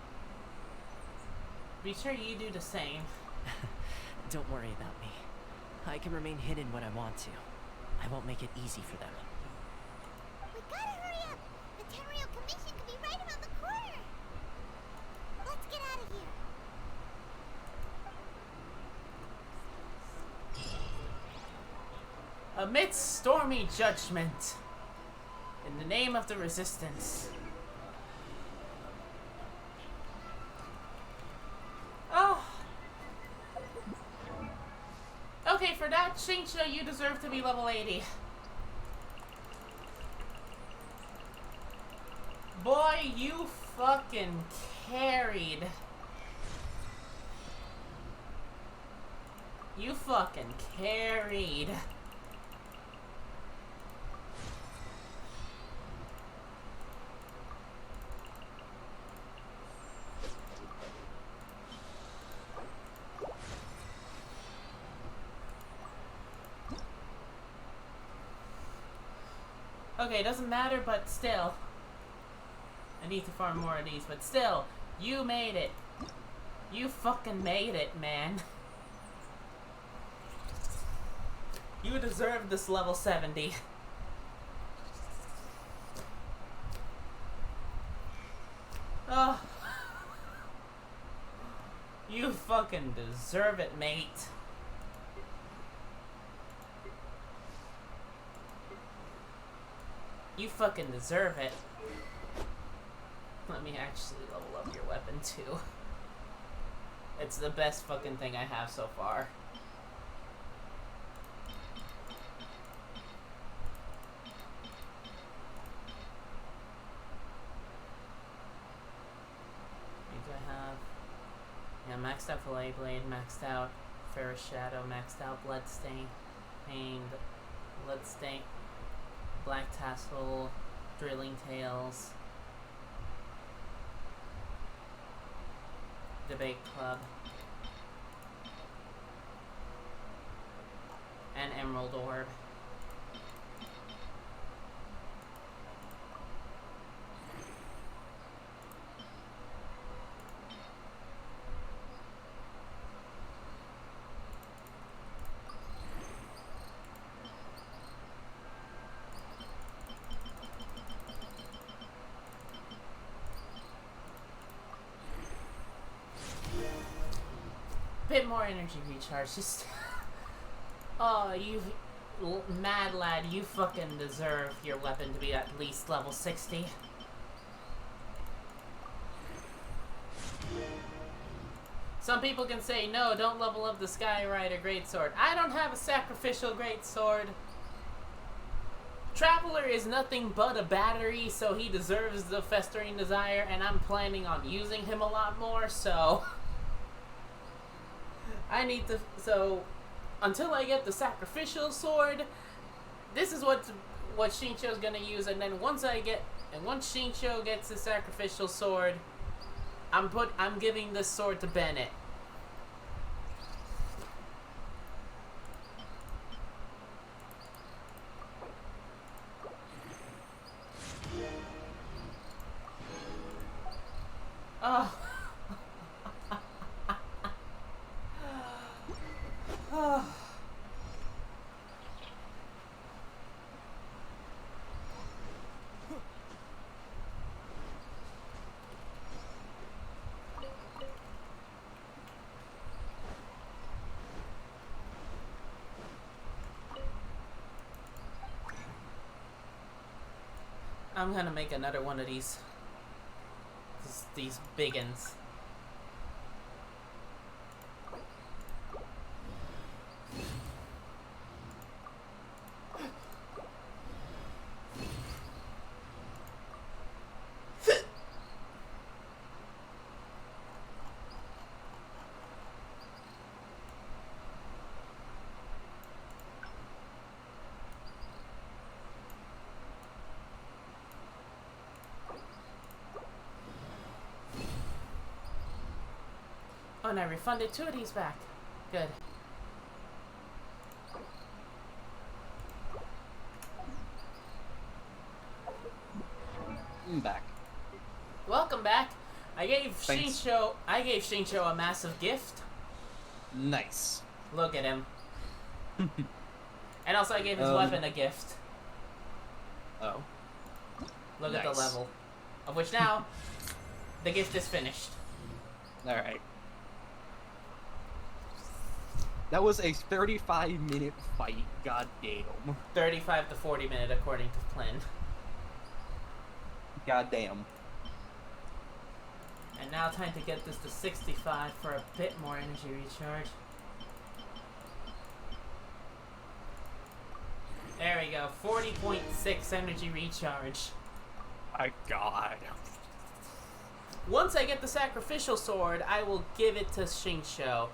Be sure you do the same. Don't worry about me. I can remain hidden when I want to. I won't make it easy for them. We gotta hurry up! The Tenryou Commission could be right around the corner! Let's get out of here! Amidst stormy judgment, in the name of the Resistance. Oh. Okay, for that, Shincho, you deserve to be level 80. Boy, you fucking carried. You fucking carried. Okay, it doesn't matter, but still. I need to farm more of these, but still, you made it. You fucking made it, man. You deserve this level 70. Oh. You fucking deserve it, mate. You fucking deserve it. Let me actually level up your weapon too. It's the best fucking thing I have so far. What do I have? Yeah, maxed out Fillet Blade, maxed out Ferrous Shadow, maxed out Bloodstain, Bloodstain, Black Tassel, Drilling Tails, Debate Club, and Emerald Orb. Bit more energy recharge, just oh, you mad lad, you fucking deserve your weapon to be at least level 60. Some people can say, no, don't level up the Sky Rider Greatsword. I don't have a sacrificial Greatsword. Traveler is nothing but a battery, so he deserves the Festering Desire, and I'm planning on using him a lot more, so I need to, so until I get the sacrificial sword, this is what Shincho's gonna use, and then once Shincho gets the sacrificial sword, I'm giving this sword to Bennett. Oh. Oh. I'm gonna make another one of these biggins. and I refunded 2 of these back. Good. I'm back. Welcome back. I gave Thanks. Shinsho a massive gift. Nice. Look at him. And also I gave his weapon a gift. Oh. Look at the Nice. level. Of which now, the gift is finished. Alright. That was a 35-minute fight, goddamn. 35 to 40 minute according to Flynn. Goddamn. And now time to get this to 65 for a bit more energy recharge. There we go, 40.6 energy recharge. My god. Once I get the sacrificial sword, I will give it to Shinsho,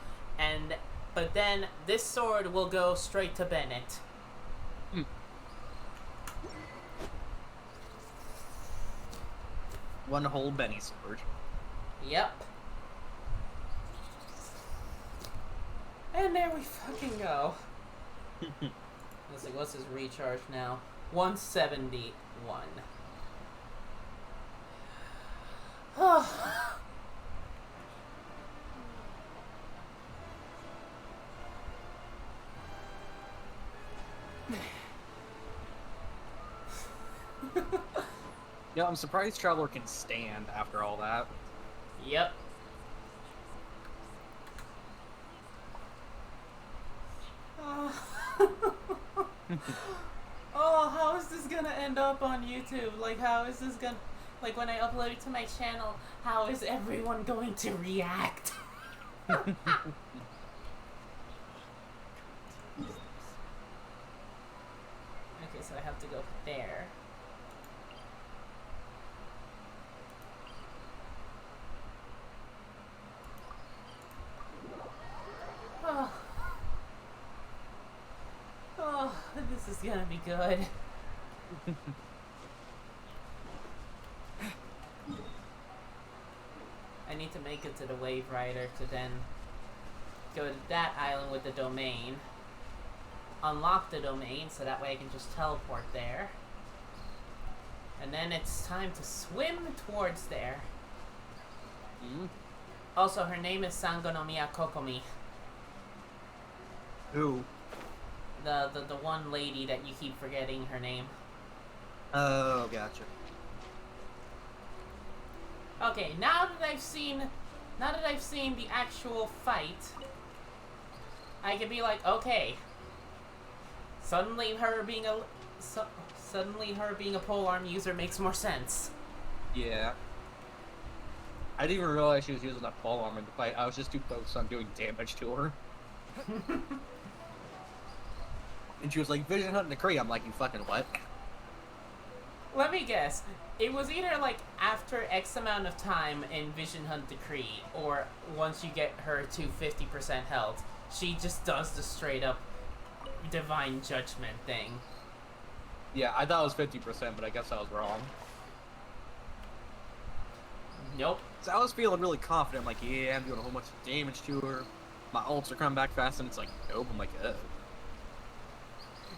but then this sword will go straight to Bennett. One whole Benny sword. Yep. And there we fucking go. Let's see, what's his recharge now? 171. Yeah, I'm surprised Traveler can stand after all that. Yep. Oh, how is this gonna end up on YouTube? Like, how is this gonna... Like, when I upload it to my channel, how is everyone going to react? Okay, so I have to go there. Oh. Oh, this is gonna be good. I need to make it to the Wave Rider to then go to that island with the domain. Unlock the domain so that way I can just teleport there. And then it's time to swim towards there. Also, her name is Sangonomiya Kokomi. Who? The one lady that you keep forgetting her name. Oh, gotcha. Okay, now that I've seen the actual fight, I can be like, okay. Suddenly her being a polearm user makes more sense. Yeah. I didn't even realize she was using that pole arm in the fight. I was just too focused on doing damage to her. And she was like, Vision Hunt Decree. I'm like, you fucking what? Let me guess. It was either like after X amount of time in Vision Hunt Decree, or once you get her to 50% health, she just does the straight up Divine Judgment thing. Yeah, I thought it was 50%, but I guess I was wrong. Nope. So I was feeling really confident. I'm like, yeah, I'm doing a whole bunch of damage to her. My ults are coming back fast, and it's like, nope. I'm like, ugh.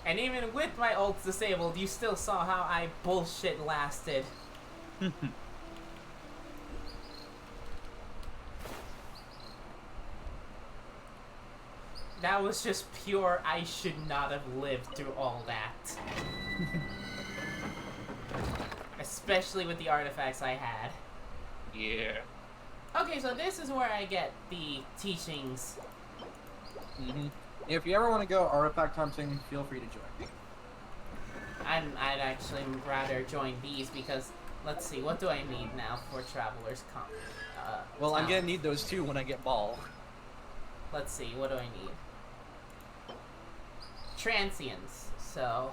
And even with my ults disabled, you still saw how I bullshit lasted. That was just pure, I should not have lived through all that. Especially with the artifacts I had. Yeah. Okay, so this is where I get the teachings. If you ever want to go artifact hunting, feel free to join me. I'd actually rather join these because, let's see, what do I need now for Traveler's well, I'm Town? gonna need those too when I get Baal. Let's see, what do I need? Transients, so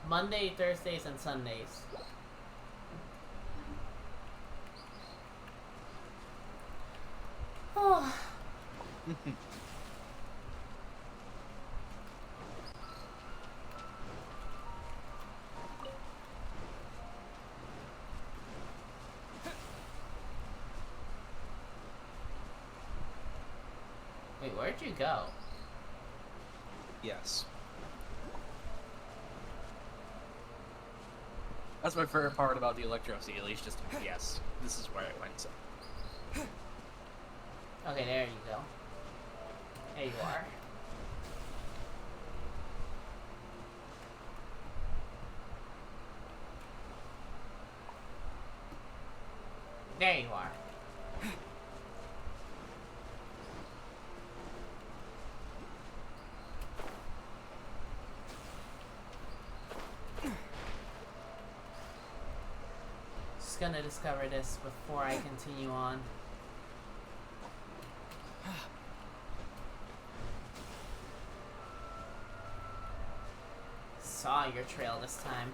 Monday, Thursdays, and Sundays. Oh. where'd you go? Yes. That's my favorite part about the Electro Seal. He's just, yes, this is where I went. So. Okay, there you go. There you are. There you are. Just gonna discover this before I continue on. Saw your trail this time.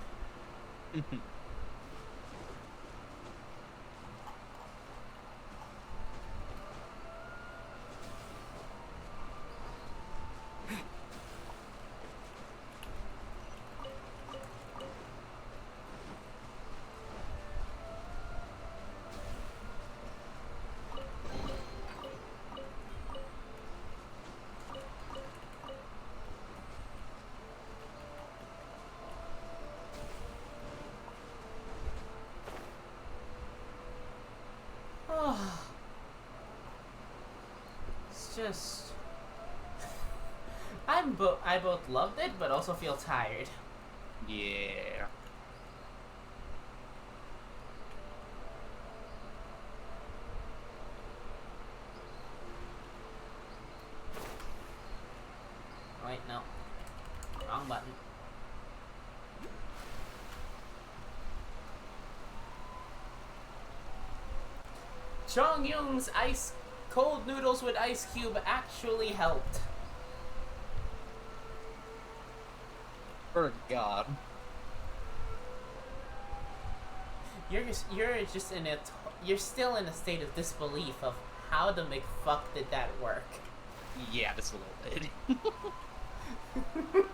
It's just... I both loved it, but also feel tired. Yeah. Wait, no. Wrong button. Chong Yung's ice cold noodles with ice cube actually helped. For God. You're just in a you're still in a state of disbelief of how the McFuck did that work. Yeah, just a little bit.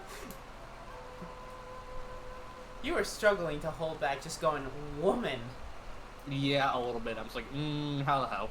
You were struggling to hold back, just going, woman. Yeah, a little bit. I was like, how the hell?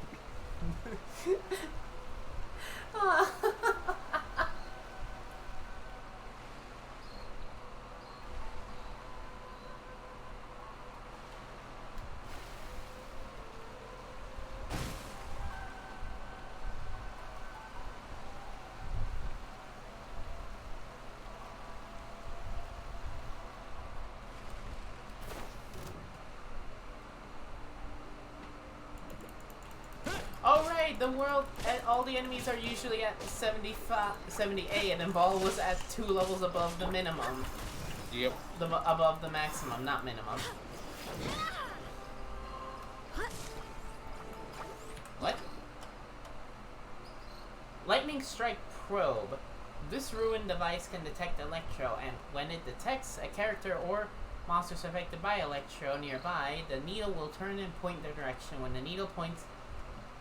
Alright, the world, all the enemies are usually at 78, and Baal was at 2 levels above the minimum. Yep. Above the maximum, not minimum. What? Lightning Strike Probe. This ruined device can detect Electro, and when it detects a character or monsters affected by Electro nearby, the needle will turn and point their direction. When the needle points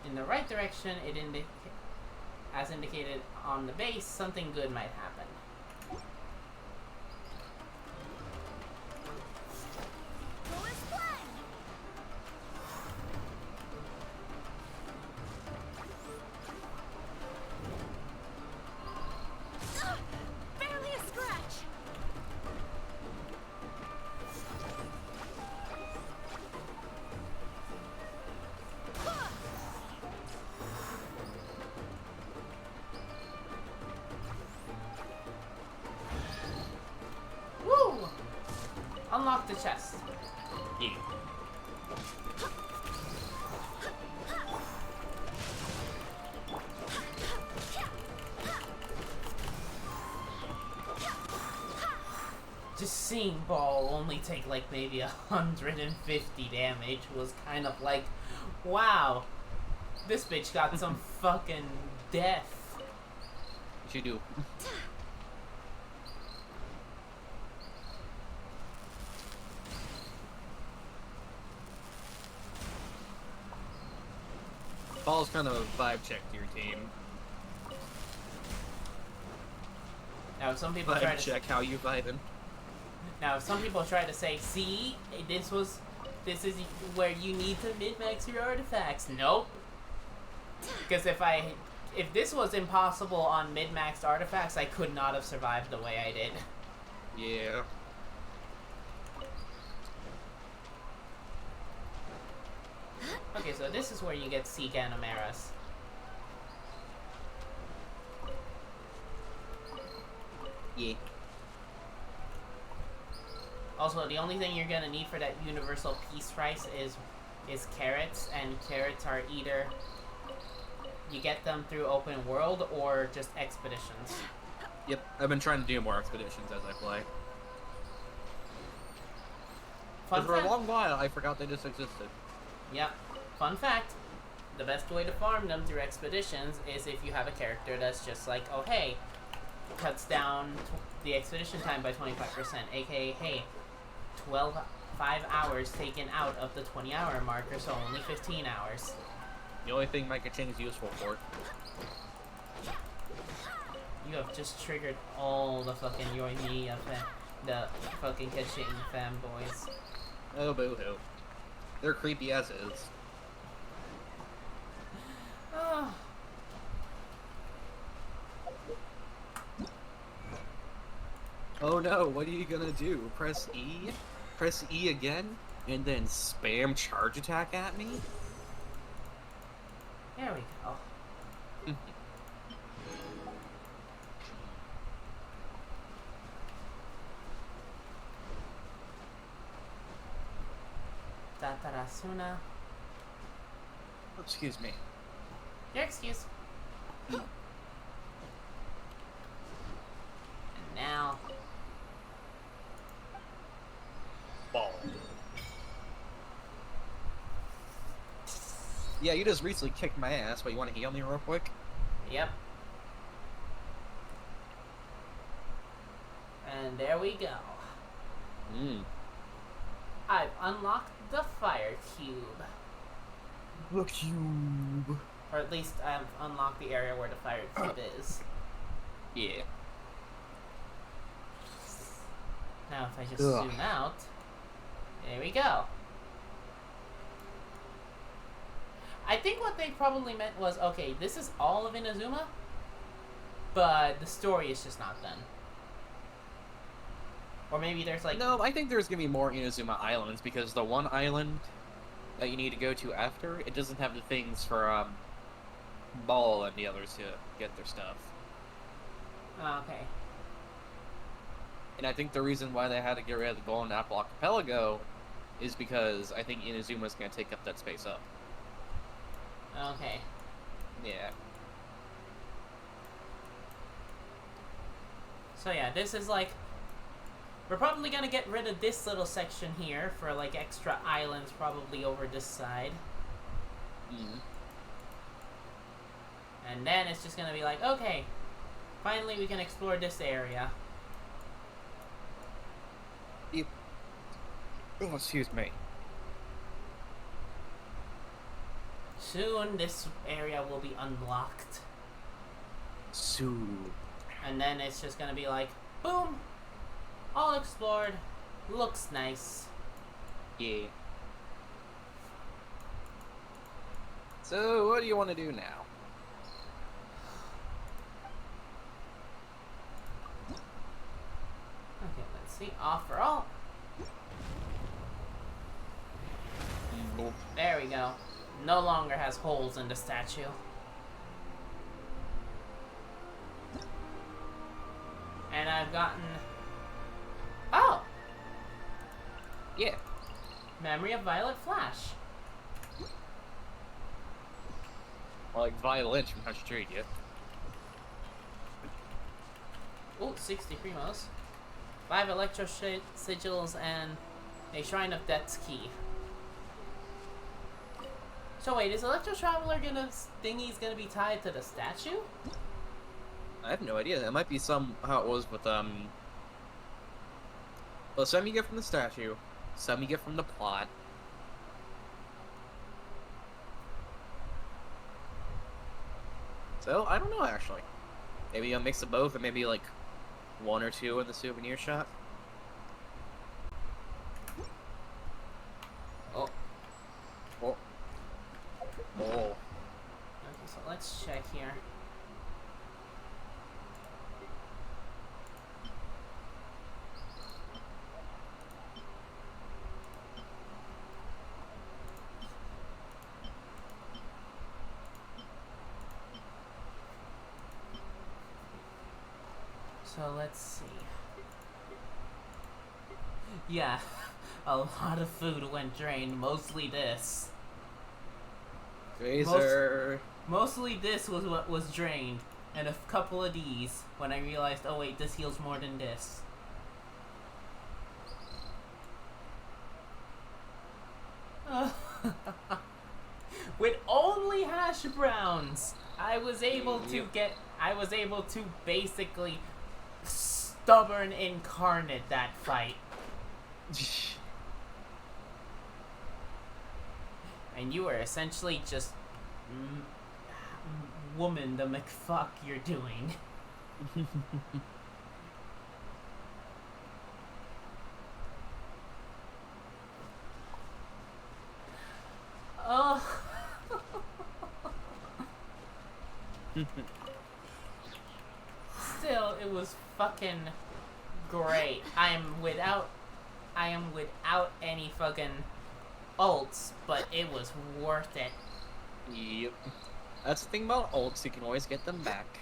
in the right direction, as indicated on the base, something good might happen. Barely a scratch. Woo! Unlock the chest. Yeah. Just seeing Baal only take like maybe 150 damage was kind of like, wow, this bitch got some fucking death. What you do? Baal's kind of a vibe check to your team. Now some people Vibe try to check how you vibing. Now some people try to say, see, this is where you need to min-max your artifacts. Nope. Because if I if this was impossible on mid-maxed artifacts, I could not have survived the way I did. Yeah. Okay, so this is where you get Seek Animeras. Yeah. Also, the only thing you're gonna need for that universal peace rice is carrots, and carrots are either you get them through open world or just expeditions. Yep, I've been trying to do more expeditions as I play. Fun For a fact. long while, I forgot they just existed. Yep. Fun fact. The best way to farm them through expeditions is if you have a character that's just like, oh hey, cuts down the expedition time by 25%, aka hey, 5 hours taken out of the 20-hour marker, so only 15 hours. The only thing my is useful for. You have just triggered all the fucking Yoimiya the fucking Kaching fanboys. Oh, boo-hoo. They're creepy as is. Oh. Oh no, what are you gonna do? Press E? Press E again? And then spam charge attack at me? There we go. Tatarasuna. Excuse me. Your excuse. And now. Ball. Yeah, you just recently kicked my ass, but you want to heal me real quick? Yep. And there we go. I've unlocked the fire cube. The cube. Or at least I've unlocked the area where the fire cube is. Yeah. Now if I just zoom out, there we go. I think what they probably meant was, okay, this is all of Inazuma, but the story is just not done. Or maybe there's like... No, I think there's gonna be more Inazuma Islands, because the one island that you need to go to after, it doesn't have the things for, Baal and the others to get their stuff. Oh, okay. And I think the reason why they had to get rid of the Golden Apple Archipelago is because I think Inazuma's gonna take up that space up. Okay. Yeah. So yeah, this is like... We're probably gonna get rid of this little section here for like extra islands probably over this side. And then it's just gonna be like, okay, finally we can explore this area. Oh, excuse me. Soon this area will be unlocked. Soon. And then it's just gonna be like, boom! All explored. Looks nice. Yeah. So, what do you want to do now? Okay, let's see. Off for all. There we go. No longer has holes in the statue. And I've gotten... Oh! Yeah. Memory of Violet Flash. Well, like Violence from How She Treated You. Ooh, 60 primos. 5 Electro Sigils and a Shrine of Death's Key. So wait, is Electro Traveler thingy's gonna be tied to the statue? I have no idea. That might be some how it was with well, some you get from the statue, some you get from the plot. So I don't know actually. Maybe a mix of both, or maybe like 1 or 2 in the souvenir shop. Oh. Oh. Oh. Okay, so let's check here. So let's see. Yeah, a lot of food went drained, mostly this. Razor. Mostly this was what was drained, and a couple of these when I realized, oh wait, this heals more than this. With only hash browns, I was able to basically stubborn incarnate that fight. And you are essentially just woman the McFuck you're doing. Oh. Still, it was fucking great. I am without any fucking ults, but it was worth it. Yep. That's the thing about ults, you can always get them back.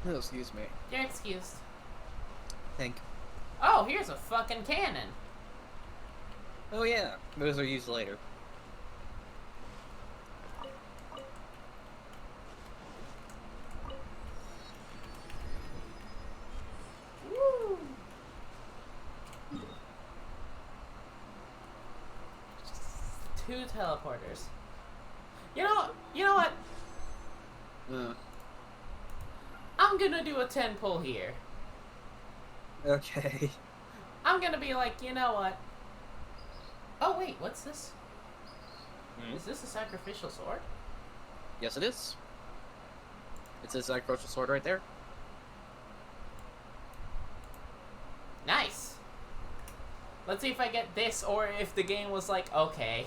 Oh, excuse me. You're excused. Thank. Oh, here's a fucking cannon. Oh yeah, those are used later. Woo! Two teleporters. You know what? I'm gonna do a 10 pull here. Okay. I'm gonna be like, you know what? Oh wait, what's this? Is this a sacrificial sword? Yes, it is. It's a sacrificial sword right there. Nice. Let's see if I get this, or if the game was like, okay,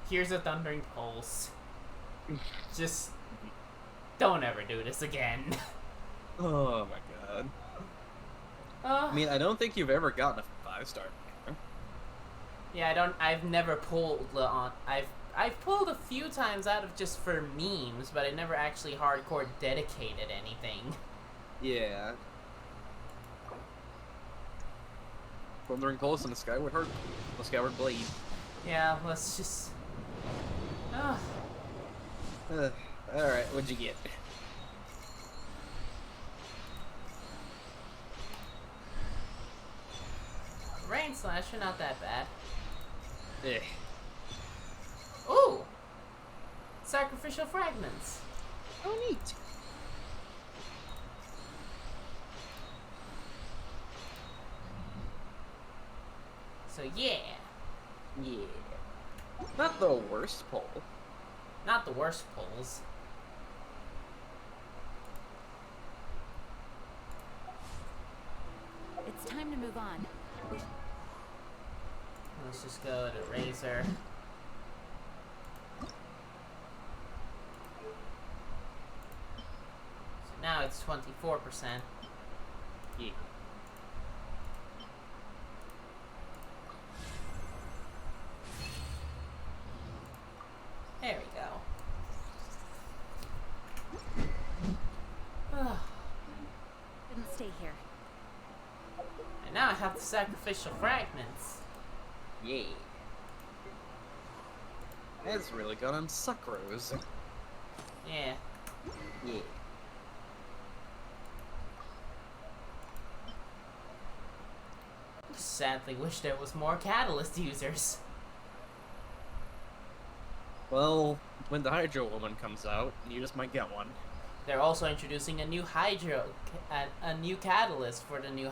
here's a thundering pulse. Just don't ever do this again. Oh my god. I mean, I don't think you've ever gotten a 5-star. Yeah, I've never pulled on. I've pulled a few times out of just for memes, but I never actually hardcore dedicated anything. Yeah. Thundering Pulse and the Skyward Heart. The Skyward Blade. Yeah, let's just. Alright, what'd you get? Rain Slasher, not that bad. Eh. Ooh! Sacrificial Fragments. Oh, neat. So, yeah. Yeah. Not the worst pull. Not the worst pulls. It's time to move on. Let's just go to Razor. So now it's 24%. Yeah. There we go. Couldn't stay here. And now I have the sacrificial fragments. Yeah. That's really good on sucrose. Yeah. Yeah. Sadly wish there was more catalyst users. Well, when the Hydro Woman comes out, you just might get one. They're also introducing a new a new catalyst for the new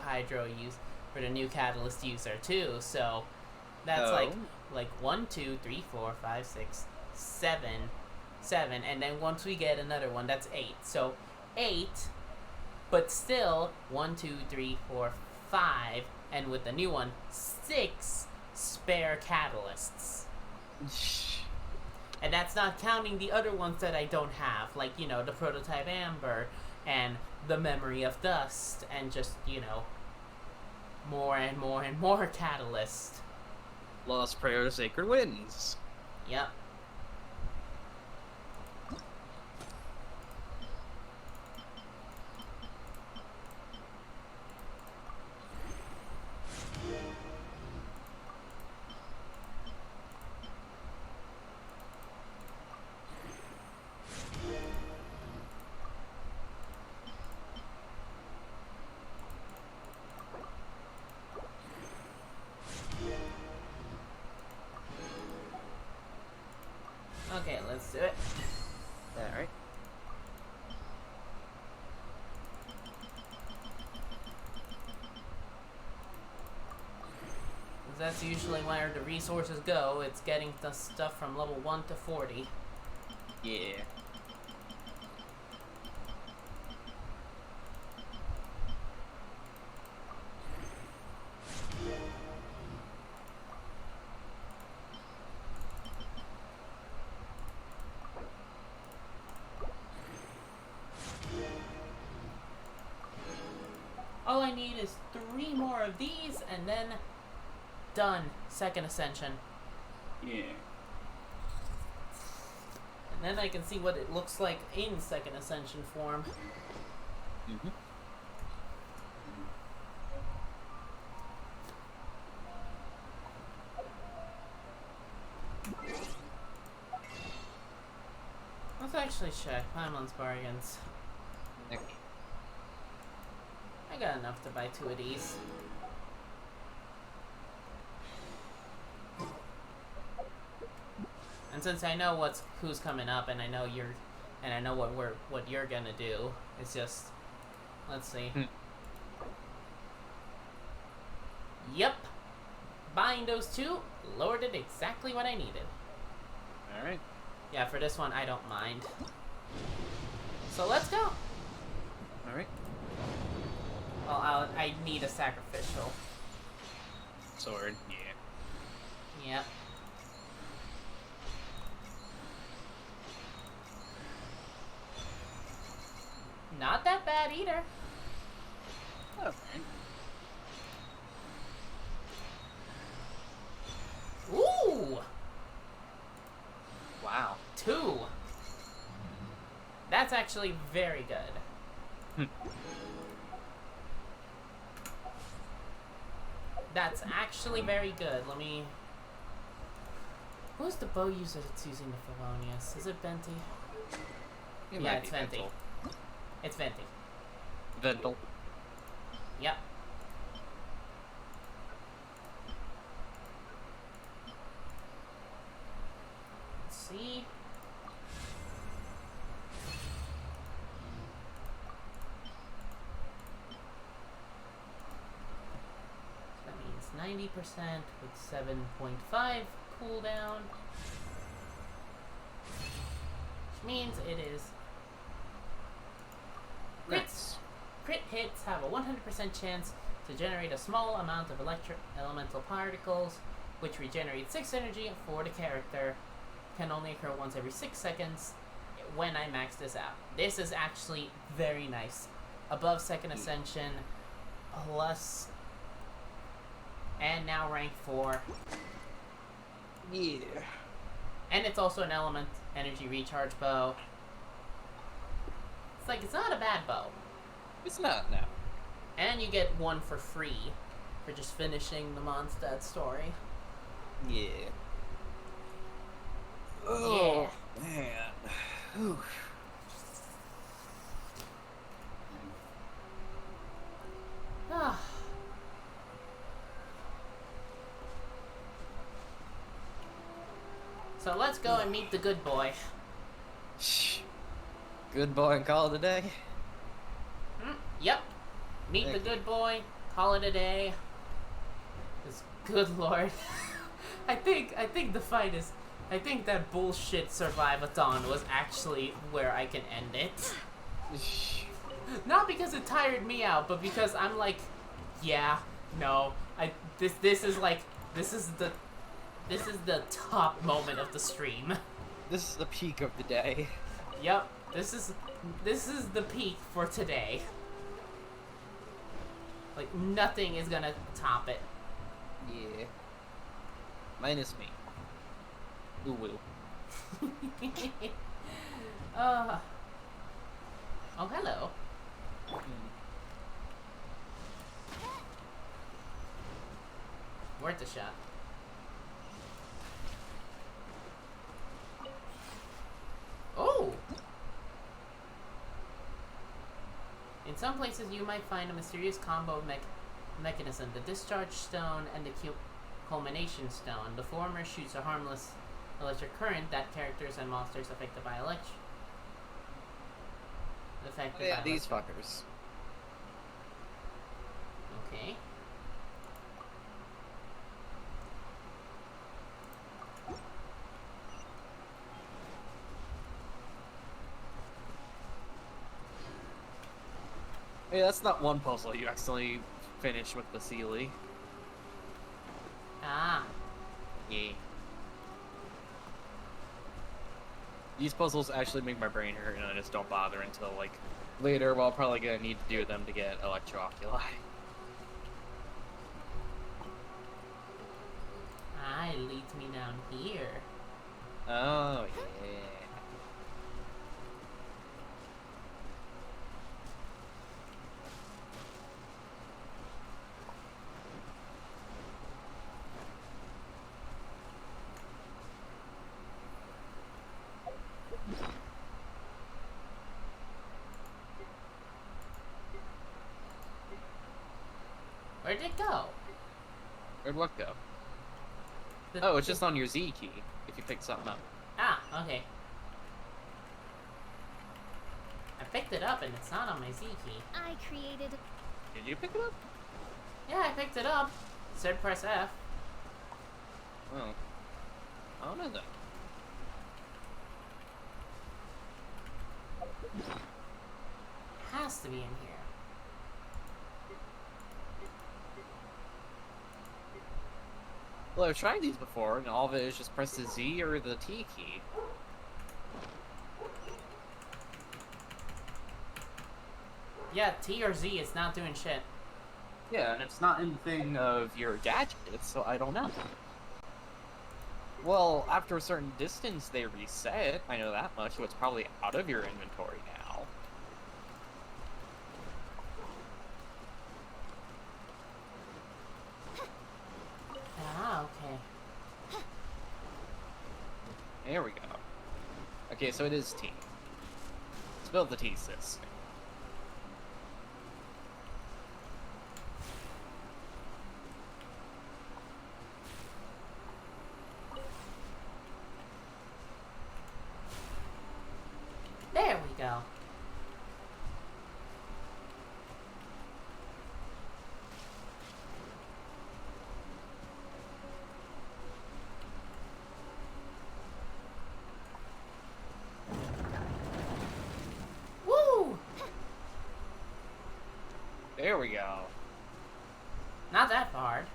catalyst user too. So that's like 1, 2, 3, 4, 5, 6, 7, and then once we get another one, that's 8. So 8, but still 1, 2, 3, 4, 5, and with the new one, 6 spare catalysts. And that's not counting the other ones that I don't have, like, you know, the Prototype Amber and the Memory of Dust, and just, you know, more and more and more catalyst. Lost Prayer, Sacred Winds. Yep. do it. Alright. That's usually where the resources go. It's getting the stuff from level 1 to 40. Yeah. All I need is 3 more of these, and then done. Second ascension. Yeah. And then I can see what it looks like in second ascension form. Mm-hmm. Let's actually check Paimon's bargains. Okay. I got enough to buy 2 of these. And since I know who's coming up, and I know what you're gonna do, it's just, let's see. Yep, buying those 2 lowered it exactly what I needed. All right. Yeah, for this one I don't mind. So let's go. All right. Well, I need a sacrificial sword. Yeah. Yep. Not that bad either. Okay. Ooh! Wow. 2. That's actually very good. That's actually very good. Let me... Who's the bow user that's using the Felonious? Is it Venti? Yeah, it's Venti. Ventil. It's Venti. Ventil. Yep. Let's see. That means 90% with 7.5 cooldown. Which means it is... Crits. Crit hits have a 100% chance to generate a small amount of elemental particles, which regenerate 6 energy for the character. Can only occur once every 6 seconds when I max this out. This is actually very nice. Above second ascension, plus, and now rank 4. Yeah. And it's also an element energy recharge bow. It's like, it's not a bad bow. It's not, no. And you get 1 for free for just finishing the Mondstadt story. Yeah. Oh, man. Whew. Ah. So let's go and meet the good boy. Good boy and call it a day. Yep. Meet the good boy. Call it a day. 'Cause good lord. I think the fight is. I think that bullshit Survivathon was actually where I can end it. Not because it tired me out, but because I'm like, yeah, no, this is the top moment of the stream. This is the peak of the day. Yep, this is the peak for today. Like, nothing is gonna top it. Yeah. Minus me. Ooh woo. Oh, hello. Worth a shot. Oh! In some places, you might find a mysterious combo of mechanism: the discharge stone and the culmination stone. The former shoots a harmless electric current that characters and monsters affected by electric. Oh, yeah, these fuckers. Okay. Hey, that's not one puzzle you accidentally finished with the Sealy. Ah. Yeah. These puzzles actually make my brain hurt, and I just don't bother until, like, later. Well, I'm probably gonna need to do them to get Electro-Oculi. Ah, it leads me down here. Oh, yeah. Where'd it go? Where'd what go? Oh, it's just on your Z key, if you pick something up. Ah, okay. I picked it up and it's not on my Z key. I created... Did you pick it up? Yeah, I picked it up. It said press F. Oh. I don't know that. Has to be in here. Well, I've tried these before, and all of it is just press the Z or the T key. Yeah, T or Z, it's not doing shit. Yeah, and it's not anything of your gadgets, so I don't know. Well, after a certain distance, they reset. I know that much, so it's probably out of your inventory now. Ah, okay. There we go. Okay, so it is T. Spill the tea, sis. There we go. Woo! There we go. Not that hard.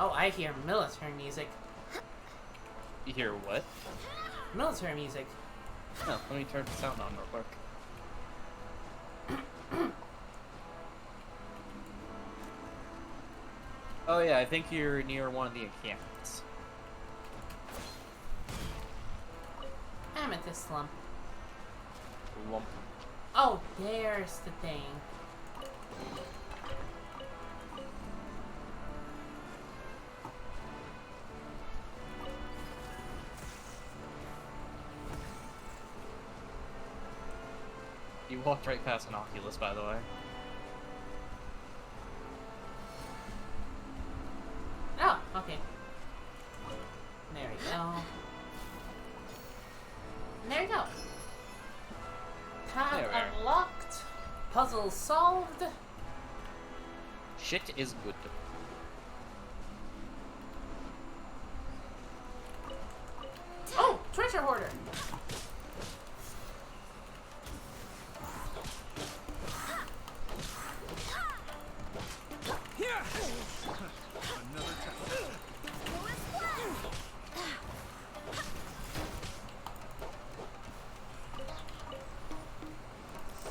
Oh, I hear military music. You hear what? Military music. Oh, let me turn the sound on real quick. Oh yeah, I think you're near one of the encampments. Amethyst slump. Lump. Oh, there's the thing. You walked right past an Oculus, by the way. Oh, okay. There we go. And there we go. Tab There we are. unlocked. Puzzle solved. Shit is good. Oh, treasure hoarder. Another test.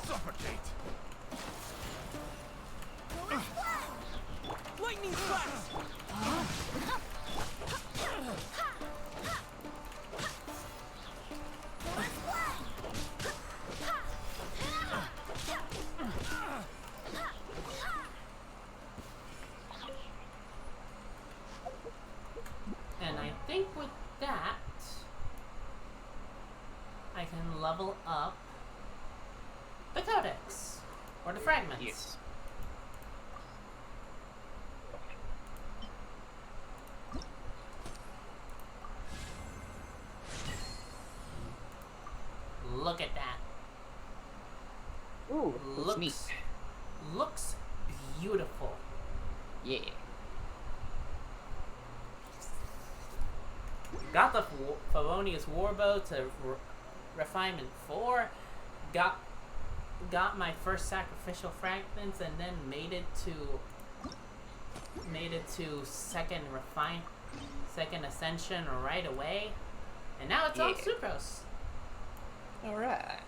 Suffocate. Lightning blast! I can level up the codex or the fragments. Yes. Look at that. Ooh, looks neat. Looks beautiful. Yeah. Got the Felonious Warbow to refinement 4. Got my first sacrificial fragments, and then made it to second ascension right away. And now it's on Sucrose. Alright.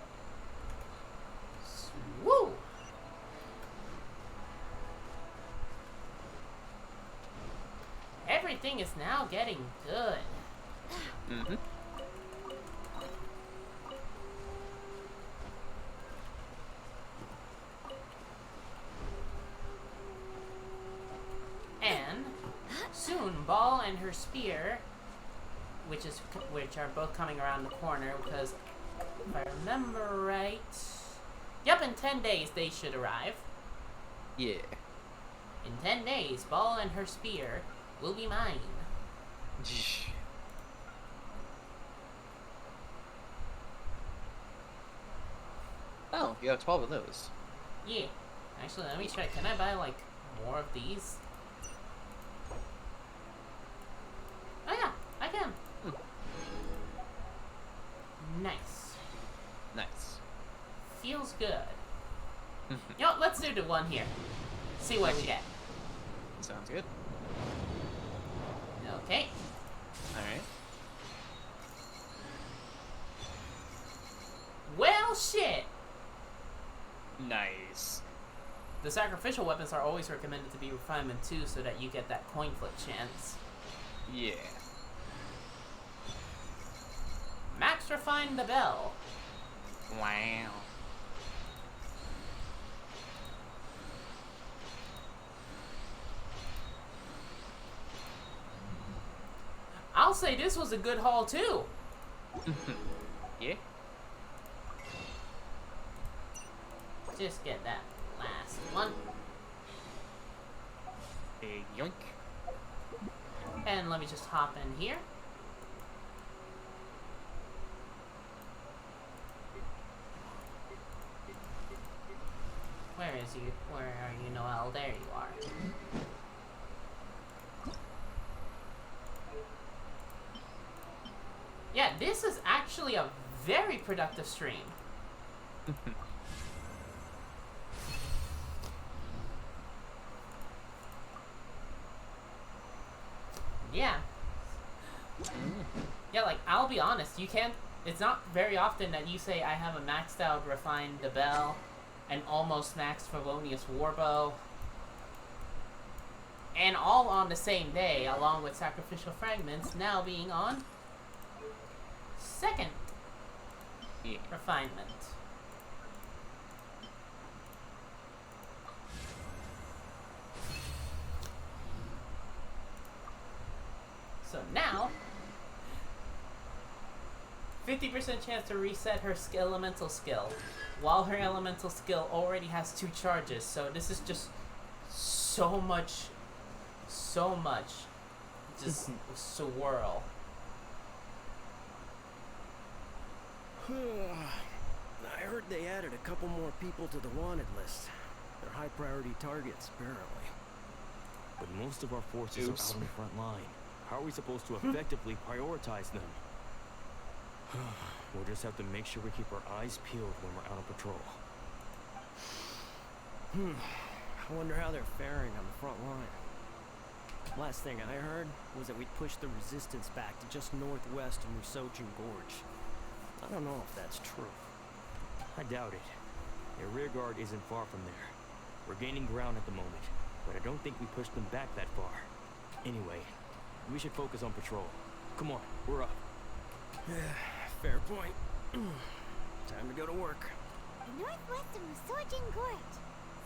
Woo! Everything is now getting good. Mm-hmm. And soon, Baal and her spear, which are both coming around the corner, because if I remember right, yep, in 10 days they should arrive. Yeah. In 10 days, Baal and her spear will be mine. Oh, you have 12 of those. Yeah. Actually, let me check. Can I buy, like, more of these? Oh, yeah. I can. Nice. Nice. Feels good. You know, let's do the one here. See what we get. Sounds good. Okay. Alright. Well, shit! Nice. The sacrificial weapons are always recommended to be refinement 2 so that you get that coin flip chance. Yeah. Max refine the bell. Wow. I'll say this was a good haul too. Yeah. Just get that last one. Big yoink. And let me just hop in here. Where is you? Where are you, Noelle? There you are. Yeah, this is actually a very productive stream. Yeah. Yeah, like, I'll be honest, you can't... It's not very often that you say I have a maxed out Refined the Bell, an almost maxed Felonious Warbow, and all on the same day, along with Sacrificial Fragments now being on second refinement. So now, 50% chance to reset her elemental skill, while her elemental skill already has 2 charges. So this is just so much, just swirl. I heard they added a couple more people to the wanted list. They're high priority targets, apparently. But most of our forces are out on the front line. How are we supposed to effectively prioritize them? We'll just have to make sure we keep our eyes peeled when we're out on patrol. I wonder how they're faring on the front line. Last thing I heard was that we'd pushed the resistance back to just northwest of Musojin Gorge. I don't know if that's true. I doubt it. Their rear guard isn't far from there. We're gaining ground at the moment, but I don't think we pushed them back that far. Anyway, we should focus on patrol. Come on, we're up. Fair point. Time to go to work. Northwest of Musojin Gorge.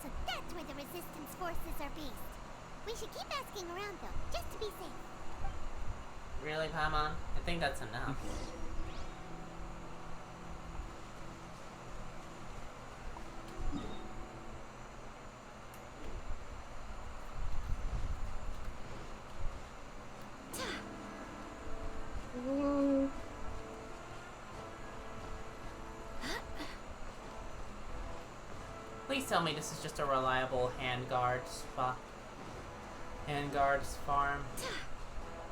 So that's where the resistance forces are based. We should keep asking around though, just to be safe. Really, Paimon? I think that's enough. Please tell me this is just a reliable handguard spot. Handguard's farm.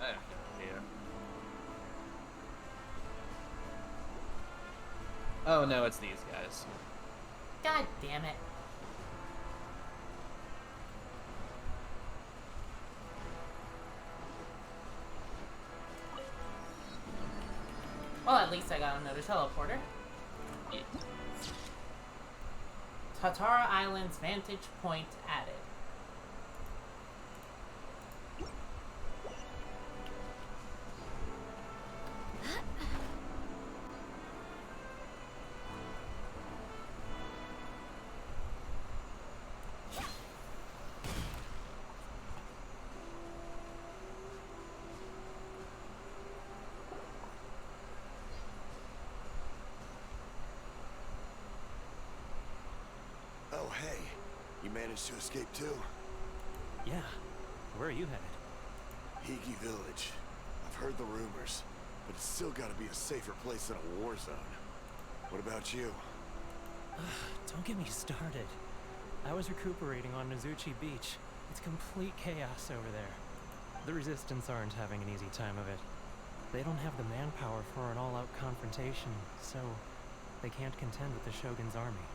Yeah. Oh no, it's these guys. God damn it. Well, at least I got another teleporter. Yeah. Tatara Island's vantage point added. Oh, hey. You managed to escape too? Yeah. Where are you headed? Higi Village. I've heard the rumors, but it's still gotta be a safer place than a war zone. What about you? Don't get me started. I was recuperating on Nozuchi Beach. It's complete chaos over there. The Resistance aren't having an easy time of it. They don't have the manpower for an all-out confrontation, so they can't contend with the Shogun's army.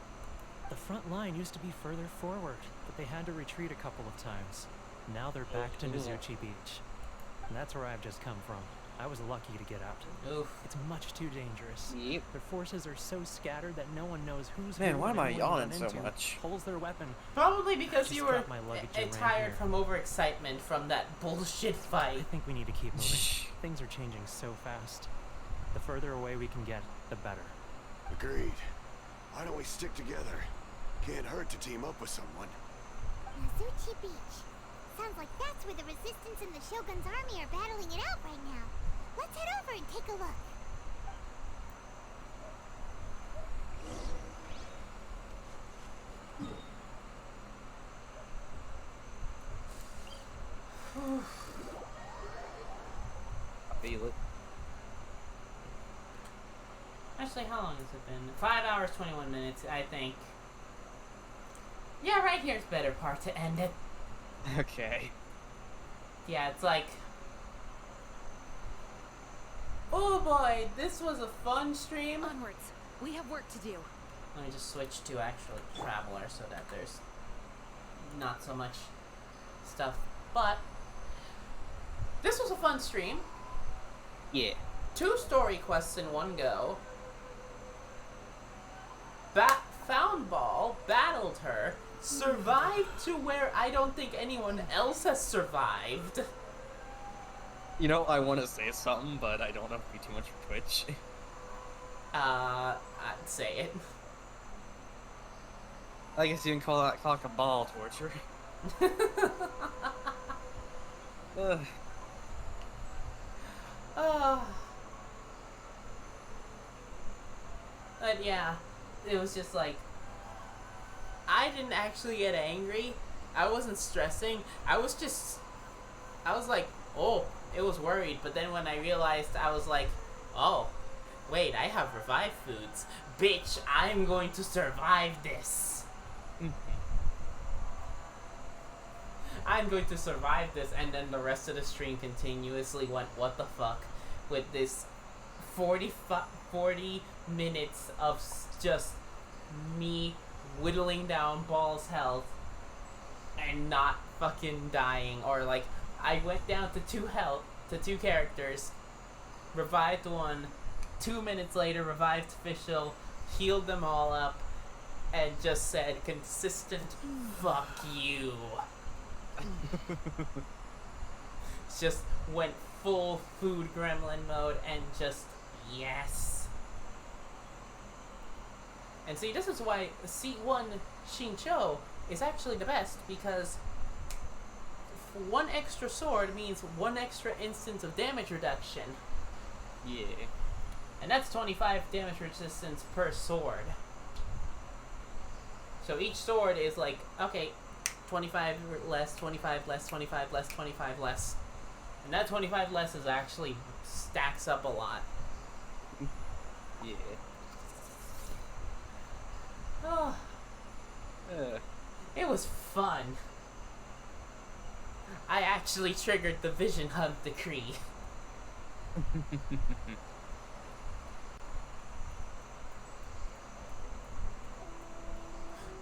The front line used to be further forward, but they had to retreat a couple of times. Now they're back to Nozuchi Beach. And that's where I've just come from. I was lucky to get out. Oof. It's much too dangerous. Yep. Their forces are so scattered that no one knows who's Man, who why and am I anyone yawning run so into much? pulls their weapon. Probably because Just you were dropped my luggage and ran tired here. from overexcitement from that bullshit fight. I think we need to keep moving. Things are changing so fast. The further away we can get, the better. Agreed. Why don't we stick together? Can't hurt to team up with someone. Nozuchi Beach. Sounds like that's where the Resistance and the Shogun's army are battling it out right now. Let's head over and take a look. I feel it. Actually, how long has it been? 5 hours, 21 minutes, I think. Yeah, right here's better part to end it. Okay. Yeah, it's like... Oh boy, this was a fun stream. Onwards. We have work to do. Let me just switch to actual Traveler so that there's not so much stuff. But this was a fun stream. Yeah. 2 story quests in one go. Found Baal, battled her, survived to where I don't think anyone else has survived. You know, I want to say something, but I don't know if it'd be too much for Twitch. I'd say it. I guess you can call that cock a ball torture. Ugh. But yeah, it was just like, I didn't actually get angry. I wasn't stressing. I was like, oh, it was worried. But then when I realized, I was like, oh, wait, I have revived foods. Bitch, I'm going to survive this. I'm going to survive this. And then the rest of the stream continuously went, what the fuck, with this 40 minutes of just me whittling down Baal's health and not fucking dying. Or like, I went down to 2 characters, revived one, 2 minutes later revived Official, healed them all up, and just said consistent fuck you. Just went full food gremlin mode and just yes. And see, this is why C1 Shincho is actually the best, because 1 extra sword means 1 extra instance of damage reduction. Yeah. And that's 25 damage resistance per sword. So each sword is like, okay, 25 less, 25 less, 25 less, 25 less. And that 25 less is actually stacks up a lot. Yeah. Oh. fun. I actually triggered the Vision Hub decree.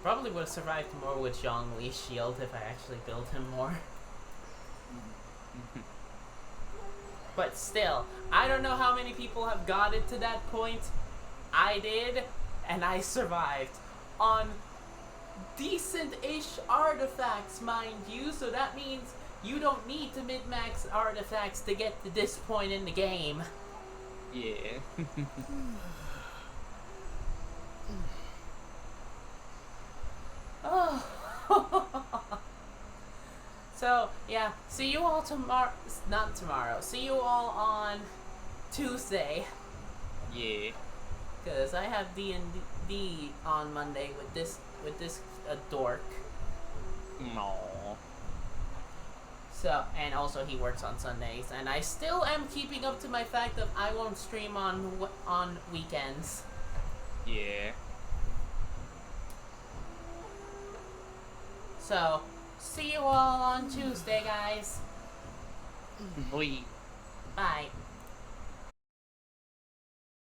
Probably would have survived more with Zhongli's shield if I actually built him more. But still, I don't know how many people have got it to that point. I did, and I survived. On decent-ish artifacts, mind you, so that means you don't need to min-max artifacts to get to this point in the game. Yeah. Oh. So, yeah, see you all tomorrow. Not tomorrow. See you all on Tuesday. Yeah. Because I have D&D on Monday with this dork. Aww. So, and also he works on Sundays, and I still am keeping up to my fact that I won't stream on weekends. Yeah. So, see you all on Tuesday, guys. Bye. Bye.